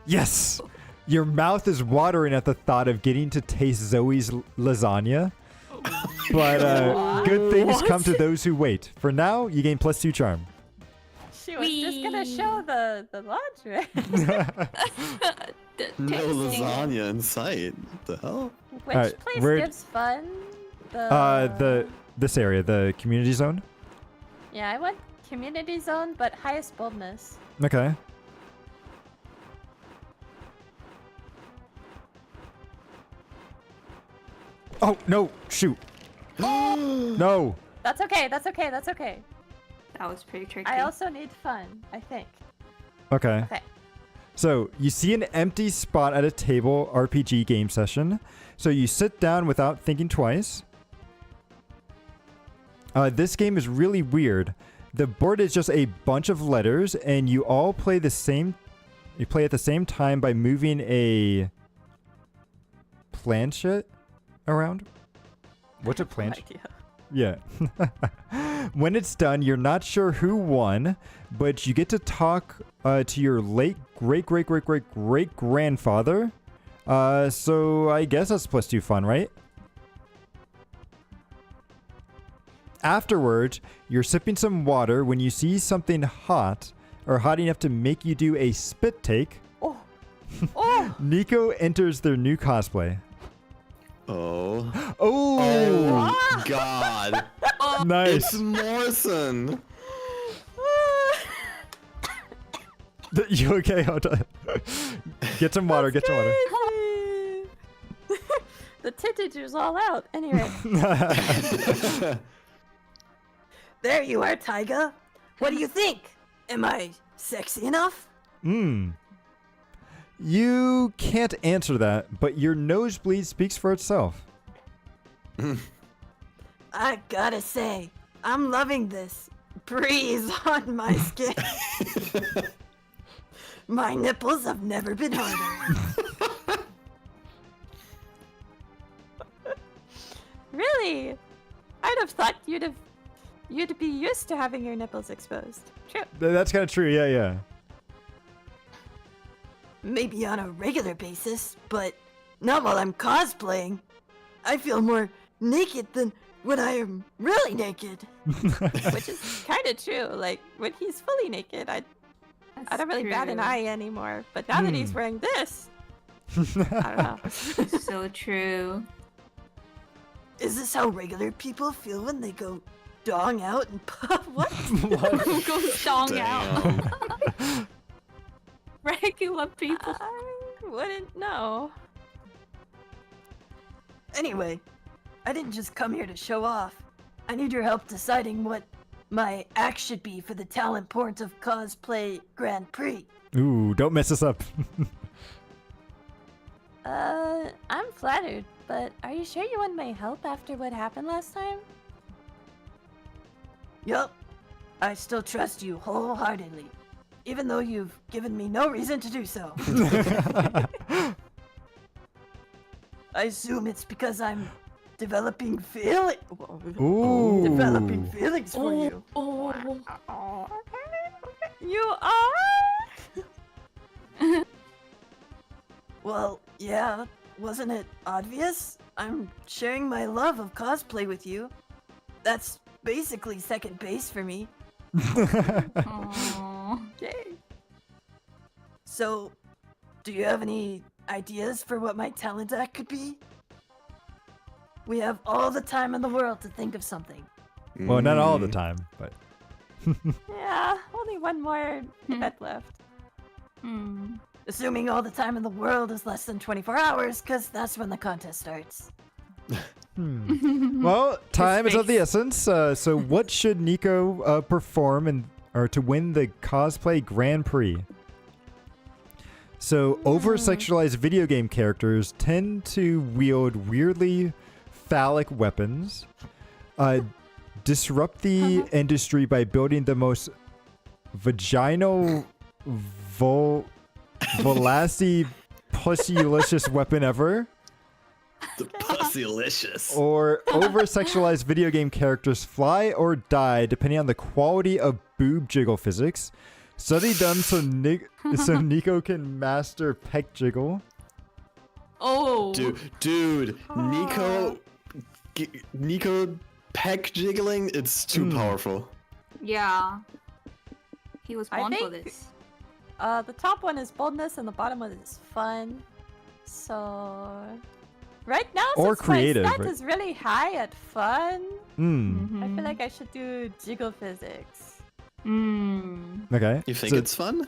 Yes! Your mouth is watering at the thought of getting to taste Zoe's lasagna. But good things come to those who wait. For now, you gain +2 charm. She was just gonna Wee. show the lingerie. The No tasting. lasagna in sight. What the hell? Which Alright, place where- gives fun? This area, the community zone. Yeah, I went community zone, but highest boldness. Okay. Oh, no, shoot. No. That's okay. That's okay. That's okay. That was pretty tricky. I also need fun, I think. Okay. Okay. So you see an empty spot at a table RPG game session. So you sit down without thinking twice. This game is really weird. The board is just a bunch of letters, and you all play the same. You play at the same time by moving a planchet around. What's a No planchet? idea. Yeah. When it's done, you're not sure who won, but you get to talk to your late great grandfather. So I guess that's +2 fun, right? Afterwards, you're sipping some water when you see something hot or hot enough to make you do a spit take. Oh. Oh. Nico enters their new cosplay. Oh. Oh, God. nice. It's Morrison. You okay, Hota? Get some water, get some water. The tentager's all out. Anyway. There you are, Taiga. What do you think? Am I sexy enough? You can't answer that, but your nosebleed speaks for itself. I gotta say, I'm loving this breeze on my skin. My nipples have never been harder. Really? I'd have thought you'd be used to having your nipples exposed. True. That's kind of true, yeah. Maybe on a regular basis, but not while I'm cosplaying. I feel more naked than when I am really naked. Which is kind of true. Like, when he's fully naked, I don't really bat an eye anymore. But now that he's wearing this, I don't know. So true. Is this how regular people feel when they go dong out and pop? What? Who goes dong out? Damn. Regular people. I wouldn't know. Anyway, I didn't just come here to show off. I need your help deciding what my act should be for the talent point of cosplay Grand Prix. Ooh, don't mess us up. I'm flattered, but are you sure you want my help after what happened last time? Yup, I still trust you wholeheartedly, even though you've given me no reason to do so. I assume it's because I'm developing feelings for you. You are? Well, yeah, wasn't it obvious? I'm sharing my love of cosplay with you. That's basically second base for me. Aww. Yay. So, do you have any ideas for what my talent act could be? We have all the time in the world to think of something. Well, not all the time, but Yeah, only one more event left. Hmm. Assuming all the time in the world is less than 24 hours, because that's when the contest starts. well, time is of the essence. So what should Nico perform or to win the cosplay Grand Prix. So, over-sexualized video game characters tend to wield weirdly phallic weapons, disrupt the industry by building the most vaginal, Velasty pussylicious weapon ever. The pussylicious. Or over-sexualized video game characters fly or die depending on the quality of boob jiggle physics. Study done so Nico can master peck jiggle. Oh. Dude, Nico peck jiggling, it's too powerful. Yeah. He was I born for think- this. The top one is boldness and the bottom one is fun. So right now, Or since creative, my stat right? is really high at fun, Hmm. I feel like I should do jiggle physics. Okay. You think so- it's fun?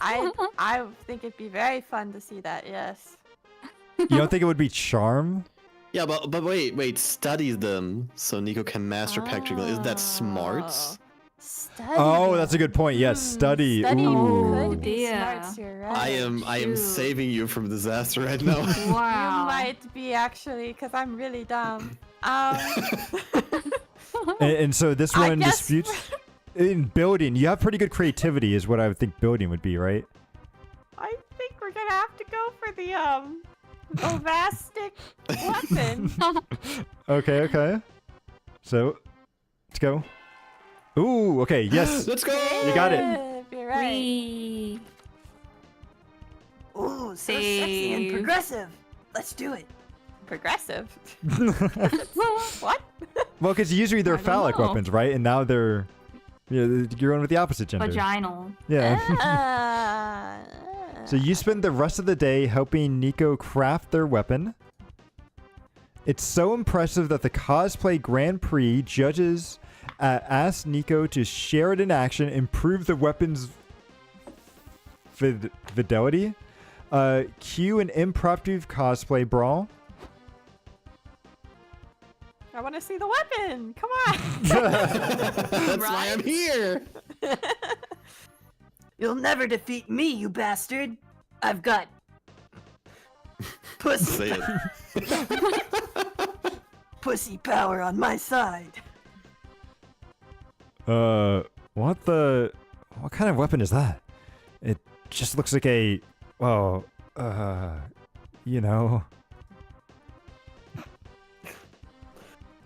I think it'd be very fun to see that. Yes. You don't think it would be charm? Yeah, but wait, study them so Nico can master peck jiggling. Isn't that smart? Oh. Study Oh, them. that's a good point. Yes, study. Study Ooh. could be dear. smart. You're right. I am Shoot. saving you from disaster right now. Wow. You might be actually, because I'm really dumb. And so this I one guess- disputes in building. You have pretty good creativity, is what I would think building would be, right? I think we're gonna have to go for the Ovastic weapon. Okay. So, let's go. Ooh, okay, yes. Let's go! You got it. You're right. Wee. Ooh, so sexy and Save. progressive. Let's do it. Progressive. What? Well, because usually they're I don't phallic know. weapons, right? And now they're, you're going with the opposite gender. Vaginal. Yeah. Uh, So you spend the rest of the day helping Nico craft their weapon. It's so impressive that the Cosplay Grand Prix judges asked Nico to share it in action, improve the weapon's fidelity, cue an impromptu cosplay brawl. I want to see the weapon. Come on. That's why I'm here! You'll never defeat me, you bastard. I've got pussy, Say it. pussy power on my side. What kind of weapon is that? It just looks like a, well, you know.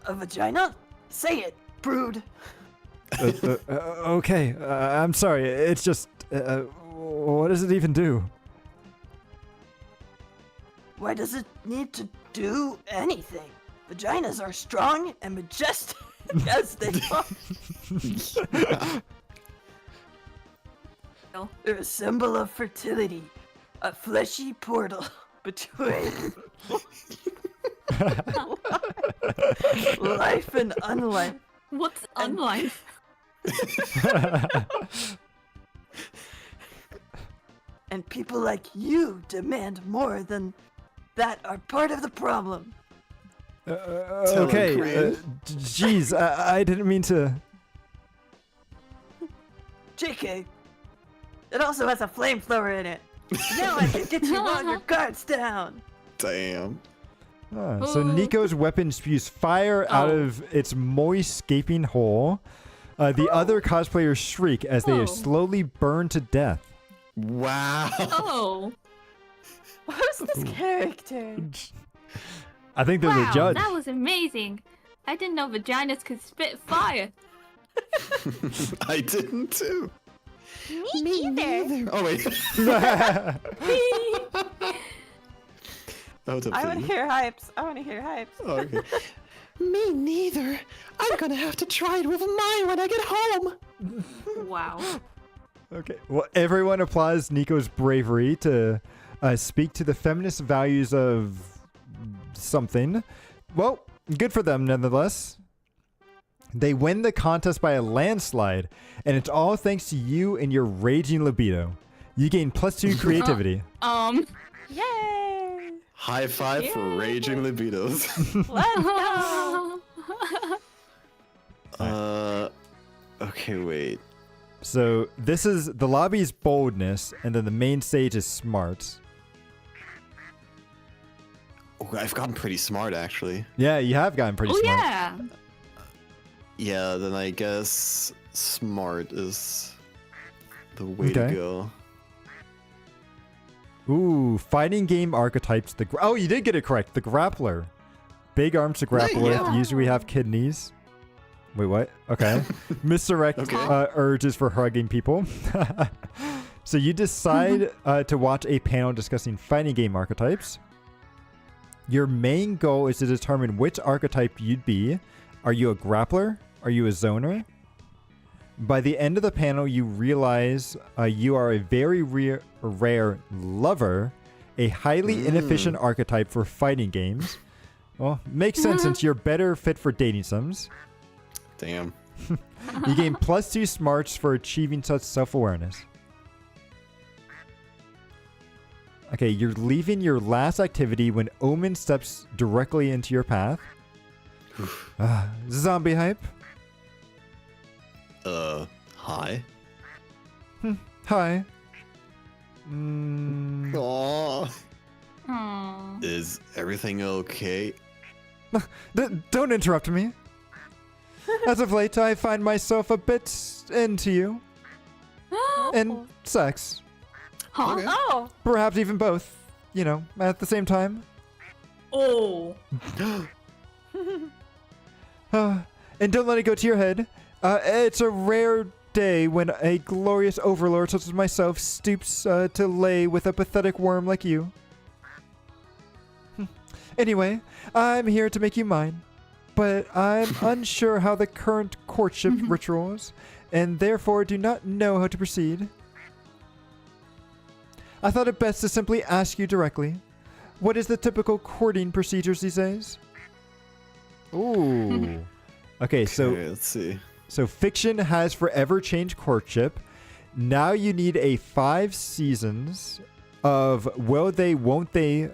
A vagina? Say it, brood. Okay, I'm sorry. It's just, what does it even do? Why does it need to do anything? Vaginas are strong and majestic as they are. They're a symbol of fertility, a fleshy portal between life and unlife. What's unlife? And people like you demand more than that are part of the problem. Okay, Korean. jeez, I didn't mean to. JK, it also has a flamethrower in it. Now I can get you all your guards down. Damn. So Ooh. Nico's weapon spews fire out Oh. of its moist, gaping hole. The other cosplayers shriek as they Oh. slowly burn to death. Wow. Oh. Who's this character? I think they're Wow, the judge. that was amazing. I didn't know vaginas could spit fire. I didn't too. Me either. Oh wait. Hota, I want to please. hear hypes. Oh, okay. Me neither. I'm gonna have to try it with mine when I get home. Wow. Okay. Well, everyone applauds Nico's bravery to speak to the feminist values of something. Well, good for them nonetheless. They win the contest by a landslide, and it's all thanks to you and your raging libido. You gain +2 creativity. Yay! High five for Yay. raging libidos. Let's go. Okay, wait. So this is the lobby's boldness, and then the main stage is smart. Oh, I've gotten pretty smart, actually. Yeah, you have gotten pretty Oh smart. yeah. Yeah, then I guess smart is the way to Okay. go. Ooh, fighting game archetypes. Oh, you did get it correct. The grappler. Big arms to grapple with. Yeah. Usually we have kidneys. Wait, what? Okay. Misdirect Okay. urges for hugging people. So you decide to watch a panel discussing fighting game archetypes. Your main goal is to determine which archetype you'd be. Are you a grappler? Are you a zoner? By the end of the panel, you realize you are a very rare lover, a highly inefficient archetype for fighting games. Well, makes sense since you're better fit for dating sims. Damn. You gain +2 smarts for achieving such self-awareness. Okay, you're leaving your last activity when Omen steps directly into your path. Zombie hype. Hi. Hi. Aww. Aw. Is everything okay? Don't interrupt me. As of late, I find myself a bit into you. And sex. Huh? Okay. Oh. Perhaps even both. You know, at the same time. Oh. And don't let it go to your head. It's a rare day when a glorious overlord such as myself stoops to lay with a pathetic worm like you. Anyway, I'm here to make you mine. But I'm unsure how the current courtship rituals, and therefore do not know how to proceed. I thought it best to simply ask you directly. What is the typical courting procedures these days? Ooh. Okay, so let's see. so fiction has forever changed courtship. Now you need a 5 seasons of will they, won't they,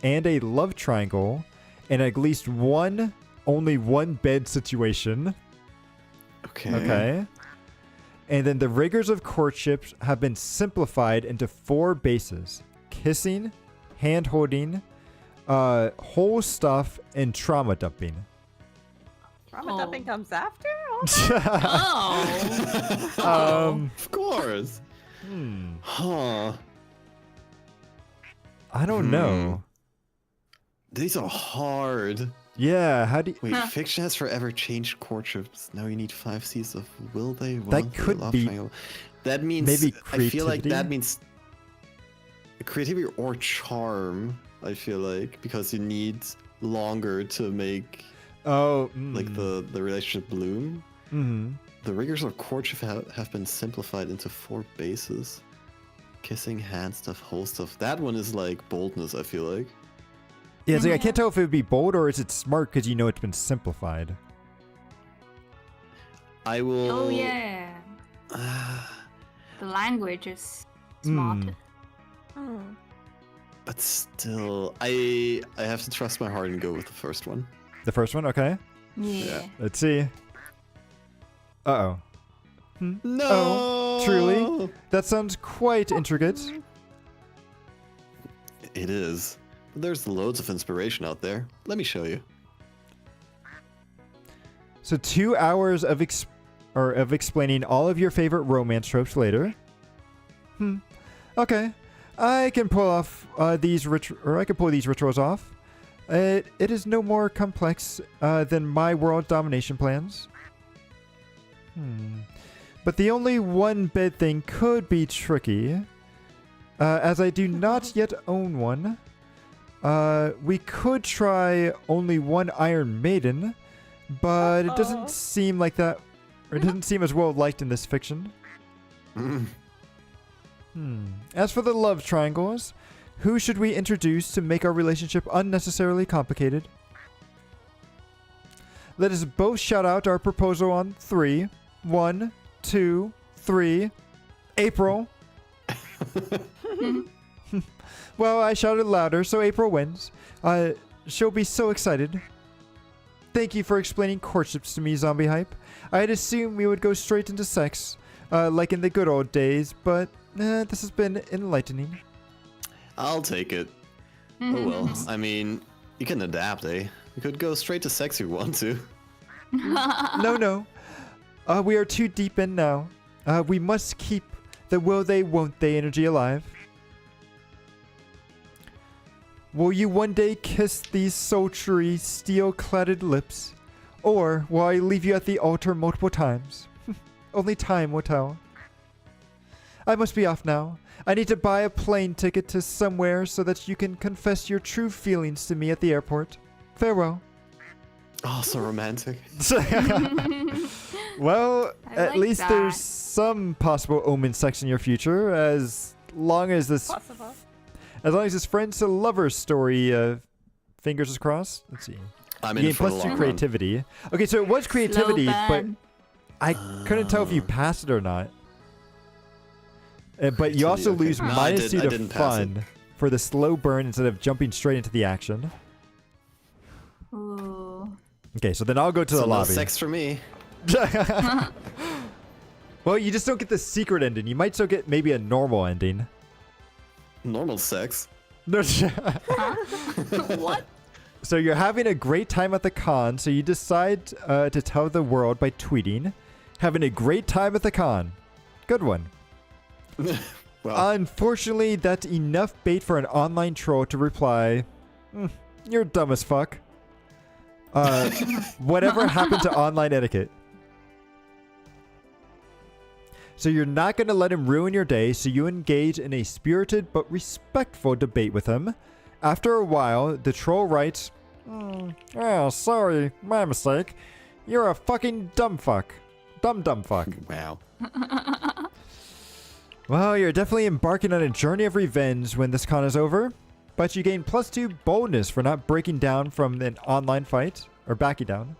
and a love triangle, and at least only one bed situation. Okay. Okay. And then the rigors of courtship have been simplified into 4 bases: kissing, hand holding, whole stuff, and trauma dumping. Trauma dumping comes after? Oh. Of course. Huh. I don't know. These are hard. Yeah, how do you... Wait, fiction has forever changed courtships. Now you need 5 C's of will they, won't That they, could love be triangle. That means maybe I feel like creativity? that means creativity or charm. I feel like because you need longer to make like the relationship bloom. The rigors of courtship have been simplified into 4 bases: kissing, hand stuff, whole stuff. That one is like boldness. I feel like. Yeah, it's like I can't tell if it would be bold or is it smart because you know it's been simplified. I will. Oh yeah. The language is smarter. But still, I have to trust my heart and go with the first one. The first one, okay. Yeah. Let's see. Uh-oh. No. Oh, truly? That sounds quite intricate. It is. But there's loads of inspiration out there. Let me show you. So 2 hours of explaining all of your favorite romance tropes later. Okay. I can pull off these rituals off. It is no more complex than my world domination plans. But the only one bed thing could be tricky. As I do not yet own one. We could try only one Iron Maiden, but it doesn't seem like that, or it doesn't seem as well liked in this fiction. As for the love triangles, who should we introduce to make our relationship unnecessarily complicated? Let us both shout out our proposal on 3. 1, 2, 3. April. Well, I shouted louder, so April wins. She'll be so excited. Thank you for explaining courtships to me, Zombie Hype. I had assumed we would go straight into sex, like in the good old days, but this has been enlightening. I'll take it. Oh well. I mean, you can adapt, eh? You could go straight to sex if you want to. No. We are too deep in now. We must keep the will they, won't they energy alive. Will you one day kiss these sultry, steel-cladded lips? Or will I leave you at the altar multiple times? Only time will tell. I must be off now. I need to buy a plane ticket to somewhere so that you can confess your true feelings to me at the airport. Farewell. Oh, so romantic. Well, I at like least that. there's some possible omen sex in your future, as long as this Possible. friends to lovers story, fingers is crossed. Let's see. I'm You in gain for the plus 2 long run. creativity. Okay, so it was creativity, but burn. I couldn't tell if you passed it or not. But you also Creativity, lose okay. No, minus 2 I to didn't pass it. fun for the slow burn instead of jumping straight into the action. Ooh. Okay, so then I'll go to So the no lobby. sex for me. Well, you just don't get the secret ending. You might still get maybe a normal ending. Normal sex. No. What? So you're having a great time at the con, so you decide to tell the world by tweeting, having a great time at the con. Good one. Well, Unfortunately, that's enough bait for an online troll to reply, you're dumb as fuck. Whatever happened to online etiquette? So you're not going to let him ruin your day, so you engage in a spirited but respectful debate with him. After a while, the troll writes, oh, sorry, my mistake. You're a fucking dumb fuck. Dumb fuck. wow. Well, you're definitely embarking on a journey of revenge when this con is over, but you gain plus 2 boldness for not breaking down from an online fight, or backing down.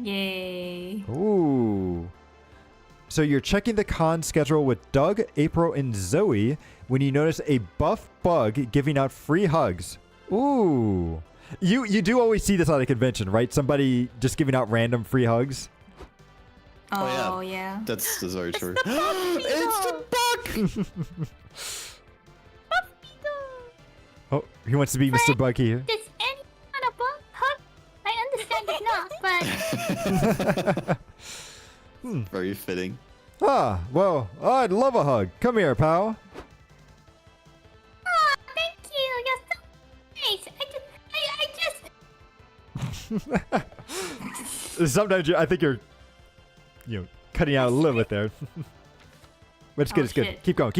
Yay. Ooh. So you're checking the con schedule with Doug, April, and Zoe when you notice a buff bug giving out free hugs. Ooh. You do always see this at a convention, right? Somebody just giving out random free hugs. Oh, Oh, yeah. That's the very true. It's the bug! Oh, he wants to be Mr. Bug here. Does anyone want a bug hug? I understand it's not, but Very fitting. Ah, well, I'd love a hug. Come here, pal. oh, thank you. You're so nice. I just Sometimes I think you're, cutting out a little bit there. But it's good, Oh, it's good. shit. Keep going.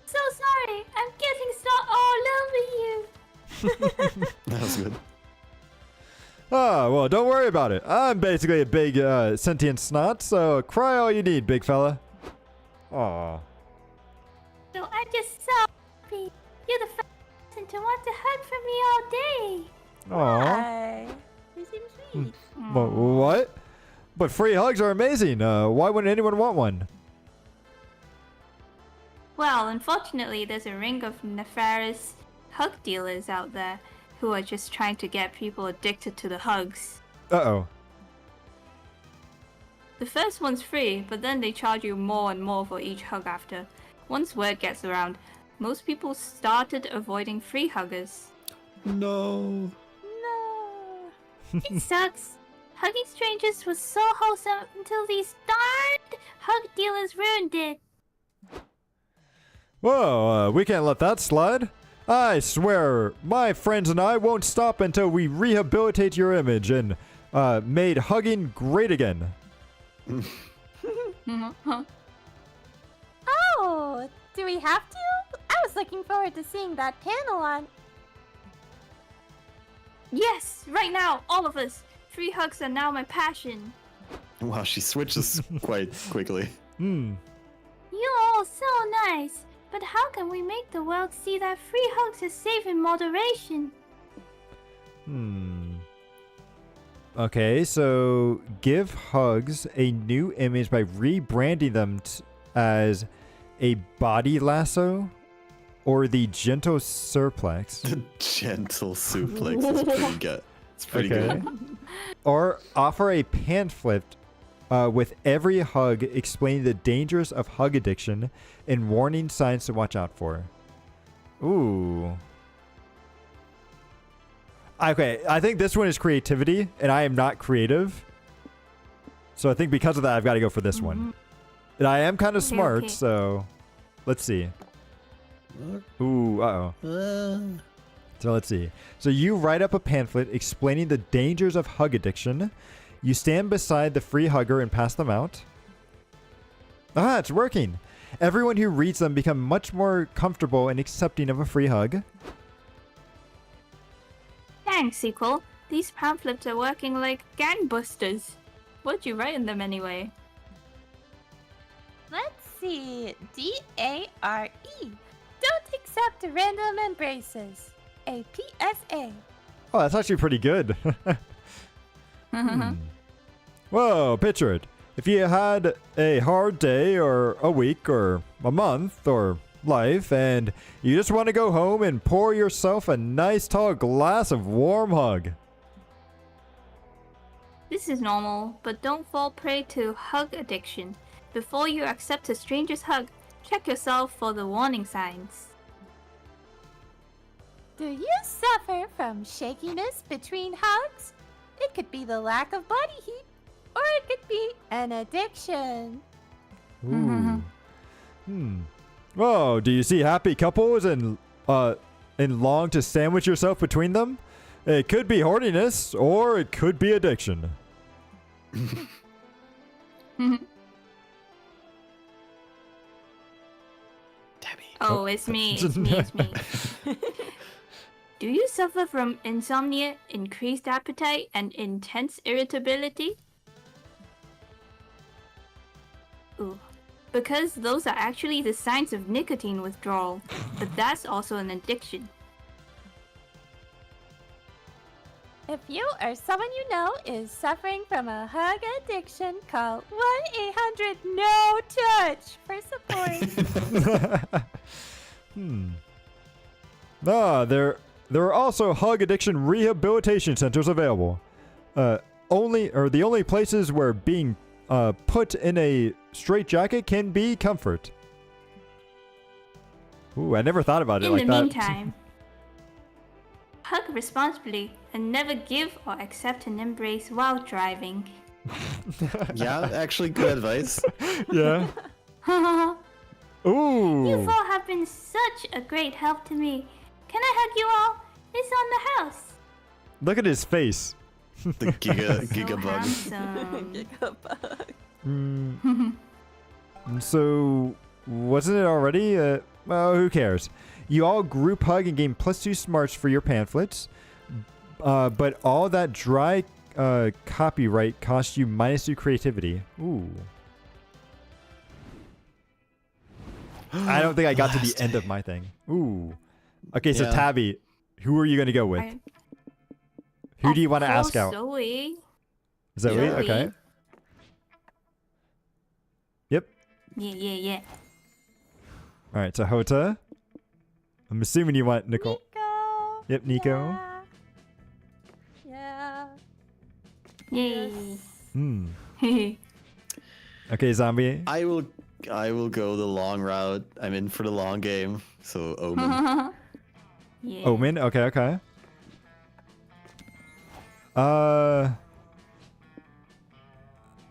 so sorry. I'm getting so all over you. That was good. Ah, well, don't worry about it. I'm basically a big sentient snot, so cry all you need, big fella. Aw. No, I'm just so happy. You're the first person to want to hug from me all day. Aw. Hi. You seem sweet. What? But free hugs are amazing. Why wouldn't anyone want one? Well, unfortunately, there's a ring of nefarious hug dealers out there who are just trying to get people addicted to the hugs. Uh-oh. The first one's free, but then they charge you more and more for each hug after. Once word gets around, most people started avoiding free huggers. No. No. It sucks. Hugging strangers was so wholesome until these darned hug dealers ruined it. Whoa, we can't let that slide. I swear, my friends and I won't stop until we rehabilitate your image and made hugging great again. Oh, do we have to? I was looking forward to seeing that panel on. Yes, right now, all of us. Free hugs are now my passion. Wow, she switches quite quickly. You're all so nice, but how can we make the world see that free hugs are safe in moderation? Okay, so give hugs a new image by rebranding them as a body lasso or the gentle surplex. The gentle suplex is pretty good. It's pretty good. Or offer a pan flip with every hug explaining the dangers of hug addiction and warning signs to watch out for. Ooh. Okay, I think this one is creativity, and I am not creative. So I think because of that, I've got to go for this one. And I am kind of smart, okay. so let's see. Ooh, uh-oh. So let's see. So you write up a pamphlet explaining the dangers of hug addiction. You stand beside the free hugger and pass them out. Ah, it's working. Everyone who reads them become much more comfortable and accepting of a free hug. Thanks, sequel. These pamphlets are working like gangbusters. What'd you write in them anyway? Let's see. D-A-R-E. Don't accept random embraces. A PSA. Oh, that's actually pretty good. Whoa, picture it. If you had a hard day or a week or a month or life and you just want to go home and pour yourself a nice tall glass of warm hug. This is normal, but don't fall prey to hug addiction. Before you accept a stranger's hug, check yourself for the warning signs. Do you suffer from shakiness between hugs? It could be the lack of body heat, or it could be an addiction. Ooh. Oh, do you see happy couples and long to sandwich yourself between them? It could be horniness, or it could be addiction. Tabby. Oh, it's me, it's me, it's me. Do you suffer from insomnia, increased appetite, and intense irritability? Ooh. Because those are actually the signs of nicotine withdrawal, but that's also an addiction. If you or someone you know is suffering from a hug addiction, call 1-800-NO-TOUCH for support. There are also hug addiction rehabilitation centers available. The only places where being put in a straitjacket can be comfort. Ooh, I never thought about it like In the that. meantime, hug responsibly and never give or accept an embrace while driving. Yeah, actually, good advice. Yeah. Ooh. You four have been such a great help to me. Can I hug you all? It's on the house. Look at his face. The giga bug. Handsome. So, wasn't it already? Well, who cares? You all group hug and gain +2 smarts for your pamphlets. But all that dry copyright costs you -2 creativity. Ooh. I don't think I got to the end of my thing. Ooh. Okay, so Yeah. Tabby, who are you going to go with? Who do you want to ask out? Zoe. Zoe? Yeah. Okay. Yep. Yeah. All right, so Hota. I'm assuming you want Nicole. Nico. Yep, Nico. Yeah. Yay. Okay, Zombie. I will go the long route. I'm in for the long game. So Omen. Yeah. Omen. Okay.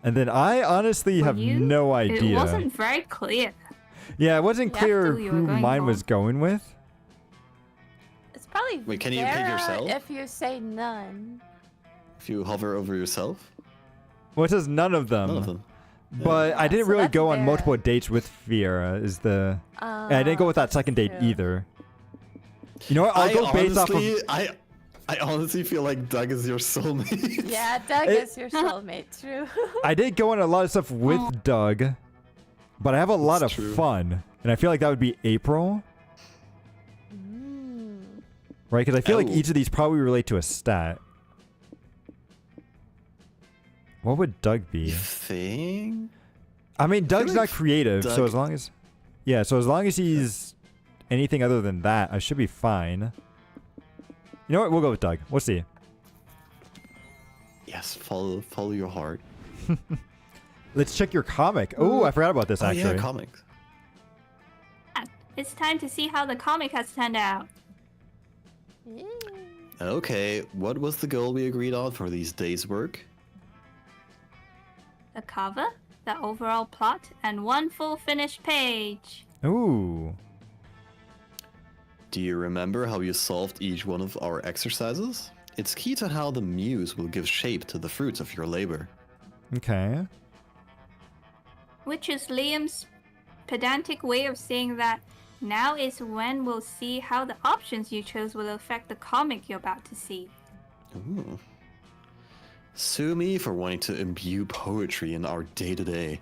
And then I honestly have you? no idea. It wasn't very clear. Yeah, it wasn't That's clear who you were who going mine for. was going with. It's probably Wait, can you pick Vera yourself? if you say none. If you hover over yourself. Well, it says none of them. None of them. But I Yeah, didn't so really that's go on Vera. multiple dates with Fiera. And I didn't go with that second date true. either. You know what? I'll go based off of. I honestly feel like Doug is your soulmate. Yeah, Doug It- is your soulmate, true. I did go on a lot of stuff with Doug, but I have a lot of That's true. fun, and I feel like that would be April, right? Because I feel like Oh. each of these probably relate to a stat. What would Doug be? You think? I mean, Doug's like not creative, so Doug- as long as he's anything other than that, I should be fine. You know what? We'll go with Doug. We'll see. Yes, follow your heart. let's check your comic. Oh, I forgot about this Oh, actually. yeah, comics. It's time to see how the comic has turned out. Okay, what was the goal we agreed on for these days' work? The cover, the overall plot, and one full finished page. Ooh. Do you remember how you solved each one of our exercises? It's key to how the muse will give shape to the fruits of your labor. Okay. Which is Liam's pedantic way of saying that now is when we'll see how the options you chose will affect the comic you're about to see. Ooh. Sue me for wanting to imbue poetry in our day-to-day.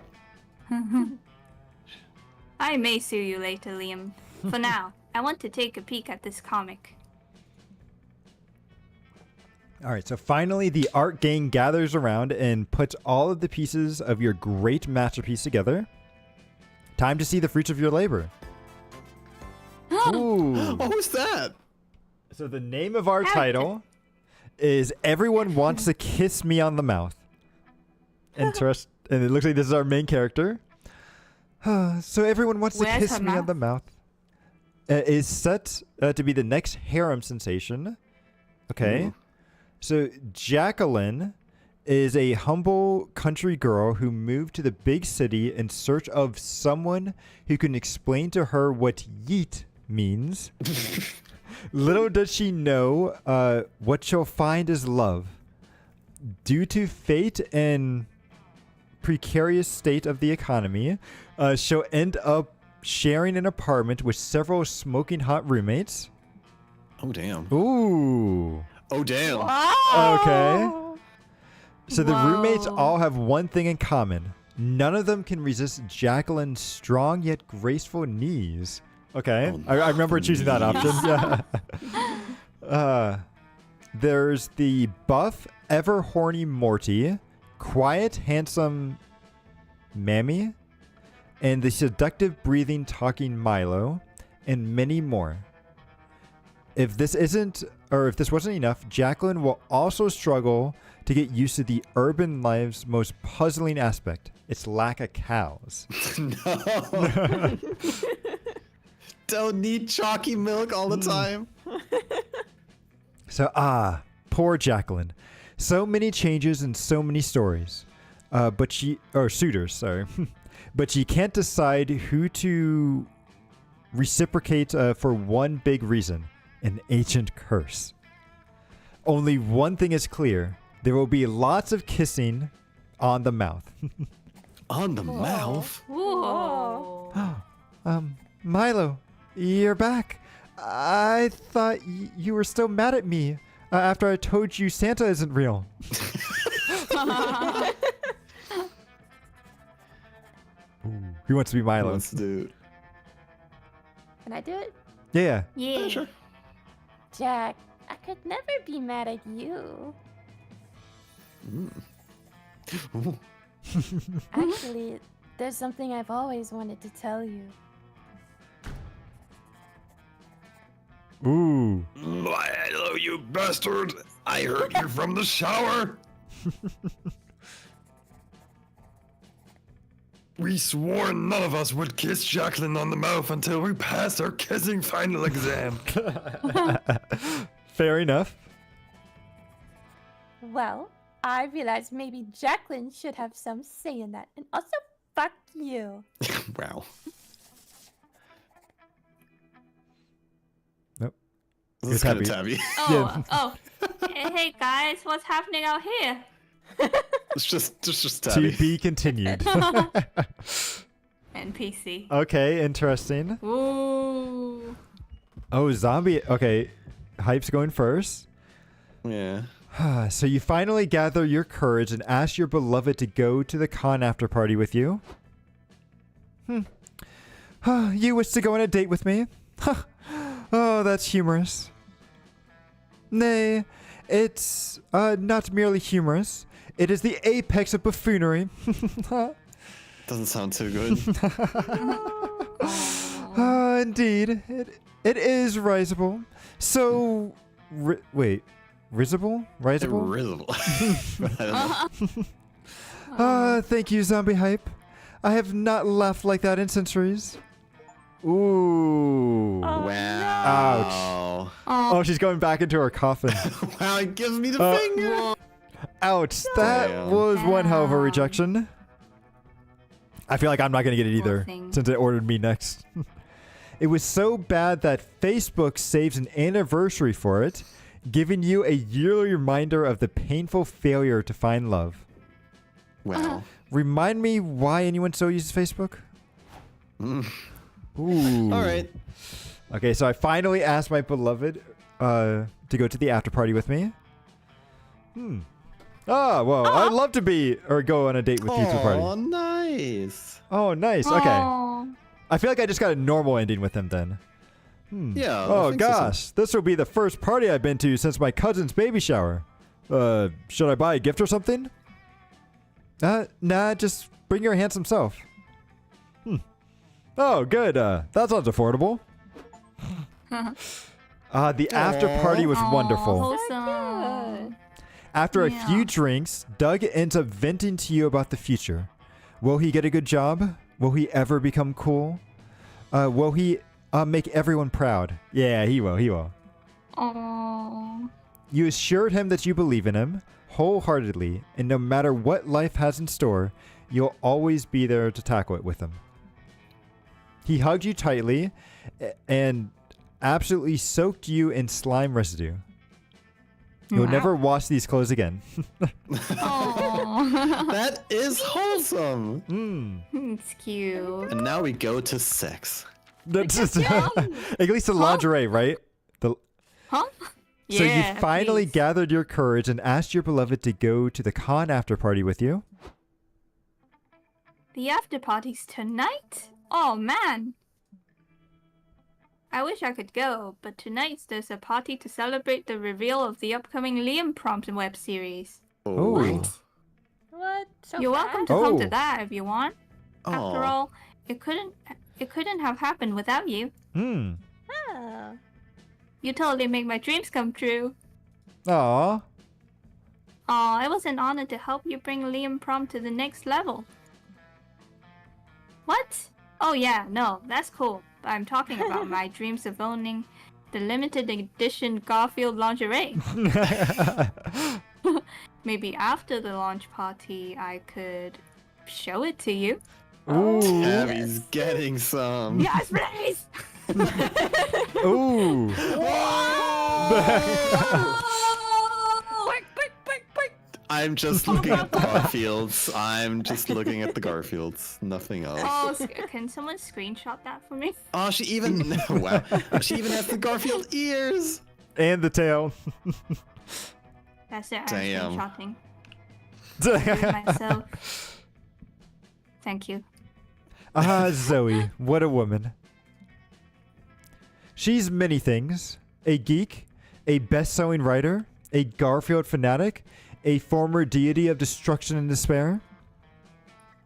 I may sue you later, Liam. For now, I want to take a peek at this comic. All right, so finally the art gang gathers around and puts all of the pieces of your great masterpiece together. Time to see the fruits of your labor. Ooh. What was that? So the name of our title is Everyone Wants to Kiss Me on the Mouth. And it looks like this is our main character. So everyone wants to Where's kiss her me on mouth? the mouth. Is set to be the next harem sensation. Okay. Ooh. So Jacqueline is a humble country girl who moved to the big city in search of someone who can explain to her what yeet means. Little does she know what she'll find is love. Due to fate and precarious state of the economy, she'll end up sharing an apartment with several smoking hot roommates. Oh, damn. Ooh. Oh, damn. Okay. So the roommates Whoa. all have one thing in common. None of them can resist Jacqueline's strong yet graceful knees. Okay. Oh, I remember choosing that option. Yeah. There's the buff, ever horny Morty, quiet, handsome Mammy, and the seductive, breathing, talking Milo, and many more. If this wasn't enough, Jacqueline will also struggle to get used to the urban life's most puzzling aspect, its lack of cows. No. Don't need chalky milk all the time. So, poor Jacqueline. So many changes and so many stories. Suitors, sorry. But she can't decide who to reciprocate for one big reason. An ancient curse. Only one thing is clear. There will be lots of kissing on the mouth. On the mouth? Whoa. Milo, you're back. I thought you were still mad at me after I told you Santa isn't real. Ooh, who wants to be Milo? Let's do it. Can I do it? Yeah. Yeah. Sure. Jack, I could never be mad at you. Ooh. Actually, there's something I've always wanted to tell you. Ooh. Hello, you bastard! I heard you from the shower! We swore none of us would kiss Jacqueline on the mouth until we passed our kissing final exam. Fair enough. Well, I realized maybe Jacqueline should have some say in that. And also, fuck you. Wow. Nope. This is You're kind of Tabby. Tabby. Oh. Hey guys, what's happening out here? It's just To Tabby. be continued. NPC. Okay, interesting. Ooh. Oh, zombie. Okay, Hype's going first. Yeah. So you finally gather your courage and ask your beloved to go to the con after party with you. You wish to go on a date with me? Oh, that's humorous. Nay, it's not merely humorous. It is the apex of buffoonery. Doesn't sound too good. Indeed. It is risible. So, wait. Risible? Risible? Irresistible. I don't know. Thank you, Zombie Hype. I have not laughed like that in centuries. Ooh. Wow. Oh, she's going back into her coffin. Wow, it gives me the finger. Ouch. That Damn. was one hell of a rejection. I feel like I'm not going to get it Poor either thing. since it ordered me next. It was so bad that Facebook saves an anniversary for it, giving you a yearly reminder of the painful failure to find love. Wow. Remind me why anyone still uses Facebook? Ooh. All right. Okay, so I finally asked my beloved to go to the after party with me. Oh, well, I'd love to go on a date with you to the Oh, party. nice. Oh, nice. Okay. Aw. I feel like I just got a normal ending with him then. Yeah. I Oh, think so. gosh. This will be the first party I've been to since my cousin's baby shower. Should I buy a gift or something? Nah, just bring your handsome self. Oh, good. That sounds affordable. The after party was Aw, wonderful. wholesome. After a Yeah. few drinks, Doug ends up venting to you about the future. Will he get a good job? Will he ever become cool? Will he make everyone proud? Yeah, he will. He will. Aw. You assured him that you believe in him wholeheartedly, and no matter what life has in store, you'll always be there to tackle it with him. He hugged you tightly and absolutely soaked you in slime residue. You'll Wow. never wash these clothes again. Aw. That is wholesome. It's cute. And now we go to sex. That's just, at least the lingerie, right? Huh? So you finally please. gathered your courage and asked your beloved to go to the con after party with you. The after party's tonight? Oh man. I wish I could go, but tonight there's a party to celebrate the reveal of the upcoming Liam Prom web series. Oh. What? So You're welcome to come Oh. to that if you want. After Aw. all, it couldn't have happened without you. Oh. You totally make my dreams come true. Aw. Aw, it was an honor to help you bring Liam Prom to the next level. What? Oh yeah, no, that's cool. But I'm talking about my dreams of owning the limited edition Garfield lingerie. Maybe after the launch party, I could show it to you. Ooh. Tabby's getting some. Yes, please! Ooh. I'm just looking at the Garfields. I'm just looking at the Garfields. Nothing else. Oh, can someone screenshot that for me? Oh, she even wow. She even has the Garfield ears. And the tail. That's it, I'm Damn. screenshotting. Do it myself. Thank you. Zoe, what a woman. She's many things. A geek, a best-selling writer, a Garfield fanatic, a former deity of destruction and despair.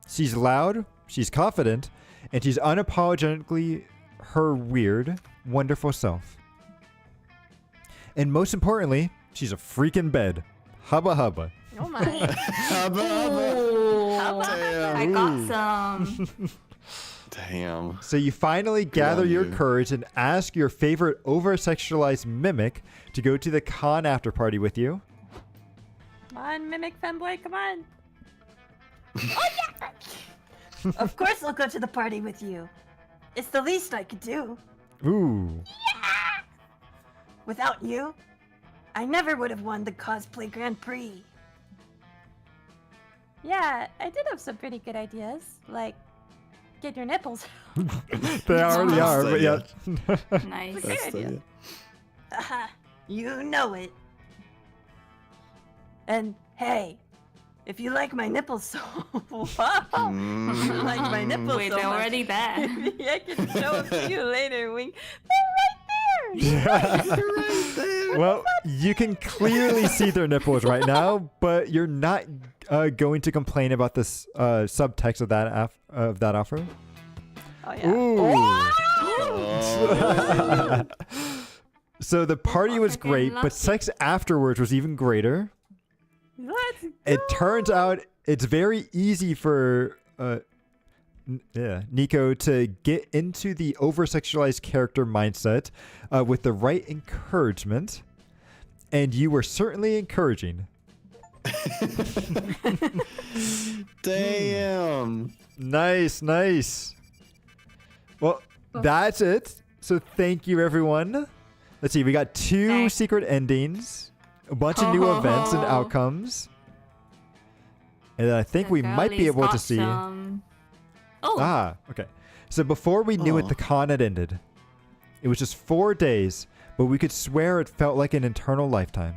She's loud, she's confident, and she's unapologetically her weird, wonderful self. And most importantly, she's a freaking bed. Hubba hubba. Oh my. Hubba, hubba. Oh, I Damn. got some. Damn. So you finally gather on your you. courage and ask your favorite over-sexualized mimic to go to the con after party with you. Come on, mimic femboy, come on. Of course I'll go to the party with you. It's the least I could do. Ooh. Without you, I never would have won the cosplay Grand Prix. Yeah, I did have some pretty good ideas. Like, get your nipples. They already are, but yeah. Nice. Great idea. Haha, you know it. And hey, if you like my nipples so wow, if you like my nipples Wait, so they're much, already there. I can show them to you later, Wing. They're right there. Right there. Well, you can clearly see their nipples right now, but you're not going to complain about this subtext of that offer. Oh yeah. Ooh. Oh. So the party was freaking great, love but sex afterwards was even greater. Let's go. It turns out it's very easy for Nico to get into the over-sexualized character mindset with the right encouragement, and you were certainly encouraging. Damn. Nice, nice. Well, that's it. So thank you, everyone. Let's see. We got 2 secret endings, a bunch of new events and outcomes, and I think we might be able to see. Okay. So before we knew it, the con had ended. It was just 4 days, but we could swear it felt like an eternal lifetime.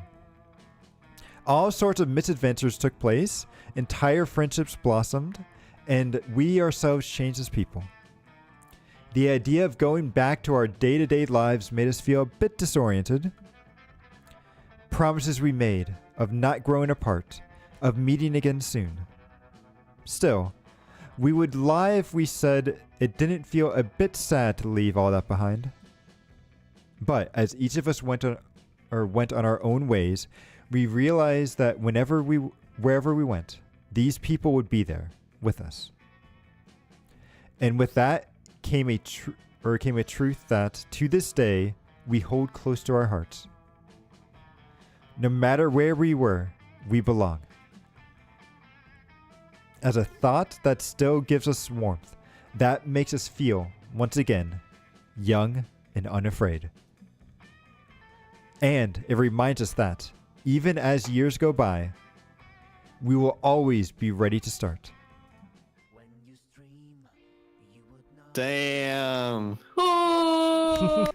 All sorts of misadventures took place, entire friendships blossomed, and we ourselves changed as people. The idea of going back to our day-to-day lives made us feel a bit disoriented. Promises we made of not growing apart, of meeting again soon. Still, we would lie if we said it didn't feel a bit sad to leave all that behind. But as each of us went on our own ways, we realized that wherever we went, these people would be there with us. And with that came a truth that to this day we hold close to our hearts. No matter where we were, we belong. As a thought that still gives us warmth, that makes us feel, once again, young and unafraid. And it reminds us that, even as years go by, we will always be ready to start. Damn. Well,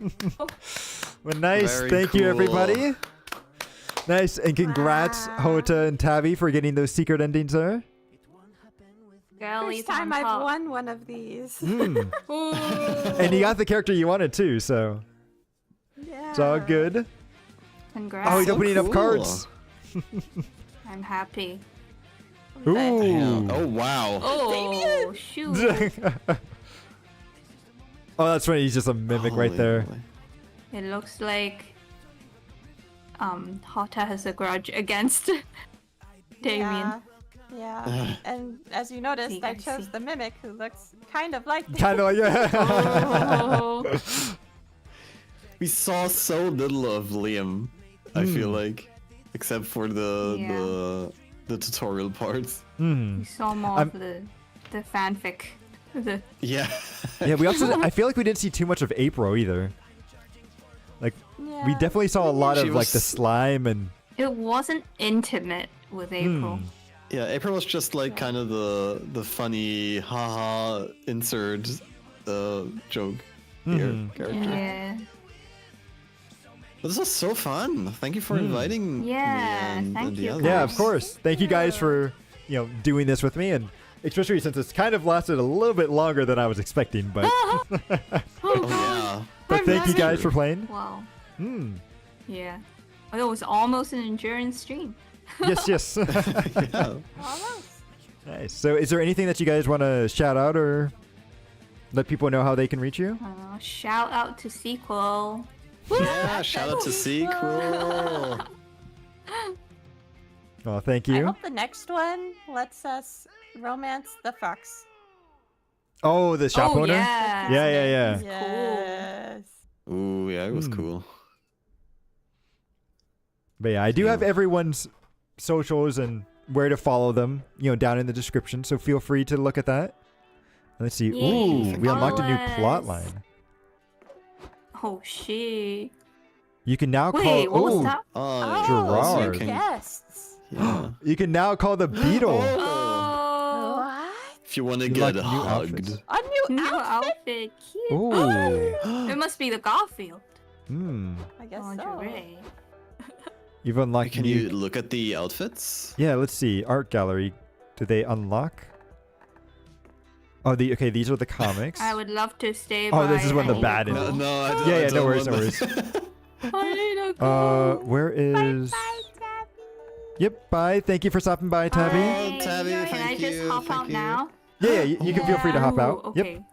nice. Very Thank you, cool. everybody. Nice. And congrats, Hota and Tabby, for getting those secret endings there. Girlies First time on I've top. won one of these. Mm. Ooh. And you got the character you wanted, too, so Yeah. it's all good. Congrats. Oh, he's So opening up cool. cards. I'm happy. Ooh. Damn. Oh, wow. Oh, shoot. Oh, that's right. He's just a mimic right Holy there. moly. It looks like Hota has a grudge against Damien. Yeah. And as you noticed, See, I I chose see. the mimic who looks kind of like Kind of like, yeah. Oh. We saw so little of Liam, I feel like. Except for the tutorial parts. Hmm. We saw more of the fanfic. The Yeah. Yeah, we also, I feel like we didn't see too much of April either. Like, we definitely saw a lot She of, like, the was- slime and... It wasn't intimate with April. Yeah, April was just like kind of the funny haha insert joke here character. Yeah. But this was so fun. Thank you for inviting Yeah, me thank and the you, others. Yeah, of course. Thank you guys for, doing this with me, and especially since it's kind of lasted a little bit longer than I was expecting, but... Oh yeah. But thank you guys for playing. Wow. Hmm. Yeah. Oh, it was almost an endurance stream. Yes, yes. Yeah. Almost. Nice. So is there anything that you guys want to shout out or let people know how they can reach you? Shout out to Sequel. Yeah, shout out to Sequel. Oh, thank I you. hope the next one lets us romance the fox. Oh, the shop Oh, owner? yeah. Yeah. Yes. Ooh, yeah, it was cool. But yeah, I do have everyone's socials and where to follow them, down in the description. So feel free to look at that. Let's see. Yay, Ooh, we unlocked a new follow plot us. line. Oh, shit. You can now Wait, what was call. that? Oh, Gerard. you can- Guests. yeah. You can now call the beetle. Oh, What? If you want to You get like new hugged. outfits? A new new outfit? outfit. Cute. Ooh. It must be the Garfield. Hmm. I guess Lingerie. You've unlocked Can new. you look at the outfits? Yeah, let's see. Art gallery. Do they unlock? Oh, okay. These are the comics. I would love to stay Oh, by. this is when the any bad cool- is. No, I don't. Yeah, I yeah, no don't worries, no want worries. that. I need a cool. Where is? Bye, Tabby. Yep. Bye. Thank you for stopping by, Tabby. Oh, Tabby, Can I thank just you, hop thank out you. now? Yeah, you can feel free to hop Ooh, out. Okay. Yep.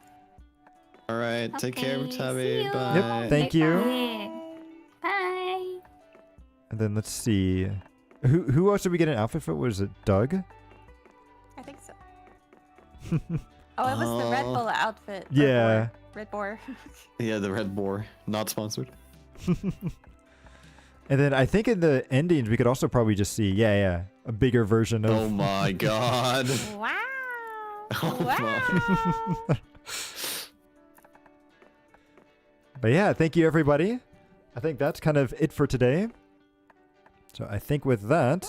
All right, take care, Okay, Tabby. see you. Bye. Yep. Thank you. Yeah. Bye. And then let's see. Who else did we get an outfit for? Was it Doug? Oh, it was the Red Bull outfit. Yeah. Red Boar. Yeah, the Red Boar. Not sponsored. And then I think in the endings we could also probably just see, a bigger version of. Oh my god. Wow. Oh Wow. But yeah, thank you everybody. I think that's kind of it for today. So I think with that,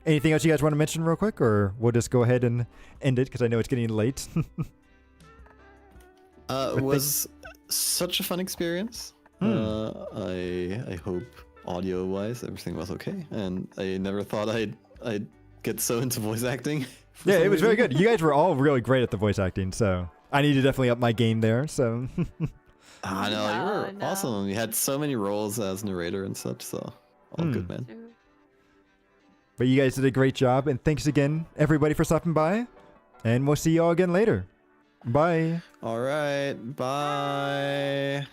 anything else you guys want to mention real quick, or we'll just go ahead and end it because I know it's getting late. It was such a fun experience. I hope audio-wise everything was okay, and I never thought I'd get so into voice acting. Yeah, it was very good. You guys were all really great at the voice acting, so I need to definitely up my game there. So. I know, you were awesome. You had so many roles as narrator and such, so all good, man. But you guys did a great job, and thanks again, everybody, for stopping by. And we'll see you all again later. Bye. All right, bye.